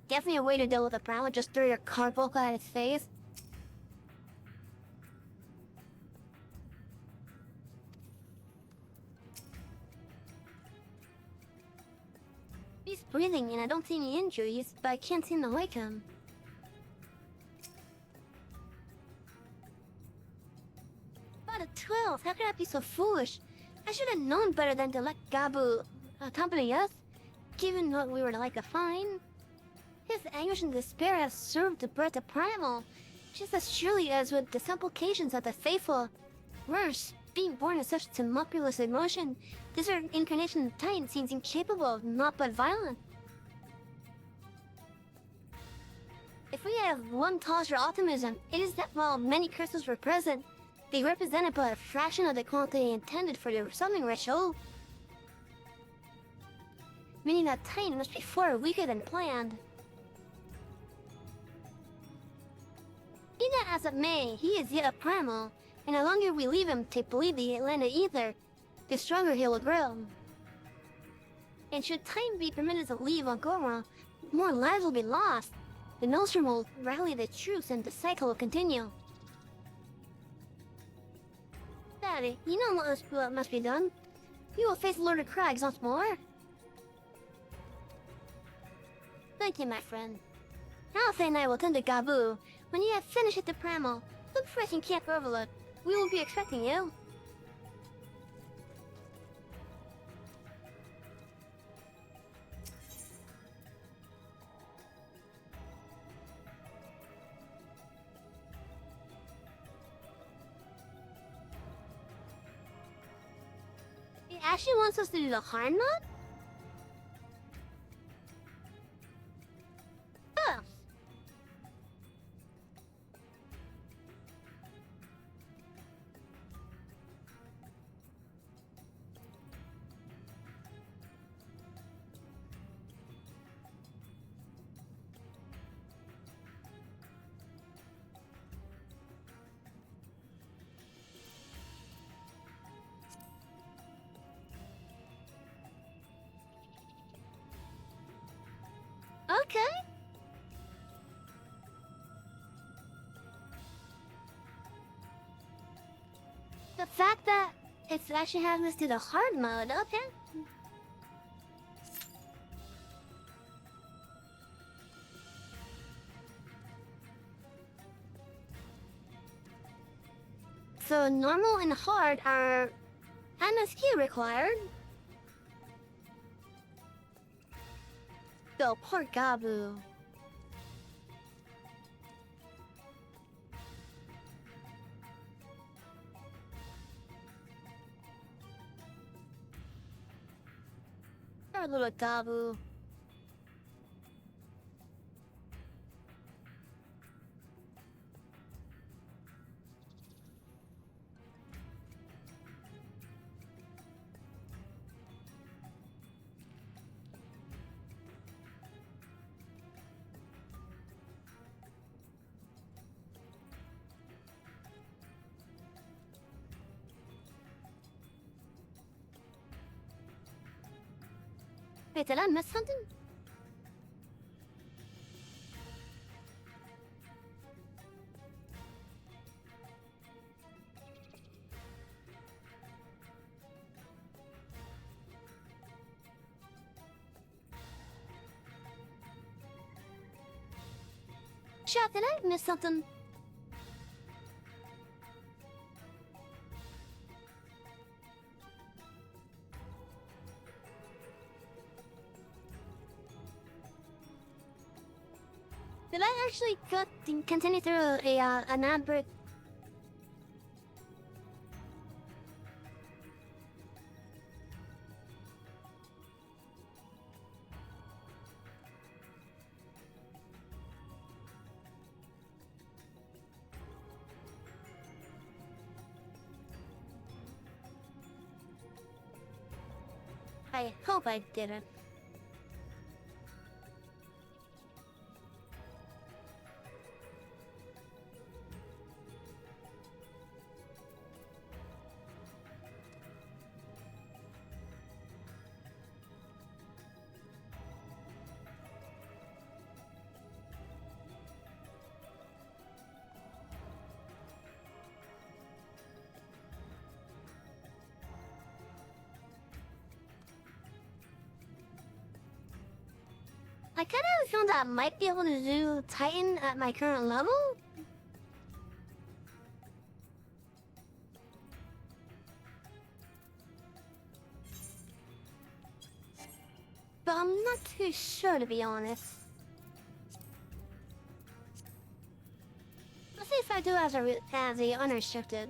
Definitely a way to deal with a problem, just throw your cardboard at his face. He's breathing and I don't see any injuries, but I can't seem to wake him. But a 12, how could I be so foolish? I should have known better than to let Gabu accompany us, given what we were like to find. His anguish and despair have served to birth the primal, just as surely as with the supplications of the faithful. Worse, being born in such tumultuous emotion, this incarnation of Titan seems incapable of naught but violence. If we have one cause for optimism, it is that while many crystals were present, they represented but a fraction of the quantity intended for the summoning ritual. Meaning that Titan must be far weaker than planned. Be that as it may, he is yet a primal, and the longer we leave him to bleed the Atlantic ether, the stronger he will grow. And should Titan be permitted to leave Angora, more lives will be lost. The Maelstrom will rally the troops and the cycle will continue. Daddy, you know what must be done. We will face Lord of Crags once more. Thank you, my friend. Alpha and I will tend to Gabu. When you have finished at the primal, look for us in Camp Overlook. We will be expecting you. He actually wants us to do the hard knot? Oh. Okay. The fact that it's actually having us do the hard mode, okay. So normal and hard are MSQ required. Go, poor Gabu. Poor little Gabu. Wait, did I miss something? Chat, did I miss something? Did I actually continue through an ad-break? I hope I didn't. I kind of feel that I might be able to do Titan at my current level. but I'm not too sure to be honest. Let's see if I do as the unrestricted.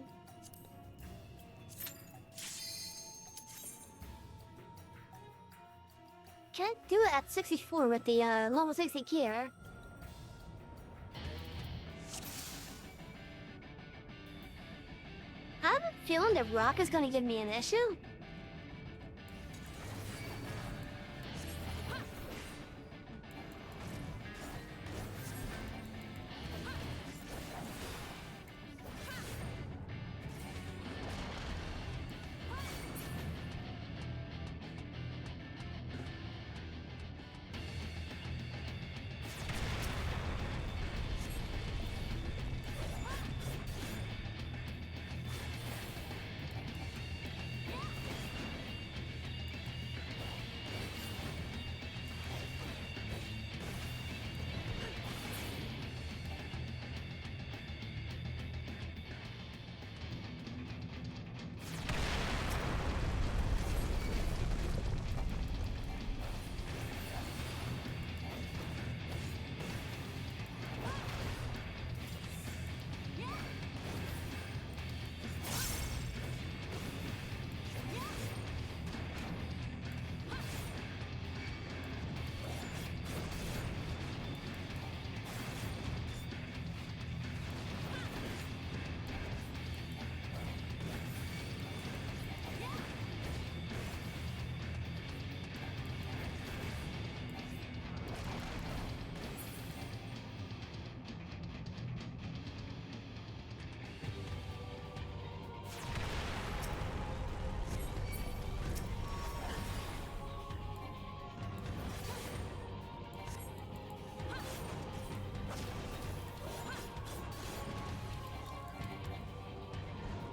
Can't do it at 64 with the level 60 gear. I have a feeling that rock is gonna give me an issue.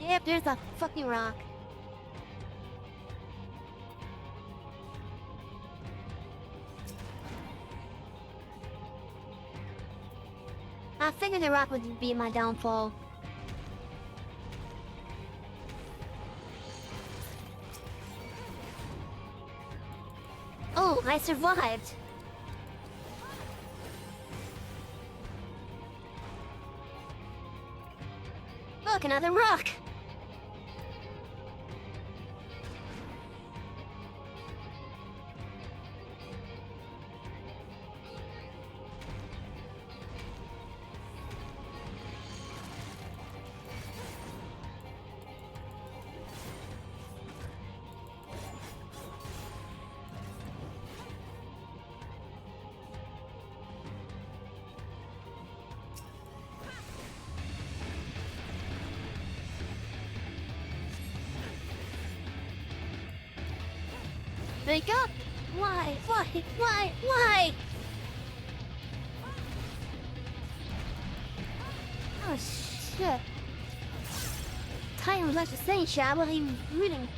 Yep, there's a fucking rock. I figured the rock would be my downfall. Oh, I survived! Look, another rock! Wake up! Why? Why? Oh shit. Titan was like the same shit, I wasn't even reading.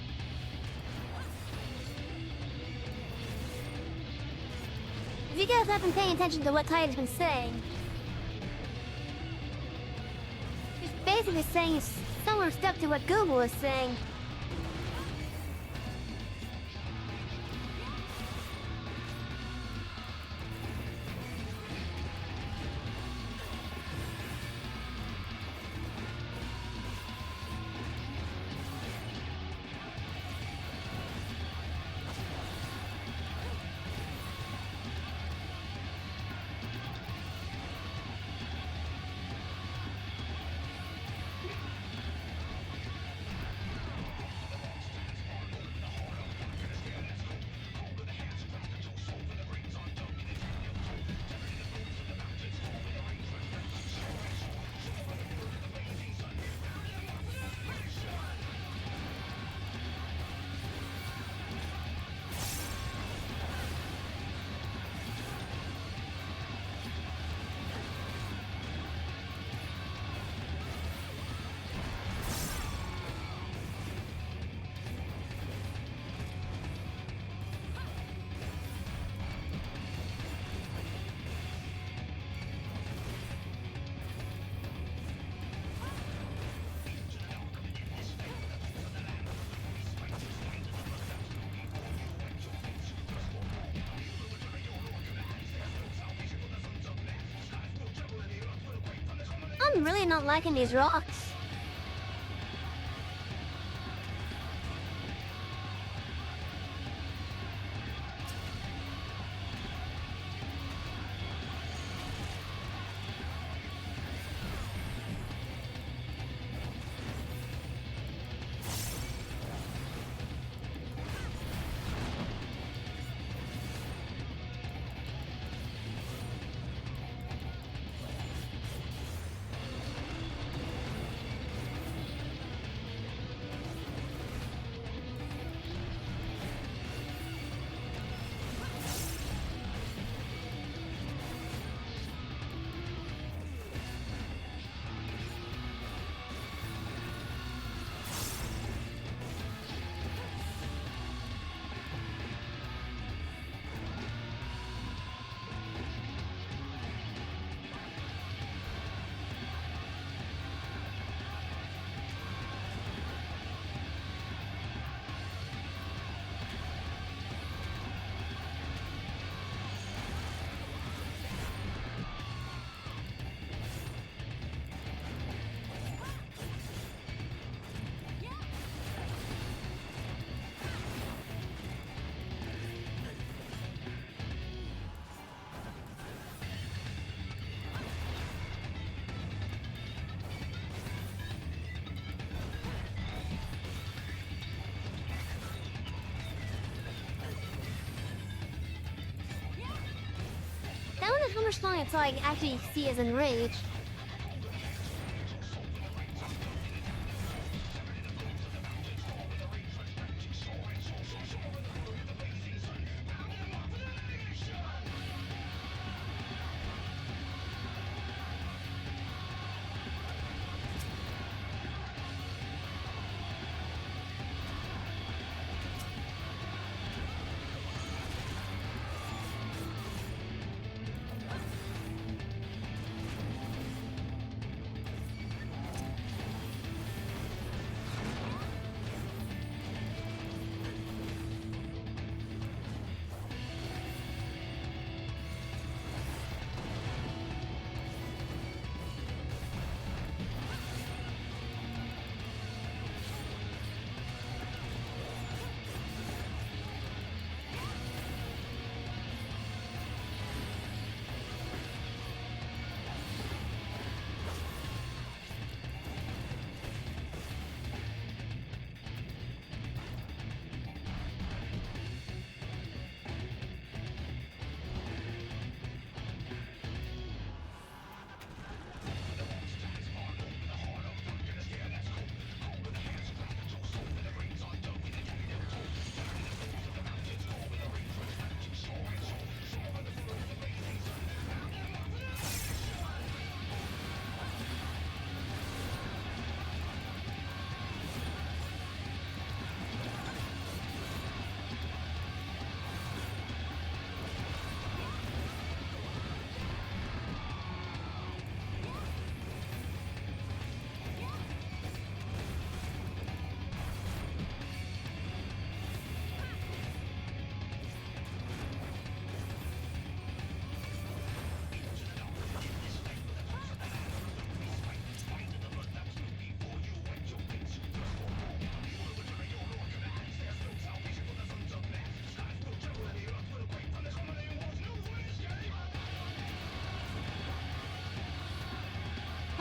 If you guys have been paying attention to what Titan's been saying, he's basically saying similar stuff to what Google is saying. I'm really not liking these rocks. I wonder how much longer until I actually see his enraged.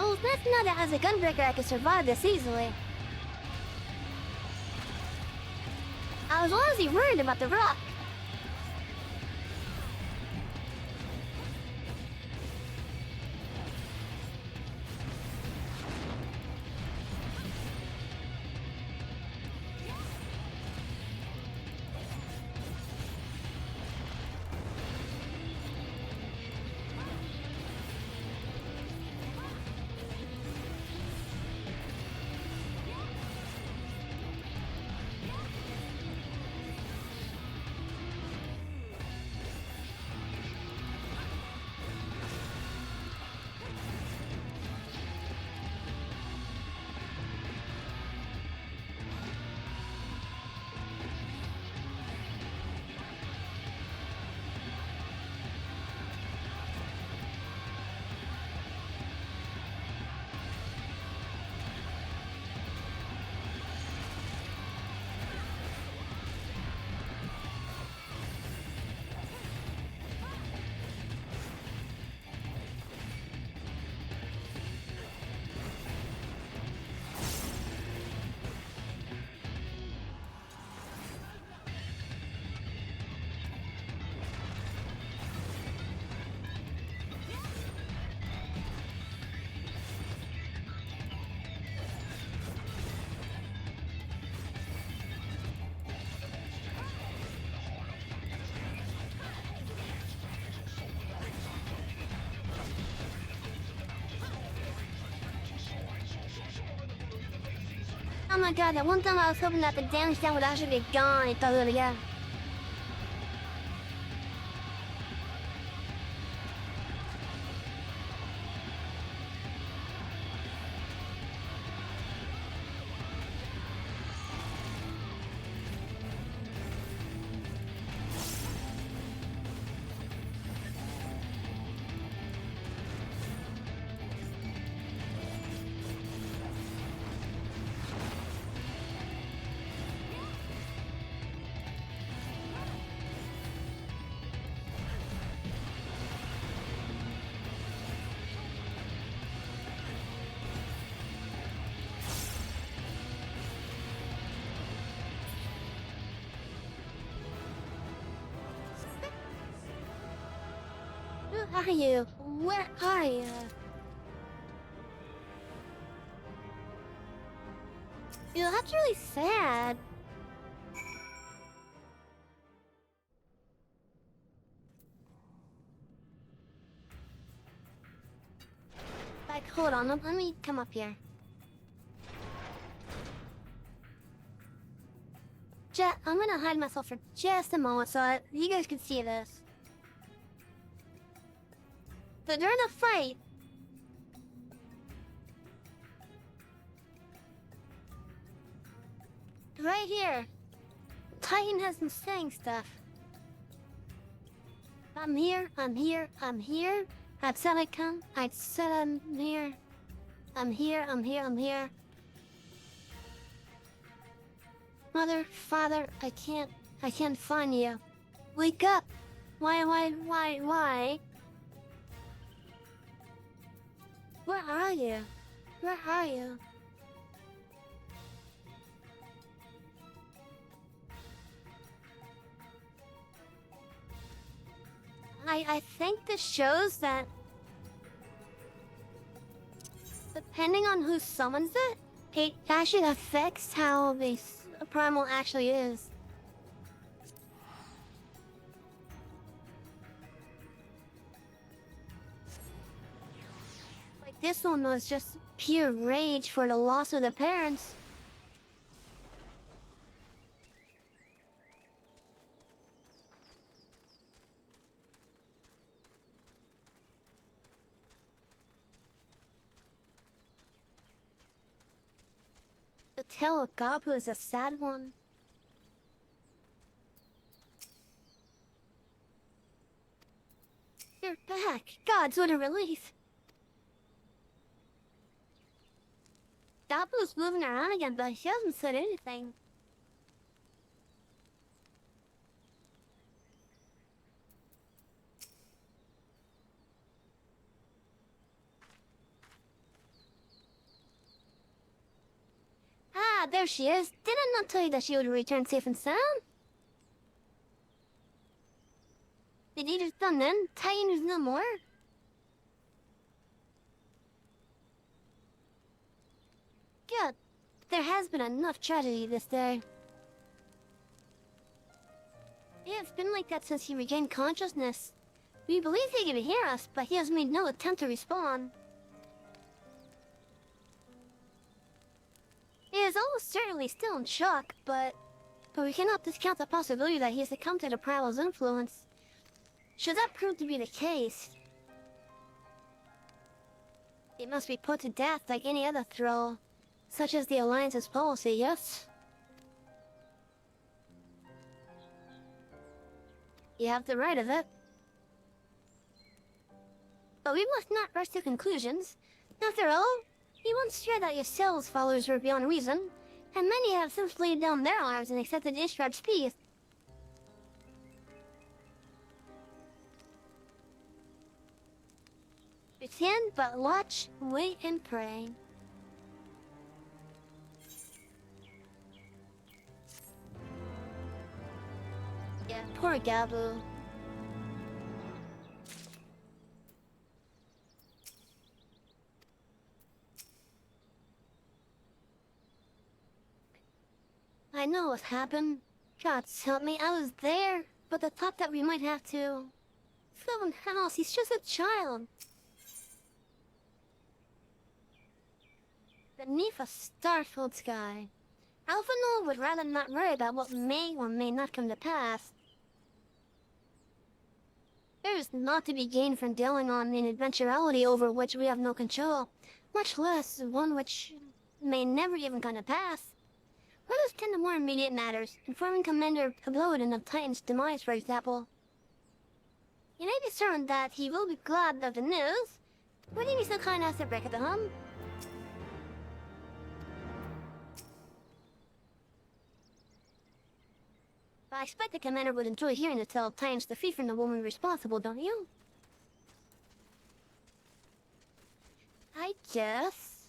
Oh, that's not that as a gunbreaker I could survive this easily. I was honestly worried about the rock. Oh my god, that one time I was hoping that the damage down would actually be gone. It does it again. Who are you? Where are you? Ew, that's really sad. Like, hold on, let me come up here. I'm gonna hide myself for just a moment so that you guys can see this. But during the fight, right here, Titan has been saying stuff. I'm here, I'm here, I'm here. I said I come, I said I'm here. I'm here, I'm here, I'm here. Mother, father, I can't find you. Wake up! Why? Where are you? Where are you? I think this shows that depending on who summons it, it actually affects how this primal actually is. Like this one was just pure rage for the loss of the parents. The tale of Gabu is a sad one. You're back. Gods, what a relief. Gabu's moving around again, but she hasn't said anything. Ah, there she is. Did I not tell you that she would return safe and sound? Did you just done then? Titan is no more? God, there has been enough tragedy this day. Yeah, it's been like that since he regained consciousness. We believe he can hear us, but he has made no attempt to respond. He is almost certainly still in shock, but we cannot discount the possibility that he has succumbed to the Primal's influence. Should that prove to be the case, he must be put to death like any other thrall, such as the Alliance's policy, yes? You have the right of it. But we must not rush to conclusions. After all, he once shared that Yosel's followers were beyond reason, and many have since laid down their arms and accepted Ishrab's peace. We can but watch, wait, and pray. Yeah, poor Gabu. I know what happened. God help me, I was there. But the thought that we might have to... Someone else, he's just a child. Beneath a star-filled sky, Alphinaud would rather not worry about what may or may not come to pass. There is naught to be gained from dealing on an eventuality over which we have no control, much less one which may never even come to pass. Let us tend to more immediate matters, informing Commander Pablodin of Titan's demise, for example. You may be certain that he will be glad of the news. Would you be so kind as to break it to him? I expect the Commander would enjoy hearing the tale of Titan's defeat from the woman responsible, don't you? I guess...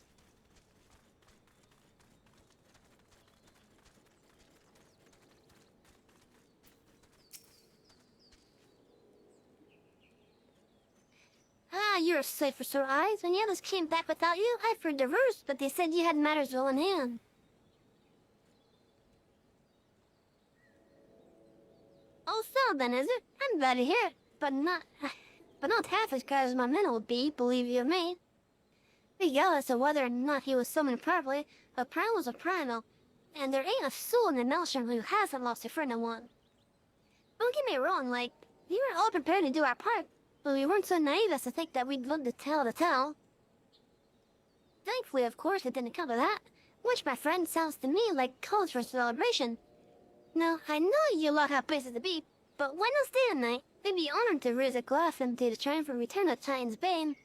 Ah, you're a sight for sore eyes. When the others came back without you, I feared the worst, but they said you had matters well in hand. Oh, so then, is it? I'm glad to hear it, but not half as glad as my men will be, believe you me. Regardless of whether or not he was summoned properly, a prime was a primal, and there ain't a soul in the Maelstrom who hasn't lost a friend in one. Don't get me wrong, like, we were all prepared to do our part, but we weren't so naive as to think that we'd love to tell the tale. Thankfully, of course, it didn't come to that, which, my friend, sounds to me like cause for celebration. Now, I know you lot have places to be, but why not stay a night? We'd be honored to raise a glass empty to triumph and return to Titan's Bane.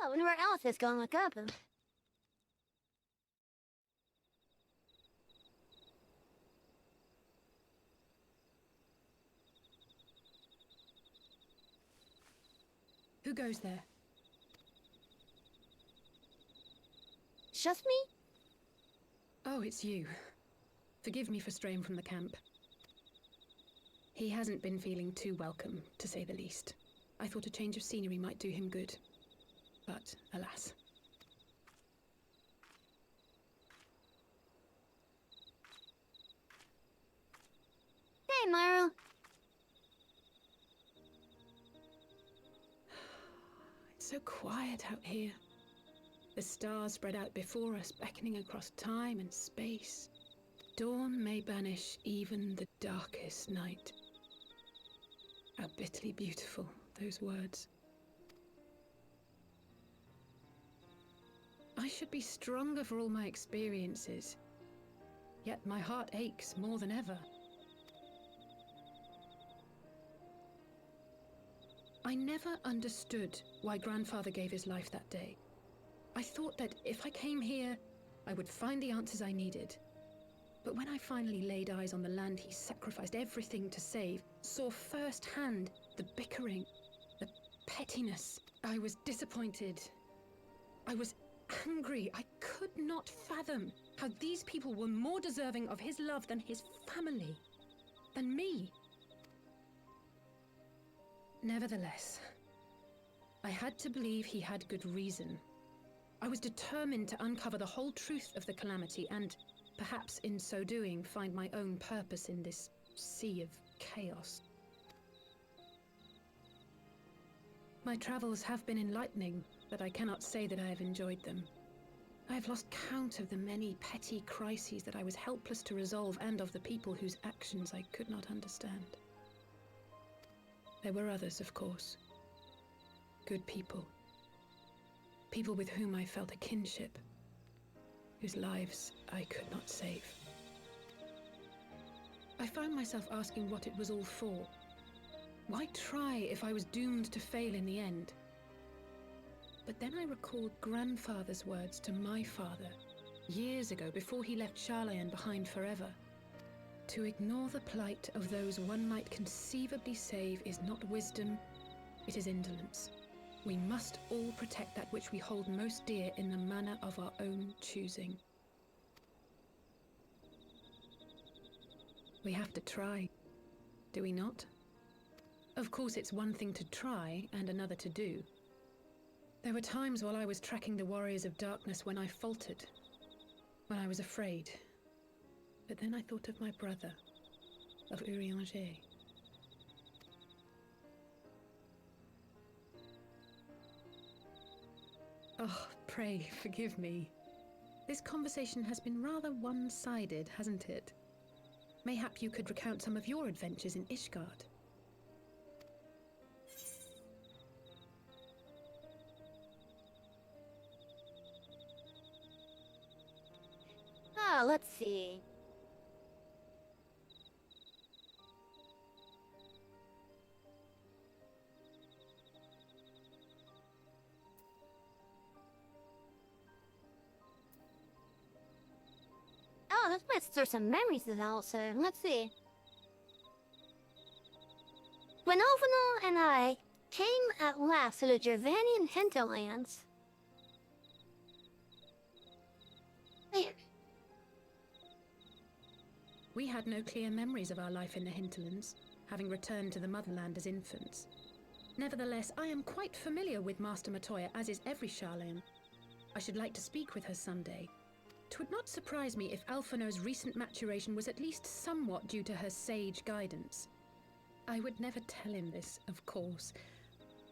Oh, I wonder where Alice is going to look up him. Who goes there? Just me? Oh, it's you. Forgive me for straying from the camp. He hasn't been feeling too welcome, to say the least. I thought a change of scenery might do him good. But, alas. Hey, Maru. It's so quiet out here. The stars spread out before us, beckoning across time and space. Dawn may banish even the darkest night. How bitterly beautiful, those words. I should be stronger for all my experiences. Yet my heart aches more than ever. I never understood why Grandfather gave his life that day. I thought that if I came here, I would find the answers I needed. But when I finally laid eyes on the land he sacrificed everything to save, saw firsthand the bickering, the pettiness, I was disappointed. I was angry. I could not fathom how these people were more deserving of his love than his family, than me. Nevertheless, I had to believe he had good reason. I was determined to uncover the whole truth of the calamity and, perhaps in so doing, find my own purpose in this sea of chaos. My travels have been enlightening, but I cannot say that I have enjoyed them. I have lost count of the many petty crises that I was helpless to resolve and of the people whose actions I could not understand. There were others, of course. Good people. People with whom I felt a kinship, whose lives I could not save. I found myself asking what it was all for. Why try if I was doomed to fail in the end? But then I recalled Grandfather's words to my father, years ago, before he left Charlayan behind forever. To ignore the plight of those one might conceivably save is not wisdom, it is indolence. We must all protect that which we hold most dear in the manner of our own choosing. We have to try, do we not? Of course, it's one thing to try and another to do. There were times while I was tracking the Warriors of Darkness when I faltered, when I was afraid. But then I thought of my brother, of Urianger. Oh, pray forgive me. This conversation has been rather one-sided, hasn't it? Mayhap you could recount some of your adventures in Ishgard. Ah, let's see. Oh, this might stir some memories also. Let's see. When Alvinol and I came at last to the Gervanian hinterlands, We had no clear memories of our life in the hinterlands, having returned to the motherland as infants. Nevertheless, I am quite familiar with Master Matoya, as is every Sharlayan. I should like to speak with her someday. 'Twould not surprise me if Alphino's recent maturation was at least somewhat due to her sage guidance. I would never tell him this, of course,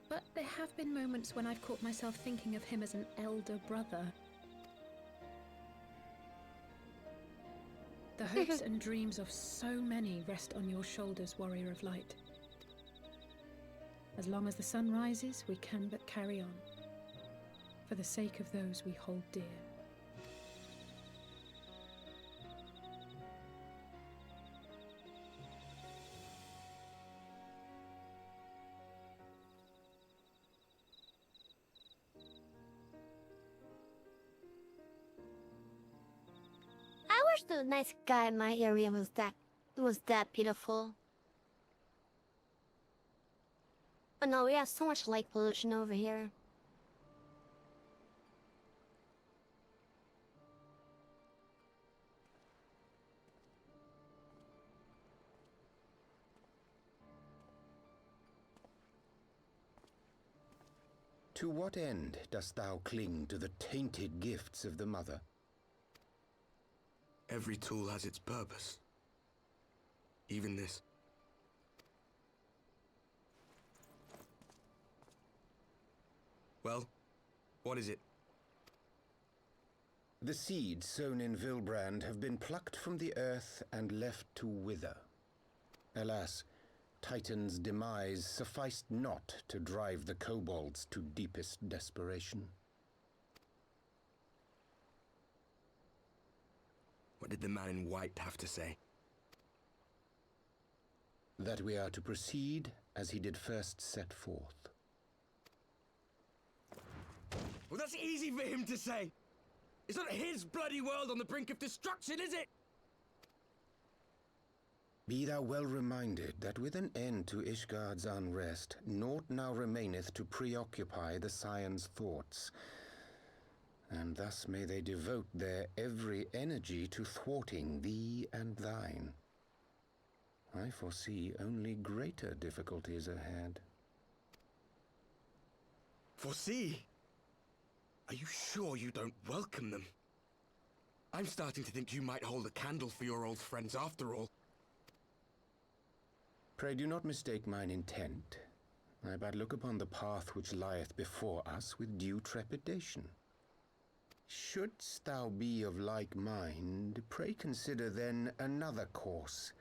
but there have been moments when I've caught myself thinking of him as an elder brother. The hopes and dreams of so many rest on your shoulders, Warrior of Light. As long as the sun rises, we can but carry on, for the sake of those we hold dear. I wish the nice guy in my area was that beautiful. But no, we have so much light pollution over here. To what end dost thou cling to the tainted gifts of the Mother? Every tool has its purpose. Even this. Well, what is it? The seeds sown in Vilbrand have been plucked from the earth and left to wither. Alas, Titan's demise sufficed not to drive the kobolds to deepest desperation. What did the man in white have to say? That we are to proceed as he did first set forth. Well, that's easy for him to say! It's not his bloody world on the brink of destruction, is it? Be thou well reminded that with an end to Ishgard's unrest, naught now remaineth to preoccupy the Scion's thoughts. And thus may they devote their every energy to thwarting thee and thine. I foresee only greater difficulties ahead. Foresee? Are you sure you don't welcome them? I'm starting to think you might hold a candle for your old friends after all. Pray do not mistake mine intent. I but look upon the path which lieth before us with due trepidation. Shouldst thou be of like mind, pray consider then another course.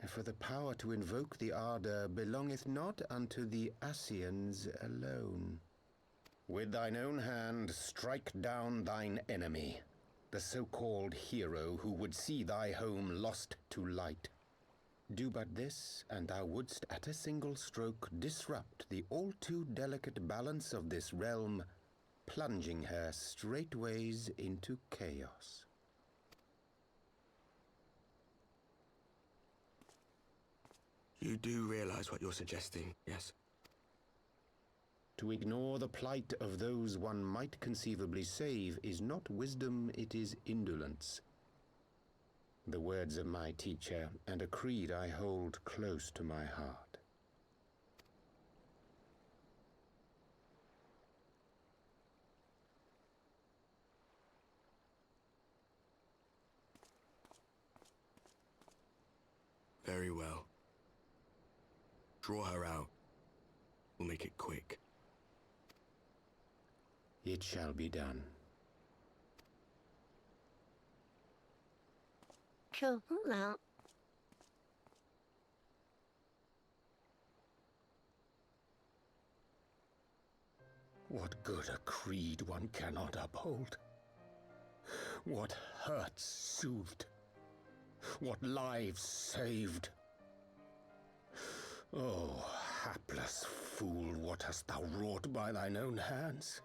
For the power to invoke the ardor belongeth not unto the Ascians alone. With thine own hand strike down thine enemy, the so-called hero who would see thy home lost to light. Do but this, and thou wouldst at a single stroke disrupt the all-too-delicate balance of this realm, plunging her straightways into chaos. You do realize what you're suggesting, yes? To ignore the plight of those one might conceivably save is not wisdom, it is indolence. The words of my teacher, and a creed I hold close to my heart. Very well. Draw her out. We'll make it quick. It shall be done. Cool. Now. What good a creed one cannot uphold? What hurts soothed? What lives saved? Oh, hapless fool, what hast thou wrought by thine own hands?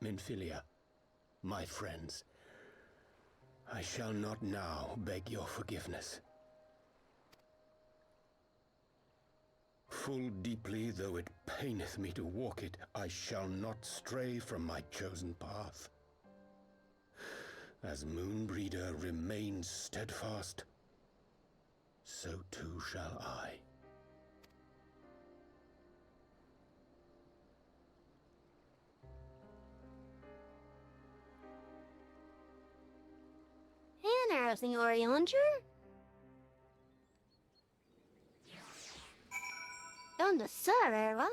Minfilia, my friends, I shall not now beg your forgiveness. Full deeply though it paineth me to walk it, I shall not stray from my chosen path. As Moonbreeder remains steadfast, so too shall I. Interesting, Oriolanger. ¿Dónde será?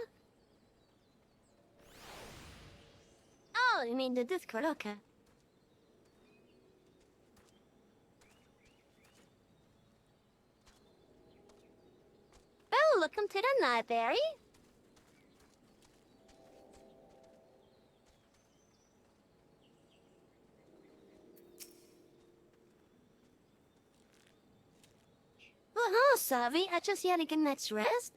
Oh, you mean the Discord, okay. Welcome to the library. Well, oh, sorry, I just had to get night's rest.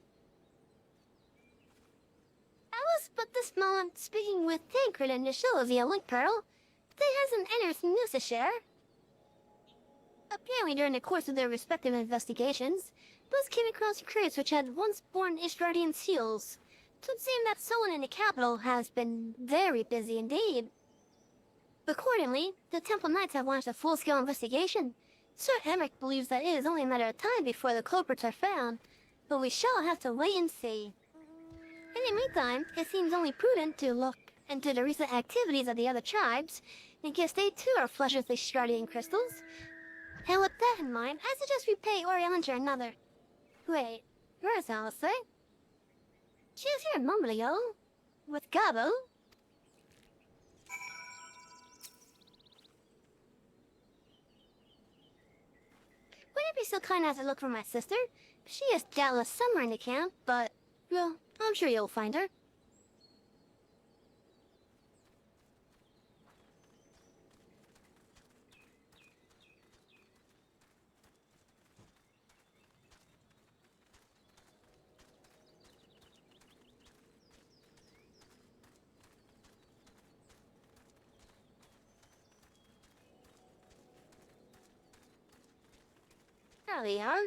I was but this moment speaking with Tancred and Nichelle via Link Pearl. They had some interesting news to share. Apparently during the course of their respective investigations, Buzz came across crates which had once borne Istardian seals. So it seemed that someone in the capital has been very busy indeed. Accordingly, the Temple Knights have launched a full-scale investigation. Sir Emmerich believes that it is only a matter of time before the culprits are found, but we shall have to wait and see. In the meantime, it seems only prudent to look into the recent activities of the other tribes, in case they too are flush with the Istardian crystals. And with that in mind, I suggest we pay Oriolanger another... Wait, where's Alice? She was here a moment ago. With Gabo. Would it be so kind as to look for my sister? She is doubtless somewhere in the camp, but... well, I'm sure you'll find her. There they are.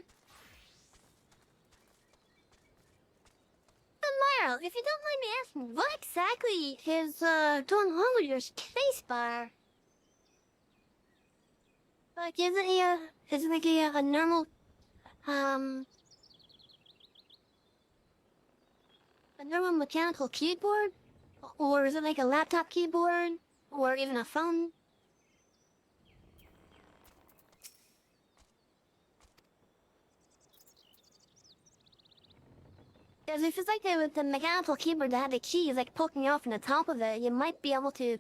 Myro, if you don't mind me asking, what exactly is, going on with your face bar? Like, is it like a normal, a normal mechanical keyboard? Or is it like a laptop keyboard? Or even a phone? Because if it's like the mechanical keyboard that had the keys like poking off in the top of it, you might be able to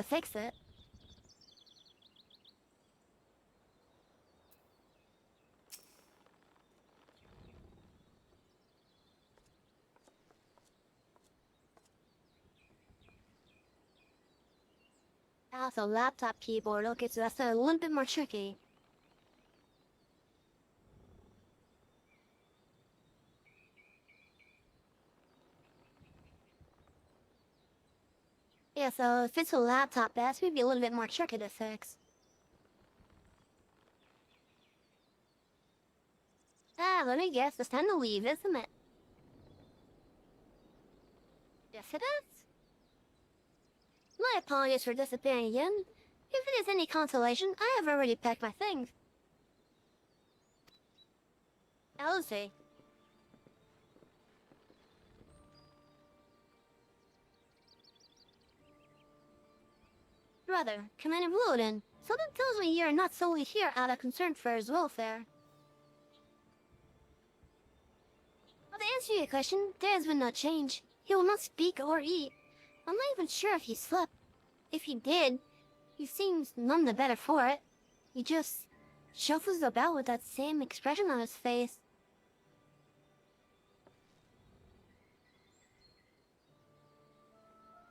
fix it. That's a laptop keyboard. Okay, so that's a little bit more tricky. Yeah, so if it's a laptop, that's maybe a little bit more tricky to fix. Let me guess, it's time to leave, isn't it? Yes, it is. My apologies for disappearing again. If it is any consolation, I have already packed my things. Elsie. Brother, Commander Blodin, Something tells me you're not solely here out of concern for his welfare. Well, to answer your question, there has been no change. He will not speak or eat. I'm not even sure if he slept. If he did, he seems none the better for it. He just shuffles about with that same expression on his face.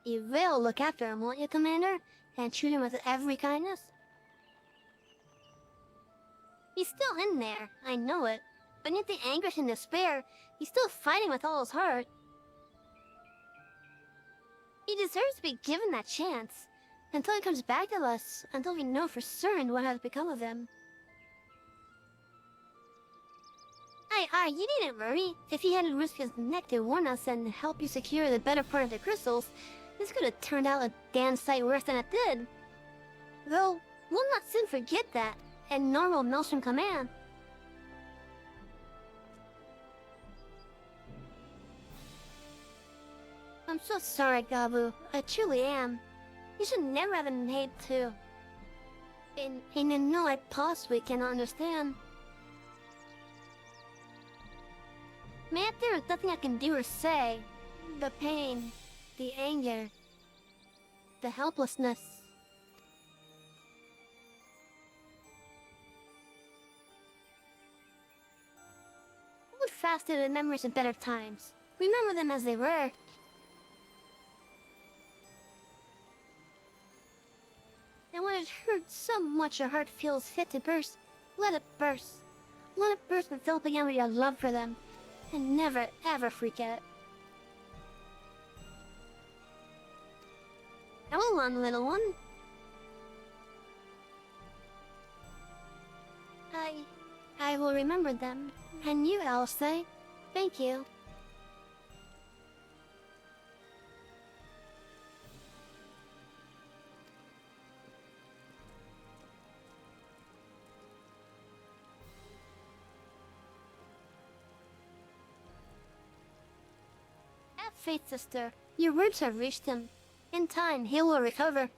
You will look after him, won't you, Commander? And treat him with every kindness? He's still in there, I know it. Beneath the anguish and despair, he's still fighting with all his heart. He deserves to be given that chance. Until he comes back to us, until we know for certain what has become of him. You needn't worry. If he hadn't risked his neck to warn us and help you secure the better part of the crystals, this could have turned out a damn sight worse than it did. Though, we'll not soon forget that, and nor will Maelstrom Command. I'm so sorry, Gabu. I truly am. You should never have been made to. And I know I possibly cannot understand. Man, there is nothing I can do or say. The pain, the anger, the helplessness. Hold fast to the memories of better times. Remember them as they were. And when it hurts so much your heart feels fit to burst, let it burst. Let it burst and fill up again with your love for them. And never, ever forget it. Hold on, little one. I will remember them. And you, Elsa. Thank you. Have faith, sister. Your words have reached him. In time, he will recover.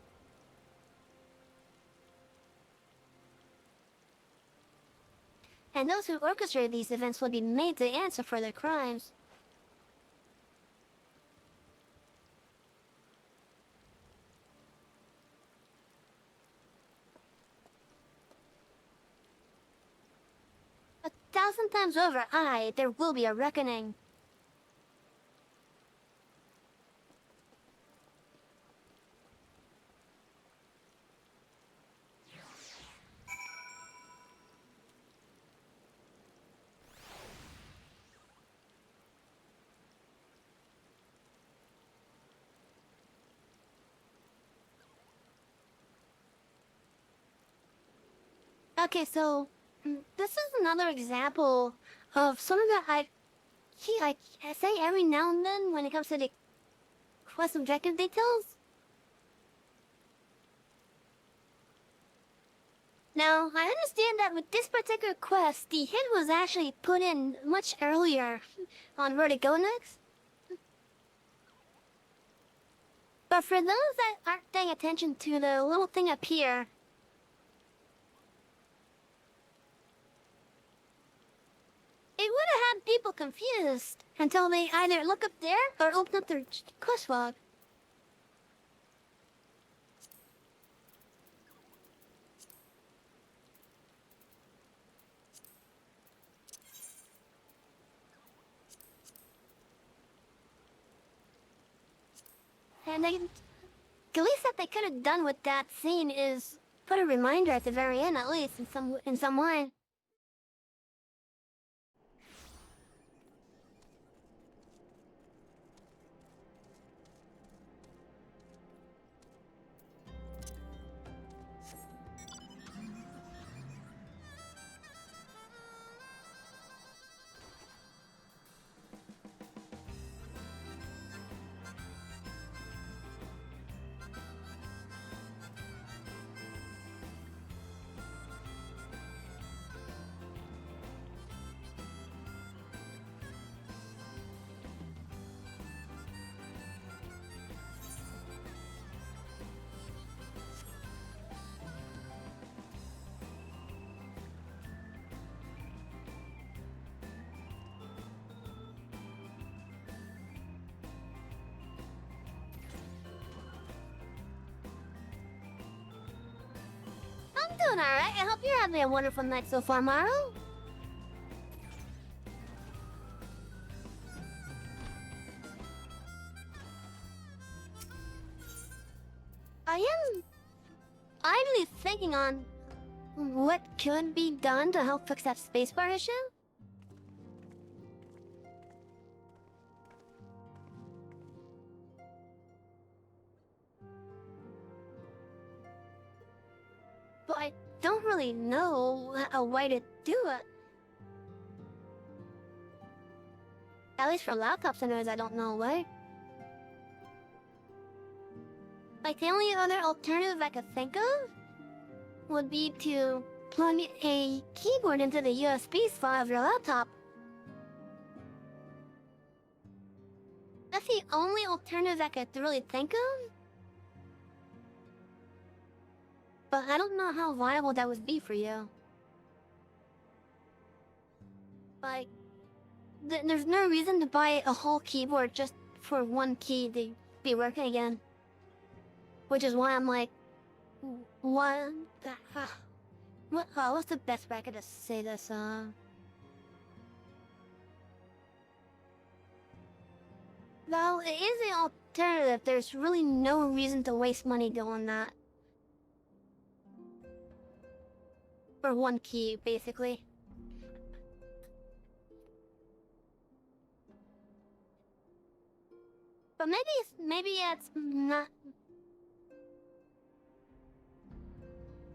And those who orchestrate these events will be made to answer for their crimes. A thousand times over, there will be a reckoning. Okay, so this is another example of something that I say every now and then when it comes to the quest objective details. Now, I understand that with this particular quest, the hint was actually put in much earlier on where to go next. But for those that aren't paying attention to the little thing up here, it would have had people confused until they either look up there or open up their quest log. And the least that they could have done with that scene is put a reminder at the very end, at least in some way. doing alright. I hope you're having a wonderful night so far, Maru. I am idly thinking on what could be done to help fix that spacebar issue. But I don't really know a way to do it. At least for laptops anyways, I don't know a way. Like, the only other alternative I could think of would be to plug a keyboard into the USB slot of your laptop. That's the only alternative I could really think of. But I don't know how viable that would be for you. Like, there's no reason to buy a whole keyboard just for one key to be working again. Which is why I'm like, what's the best way I could say this, Well, it is an alternative. There's really no reason to waste money doing that. For one key, basically. But maybe it's not...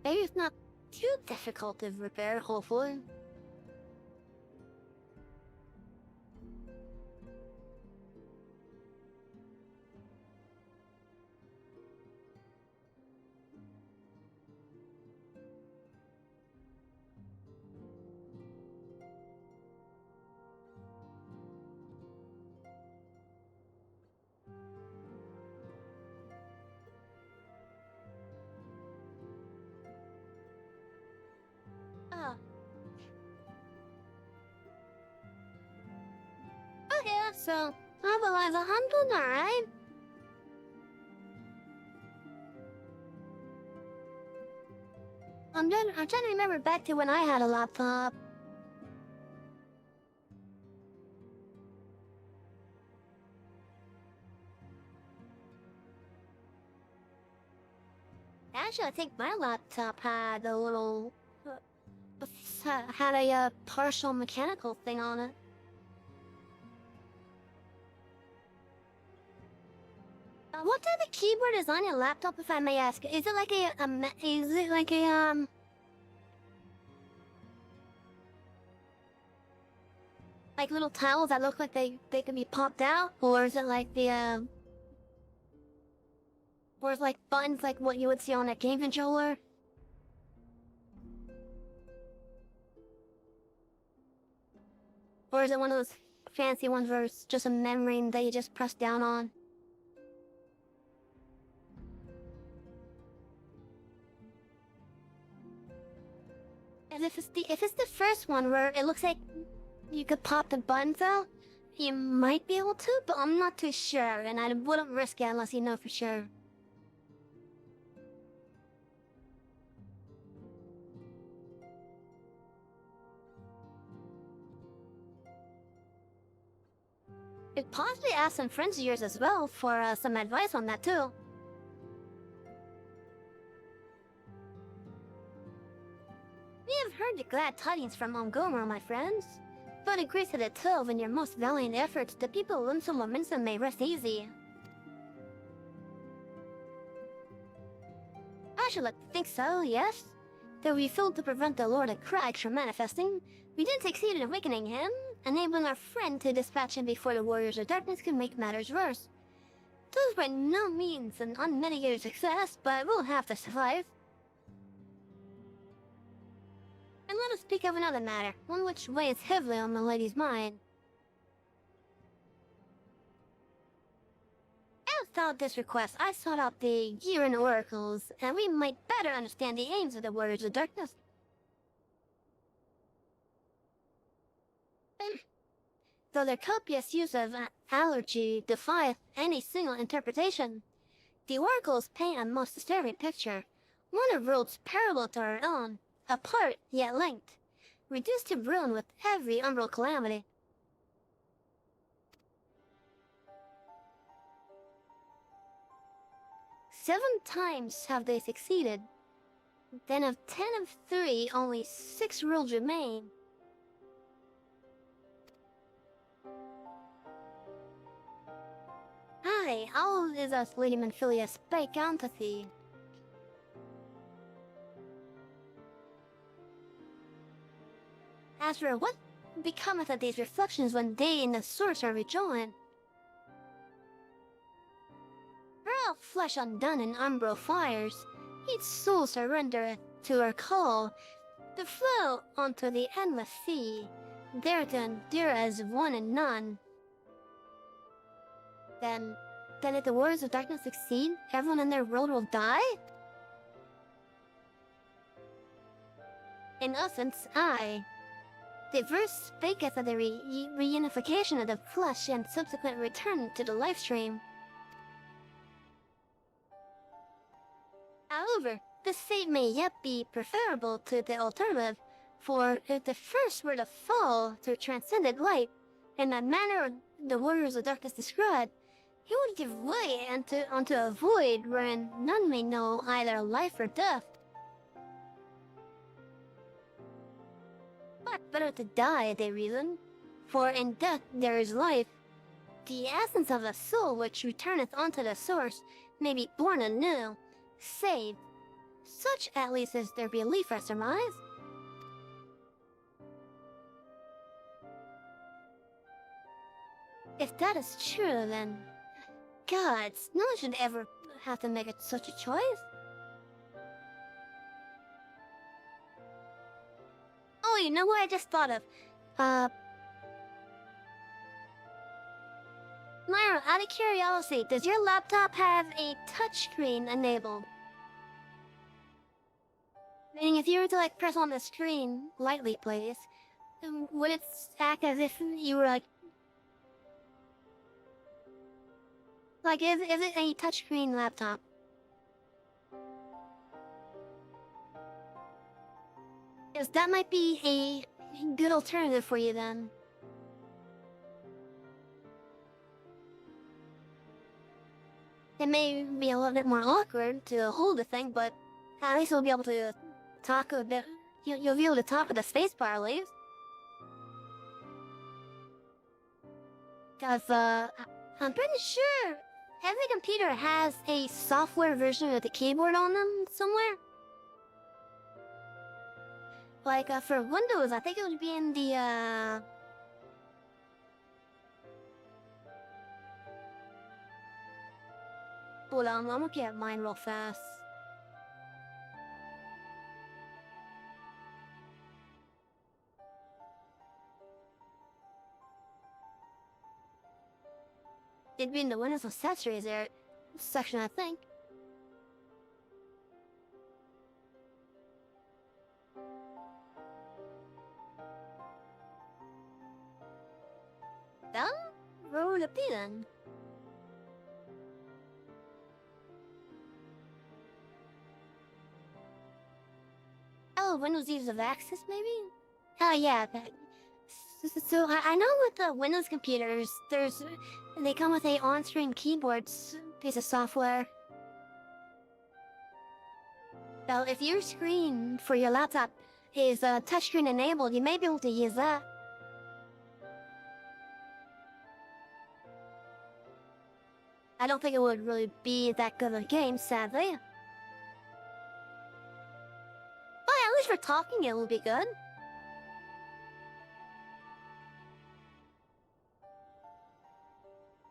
Maybe it's not too difficult to repair, hopefully. Oh. Okay, so otherwise I'm doing alright. I'm trying to remember back to when I had a laptop. Actually, I think my laptop had a little... had a partial mechanical thing on it. What type of keyboard is on your laptop, if I may ask? Is it like like little tiles that look like they can be popped out? Or is it like or is it like buttons like what you would see on a game controller? Or is it one of those fancy ones where it's just a membrane that you just press down on? And if it's the first one where it looks like you could pop the buttons out, you might be able to, but I'm not too sure, and I wouldn't risk it unless you know for sure. Could possibly ask some friends of yours as well for some advice on that too. We have heard the glad tidings from Montgomery, my friends. But it agrees to the 12 in your most valiant efforts, the people of Unsum Momentum may rest easy. I should like to think so, yes. Though we failed to prevent the Lord of Crag from manifesting, we did succeed in awakening him, enabling our friend to dispatch him before the Warriors of Darkness could make matters worse. This was by no means an unmitigated success, but we'll have to survive. And let us speak of another matter, one which weighs heavily on the lady's mind. Without this request, I sought out the Year-in Oracles, and we might better understand the aims of the Warriors of Darkness. Though their copious use of allergy defieth any single interpretation, the oracles paint a most disturbing picture, one of worlds parallel to our own, apart yet linked, reduced to ruin with every umbral calamity. Seven times have they succeeded. Then of 10 of 3, only 6 worlds remain. Hi, how is us Lady Manphilia spake unto thee? As for what becometh of these reflections when they in the source are rejoined? Her flesh undone in umbral fires, each soul surrendereth to her call, to flow onto the endless sea, there to endure as one and none. Then if the warriors of darkness succeed, everyone in their world will die? In essence, the verse speaketh of the reunification of the flesh and subsequent return to the life stream. However, this fate may yet be preferable to the alternative, for if the first were to fall through transcended light, in the manner the warriors of darkness described, he would give way onto a void wherein none may know either life or death. But better to die, they reason, for in death there is life. The essence of the soul which returneth unto the source may be born anew, saved. Such at least is their belief, I surmise. If that is true, then gods, no one should ever have to make such a choice. Oh, you know what I just thought of? Myra, out of curiosity, does your laptop have a touchscreen enabled? Meaning if you were to like press on the screen, lightly please, would it act as if you were like is it a touchscreen laptop? Yes, that might be a good alternative for you then. It may be a little bit more awkward to hold the thing, but at least you'll be able to talk a bit. You'll be able to talk with the spacebar at least. Cause I'm pretty sure every computer has a software version of the keyboard on them somewhere. Like for Windows, I think it would be in the Hold on, I'm looking at mine real fast. It'd be in the Windows accessories there section, I think. That would it be then? Oh, Windows Ease of Access, maybe? Oh, yeah. So I know with the Windows computers, they come with a on-screen keyboards piece of software. Well, if your screen for your laptop is touchscreen enabled, you may be able to use that. I don't think it would really be that good of a game, sadly. But at least for talking, it will be good.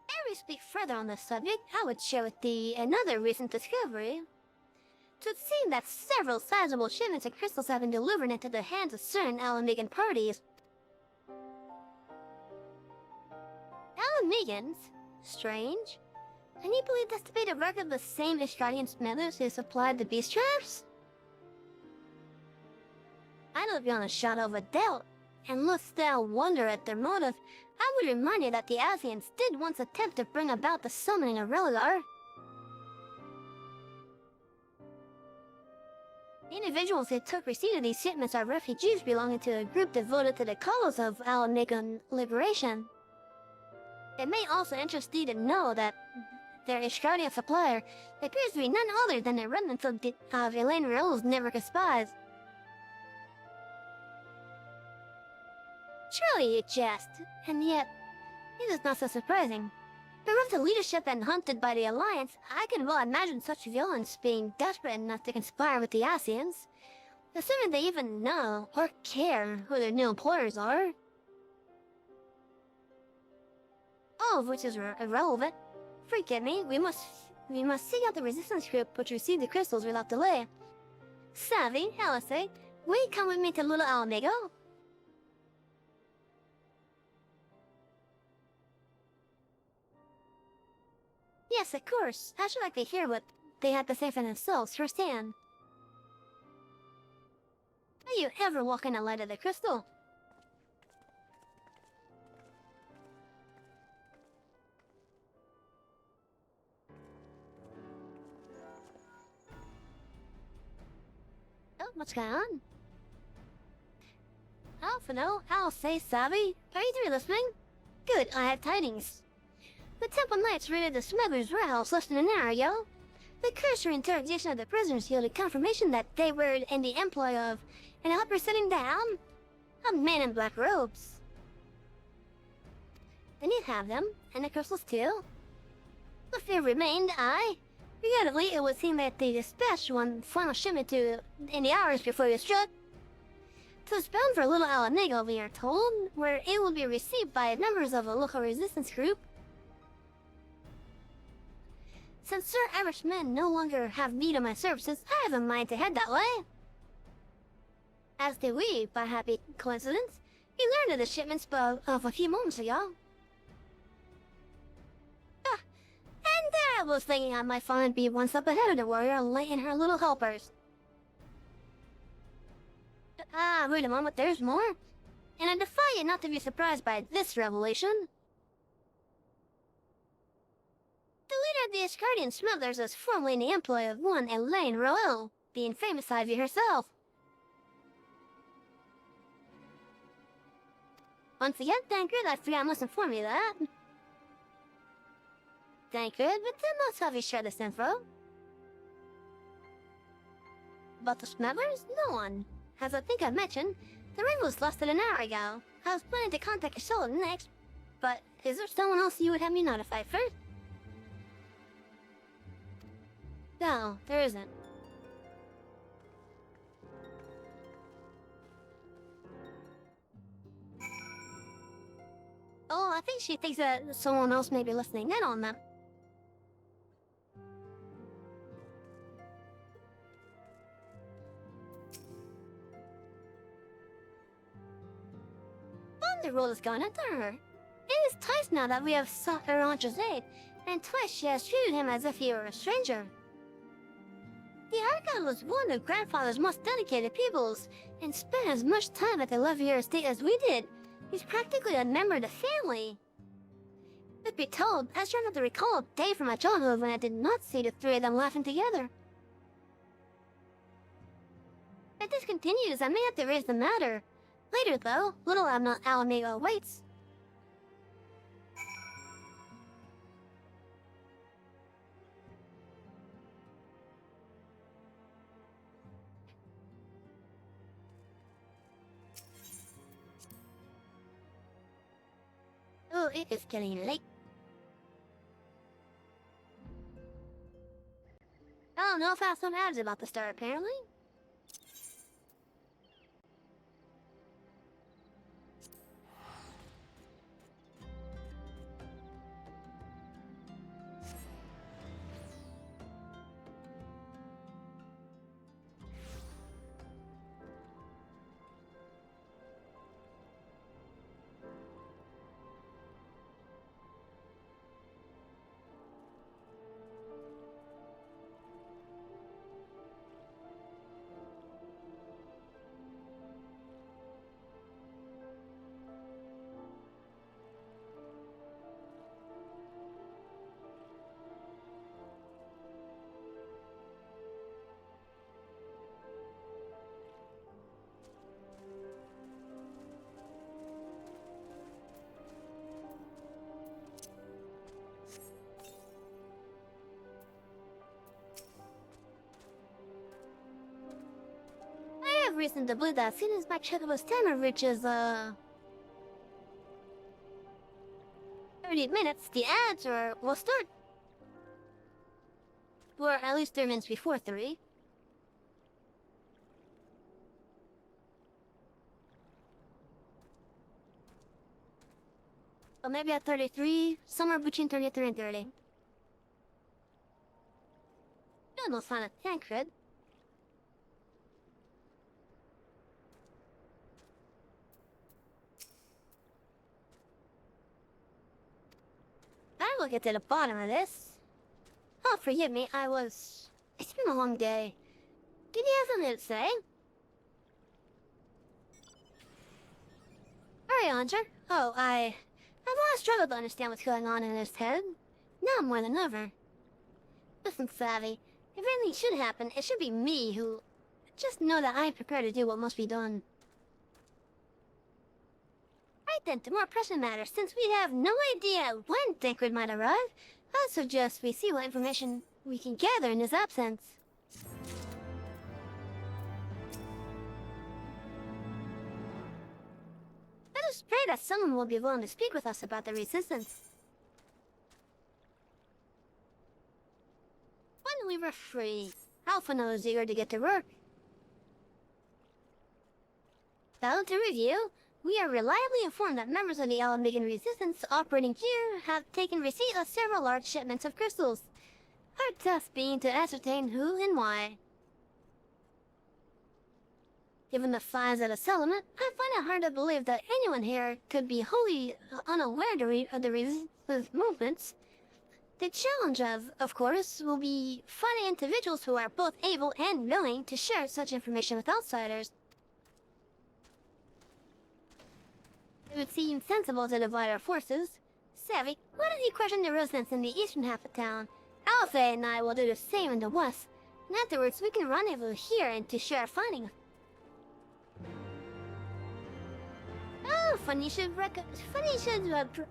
Ere we speak further on this subject, I would share with thee another recent discovery. It would seem that several sizable shipments of crystals have been delivered into the hands of certain Alamegans parties. Alamegans? Strange. And you believe this to be the work of the same Ishtarian smithers who supplied the beast traps? I don't beyond a shadow of a doubt, and lest thou wonder at their motive, I would remind you that the Asians did once attempt to bring about the summoning of Religar. The individuals who took receipt of these shipments are refugees belonging to a group devoted to the cause of Alanigan liberation. It may also interest you to know that their Ishkardia supplier appears to be none other than a remnant of Elaine Rowe's Neverka spies. Surely you jest, and yet, it is not so surprising. Bereft of leadership and hunted by the Alliance, I can well imagine such villains being desperate enough to conspire with the Asians, assuming they even know or care who their new employers are. All of which is irrelevant. Forgive me, we must seek out the resistance group which received the crystals without delay. Savvy, Alice, will you come with me to Little Alamigo? Yes, of course. I should like to hear what they had to say for themselves firsthand. Will you ever walk in the light of the crystal? Oh, what's going on? Alphino, I'll say, Savvy. Are you three listening? Good, I have tidings. The Temple Knights raided the smuggler's warehouse less than an hour ago. The cursory interrogation of the prisoners yielded confirmation that they were in the employ of an helper sitting down, a man in black robes. Then you have them, and the crystals too. The fear remained, regrettably, it would seem that they dispatched one final shipment to in the hours before you struck. 'Twas bound for Little Alanigo, we are told, where it will be received by members of a local resistance group. Since Sir Irish men no longer have need of my services, I have a mind to head that way. As did we, by happy coincidence. We learned of the shipments of a few moments ago. And there I was thinking I might finally be one step ahead of the warrior and her little helpers. Wait a moment, there's more. And I defy you not to be surprised by this revelation. The leader of the Asgardian smugglers was formerly in the employ of one Elaine Rowe, the infamous Ivy herself. Once again, Tancred, I forgot I must inform you that. Tancred, but then must have you share this info. About the smugglers? No one. As I think I mentioned, the raid was less than an hour ago. I was planning to contact Casella next, but is there someone else you would have me notify first? No, there isn't. Oh, I think she thinks that someone else may be listening in on them. The role is gone under her. It is twice now that we have sought her Aunt's aid, and twice she has treated him as if he were a stranger. The Archon was one of Grandfather's most dedicated pupils, and spent as much time at the Levier estate as we did. He's practically a member of the family. Truth be told, I try not to recall a day from my childhood when I did not see the three of them laughing together. If this continues, I may have to raise the matter. Later, though, Little Alamigo waits. Oh, it is getting late. Oh, no fast on ads about the star, apparently. reason to believe that as soon as my checkable timer reaches, 30 minutes, the ads will start. Or at least 3 minutes before 3. Or maybe at 33, somewhere between 33 and 30. You almost found a Tancred. I will get to the bottom of this. Oh, forgive me, it's been a long day. Did you have something to say? Hurry, Andre. Oh, I've always struggled to understand what's going on in his head. Now more than ever. Listen, Savvy, if anything should happen, it should be me who... Just know that I'm prepared to do what must be done. Right then, to more pressing matters, since we have no idea when Tancred might arrive, I suggest we see what information we can gather in his absence. Let us pray that someone will be willing to speak with us about the resistance. When we were free, Alphino is eager to get to work. So, to review, we are reliably informed that members of the Alamigan resistance operating here have taken receipt of several large shipments of crystals. Our task being to ascertain who and why. Given the size of the settlement, I find it hard to believe that anyone here could be wholly unaware of the resistance movements. The challenge of course, will be finding individuals who are both able and willing to share such information with outsiders. It would seem sensible to divide our forces. Savvy, why don't you question the residents in the eastern half of town? Alpha and I will do the same in the west, and afterwards we can rendezvous here and to share our findings. Oh, funny you should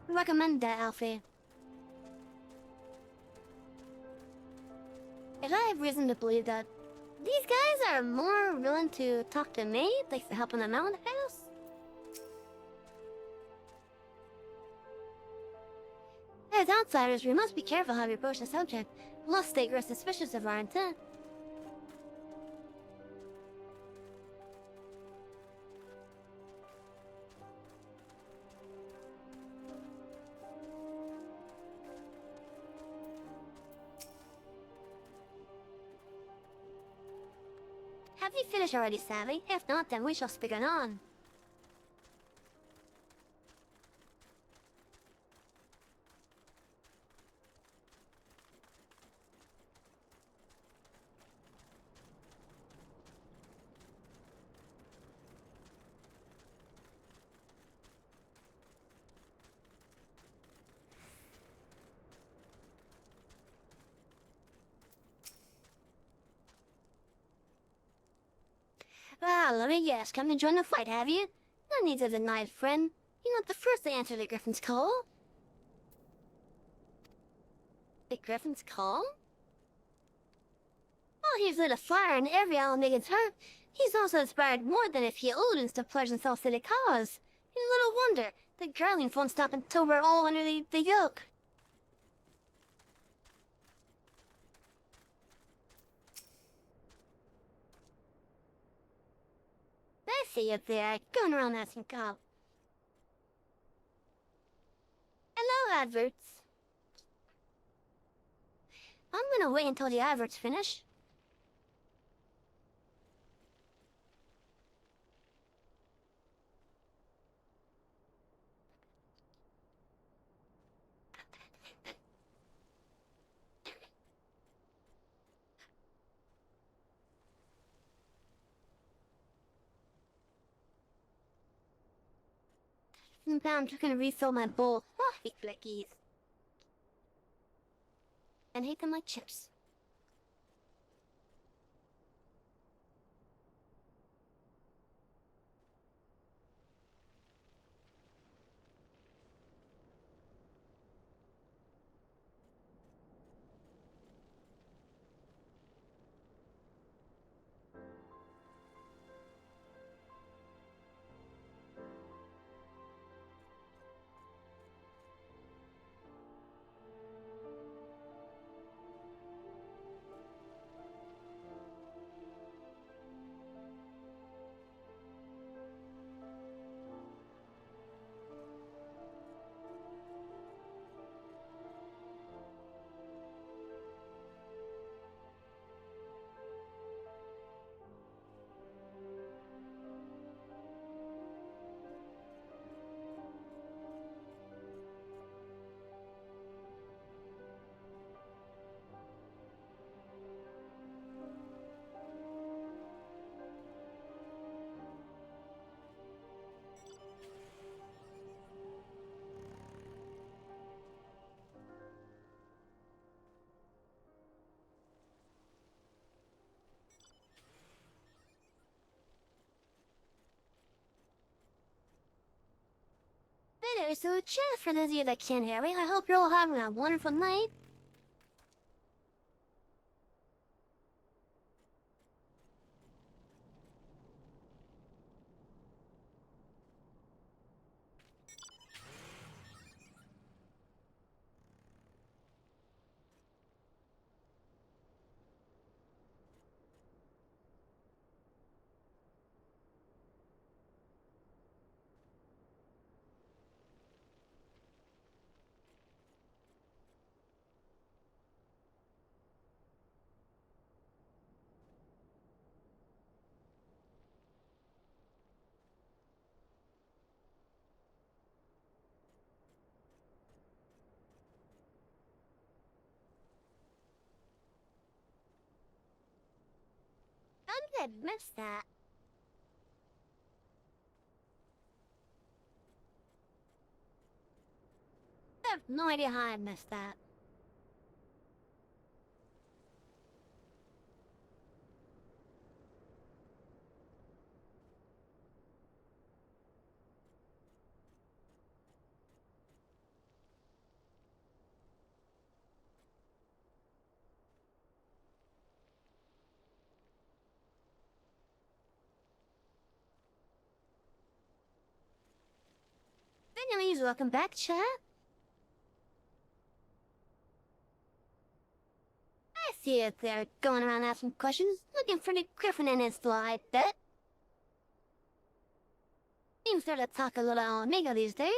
recommend that, Alfie. If I have reason to believe that these guys are more willing to talk to me, thanks to helping them out in the past. As outsiders, we must be careful how we approach the subject, lest they grow suspicious of our intent. Have you finished already, Savvy? If not, then we shall speak anon. Well, let me guess, come to join the fight, have you? No need to deny it, friend. You're not the first to answer the Griffin's call. The Griffin's call? While he's lit a fire in every Alamigan's heart, he's also inspired more than a few Odins to pledge themselves to the cause. And little wonder, the Garlings won't stop until we're all under the yoke. I see you there, going around asking call. Hello, adverts. I'm gonna wait until the adverts finish. Now I'm just gonna refill my bowl. Coffee flickies. And hate them like chips. Okay, so chat for those of you that can't hear me, I hope you're all having a wonderful night. How did I miss that? I have no idea how I missed that. Anyways, welcome back, chat. I see it there, going around asking questions, looking for the Griffin and his fly, bet. Seems there to talk a little on Omega these days.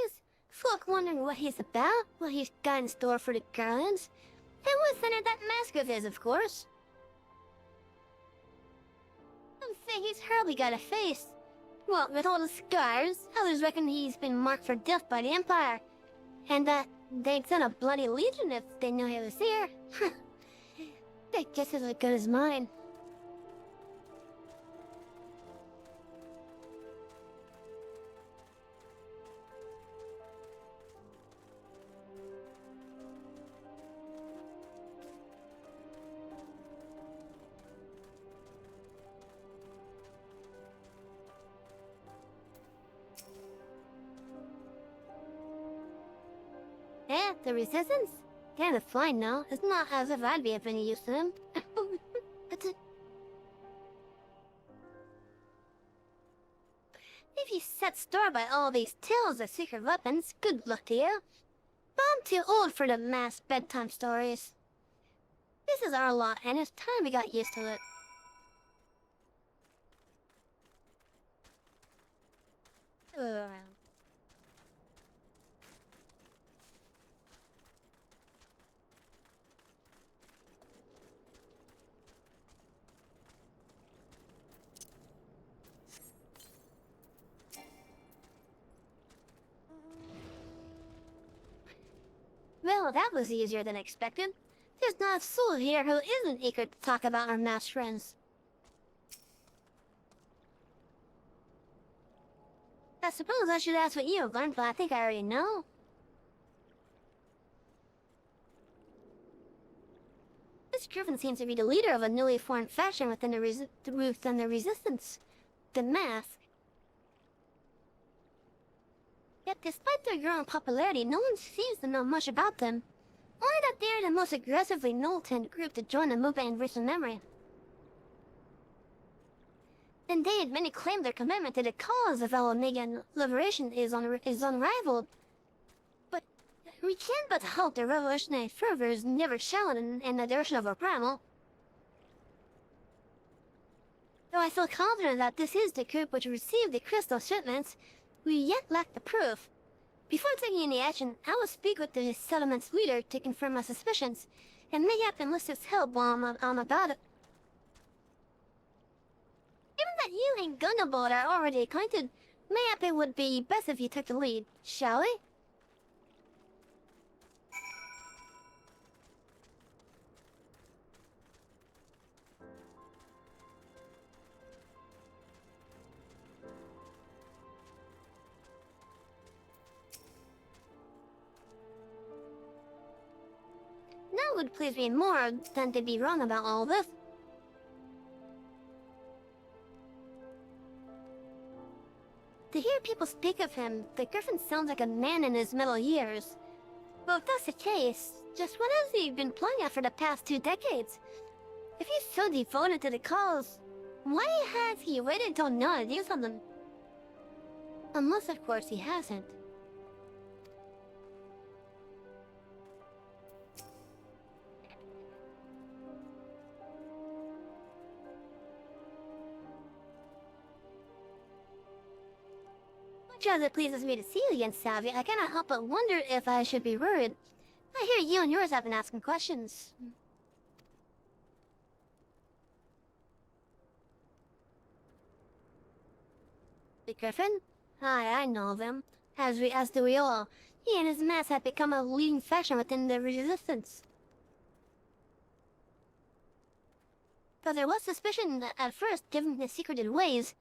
Folk wondering what he's about, what he's got in store for the Garlands, and what center that mask of his, of course. Some say he's hardly got a face. Well, with all the scars, others reckon he's been marked for death by the Empire, and that they'd send a bloody legion if they knew he was here. Their guess is as good as mine. Yeah, the Resistance? Kind of fine now. It's not as if I'd be of any use to them. If you set store by all these tales of secret weapons, good luck to you. But I'm too old for the mass bedtime stories. This is our lot, and it's time we got used to it. Well, that was easier than expected. There's not a soul here who isn't eager to talk about our masked friends. I suppose I should ask what you have learned, but I think I already know. This Griffin seems to be the leader of a newly formed faction within the Resistance. The Mask. Yet despite their growing popularity, no one seems to know much about them. Only that they are the most aggressively militant group to join the movement in recent memory. Indeed, many claim their commitment to the cause of Alamegan liberation is unrivaled. But we can't but hope their revolutionary fervor is never shallow in the direction of our primal. Though I feel confident that this is the group which received the crystal shipments, we yet lack the proof. Before taking any action, I will speak with the settlement's leader to confirm my suspicions, and mayhap enlist his help while I'm about it. Given that you and Gunnabolt are already acquainted, mayhap it would be best if you took the lead, shall we? That would please me more than to be wrong about all this. To hear people people speak of him, the Griffin sounds like a man in his middle years. Well, if that's the case, just what has he been playing at for the past 2 decades? If he's so devoted to the cause, why has he waited till now to do something? Unless, of course, he hasn't. Much as it pleases me to see you again, Savvy, I cannot help but wonder if I should be worried. I hear you and yours have been asking questions. The Griffin? Aye, I know them. As do we all. He and his mass have become a leading faction within the Resistance. Though there was suspicion that at first, given his secreted ways,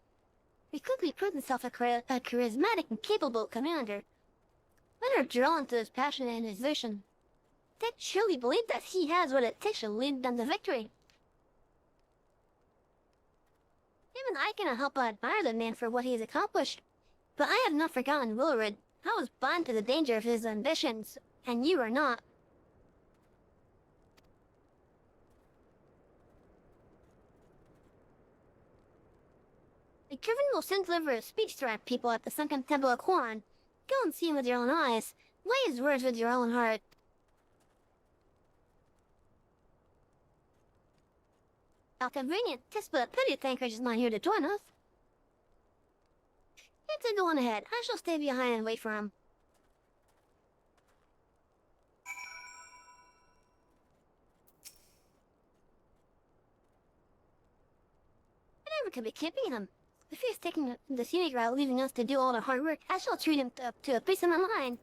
he quickly proved himself a charismatic and capable commander. Men are drawn to his passion and his vision. They truly believe that he has what it takes to lead them to victory. Even I cannot help but admire the man for what he has accomplished. But I have not forgotten Wilred. I was blind to the danger of his ambitions, and you are not. The Griffin will soon deliver a speech to our people at the sunken Temple of Quan. Go and see him with your own eyes. Weigh his words with your own heart. How convenient. Tis but a pity Thancred is not here to join us. It's a go on ahead. I shall stay behind and wait for him. I never could be keeping him. If he's taking the scenic route, leaving us to do all the hard work, I shall treat him to a piece of my mind.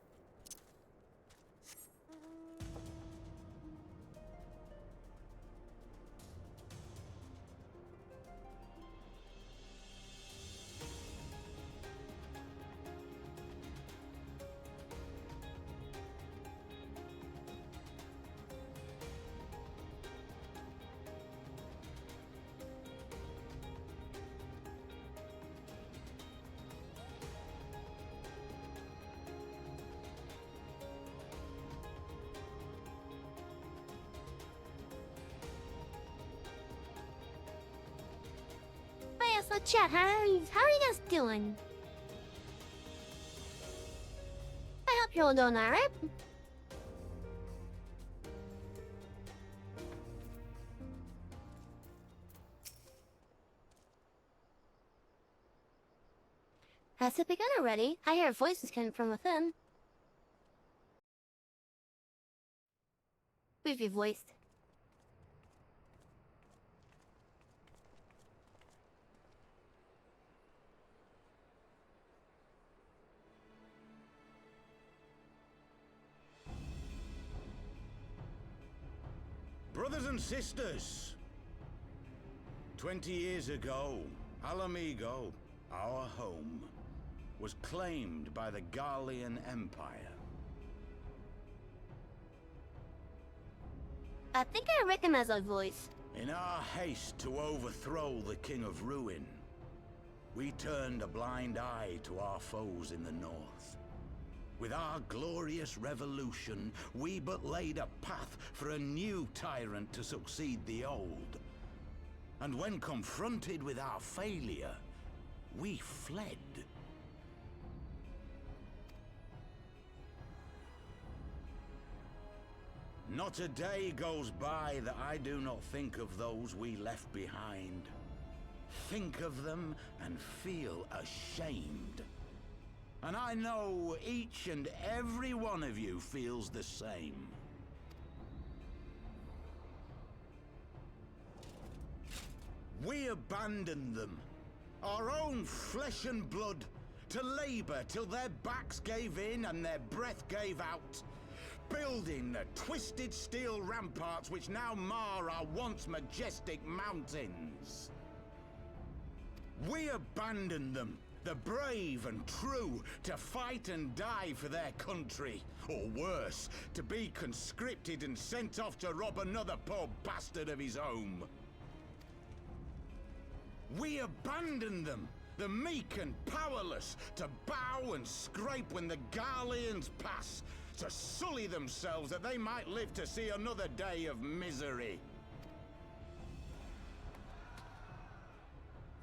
So chat, how are you guys doing? I hope you're all doing alright. Has it begun already? I hear voices coming from within. We've voiced. Brothers and sisters, 20 years ago, Alamigo, our home, was claimed by the Garlean Empire. I think I recognize that voice. In our haste to overthrow the King of Ruin, we turned a blind eye to our foes in the north. With our glorious revolution, we but laid a path for a new tyrant to succeed the old. And when confronted with our failure, we fled. Not a day goes by that I do not think of those we left behind. Think of them and feel ashamed. And I know each and every one of you feels the same. We abandoned them, our own flesh and blood, to labor till their backs gave in and their breath gave out, building the twisted steel ramparts which now mar our once majestic mountains. We abandoned them, the brave and true, to fight and die for their country, or worse, to be conscripted and sent off to rob another poor bastard of his home. We abandoned them, The meek and powerless to bow and scrape when the Garleans pass, to sully themselves that they might live to see another day of misery.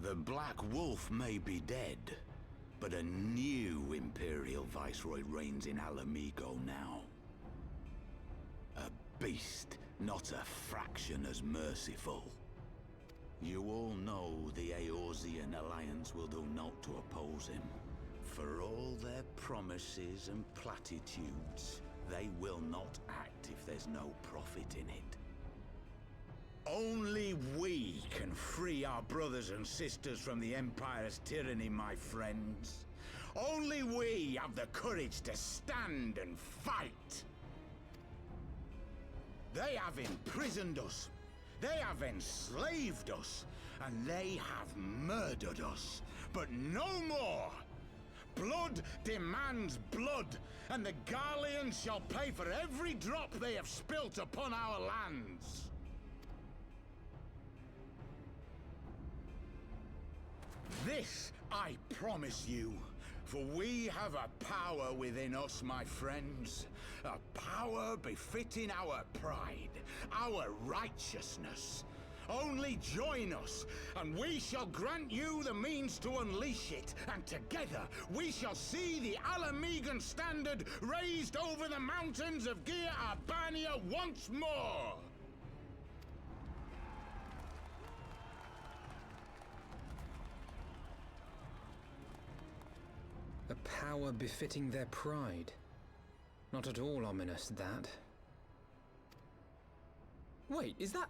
The Black Wolf may be dead, but a new Imperial Viceroy reigns in Alamigo now. A beast, not a fraction as merciful. You all know the Eorzean Alliance will do naught to oppose him. For all their promises and platitudes, they will not act if there's no profit in it. Only we can free our brothers and sisters from the Empire's tyranny, my friends. Only we have the courage to stand and fight. They have imprisoned us. They have enslaved us. And they have murdered us. But no more! Blood demands blood, and the Garleans shall pay for every drop they have spilt upon our lands. This I promise you, for we have a power within us, my friends. A power befitting our pride, our righteousness. Only join us, and we shall grant you the means to unleash it, and together we shall see the Alamegan standard raised over the mountains of Gia Arbania once more! A power befitting their pride. Not at all ominous, that. Wait, is that...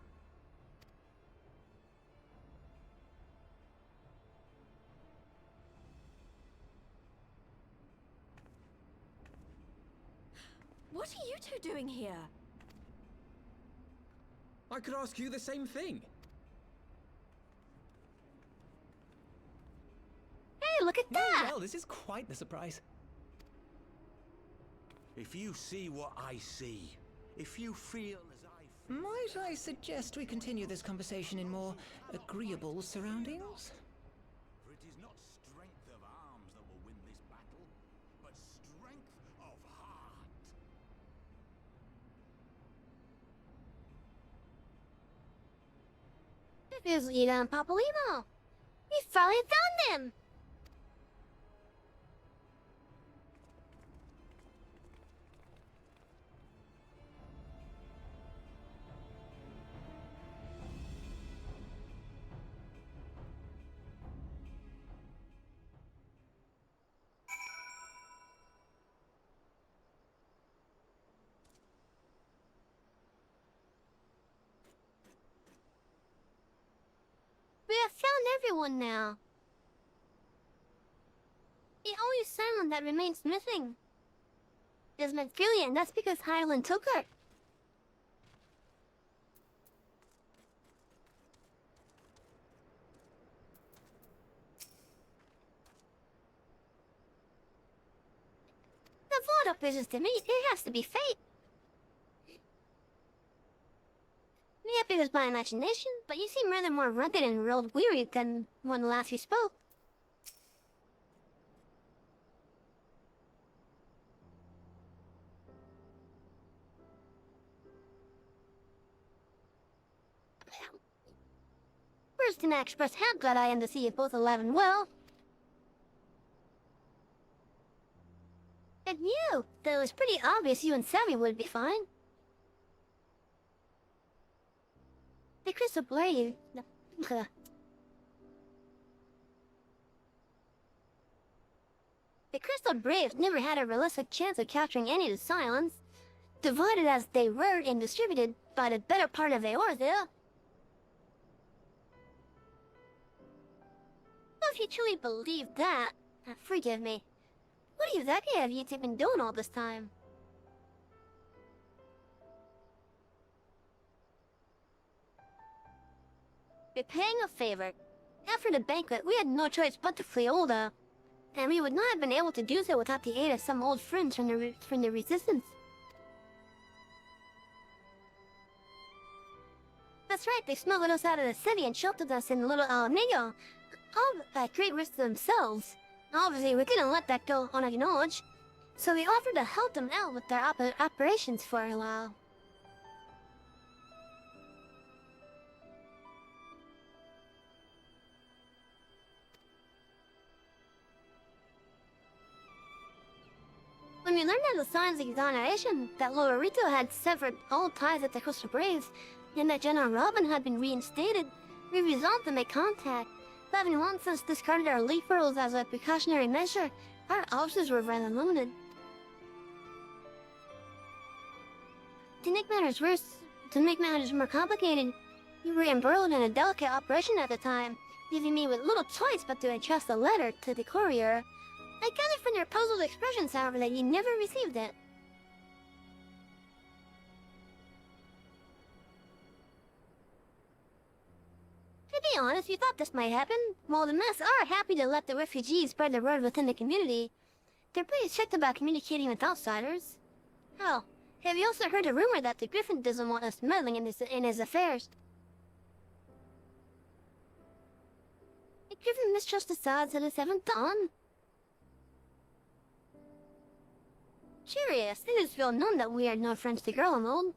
What are you two doing here? I could ask you the same thing. Hey, look at that! Well, this is quite the surprise. If you see what I see, if you feel as I feel... Might I suggest we continue this conversation in more agreeable surroundings? For it is not strength of arms that will win this battle, but strength of heart. This is Ida and Papolimo. We finally found them! We have found everyone now. The only silent that remains missing is Medphilia, and that's because Highland took her. The void up is just to me, it has to be fate. Maybe it was my imagination, but you seem rather more rugged and road-weary than when last we spoke. First, can I express how glad I am to see you both alive and well. And you, though it's pretty obvious you and Savvy would be fine. The crystal blade. The Crystal Braves never had a realistic chance of capturing any of the Silence, divided as they were and distributed by the better part of Eorzea. Well, if you truly believe that, forgive me. What exactly have you two been doing all this time? We're paying a favor. After the banquet, we had no choice but to flee Olda. And we would not have been able to do so without the aid of some old friends from the Resistance. That's right, they smuggled us out of the city and sheltered us in Little Alamigo. all at great risk to themselves. Obviously, we couldn't let that go unacknowledged, so we offered to help them out with their operations for a while. When we learned of the signs of exoneration, that Lorito had severed all ties with the Coastal Braves, and that General Robin had been reinstated, we resolved to make contact. But having long since discarded our leaf pearls as a precautionary measure, our officers were rather limited. To make matters more complicated, we were embroiled in a delicate operation at the time, leaving me with little choice but to entrust a letter to the courier. I gathered from your puzzled expressions, however, that you never received it. To be honest, we thought this might happen. While the Mess are happy to let the refugees spread the word within the community, they're pretty strict about communicating with outsiders. Hell, have you also heard a rumor that the Griffin doesn't want us meddling in his affairs? The Griffin mistrusts the odds that it's haven't done. Curious, it is well known that we are no friends to girl mode.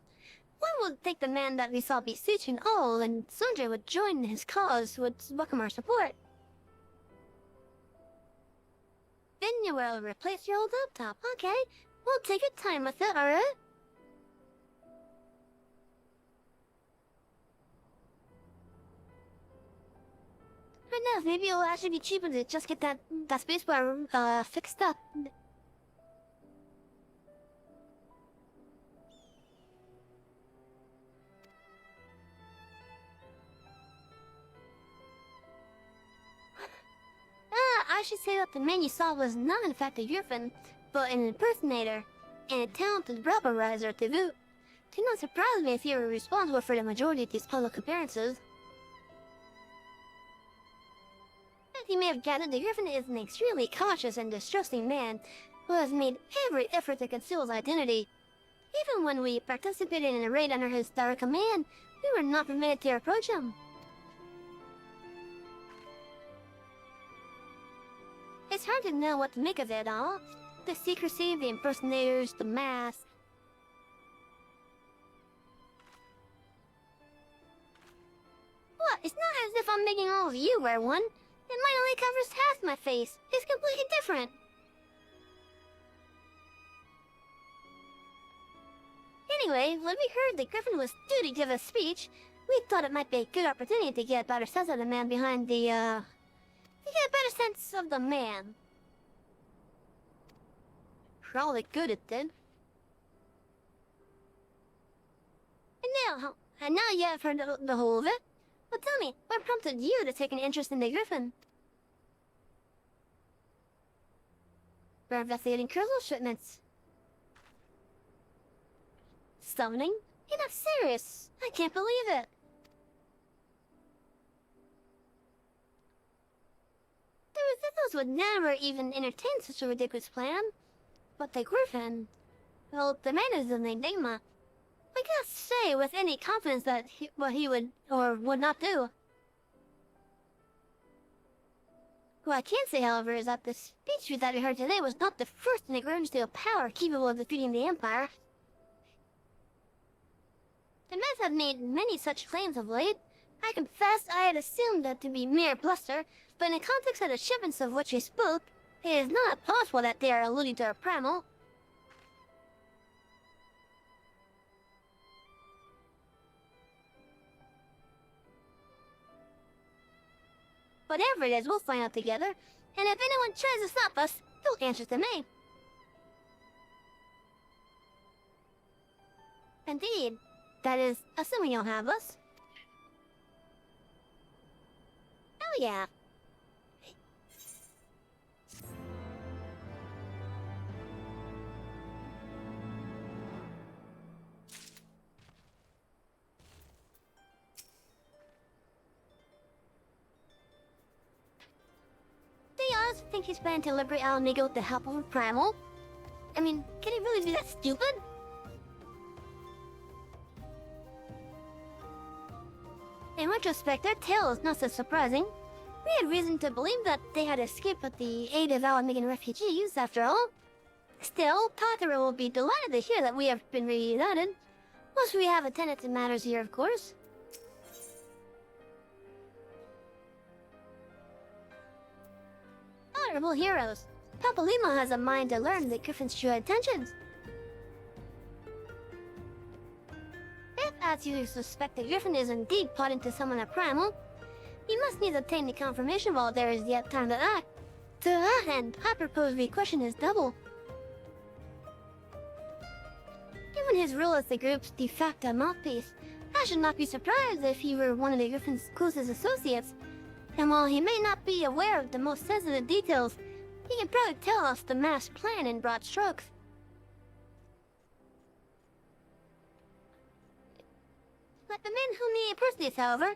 One would think the man that we saw beseeching all and sundry would join his cause, would welcome our support. Then you will replace your old laptop, okay? We'll take your time with it, alright? Right now, maybe it'll actually be cheaper to just get that spacebar fixed up. I should say that the man you saw was not in fact a Griffin, but an impersonator, and a talented rapperizer to boot. Do not surprise me if you were responsible for the majority of these public appearances. As you may have gathered, the Griffin is an extremely cautious and distrusting man who has made every effort to conceal his identity. Even when we participated in a raid under his direct command, we were not permitted to approach him. It's hard to know what to make of it all. The secrecy, the impersonators, the mask. What? It's not as if I'm making all of you wear one. It might only covers half my face. It's completely different. Anyway, when we heard the Griffin was due to give a speech, we thought it might be a good opportunity to get a better sense of the man behind the, to get a better sense of the man. Probably good it did. And now you have heard the whole of it. But tell me, what prompted you to take an interest in the Griffin? We're investigating crystal shipments. Summoning? You're not serious. I can't believe it. The Resistance would never even entertain such a ridiculous plan. But the Griffin... Well, the man is an enigma. I can't say with any confidence that what he would or would not do. What I can say, however, is that the speech that we heard today was not the first in a grand scale power capable of defeating the Empire. The Mets have made many such claims of late. I confess I had assumed that to be mere bluster, but in the context of the shipments of which he spoke, it is not possible that they are alluding to a primal. Whatever it is, we'll find out together, and if anyone tries to stop us, he'll answer to me. Indeed. That is, assuming you'll have us. Hell yeah. Do you honestly think he's planning to liberate Al Nigo with the help of a primal? I mean, can he really be that stupid? In retrospect, their tale is not so surprising. We had reason to believe that they had escaped with the aid of Alamagan refugees, after all. Still, Tatara will be delighted to hear that we have been reunited. Once we have attended to matters here, of course. Honorable heroes, Papalima has a mind to learn the Griffin's true intentions. If, as you suspect, the Griffin is indeed plotting to summon a primal, you must needs obtain the confirmation while there is yet time to act. To that end, I propose we question his double. Given his role as the group's de facto mouthpiece, I should not be surprised if he were one of the Griffin's closest associates. And while he may not be aware of the most sensitive details, he can probably tell us the master plan in broad strokes. Like the men whom he impersonates, however,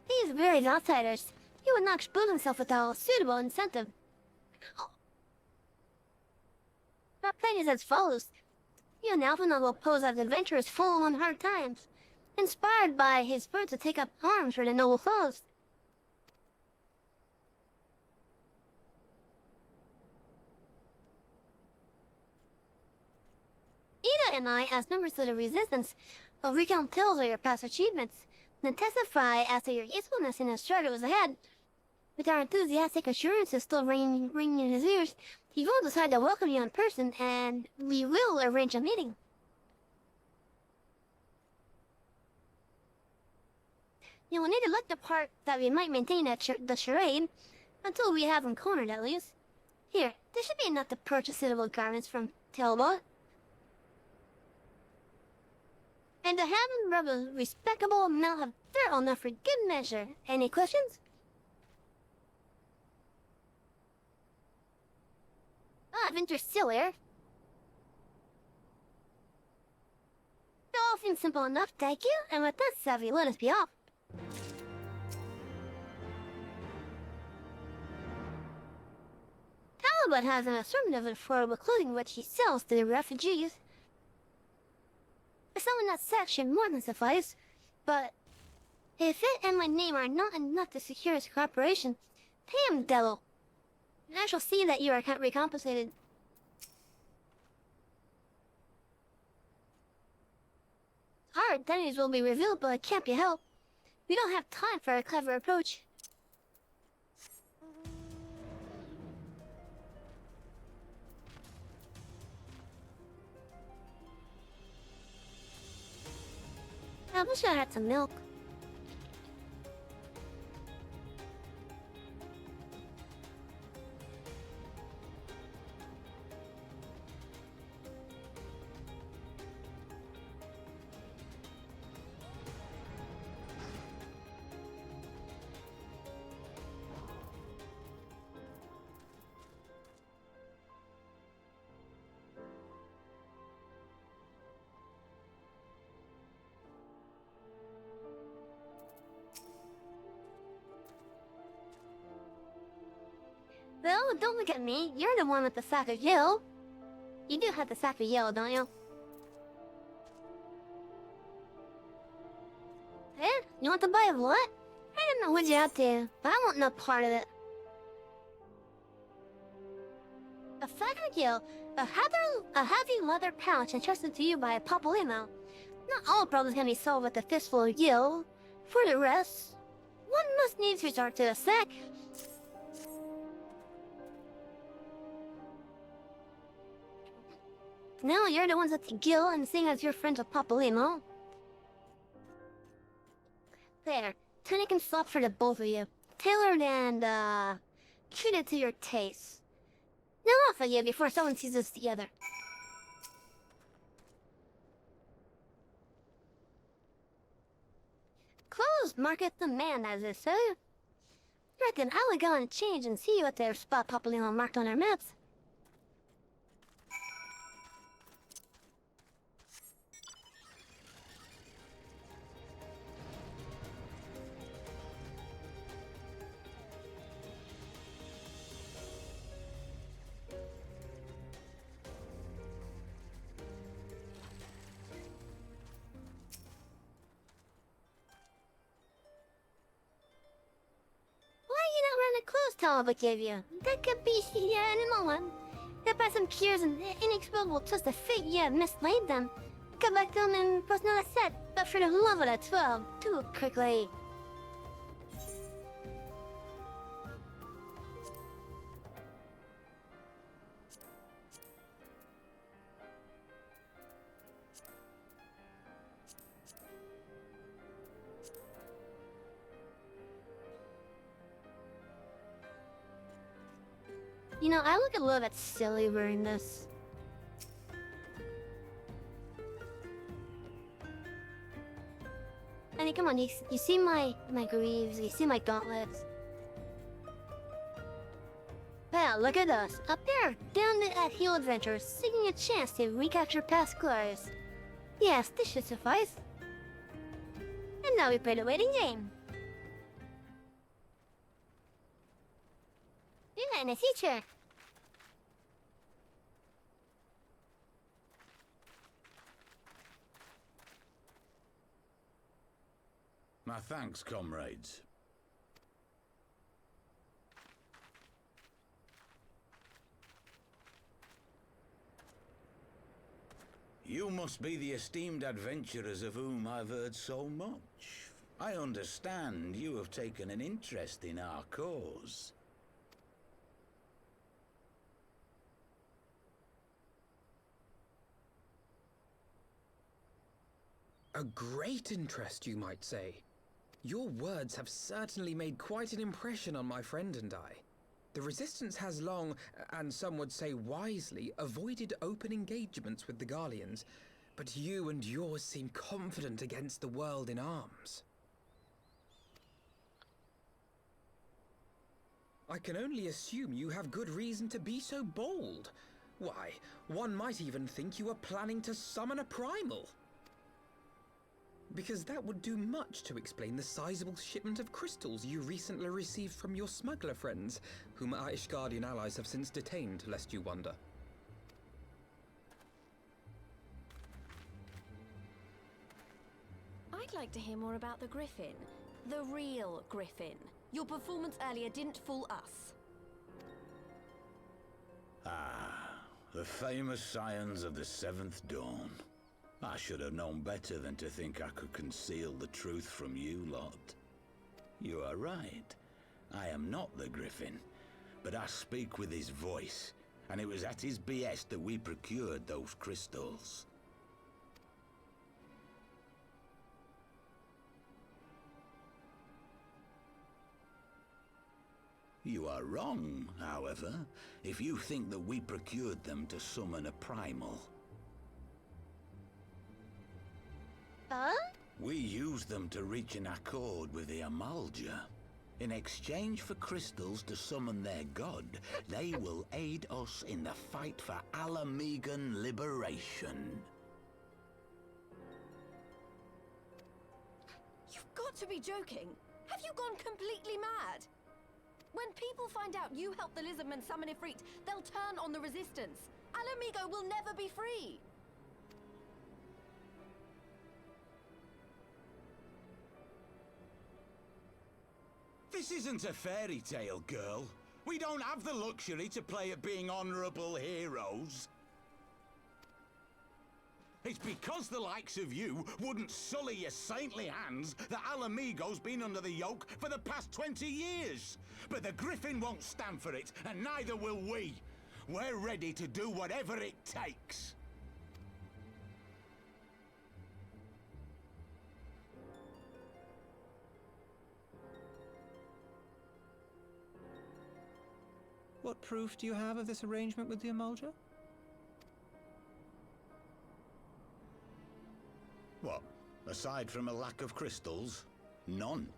he is very outsiders. He would not expose himself without a suitable incentive. Our plan is as follows. You and Alphinaud will pose as adventurers full on hard times, inspired by his spirit to take up arms for the noble cause. Ida and I, as members of the Resistance, will recount tales of your past achievements, and testify as to your usefulness in the struggles ahead. With our enthusiastic assurances still ringing in his ears, he will decide to welcome you in person, and we will arrange a meeting. You will need to look the part that we might maintain at the charade, until we have him cornered at least. Here, there should be enough to purchase suitable garments from Talbot. And to have him rub a respectable amount of dirt on us for good measure. Any questions? Interest still here. It all seems simple enough, thank you. And with that, Savvy, let us be off. Talbot has an assortment of affordable clothing which he sells to the refugees. For someone that sex should more than suffice, but if it and my name are not enough to secure his cooperation, pay him double. And I shall see that you are recompensated. Our identities will be revealed, but it can't be helped. We don't have time for a clever approach. I wish I had some milk. Well, don't look at me. You're the one with the sack of yellow. You do have the sack of yellow, don't you? Eh? You want to buy what? I don't know what you're up to, but I want no part of it. A sack of yellow, a heavy leather pouch entrusted to you by a Papalimo. Not all problems can be solved with a fistful of yellow. For the rest, one must needs resort to a sack. Now you're the ones at the guild, and seeing as you're friends with Papalimo. There, tunic and slop for the both of you. Tailored and, treated to your taste. Now off of you before someone sees us together. Clothes market the man, as they say. Reckon I'll go and change and see you at their spot Papalimo marked on our maps. Talbot gave you. That could be any moment. If by some cures and inexplicable twist of fate you have mislaid them, come back to them and post another set, but for the love of that 12, too quickly. You know, I look a little bit silly wearing this. I mean, come on, you see my greaves, you see my gauntlets. Well, look at us, up there, down at Heel Adventures, seeking a chance to recapture past glories. Yes, this should suffice. And now we play the waiting game. Yeah, and a teacher. My thanks, comrades. You must be the esteemed adventurers of whom I've heard so much. I understand you have taken an interest in our cause. A great interest, you might say. Your words have certainly made quite an impression on my friend and I. The Resistance has long, and some would say wisely, avoided open engagements with the Garleans, but you and yours seem confident against the world in arms. I can only assume you have good reason to be so bold. Why, one might even think you are planning to summon a primal. Because that would do much to explain the sizable shipment of crystals you recently received from your smuggler friends, whom our Ishgardian allies have since detained, lest you wonder. I'd like to hear more about the Griffin. The real Griffin. Your performance earlier didn't fool us. Ah, the famous scions of the Seventh Dawn. I should have known better than to think I could conceal the truth from you lot. You are right. I am not the Griffin, but I speak with his voice, and it was at his behest that we procured those crystals. You are wrong, however, if you think that we procured them to summon a primal. We used them to reach an accord with the Amalja. In exchange for crystals to summon their god, they will aid us in the fight for Alamegan liberation. You've got to be joking. Have you gone completely mad? When people find out you helped the Lizardmen summon Ifrit, they'll turn on the Resistance. Alamigo will never be free. This isn't a fairy tale, girl. We don't have the luxury to play at being honorable heroes. It's because the likes of you wouldn't sully your saintly hands that Alamigo's been under the yoke for the past 20 years. But the Griffin won't stand for it, and neither will we. We're ready to do whatever it takes. What proof do you have of this arrangement with the Amalja? What? Aside from a lack of crystals? None.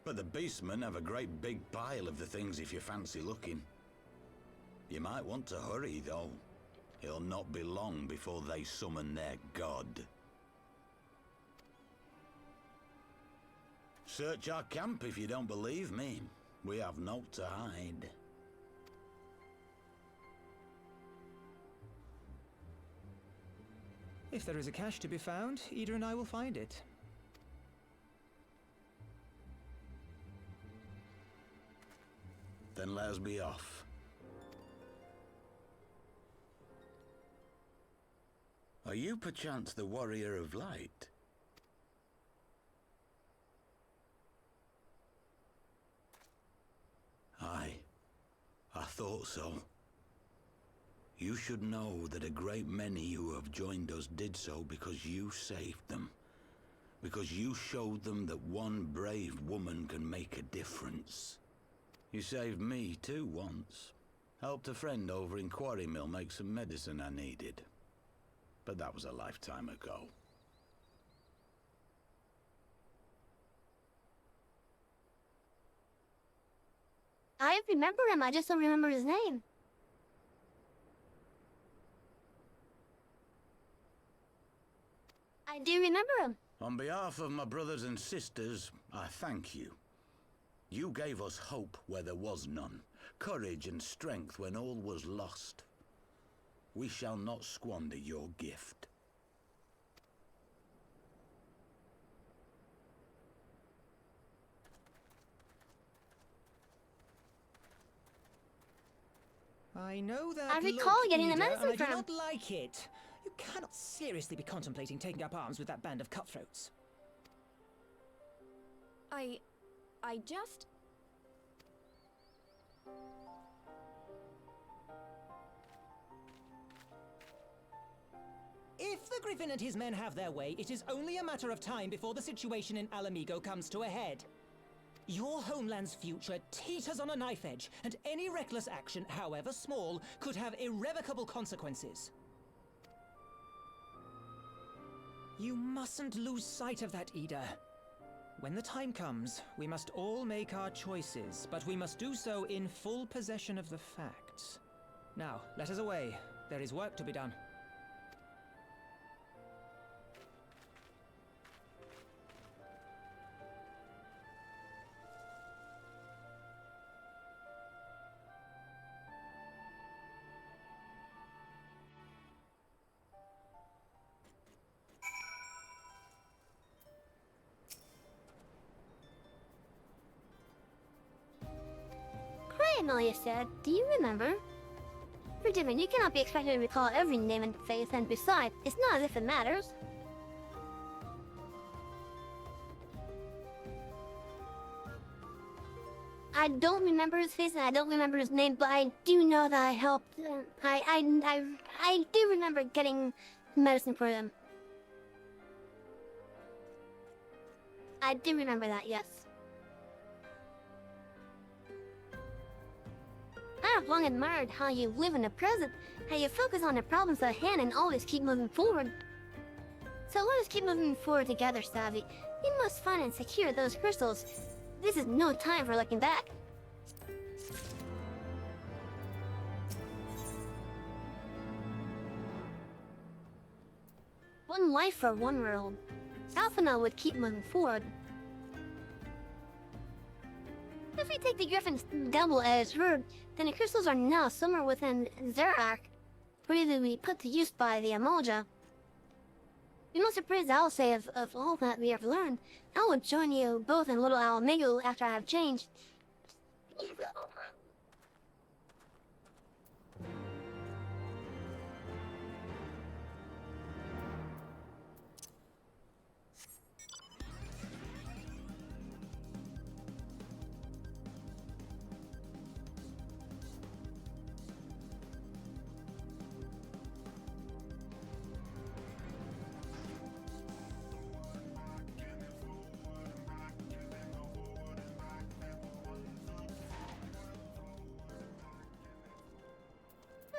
But the beastmen have a great big pile of the things if you fancy looking. You might want to hurry, though. It'll not be long before they summon their god. Search our camp if you don't believe me. We have naught to hide. If there is a cache to be found, Ida and I will find it. then let us be off. Are you perchance the Warrior of Light? Aye, I thought so. You should know that a great many who have joined us did so because you saved them. Because you showed them that one brave woman can make a difference. You saved me too once. Helped a friend over in Quarry Mill make some medicine I needed. But that was a lifetime ago. I remember him, I just don't remember his name. I do remember him. On behalf of my brothers and sisters, I thank you. You gave us hope where there was none, courage and strength when all was lost. We shall not squander your gift. I know that I recall look, getting the Ida, medicine and I do from. not like it. You cannot seriously be contemplating taking up arms with that band of cutthroats. I just... If the Griffin and his men have their way, it is only a matter of time before the situation in Alamigo comes to a head. Your homeland's future teeters on a knife edge, and any reckless action, however small, could have irrevocable consequences. You mustn't lose sight of that, Ida. When the time comes, we must all make our choices, but we must do so in full possession of the facts. Now, let us away. There is work to be done. Amelia said, do you remember? Forgive me, you cannot be expected to recall every name and face, and besides, it's not as if it matters. I don't remember his face and I don't remember his name, but I do know that I helped. I do remember getting medicine for them. I do remember that, yes. I have long admired how you live in the present, how you focus on the problems at hand and always keep moving forward. So let us keep moving forward together, Savvy. We must find and secure those crystals. This is no time for looking back. One life for one world. Alphina would keep moving forward. If we take the Griffin's double at his word, then the crystals are now somewhere within Zerak, ready to be put to use by the Amalja. We must appraise Alcay of all that we have learned. I will join you both in Little Alamigo after I have changed.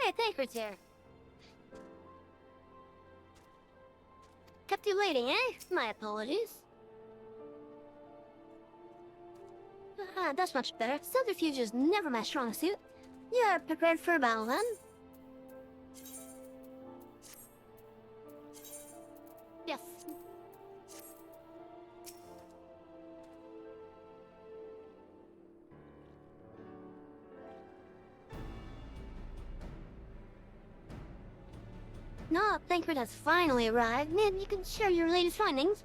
Hey, Tankard's here. Kept you waiting, eh? My apologies. Ah, that's much better. Subterfuge is never my strong suit. You're prepared for battle, then? Yes. No, Tankard has finally arrived. Maybe you can share your latest findings.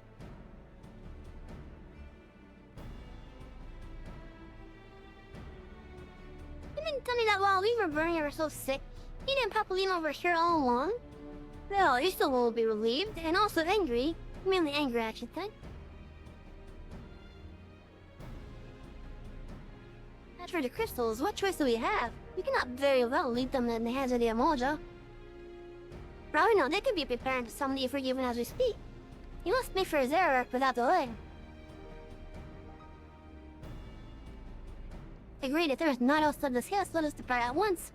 didn't tell me that while we were burning ourselves sick, you didn't pop Lena over here all along. Well, you still will be relieved and also angry. Mainly angry, I should think. As for the crystals, what choice do we have? We cannot very well leave them in the hands of the Amoja. Probably not. They could be preparing to summon the Forgiven as we speak. You must make for his error without delay. Agreed, if there is not else to discuss, let us depart at once.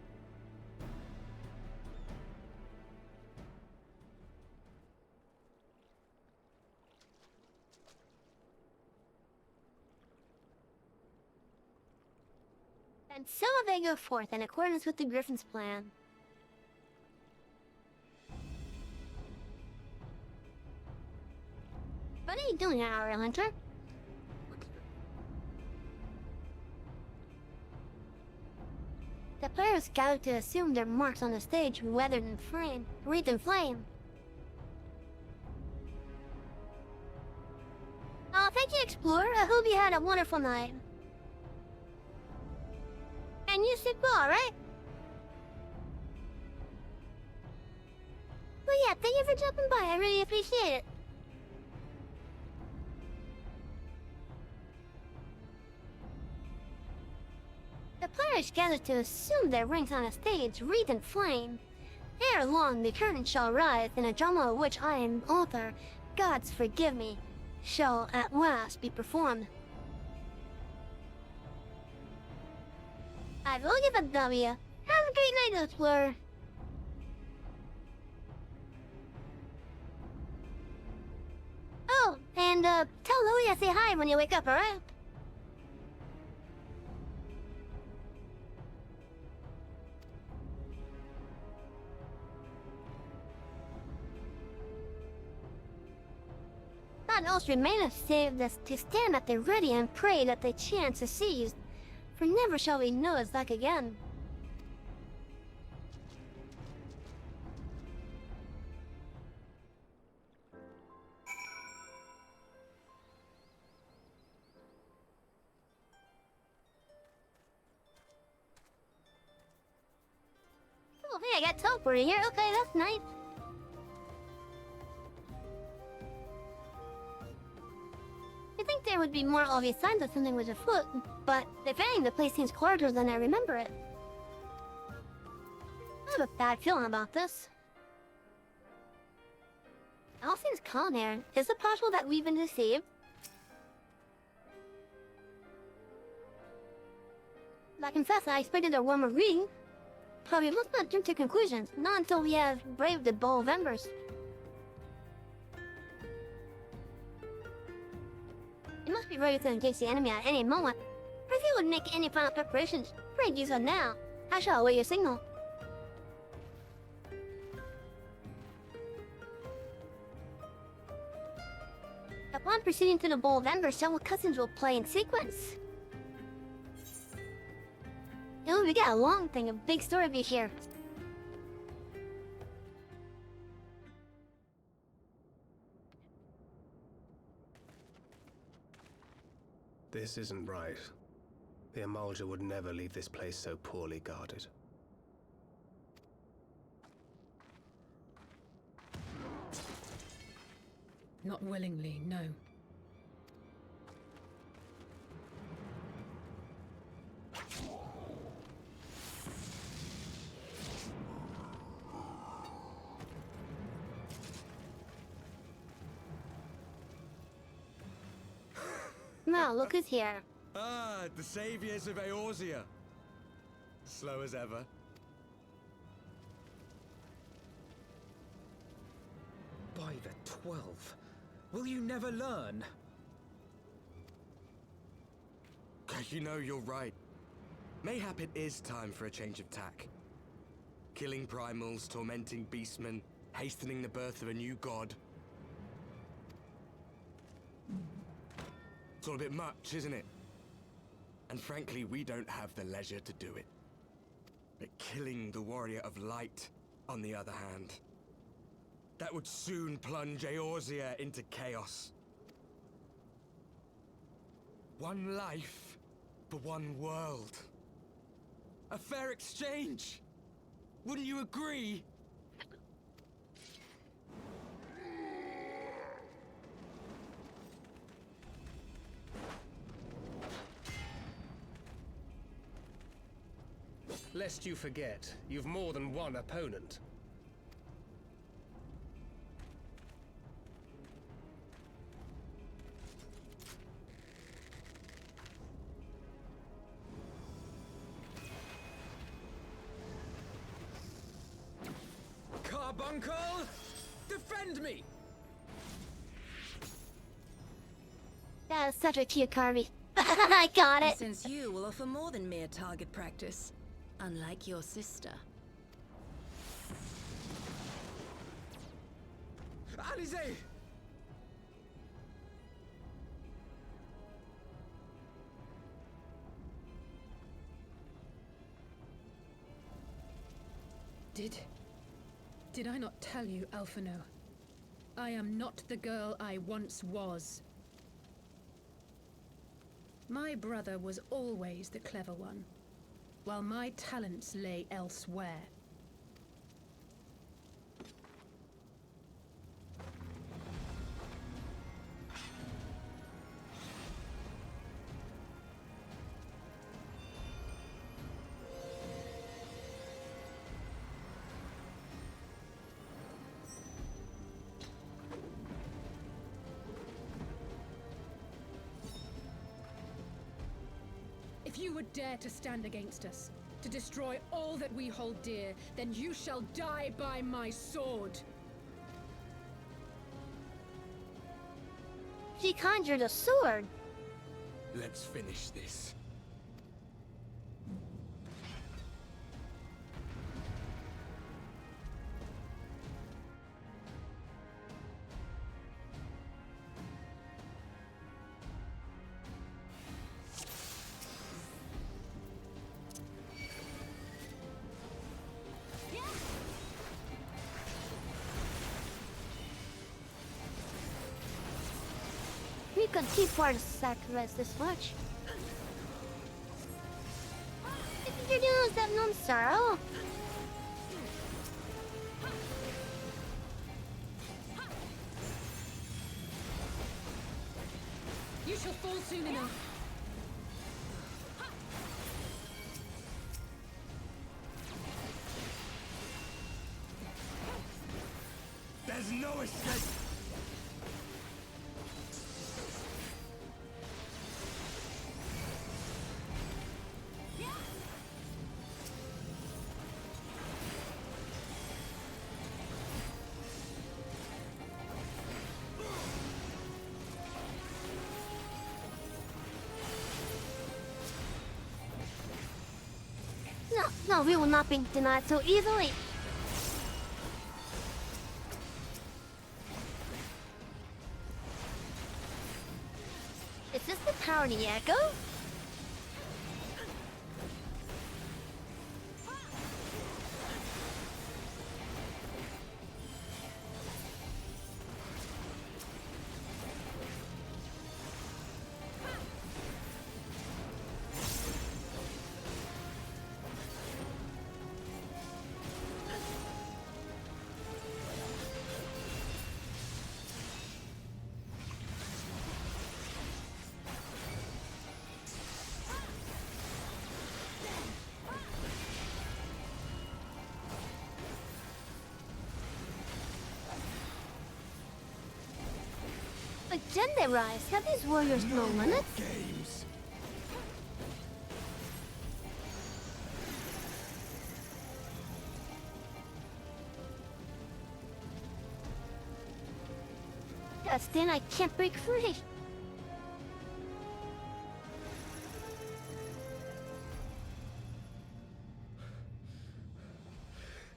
And so they go forth in accordance with the Griffin's plan. What are you doing, Hour Hunter? The players gathered to assume their marks on the stage, weathered in flame, wreathed in flame. Oh, thank you, Explorer. I hope you had a wonderful night. And you sleep well, right? Well, yeah, thank you for dropping by. I really appreciate it. The players gathered to assume their ranks on a stage, wreathed in flame. Ere long, the curtain shall rise, in a drama of which I am author, gods forgive me, shall at last be performed. I will give a W. Have a great night, Explorer. Oh, and tell Louie I say hi when you wake up, alright? Not else remaineth save this to stand at the ready and pray that the chance is seized, for never shall we know its like again. Oh, hey, I got teleport here. Okay, that's nice. I think there would be more obvious signs that something was afoot, but if anything, the place seems colder than I remember it. I have a bad feeling about this. It all seems calm here. Is it possible that we've been deceived? I confess I expected a warmer reading. But we must not jump to conclusions, not until we have braved the Bowl of Embers. It must be ready to engage the enemy at any moment. If you would make any final preparations, pray do so now. I shall await your signal. Upon proceeding to the Bowl of Embers, several cutscenes will play in sequence. Oh, we got a long thing, a big story beat here. This isn't right. The Amalja would never leave this place so poorly guarded. Not willingly, no. Now, look who's here. Ah, the saviors of Eorzea. Slow as ever. By the 12, will you never learn? You know, you're right. Mayhap it is time for a change of tack. Killing primals, tormenting beastmen, hastening the birth of a new god. It's all a bit much, isn't it? And frankly, we don't have the leisure to do it. But killing the Warrior of Light, on the other hand, that would soon plunge Eorzea into chaos. One life for one world. A fair exchange. Wouldn't you agree? Lest you forget, you've more than one opponent. Carbuncle! Defend me! That is such a cute Carby. I got it. Since you will offer more than mere target practice, unlike your sister. Alizé! Did I not tell you, Alphino? I am not the girl I once was. My brother was always the clever one, while my talents lay elsewhere. If you would dare to stand against us, to destroy all that we hold dear, then you shall die by my sword. She conjured a sword. Let's finish this. We could keep part of sacrifice this much. If you're doing that non-sorrow. You shall fall soon enough. There's no escape! No, we will not be denied so easily. Is this the power of the echo? Agenda rise. Have these warriors no limits? Games. Yes, then I can't break free.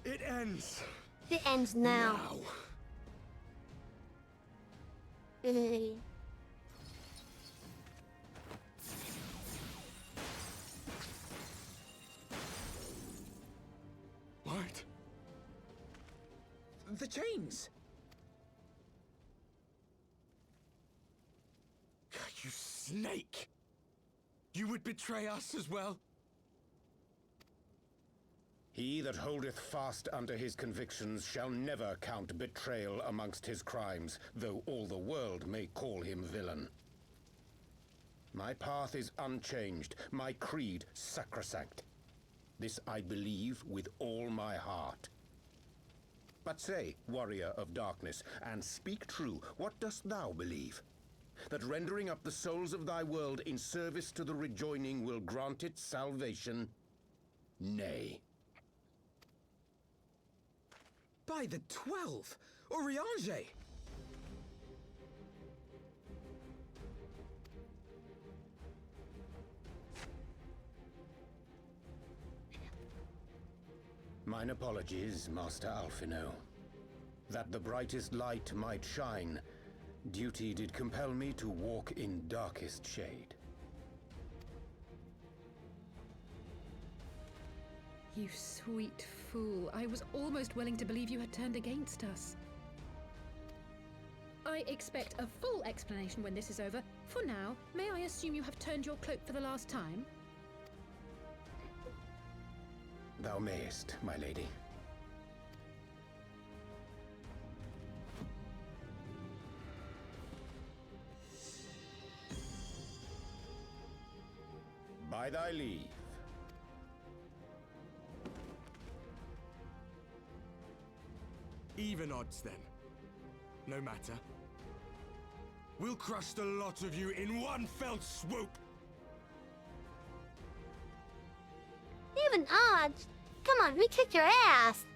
It ends. It ends now. What? The chains! You snake! You would betray us as well? He that holdeth fast unto his convictions shall never count betrayal amongst his crimes, though all the world may call him villain. My path is unchanged, my creed sacrosanct. This I believe with all my heart. But say, warrior of darkness, and speak true, what dost thou believe? That rendering up the souls of thy world in service to the rejoining will grant it salvation? Nay. By the 12! Oriange! Mine apologies, Master Alphino. That the brightest light might shine, duty did compel me to walk in darkest shade. You sweet fool. I was almost willing to believe you had turned against us. I expect a full explanation when this is over. For now, may I assume you have turned your cloak for the last time? Thou mayest, my lady. By thy leave. Even odds, then. No matter. We'll crush the lot of you in one fell swoop! Even odds? Come on, we kicked your ass!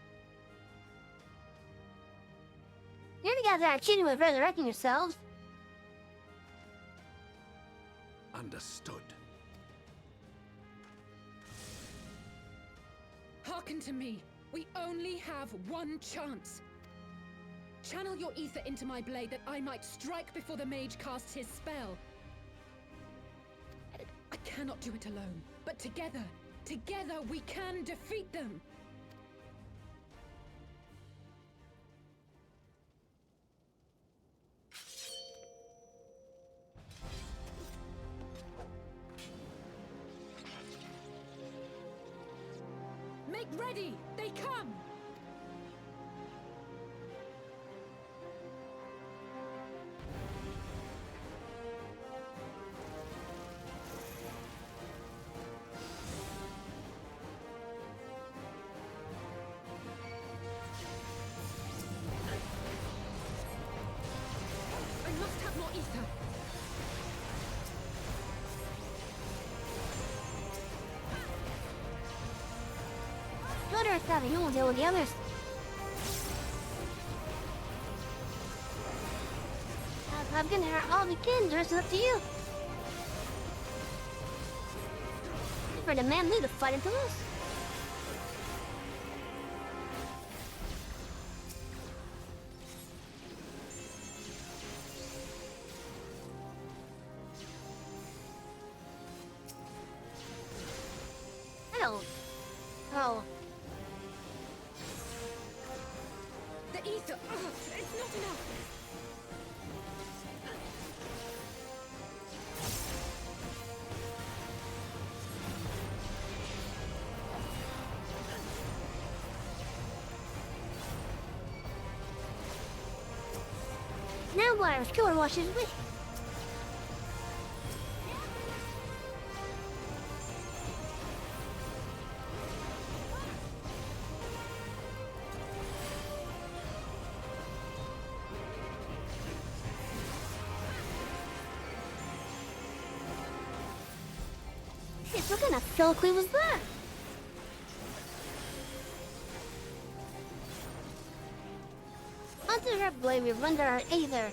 You're the guys that are cheating with resurrecting yourselves. Understood. Hearken to me. We only have one chance. Channel your ether into my blade that I might strike before the mage casts his spell. I cannot do it alone, but together we can defeat them! Make ready! They come! You won't deal with the others. I'm gonna hurt all the kids, the rest is up to you. For the man Lou to fight into us. Hello. Oh. The ether! It's not enough! Now Blair's killer washes with. What kind of filthy was that? Under her blade we render our aether.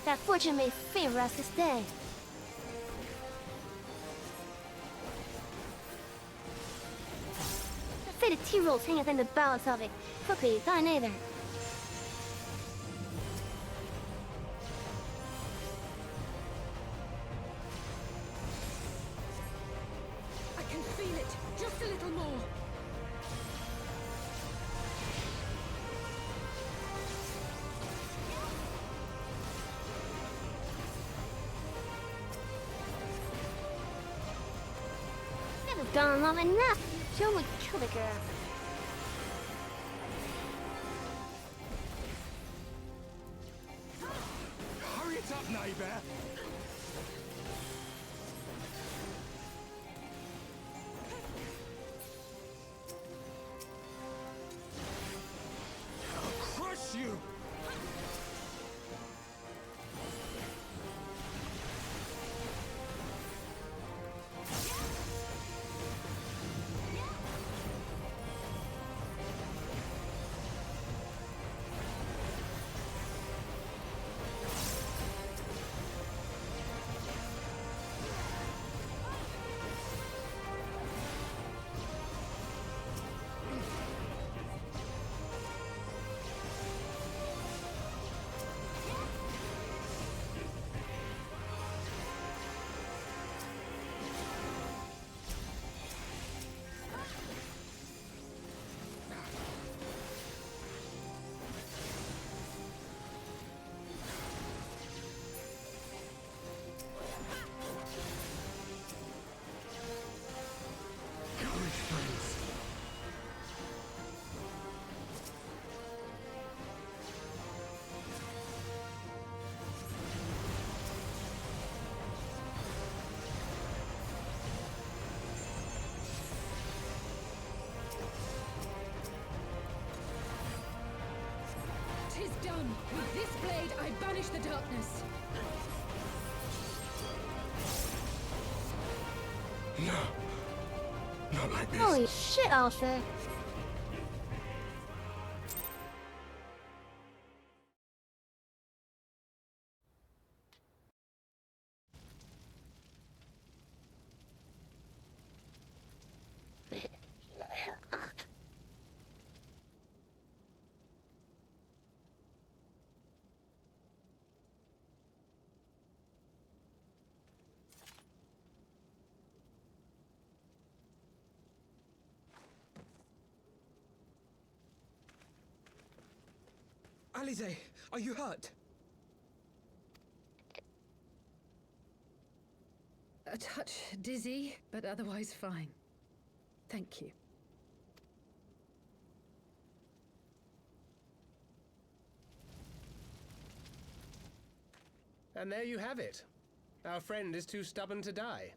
That fortune may favor us this day. The fated T-rolls hangeth in the balance of it. Quickly, thine aether. Gone long enough. Kill the girl. Hurry it up, neighbor! I'll crush you! Tis done! With this blade I banish the darkness! No. Not like this. Holy shit, Arthur. Alize, are you hurt? A touch dizzy, but otherwise fine. Thank you. And there you have it. Our friend is too stubborn to die.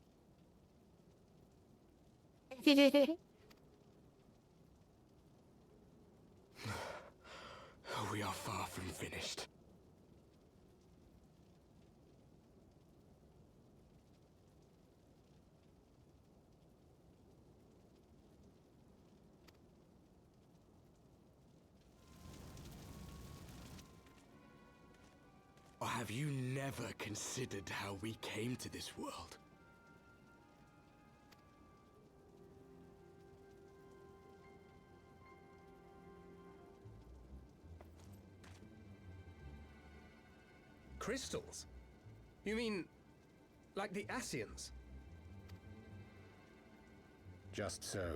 We are far from finished. Or have you never considered how we came to this world? Crystals? You mean, like the Ascians? Just so.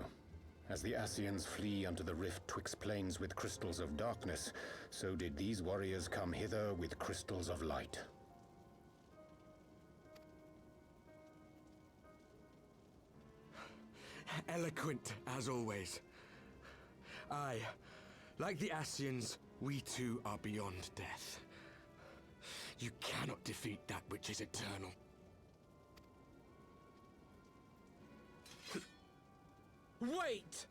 As the Ascians flee unto the rift twixt plains with crystals of darkness, so did these warriors come hither with crystals of light. Eloquent, as always. Aye, like the Ascians, we too are beyond death. You cannot defeat that which is eternal. Wait!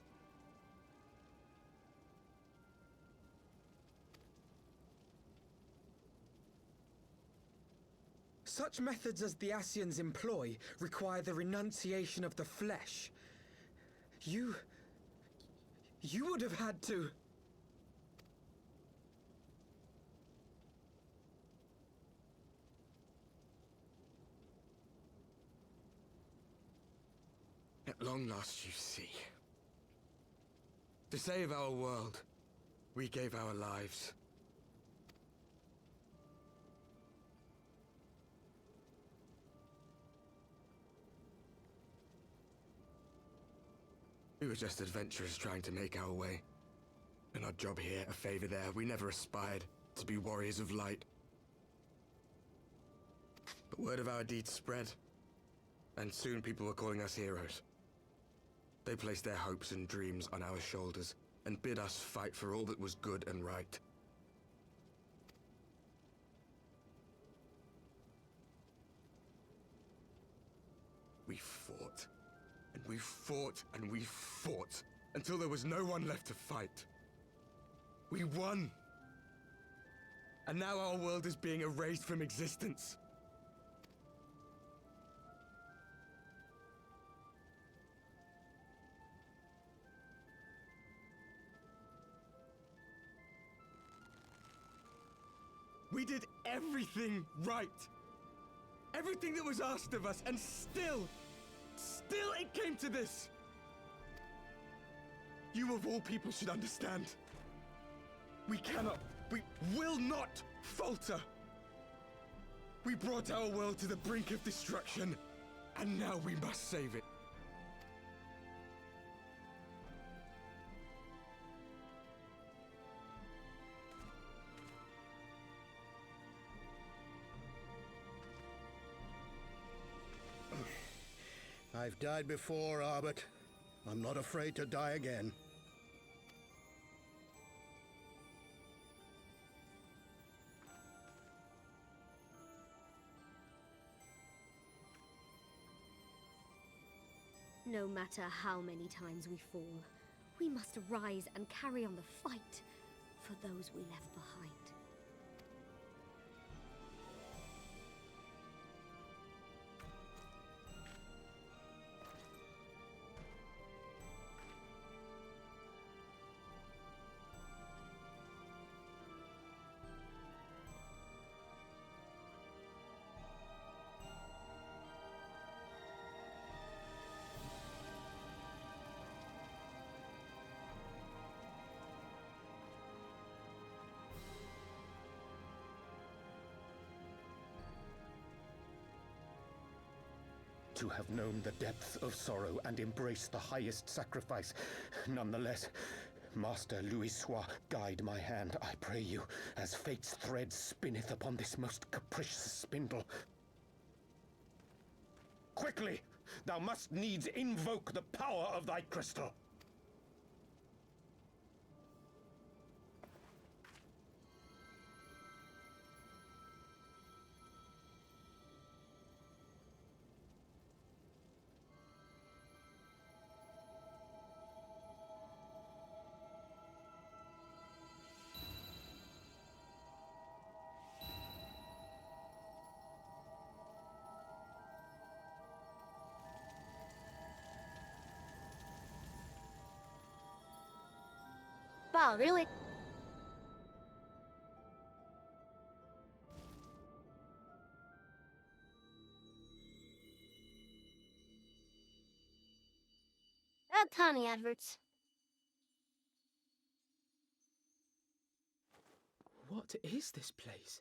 Such methods as the Ascians employ require the renunciation of the flesh. You would have had to... At long last, you see. To save our world, we gave our lives. We were just adventurers trying to make our way. An odd job here, a favor there. We never aspired to be warriors of light. But word of our deeds spread, and soon people were calling us heroes. They placed their hopes and dreams on our shoulders and bid us fight for all that was good and right. We fought, and we fought, and we fought, until there was no one left to fight. We won! And now our world is being erased from existence. We did everything right. Everything that was asked of us, and still it came to this. You of all people should understand. We will not falter. We brought our world to the brink of destruction, and now we must save it. I've died before, Arbut. I'm not afraid to die again. No matter how many times we fall, we must rise and carry on the fight for those we left behind. To have known the depth of sorrow and embraced the highest sacrifice. Nonetheless, Master Louis-Soix, guide my hand, I pray you, as fate's thread spinneth upon this most capricious spindle. Quickly! Thou must needs invoke the power of thy crystal. Wow, really? A tiny adverts. What is this place?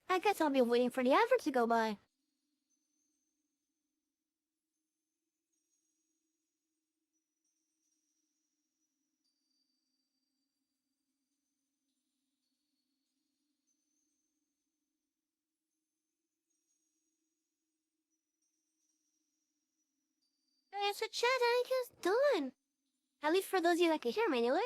I guess I'll be waiting for the advert to go by. It's a chat I guess done. At least for those of you that can hear me anyway.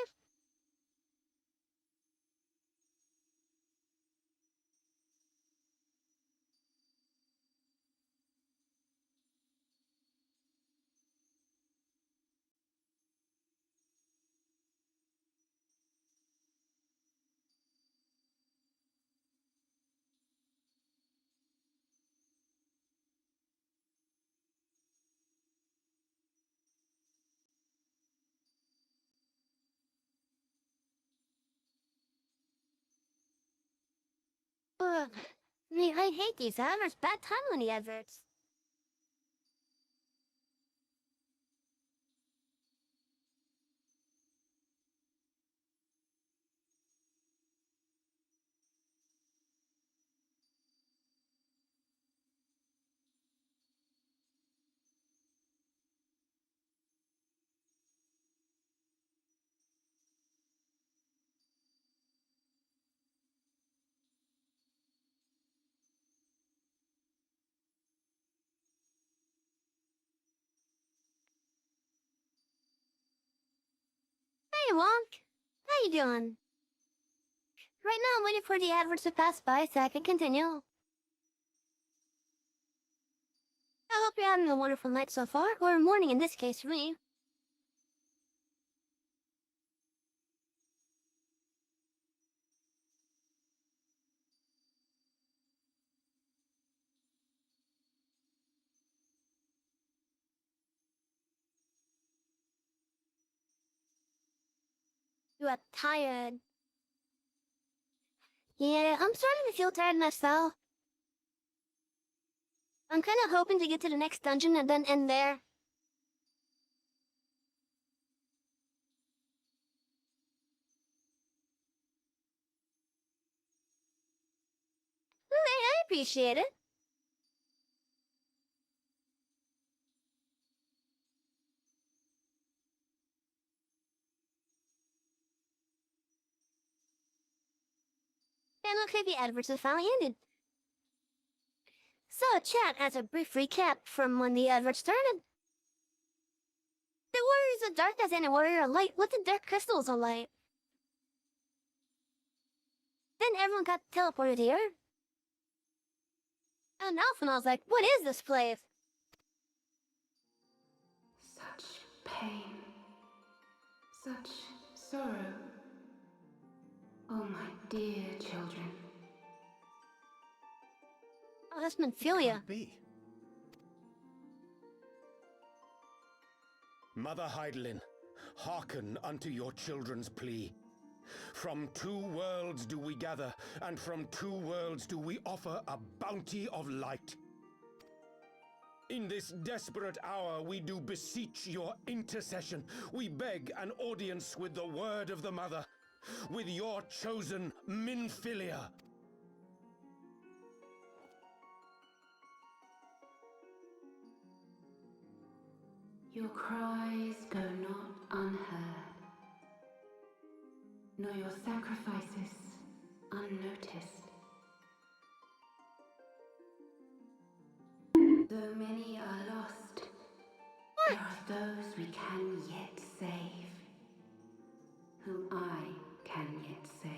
I hate these adverts. Bad time on the adverts. Hey, Wonk. How you doing? Right now, I'm waiting for the adverts to pass by so I can continue. I hope you're having a wonderful night so far, or morning in this case for me. You are tired. Yeah, I'm starting to feel tired myself. I'm kind of hoping to get to the next dungeon and then end there. I appreciate it. And looks like the adverts have finally ended. So, chat, as a brief recap from when the adverts started. The warriors of darkness and the warrior of light with the dark crystals of light. Then everyone got teleported here. And Alpha was like, what is this place? Such pain. Such sorrow. Oh, my dear children. Oh, that's Menphilia. Be. Mother Heidelin, hearken unto your children's plea. From two worlds do we gather, and from two worlds do we offer a bounty of light. In this desperate hour we do beseech your intercession. We beg an audience with the word of the Mother, with your chosen Menphilia. Your cries go not unheard, nor your sacrifices unnoticed. Though many are lost, there are those we can yet save, whom I can yet save.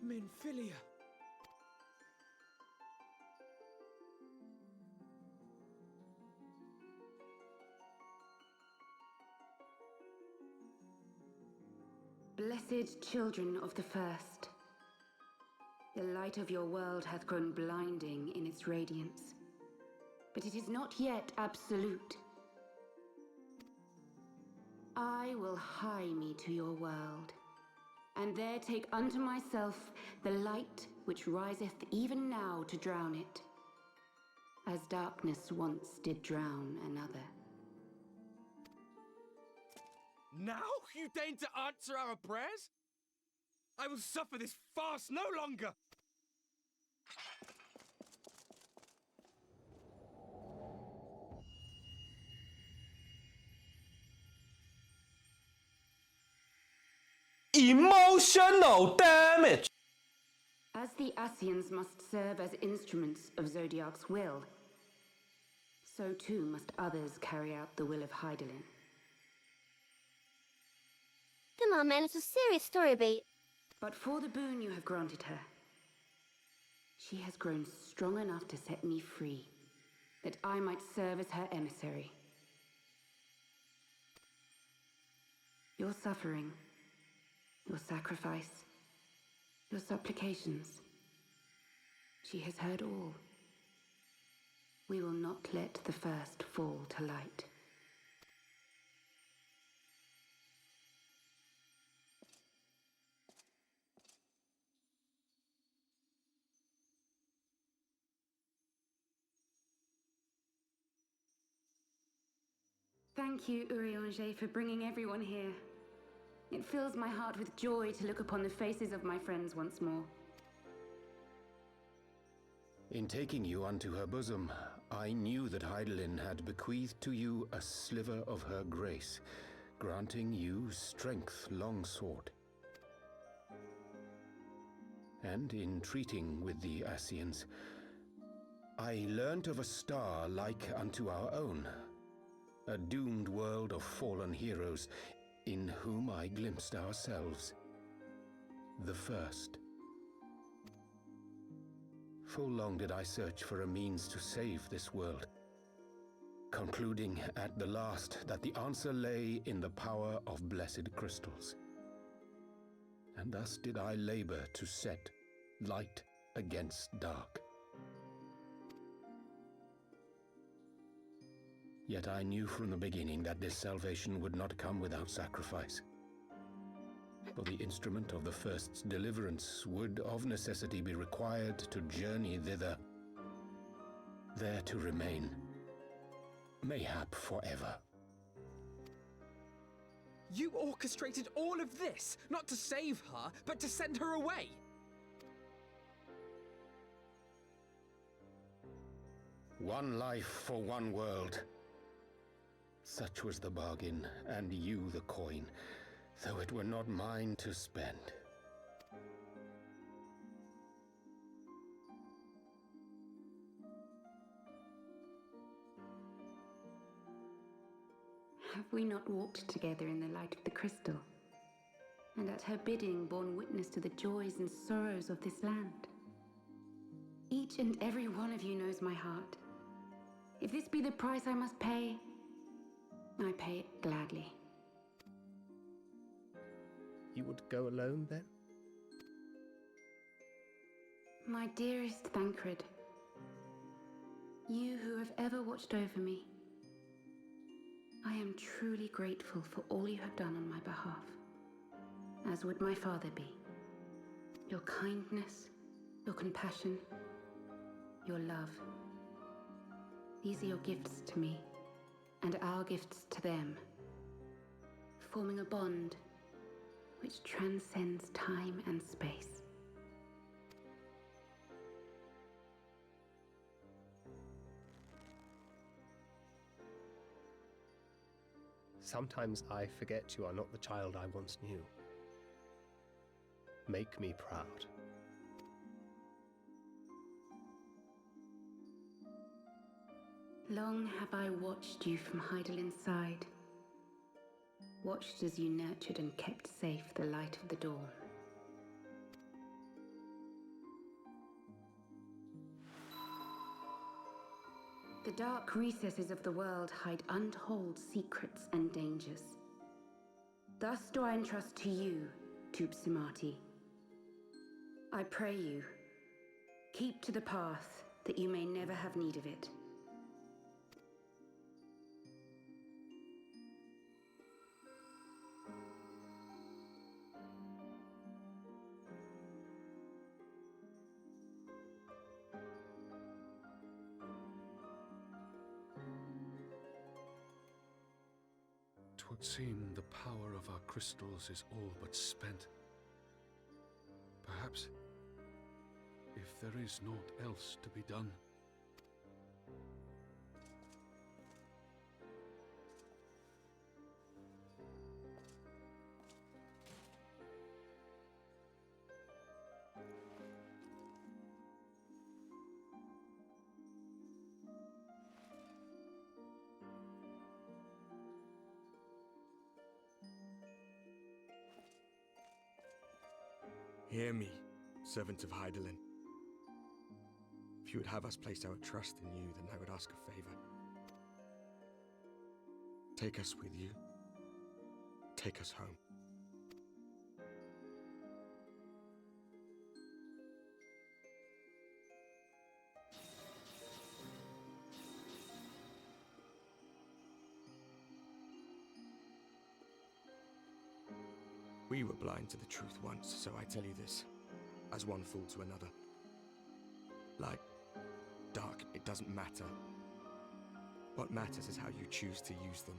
Menphilia. Blessed children of the first, the light of your world hath grown blinding in its radiance, but it is not yet absolute. I will hie me to your world, and there take unto myself the light which riseth even now to drown it, as darkness once did drown another. Now you deign to answer our prayers? I will suffer this farce no longer! Emotional damage! As the Ascians must serve as instruments of Zodiac's will, so too must others carry out the will of Heidelin. Come on, man, it's a serious story, bait. But for the boon you have granted her, she has grown strong enough to set me free, that I might serve as her emissary. Your suffering, your sacrifice, your supplications, she has heard all. We will not let the first fall to light. Thank you, Urianger, for bringing everyone here. It fills my heart with joy to look upon the faces of my friends once more. In taking you unto her bosom, I knew that Heidelin had bequeathed to you a sliver of her grace, granting you strength long sought. And in treating with the Ascians, I learnt of a star like unto our own, a doomed world of fallen heroes in whom I glimpsed ourselves, the first. Full long did I search for a means to save this world, concluding at the last that the answer lay in the power of blessed crystals. And thus did I labor to set light against dark. Yet I knew from the beginning that this salvation would not come without sacrifice. For the instrument of the first's deliverance would of necessity be required to journey thither, there to remain, mayhap forever. You orchestrated all of this, not to save her, but to send her away! One life for one world. Such was the bargain, and you the coin, though it were not mine to spend. Have we not walked together in the light of the crystal, and at her bidding borne witness to the joys and sorrows of this land? Each and every one of you knows my heart. If this be the price I must pay, I pay it gladly. You would go alone, then? My dearest Thancred, you who have ever watched over me, I am truly grateful for all you have done on my behalf, as would my father be. Your kindness, your compassion, your love. These are your gifts to me, and our gifts to them, forming a bond which transcends time and space. Sometimes I forget you are not the child I once knew. Make me proud. Long have I watched you from Heidelin's side, watched as you nurtured and kept safe the light of the dawn. The dark recesses of the world hide untold secrets and dangers. Thus do I entrust to you, Tupsimati. I pray you, keep to the path that you may never have need of it. Twould seem the power of our crystals is all but spent. Perhaps, if there is naught else to be done. Hear me, servant of Heidelin. If you would have us place our trust in you, then I would ask a favor. Take us with you. Take us home. We were blind to the truth once, so I tell you this, as one fool to another. Light, dark, it doesn't matter. What matters is how you choose to use them.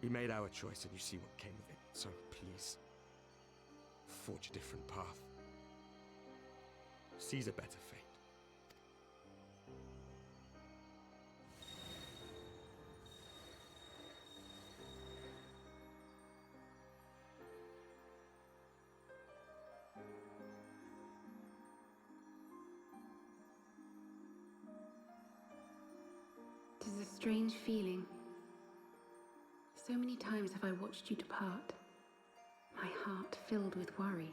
We made our choice and you see what came of it, so please, forge a different path. Seize a better fate. strange feeling. So many times have I watched you depart, my heart filled with worry.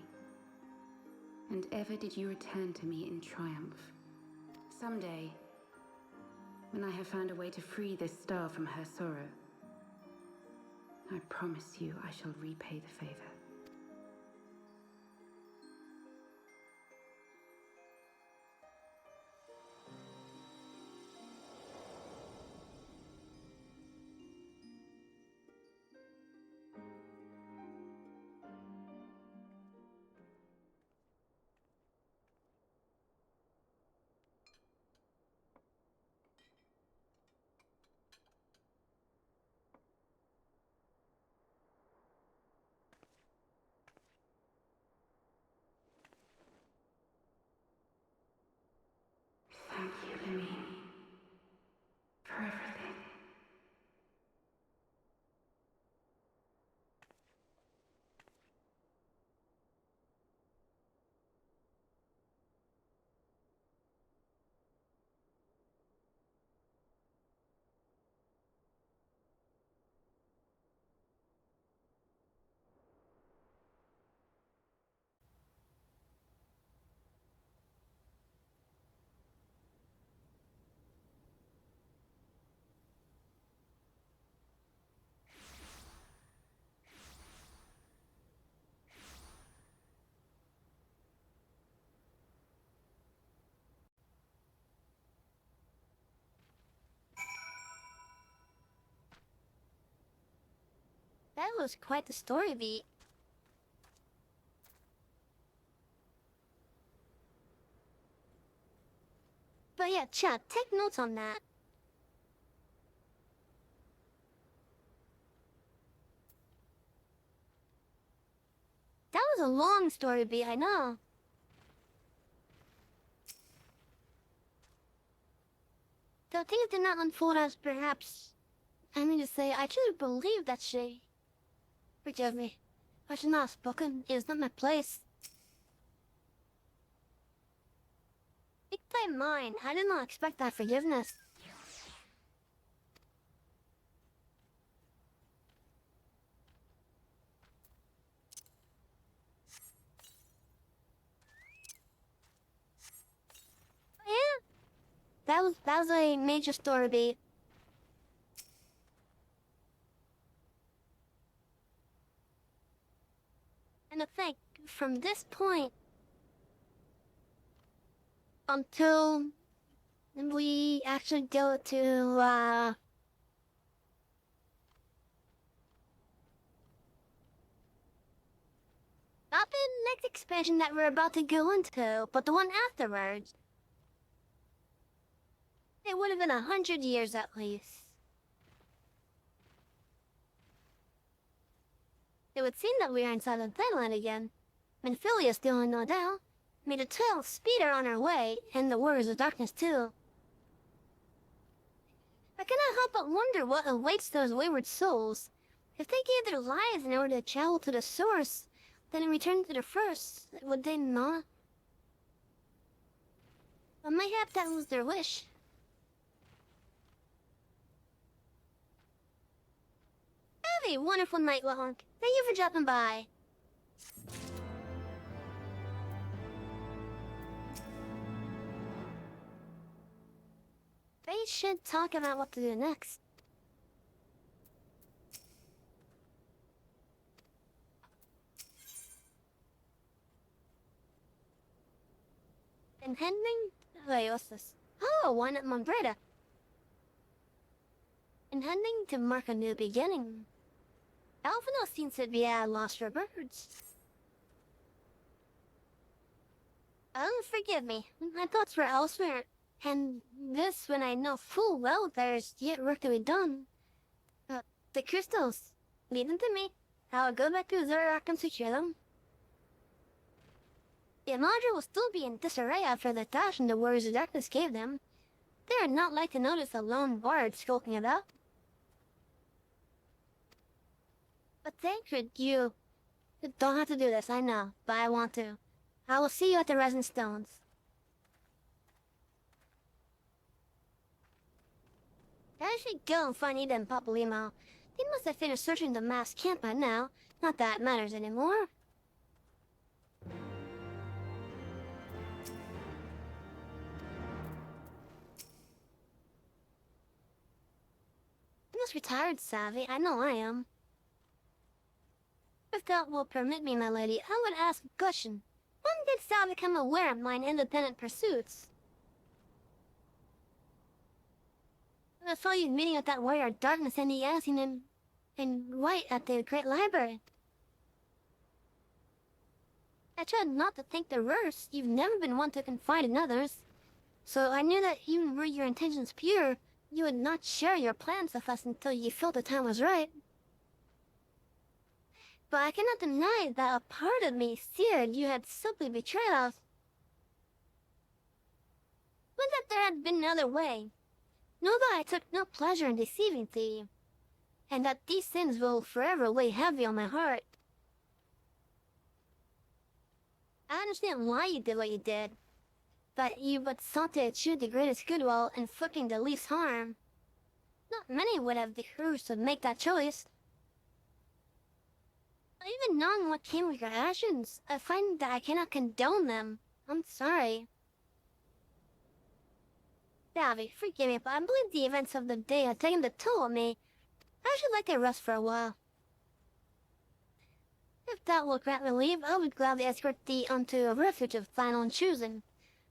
And ever did you return to me in triumph. Someday, when I have found a way to free this star from her sorrow, I promise you I shall repay the favor. Thank you, Lemmy, for everything. That was quite the story beat. But yeah, chat, take notes on that. That was a long story beat, I know. Though things did not unfold as perhaps, I mean to say, I truly believe that she... Forgive me. I should not have spoken. It is not my place. Speak thy mind. I did not expect that forgiveness. Yeah. That was a major story beat. And I think from this point until we actually go to not the next expansion that we're about to go into, but the one afterwards. It would have been 100 years at least. It would seem that we are inside of Thailand again. Minfilia still in no doubt. Made a 12 speeder on our way, and the Warriors of Darkness too. I cannot help but wonder what awaits those wayward souls. If they gave their lives in order to travel to the source, then in return to the first, would they not? But mayhap that was their wish. Have a wonderful night, Long. Thank you for dropping by. They should talk about what to do next. Intending? Wait, what's this? Oh, why not Mombretta? Intending to mark a new beginning. Alphino seems to be at a loss for birds. Oh, forgive me. My thoughts were elsewhere. And this when I know full well there's yet work to be done. The crystals. Lead them to me. I'll go back to Zoroark and secure them. The Imadra will still be in disarray after the dash and the Warriors of Darkness gave them. They are not like to notice a lone bard skulking about. But Thancred, you don't have to do this, I know, but I want to. I will see you at the Resin Stones. I should go and find Ida and Papa Limo. They must have finished searching the mass camp by now. Not that it matters anymore. You must be tired, Savvy. I know I am. If that will permit me, my lady, I would ask a question. When did Sal become aware of mine independent pursuits? I saw you meeting with that warrior of darkness and he asking him in white at the Great Library. I tried not to think the worst. You've never been one to confide in others. So I knew that even were your intentions pure, you would not share your plans with us until you felt the time was right. But I cannot deny that a part of me feared you had simply betrayed us. Would that there had been another way. Know that I took no pleasure in deceiving thee, and that these sins will forever weigh heavy on my heart. I understand why you did what you did, that you but sought to achieve the greatest good while inflicting the least harm. Not many would have the courage to make that choice. Even knowing what came with your actions, I find that I cannot condone them. I'm sorry. Davy, forgive me, but I believe the events of the day have taken the toll on me. I should like to rest for a while. If thou wilt grant me leave, I would gladly escort thee unto a refuge of thine own choosing.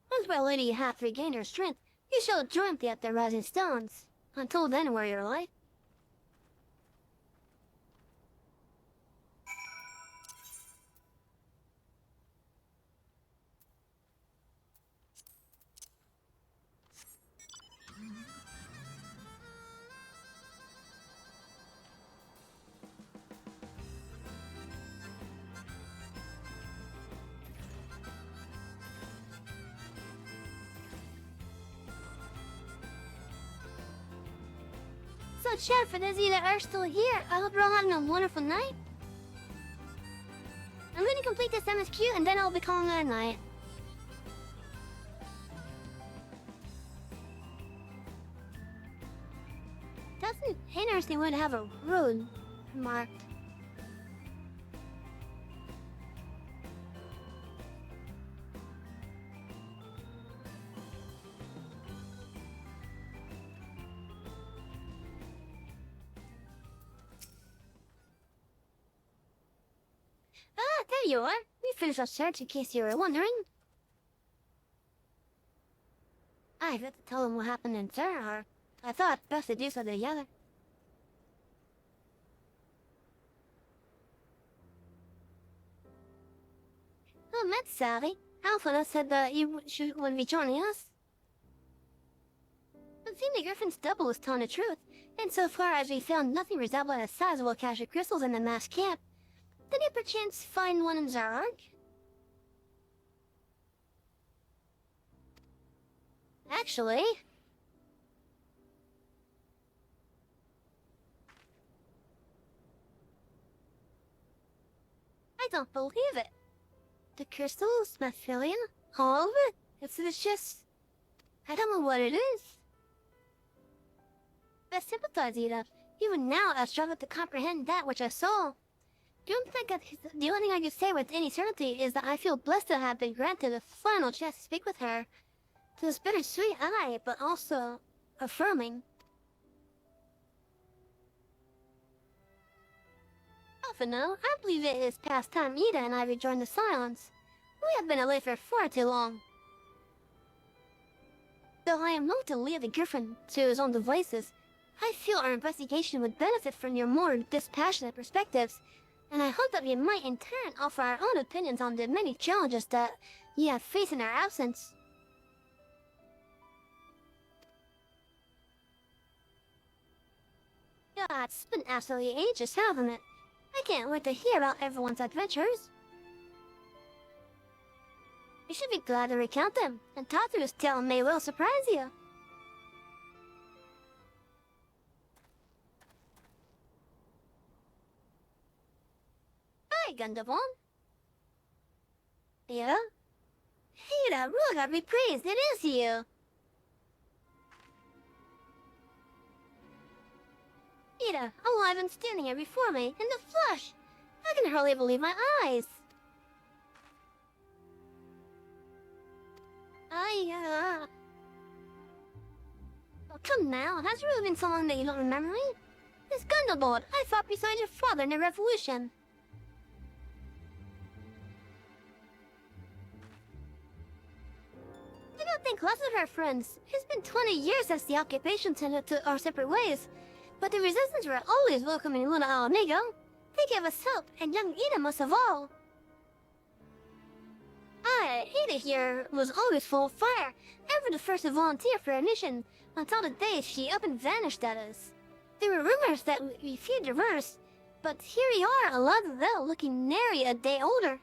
Once my lady hath regained her strength, you shall join thee at the rising stones. Until then, warrior light. So, Chad, for those of you that are still here, I hope you're all having a wonderful night. I'm going to complete this MSQ and then I'll be calling it a night. That's an interesting way to have a road marked. Ah, there you are. We finished our search in case you were wondering. I forgot to tell them what happened in Terror. I thought best to do so together. Oh, met Sally. Alpha said that you would be joining us. It seemed the Griffin's double was telling the truth, and so far as we found nothing resembling a sizable cache of crystals in the mass camp, did you perchance find one in Zarark? Actually... I don't believe it. The crystals, Mephilia, all of it? It's just... I don't know what it is. I sympathize, Ida. Even now, I struggle to comprehend that which I saw. Don't think that the only thing I can say with any certainty is that I feel blessed to have been granted a final chance to speak with her. To this bittersweet eye, but also affirming. Often now, I believe it is past time Ida and I rejoin the silence. We have been away for far too long. Though I am not to leave the Griffin to his own devices, I feel our investigation would benefit from your more dispassionate perspectives, and I hope that we might in turn offer our own opinions on the many challenges that you have faced in our absence. Yeah, it's been absolutely ages, hasn't it? I can't wait to hear about everyone's adventures. You should be glad to recount them, and Tatu's tale may well surprise you. Hi, Gundavon. Yeah? Hira, Ruga, be praised, it is you! Ida, alive and standing here before me, in the flesh! I can hardly believe my eyes! Oh, come now, has it really been so long that you don't remember me? Miss Gundalbord, I fought beside your father in the Revolution. I don't think less of her friends. It's been 20 years since the occupation tended to our separate ways. But the resistance were always welcome in Luna Alamigo. They gave us help, and young Ida most of all. Ida here was always full of fire, ever the first to volunteer for a mission, until the day she up and vanished at us. There were rumors that we feared the worst, but here we are, alive and well, looking nary a day older.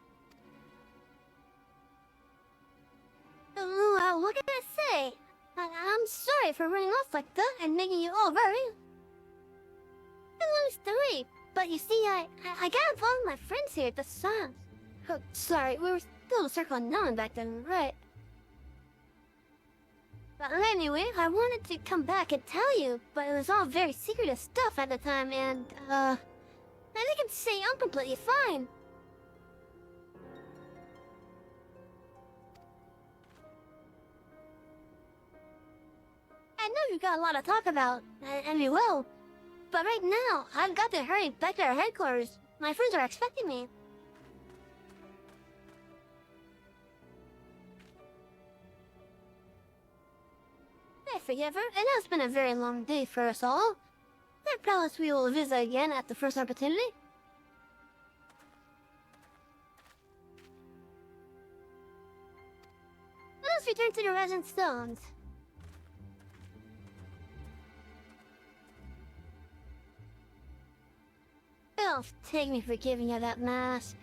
What can I say? I'm sorry for running off like that and making you all worry. It's a long story, but you see, I got involved with my friends here at the sun. Oh, sorry, we were still circling none back then, right? But anyway, I wanted to come back and tell you, but it was all very secretive stuff at the time, and, I can say I'm completely fine. I know you've got a lot to talk about, and we will. But right now, I've got to hurry back to our headquarters. My friends are expecting me. I forgive her. It has been a very long day for us all. I promise we will visit again at the first opportunity. Let us return to the resin stones. Oh, take me for giving you that mask.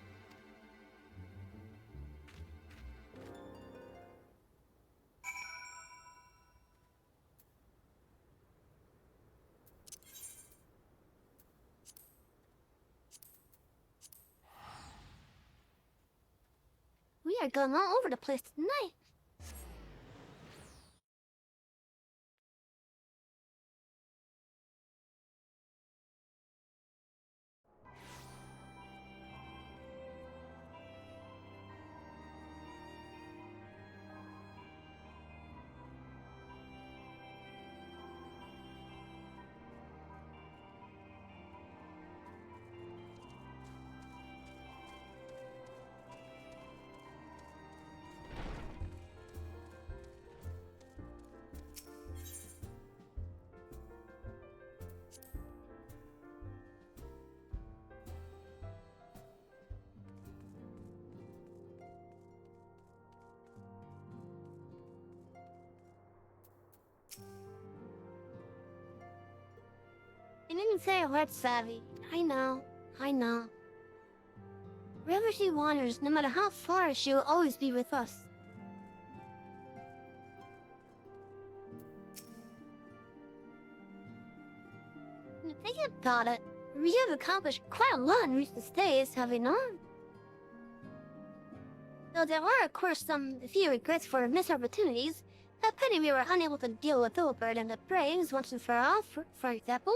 We are going all over the place tonight. I didn't say a word, Savvy. I know. Wherever she wanders, no matter how far, she will always be with us. Think about it. We have accomplished quite a lot in recent days, have we not? Though there are, of course, some few regrets for missed opportunities. A pity we were unable to deal with Ilbert and the Braves once and for all, for example.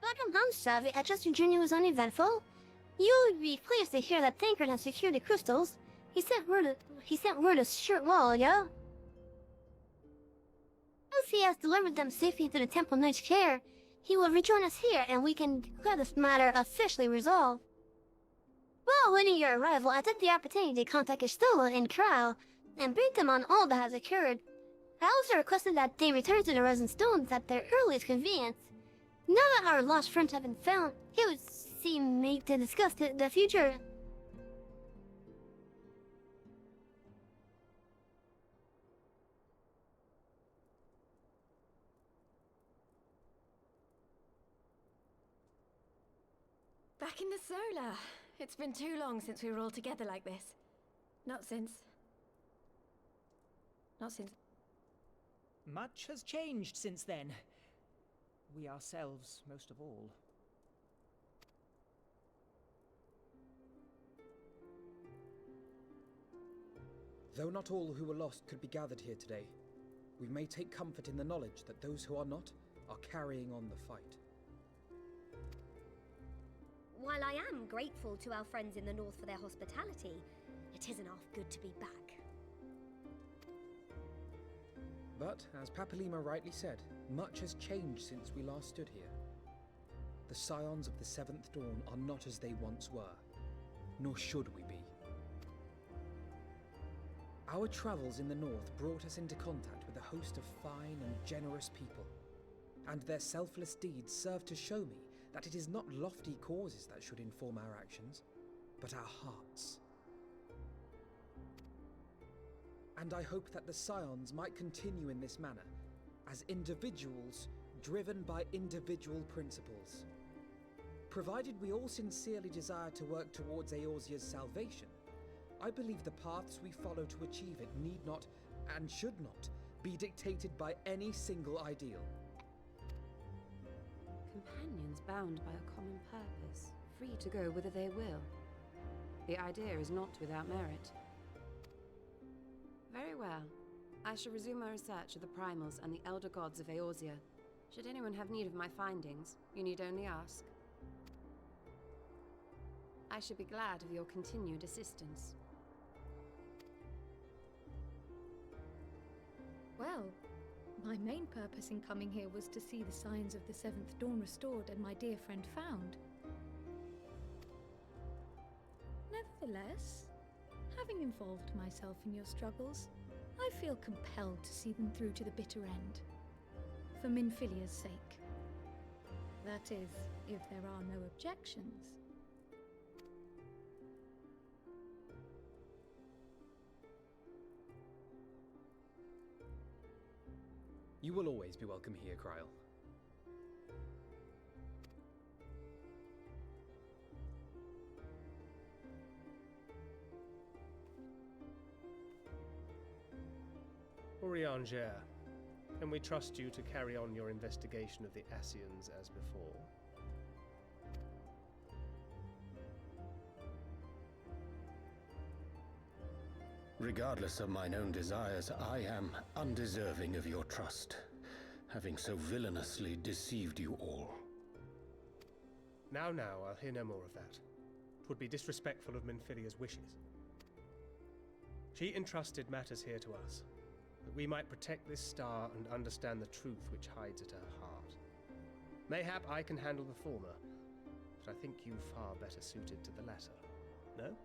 Welcome home, Savvy. I trust your journey was uneventful. You will be pleased to hear that Tancred has secured the crystals. He sent word a short while ago. Once he has delivered them safely to the Temple Knight's care, he will rejoin us here and we can declare this matter officially resolved. Well, awaiting your arrival, I took the opportunity to contact Estola and Crow and brief them on all that has occurred. I also requested that they return to the Resin Stones at their earliest convenience. Now that our lost friends have been found, it would seem me to discuss the future. Back in the Solar. It's been too long since we were all together like this. Not since... Much has changed since then. We ourselves, most of all. Though not all who were lost could be gathered here today, we may take comfort in the knowledge that those who are not are carrying on the fight. While I am grateful to our friends in the north for their hospitality, it isn't half good to be back. But, as Papalima rightly said, much has changed since we last stood here. The Scions of the Seventh Dawn are not as they once were, nor should we be. Our travels in the north brought us into contact with a host of fine and generous people, and their selfless deeds serve to show me that it is not lofty causes that should inform our actions, but our hearts. And I hope that the Scions might continue in this manner, as individuals driven by individual principles. Provided we all sincerely desire to work towards Eorzea's salvation, I believe the paths we follow to achieve it need not, and should not, be dictated by any single ideal. Companions bound by a common purpose, free to go whither they will. The idea is not without merit. Very well. I shall resume my research of the primals and the elder gods of Eorzea. Should anyone have need of my findings, you need only ask. I should be glad of your continued assistance. Well, my main purpose in coming here was to see the signs of the Seventh Dawn restored and my dear friend found. Nevertheless, having involved myself in your struggles, I feel compelled to see them through to the bitter end. For Minfilia's sake. That is, if there are no objections. You will always be welcome here, Kryl. Urianger, can we trust you to carry on your investigation of the Ascians as before? Regardless of mine own desires, I am undeserving of your trust, having so villainously deceived you all. Now, I'll hear no more of that. 'Twould be disrespectful of Minfilia's wishes. She entrusted matters here to us, that we might protect this star and understand the truth which hides at her heart. Mayhap I can handle the former, but I think you far better suited to the latter. No?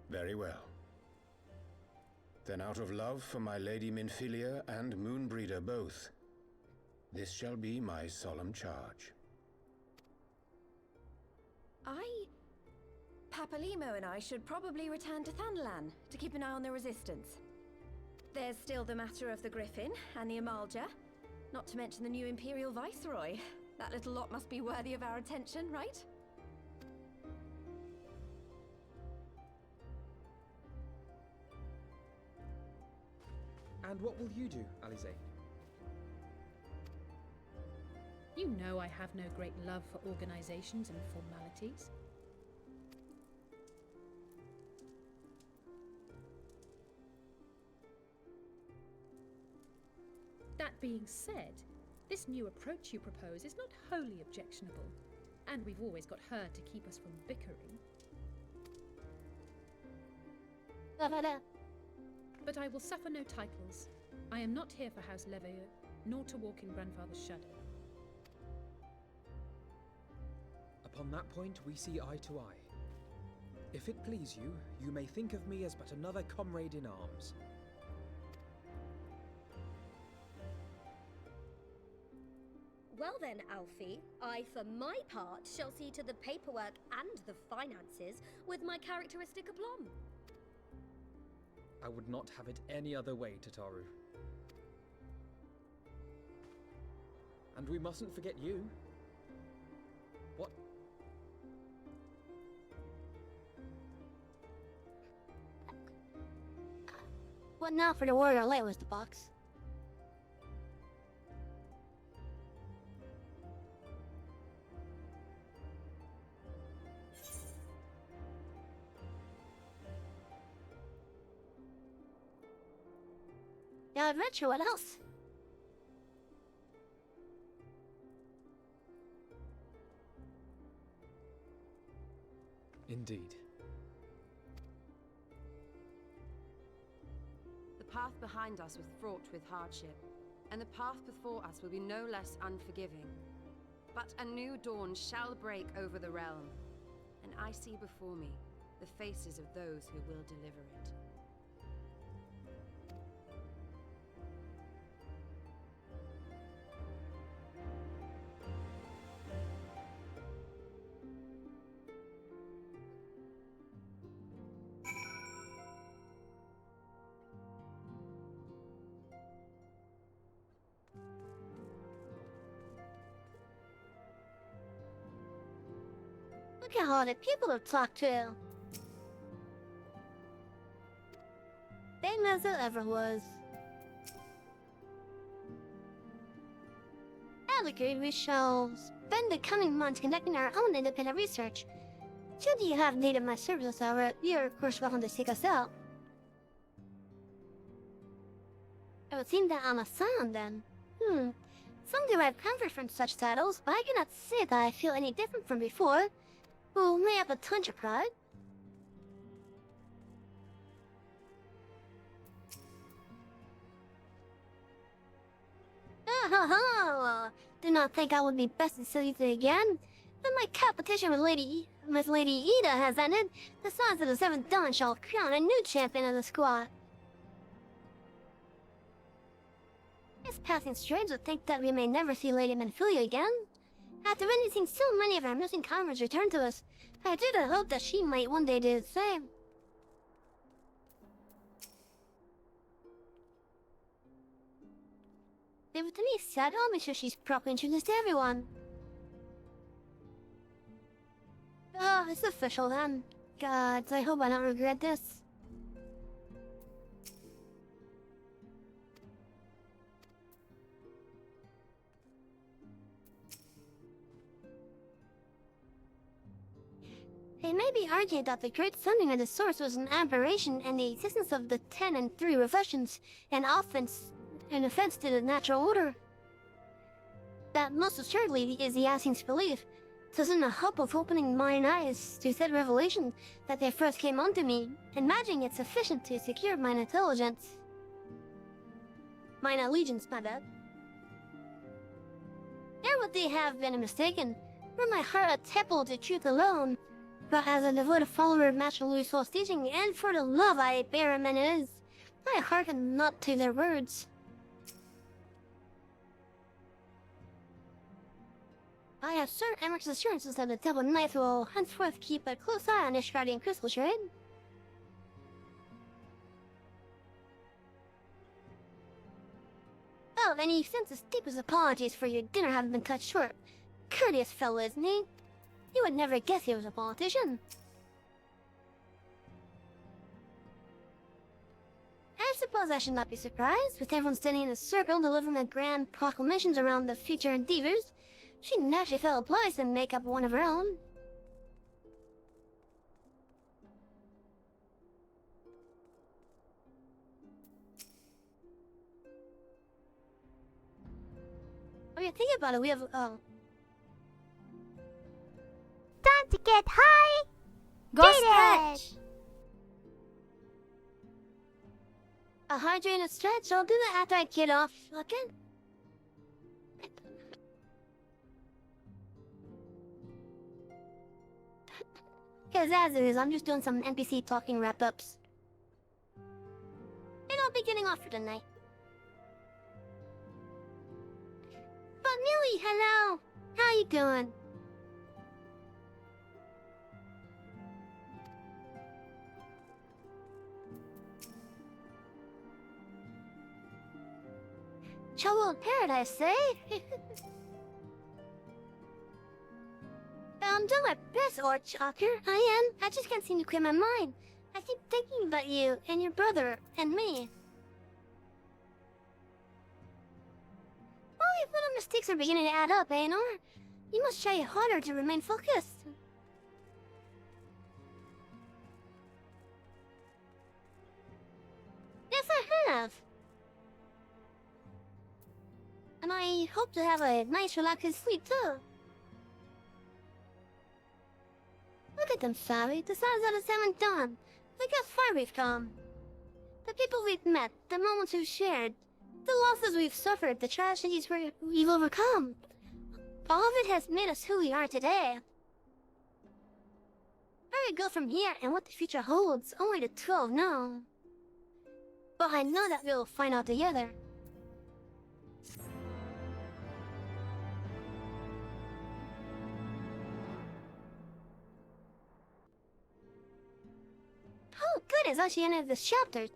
Very well. Then out of love for my Lady Minfilia and Moonbreeder both, this shall be my solemn charge. Papalimo and I should probably return to Thanalan to keep an eye on the Resistance. There's still the matter of the Griffin and the Amalja, not to mention the new Imperial Viceroy. That little lot must be worthy of our attention, right? And what will you do, Alize? You know I have no great love for organizations and formalities. That being said, this new approach you propose is not wholly objectionable, and we've always got her to keep us from bickering. But I will suffer no titles. I am not here for House Leveilleur, nor to walk in Grandfather's shadow. Upon that point, we see eye to eye. If it please you, you may think of me as but another comrade in arms. Well then, Alfie, I for my part shall see to the paperwork and the finances with my characteristic aplomb. I would not have it any other way, Tataru. And we mustn't forget you. What now for the warrior light was the box? Now adventure, what else? Indeed. The path behind us was fraught with hardship, and the path before us will be no less unforgiving. But a new dawn shall break over the realm, and I see before me the faces of those who will deliver it. Look at all the people to talk to. Same as it ever was. Alligator, we shall spend the coming months conducting our own independent research. Should you have needed my services, however, you're of course welcome to seek us out. It would seem that I'm a scion then. Some derive comfort from such titles, but I cannot say that I feel any different from before. Who may have a touch of pride. Do not think I would be best to see you again. When my competition with Lady Ida has ended, the Sons of the Seventh Dawn shall crown a new champion of the squad. It's passing strange to think that we may never see Lady Menfilia again. After witnessing so many of our missing comrades return to us, I do hope that she might one day do the same. Leave it to me, Sad. I'll make sure she's properly introduced to everyone. Oh, it's official then. God, I hope I don't regret this. It may be argued that the great summoning of the source was an aberration, and the existence of the 10 and 3 reflections an offense to the natural order. That most assuredly is the Asing's belief. 'Tis in the hope of opening mine eyes to said revelation that they first came unto me, imagining it sufficient to secure mine intelligence. Mine allegiance, my bad. There would they have been mistaken, were my heart a temple to truth alone. But as a devoted follower of Master Louis Soul's teaching, and for the love I bear him and his, I hearken not to their words. I have Sir Emmerich's assurances that the Devil Knight will henceforth keep a close eye on Ishgardian crystal trade. Oh, and he sends his deepest apologies for your dinner having been cut short. Courteous fellow, isn't he? You would never guess he was a politician. I suppose I should not be surprised, with everyone standing in a circle delivering the grand proclamations around the future endeavors. She naturally felt obliged to make up one of her own. Oh yeah, think about it, we have, Time to get high! Go Date stretch! A hydrate and stretch, I'll do that after I get off, okay? Cause as it is, I'm just doing some NPC talking wrap-ups. And I'll be getting off for the night. But Millie, hello! How you doing? Trouble in paradise, eh? I'm doing my best, Orchalker. I am. I just can't seem to clear my mind. I keep thinking about you and your brother and me. mistakes are beginning to add up, Aenor. You must try harder to remain focused. Yes, I have. And I hope to have a nice relaxing sleep, too. Look at them, Sally. The signs of the seventh dawn. Look how far we've come. The people we've met, the moments we've shared, the losses we've suffered, the tragedies we've overcome. All of it has made us who we are today. Where we go from here and what the future holds, only the 12 know. But I know that we'll find out together. Oh, good, it's actually the end of this chapter.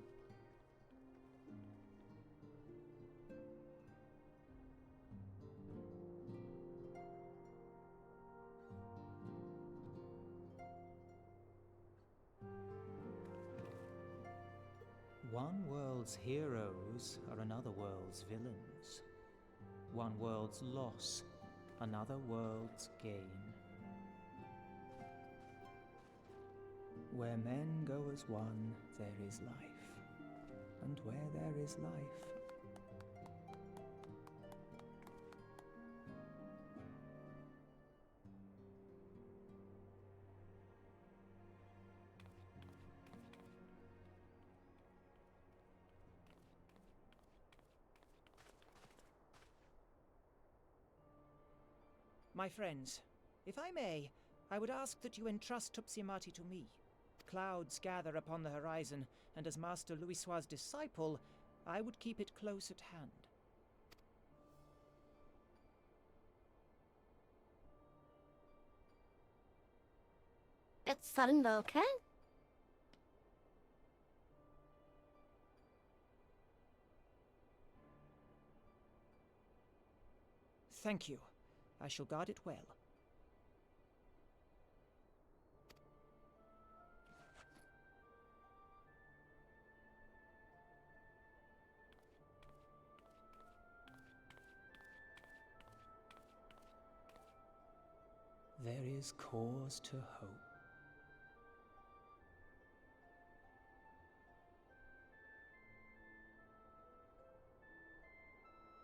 One world's heroes are another world's villains. One world's loss, another world's gain. Where men go as one, there is life. And where there is life, my friends, if I may, I would ask that you entrust Tupsimati to me. Clouds gather upon the horizon, and as Master Louisoix's disciple, I would keep it close at hand. It's sudden though, okay? Thank you. I shall guard it well. There is cause to hope.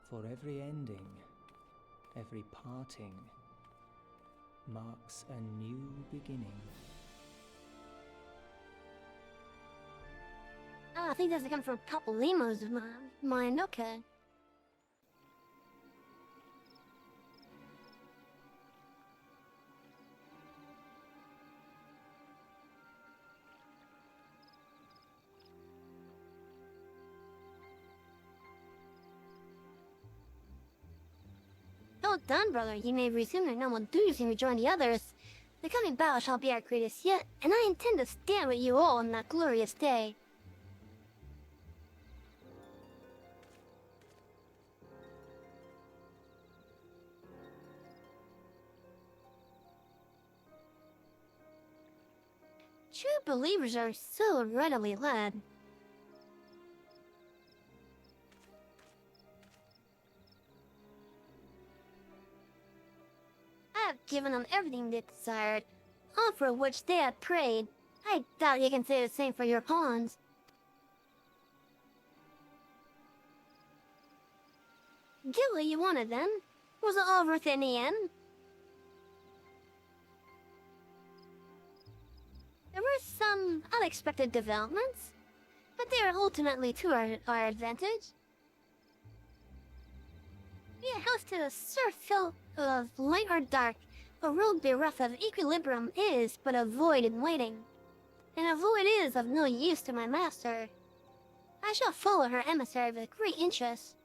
For every ending, every parting, marks a new beginning. Oh, I think that's come from Papalimo's mind, okay. Well done, brother. You may resume your normal duties and rejoin the others. The coming battle shall be our greatest yet, and I intend to stand with you all on that glorious day. True believers are so readily led. I have given them everything they desired, all for which they had prayed. I doubt you can say the same for your pawns. Get what you wanted then. Was it all worth it in the end? There were some unexpected developments, but they were ultimately to our advantage. Be a house to a surf filled of light or dark, a world bereft of equilibrium is but a void in waiting. And a void is of no use to my master. I shall follow her emissary with great interest.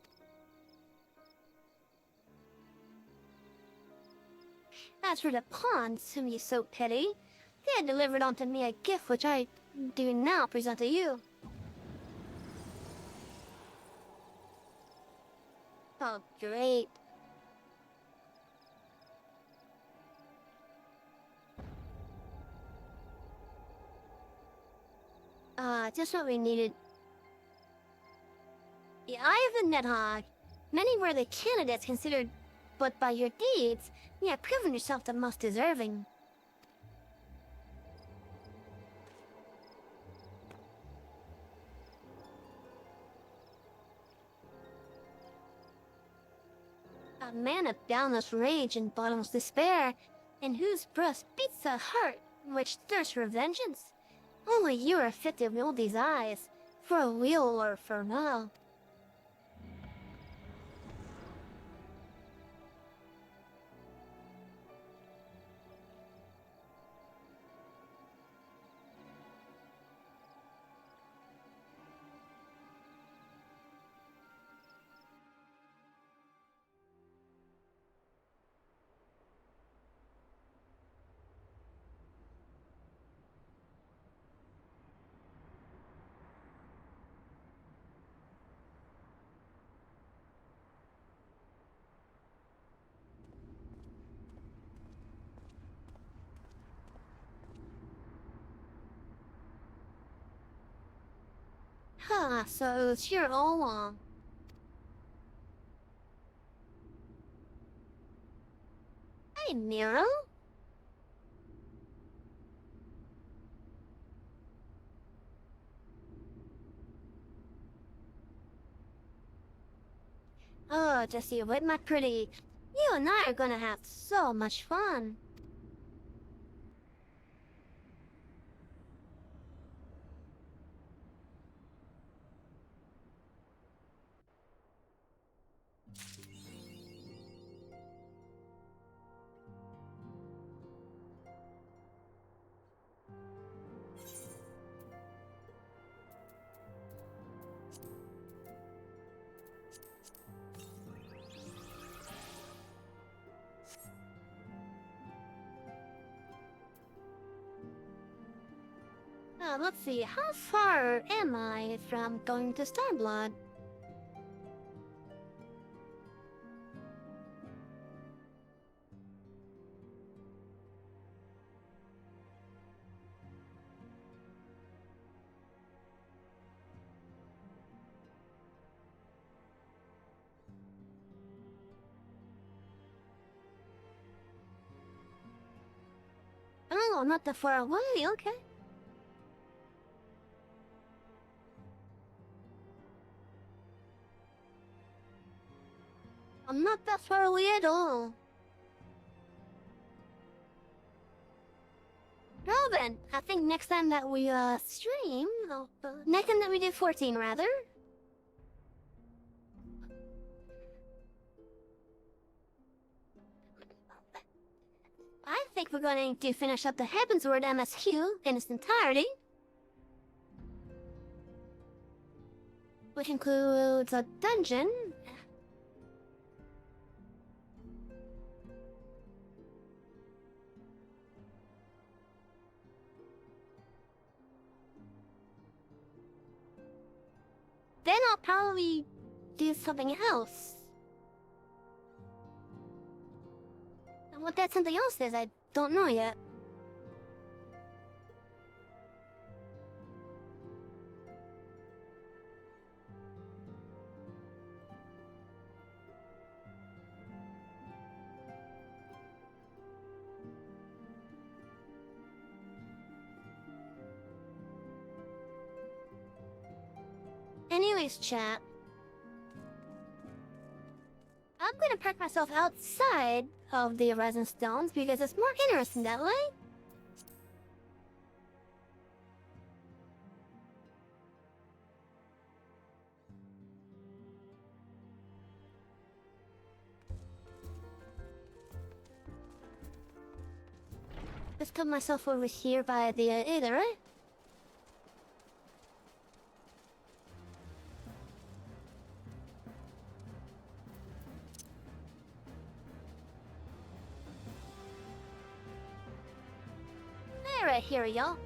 As for the pawns, whom you so pity, they had delivered unto me a gift which I do now present to you. Oh, great. Just what we needed. The Eye of the Nidhogg. Many were the candidates considered but by your deeds, you have proven yourself the most deserving. A man of boundless rage and bottomless despair, in whose breast beats a heart which thirsts for vengeance. Only you are fit to wield these eyes, for weal or for no. Huh, so it's here all along. Hey, Nero. Oh, Jessie, wait, my pretty. You and I are gonna have so much fun. Let's see, how far am I from going to Starblood? Oh, not that far away, okay. I'm not that far away at all. Well then, I think next time that we stream, next time that we do 14 rather. I think we're going to finish up the Heavensward MSQ in its entirety. Which includes a dungeon. Then I'll probably do something else. And what that something else is, I don't know yet. Anyways, chat. I'm gonna park myself outside of the Horizon Stones because it's more interesting that way. Just put myself over here by the either, right? Right here, y'all.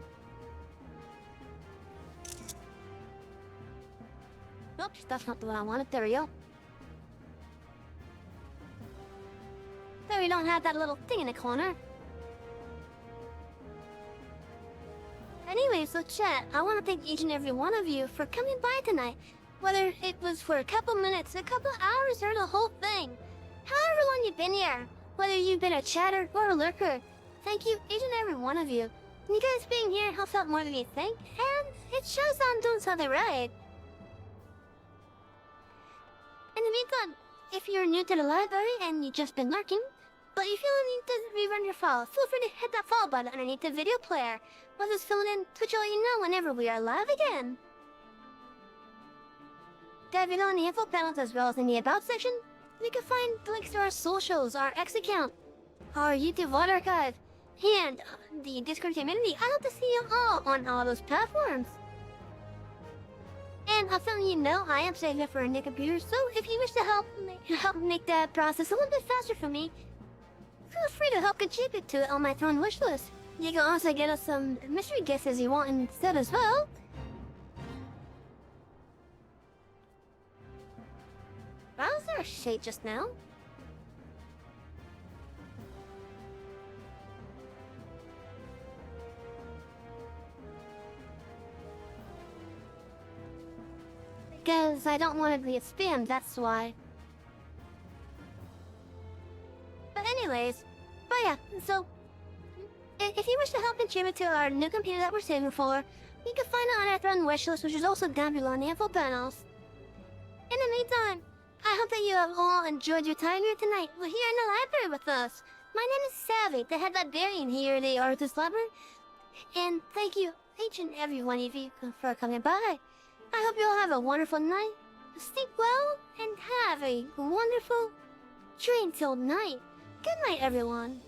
Oops, that's not the one I wanted. There we go. There we don't have that little thing in the corner. Anyway, so chat, I want to thank each and every one of you for coming by tonight. Whether it was for a couple minutes, a couple hours, or the whole thing. however long you've been here, whether you've been a chatter or a lurker, thank you, each and every one of you. You guys being here helps out more than you think, and it shows I'm doing something right. In the meantime, if you're new to the library and you've just been lurking, but you feel the need to rerun your file, feel free to hit that follow button underneath the video player. Once it's filled in, Twitch will let you know whenever we are live again. Dive in on the info panels as well as in the About section. You can find the links to our socials, our X account, our YouTube Vault Archive, and the Discord community. I hope to see you all on all those platforms. And I'm letting you know I am saving it for a new computer, so if you wish to help make that process a little bit faster for me, feel free to help contribute to it on my Throne wish list. You can also get us some mystery gifts as you want instead as well. Why was there a shade just now? Because I don't want it to get spammed, that's why. But anyways, yeah, so if you wish to help contribute to our new computer that we're saving for, you can find it on our Throne wish list, which is also down below in the info panels. In the meantime, I hope that you have all enjoyed your time here tonight here in the library with us. My name is Savvy, the head librarian here in the Artist Library, and thank you, each and every one of you, for coming by. I hope you all have a wonderful night, sleep well, and have a wonderful dream till night. Good night, everyone.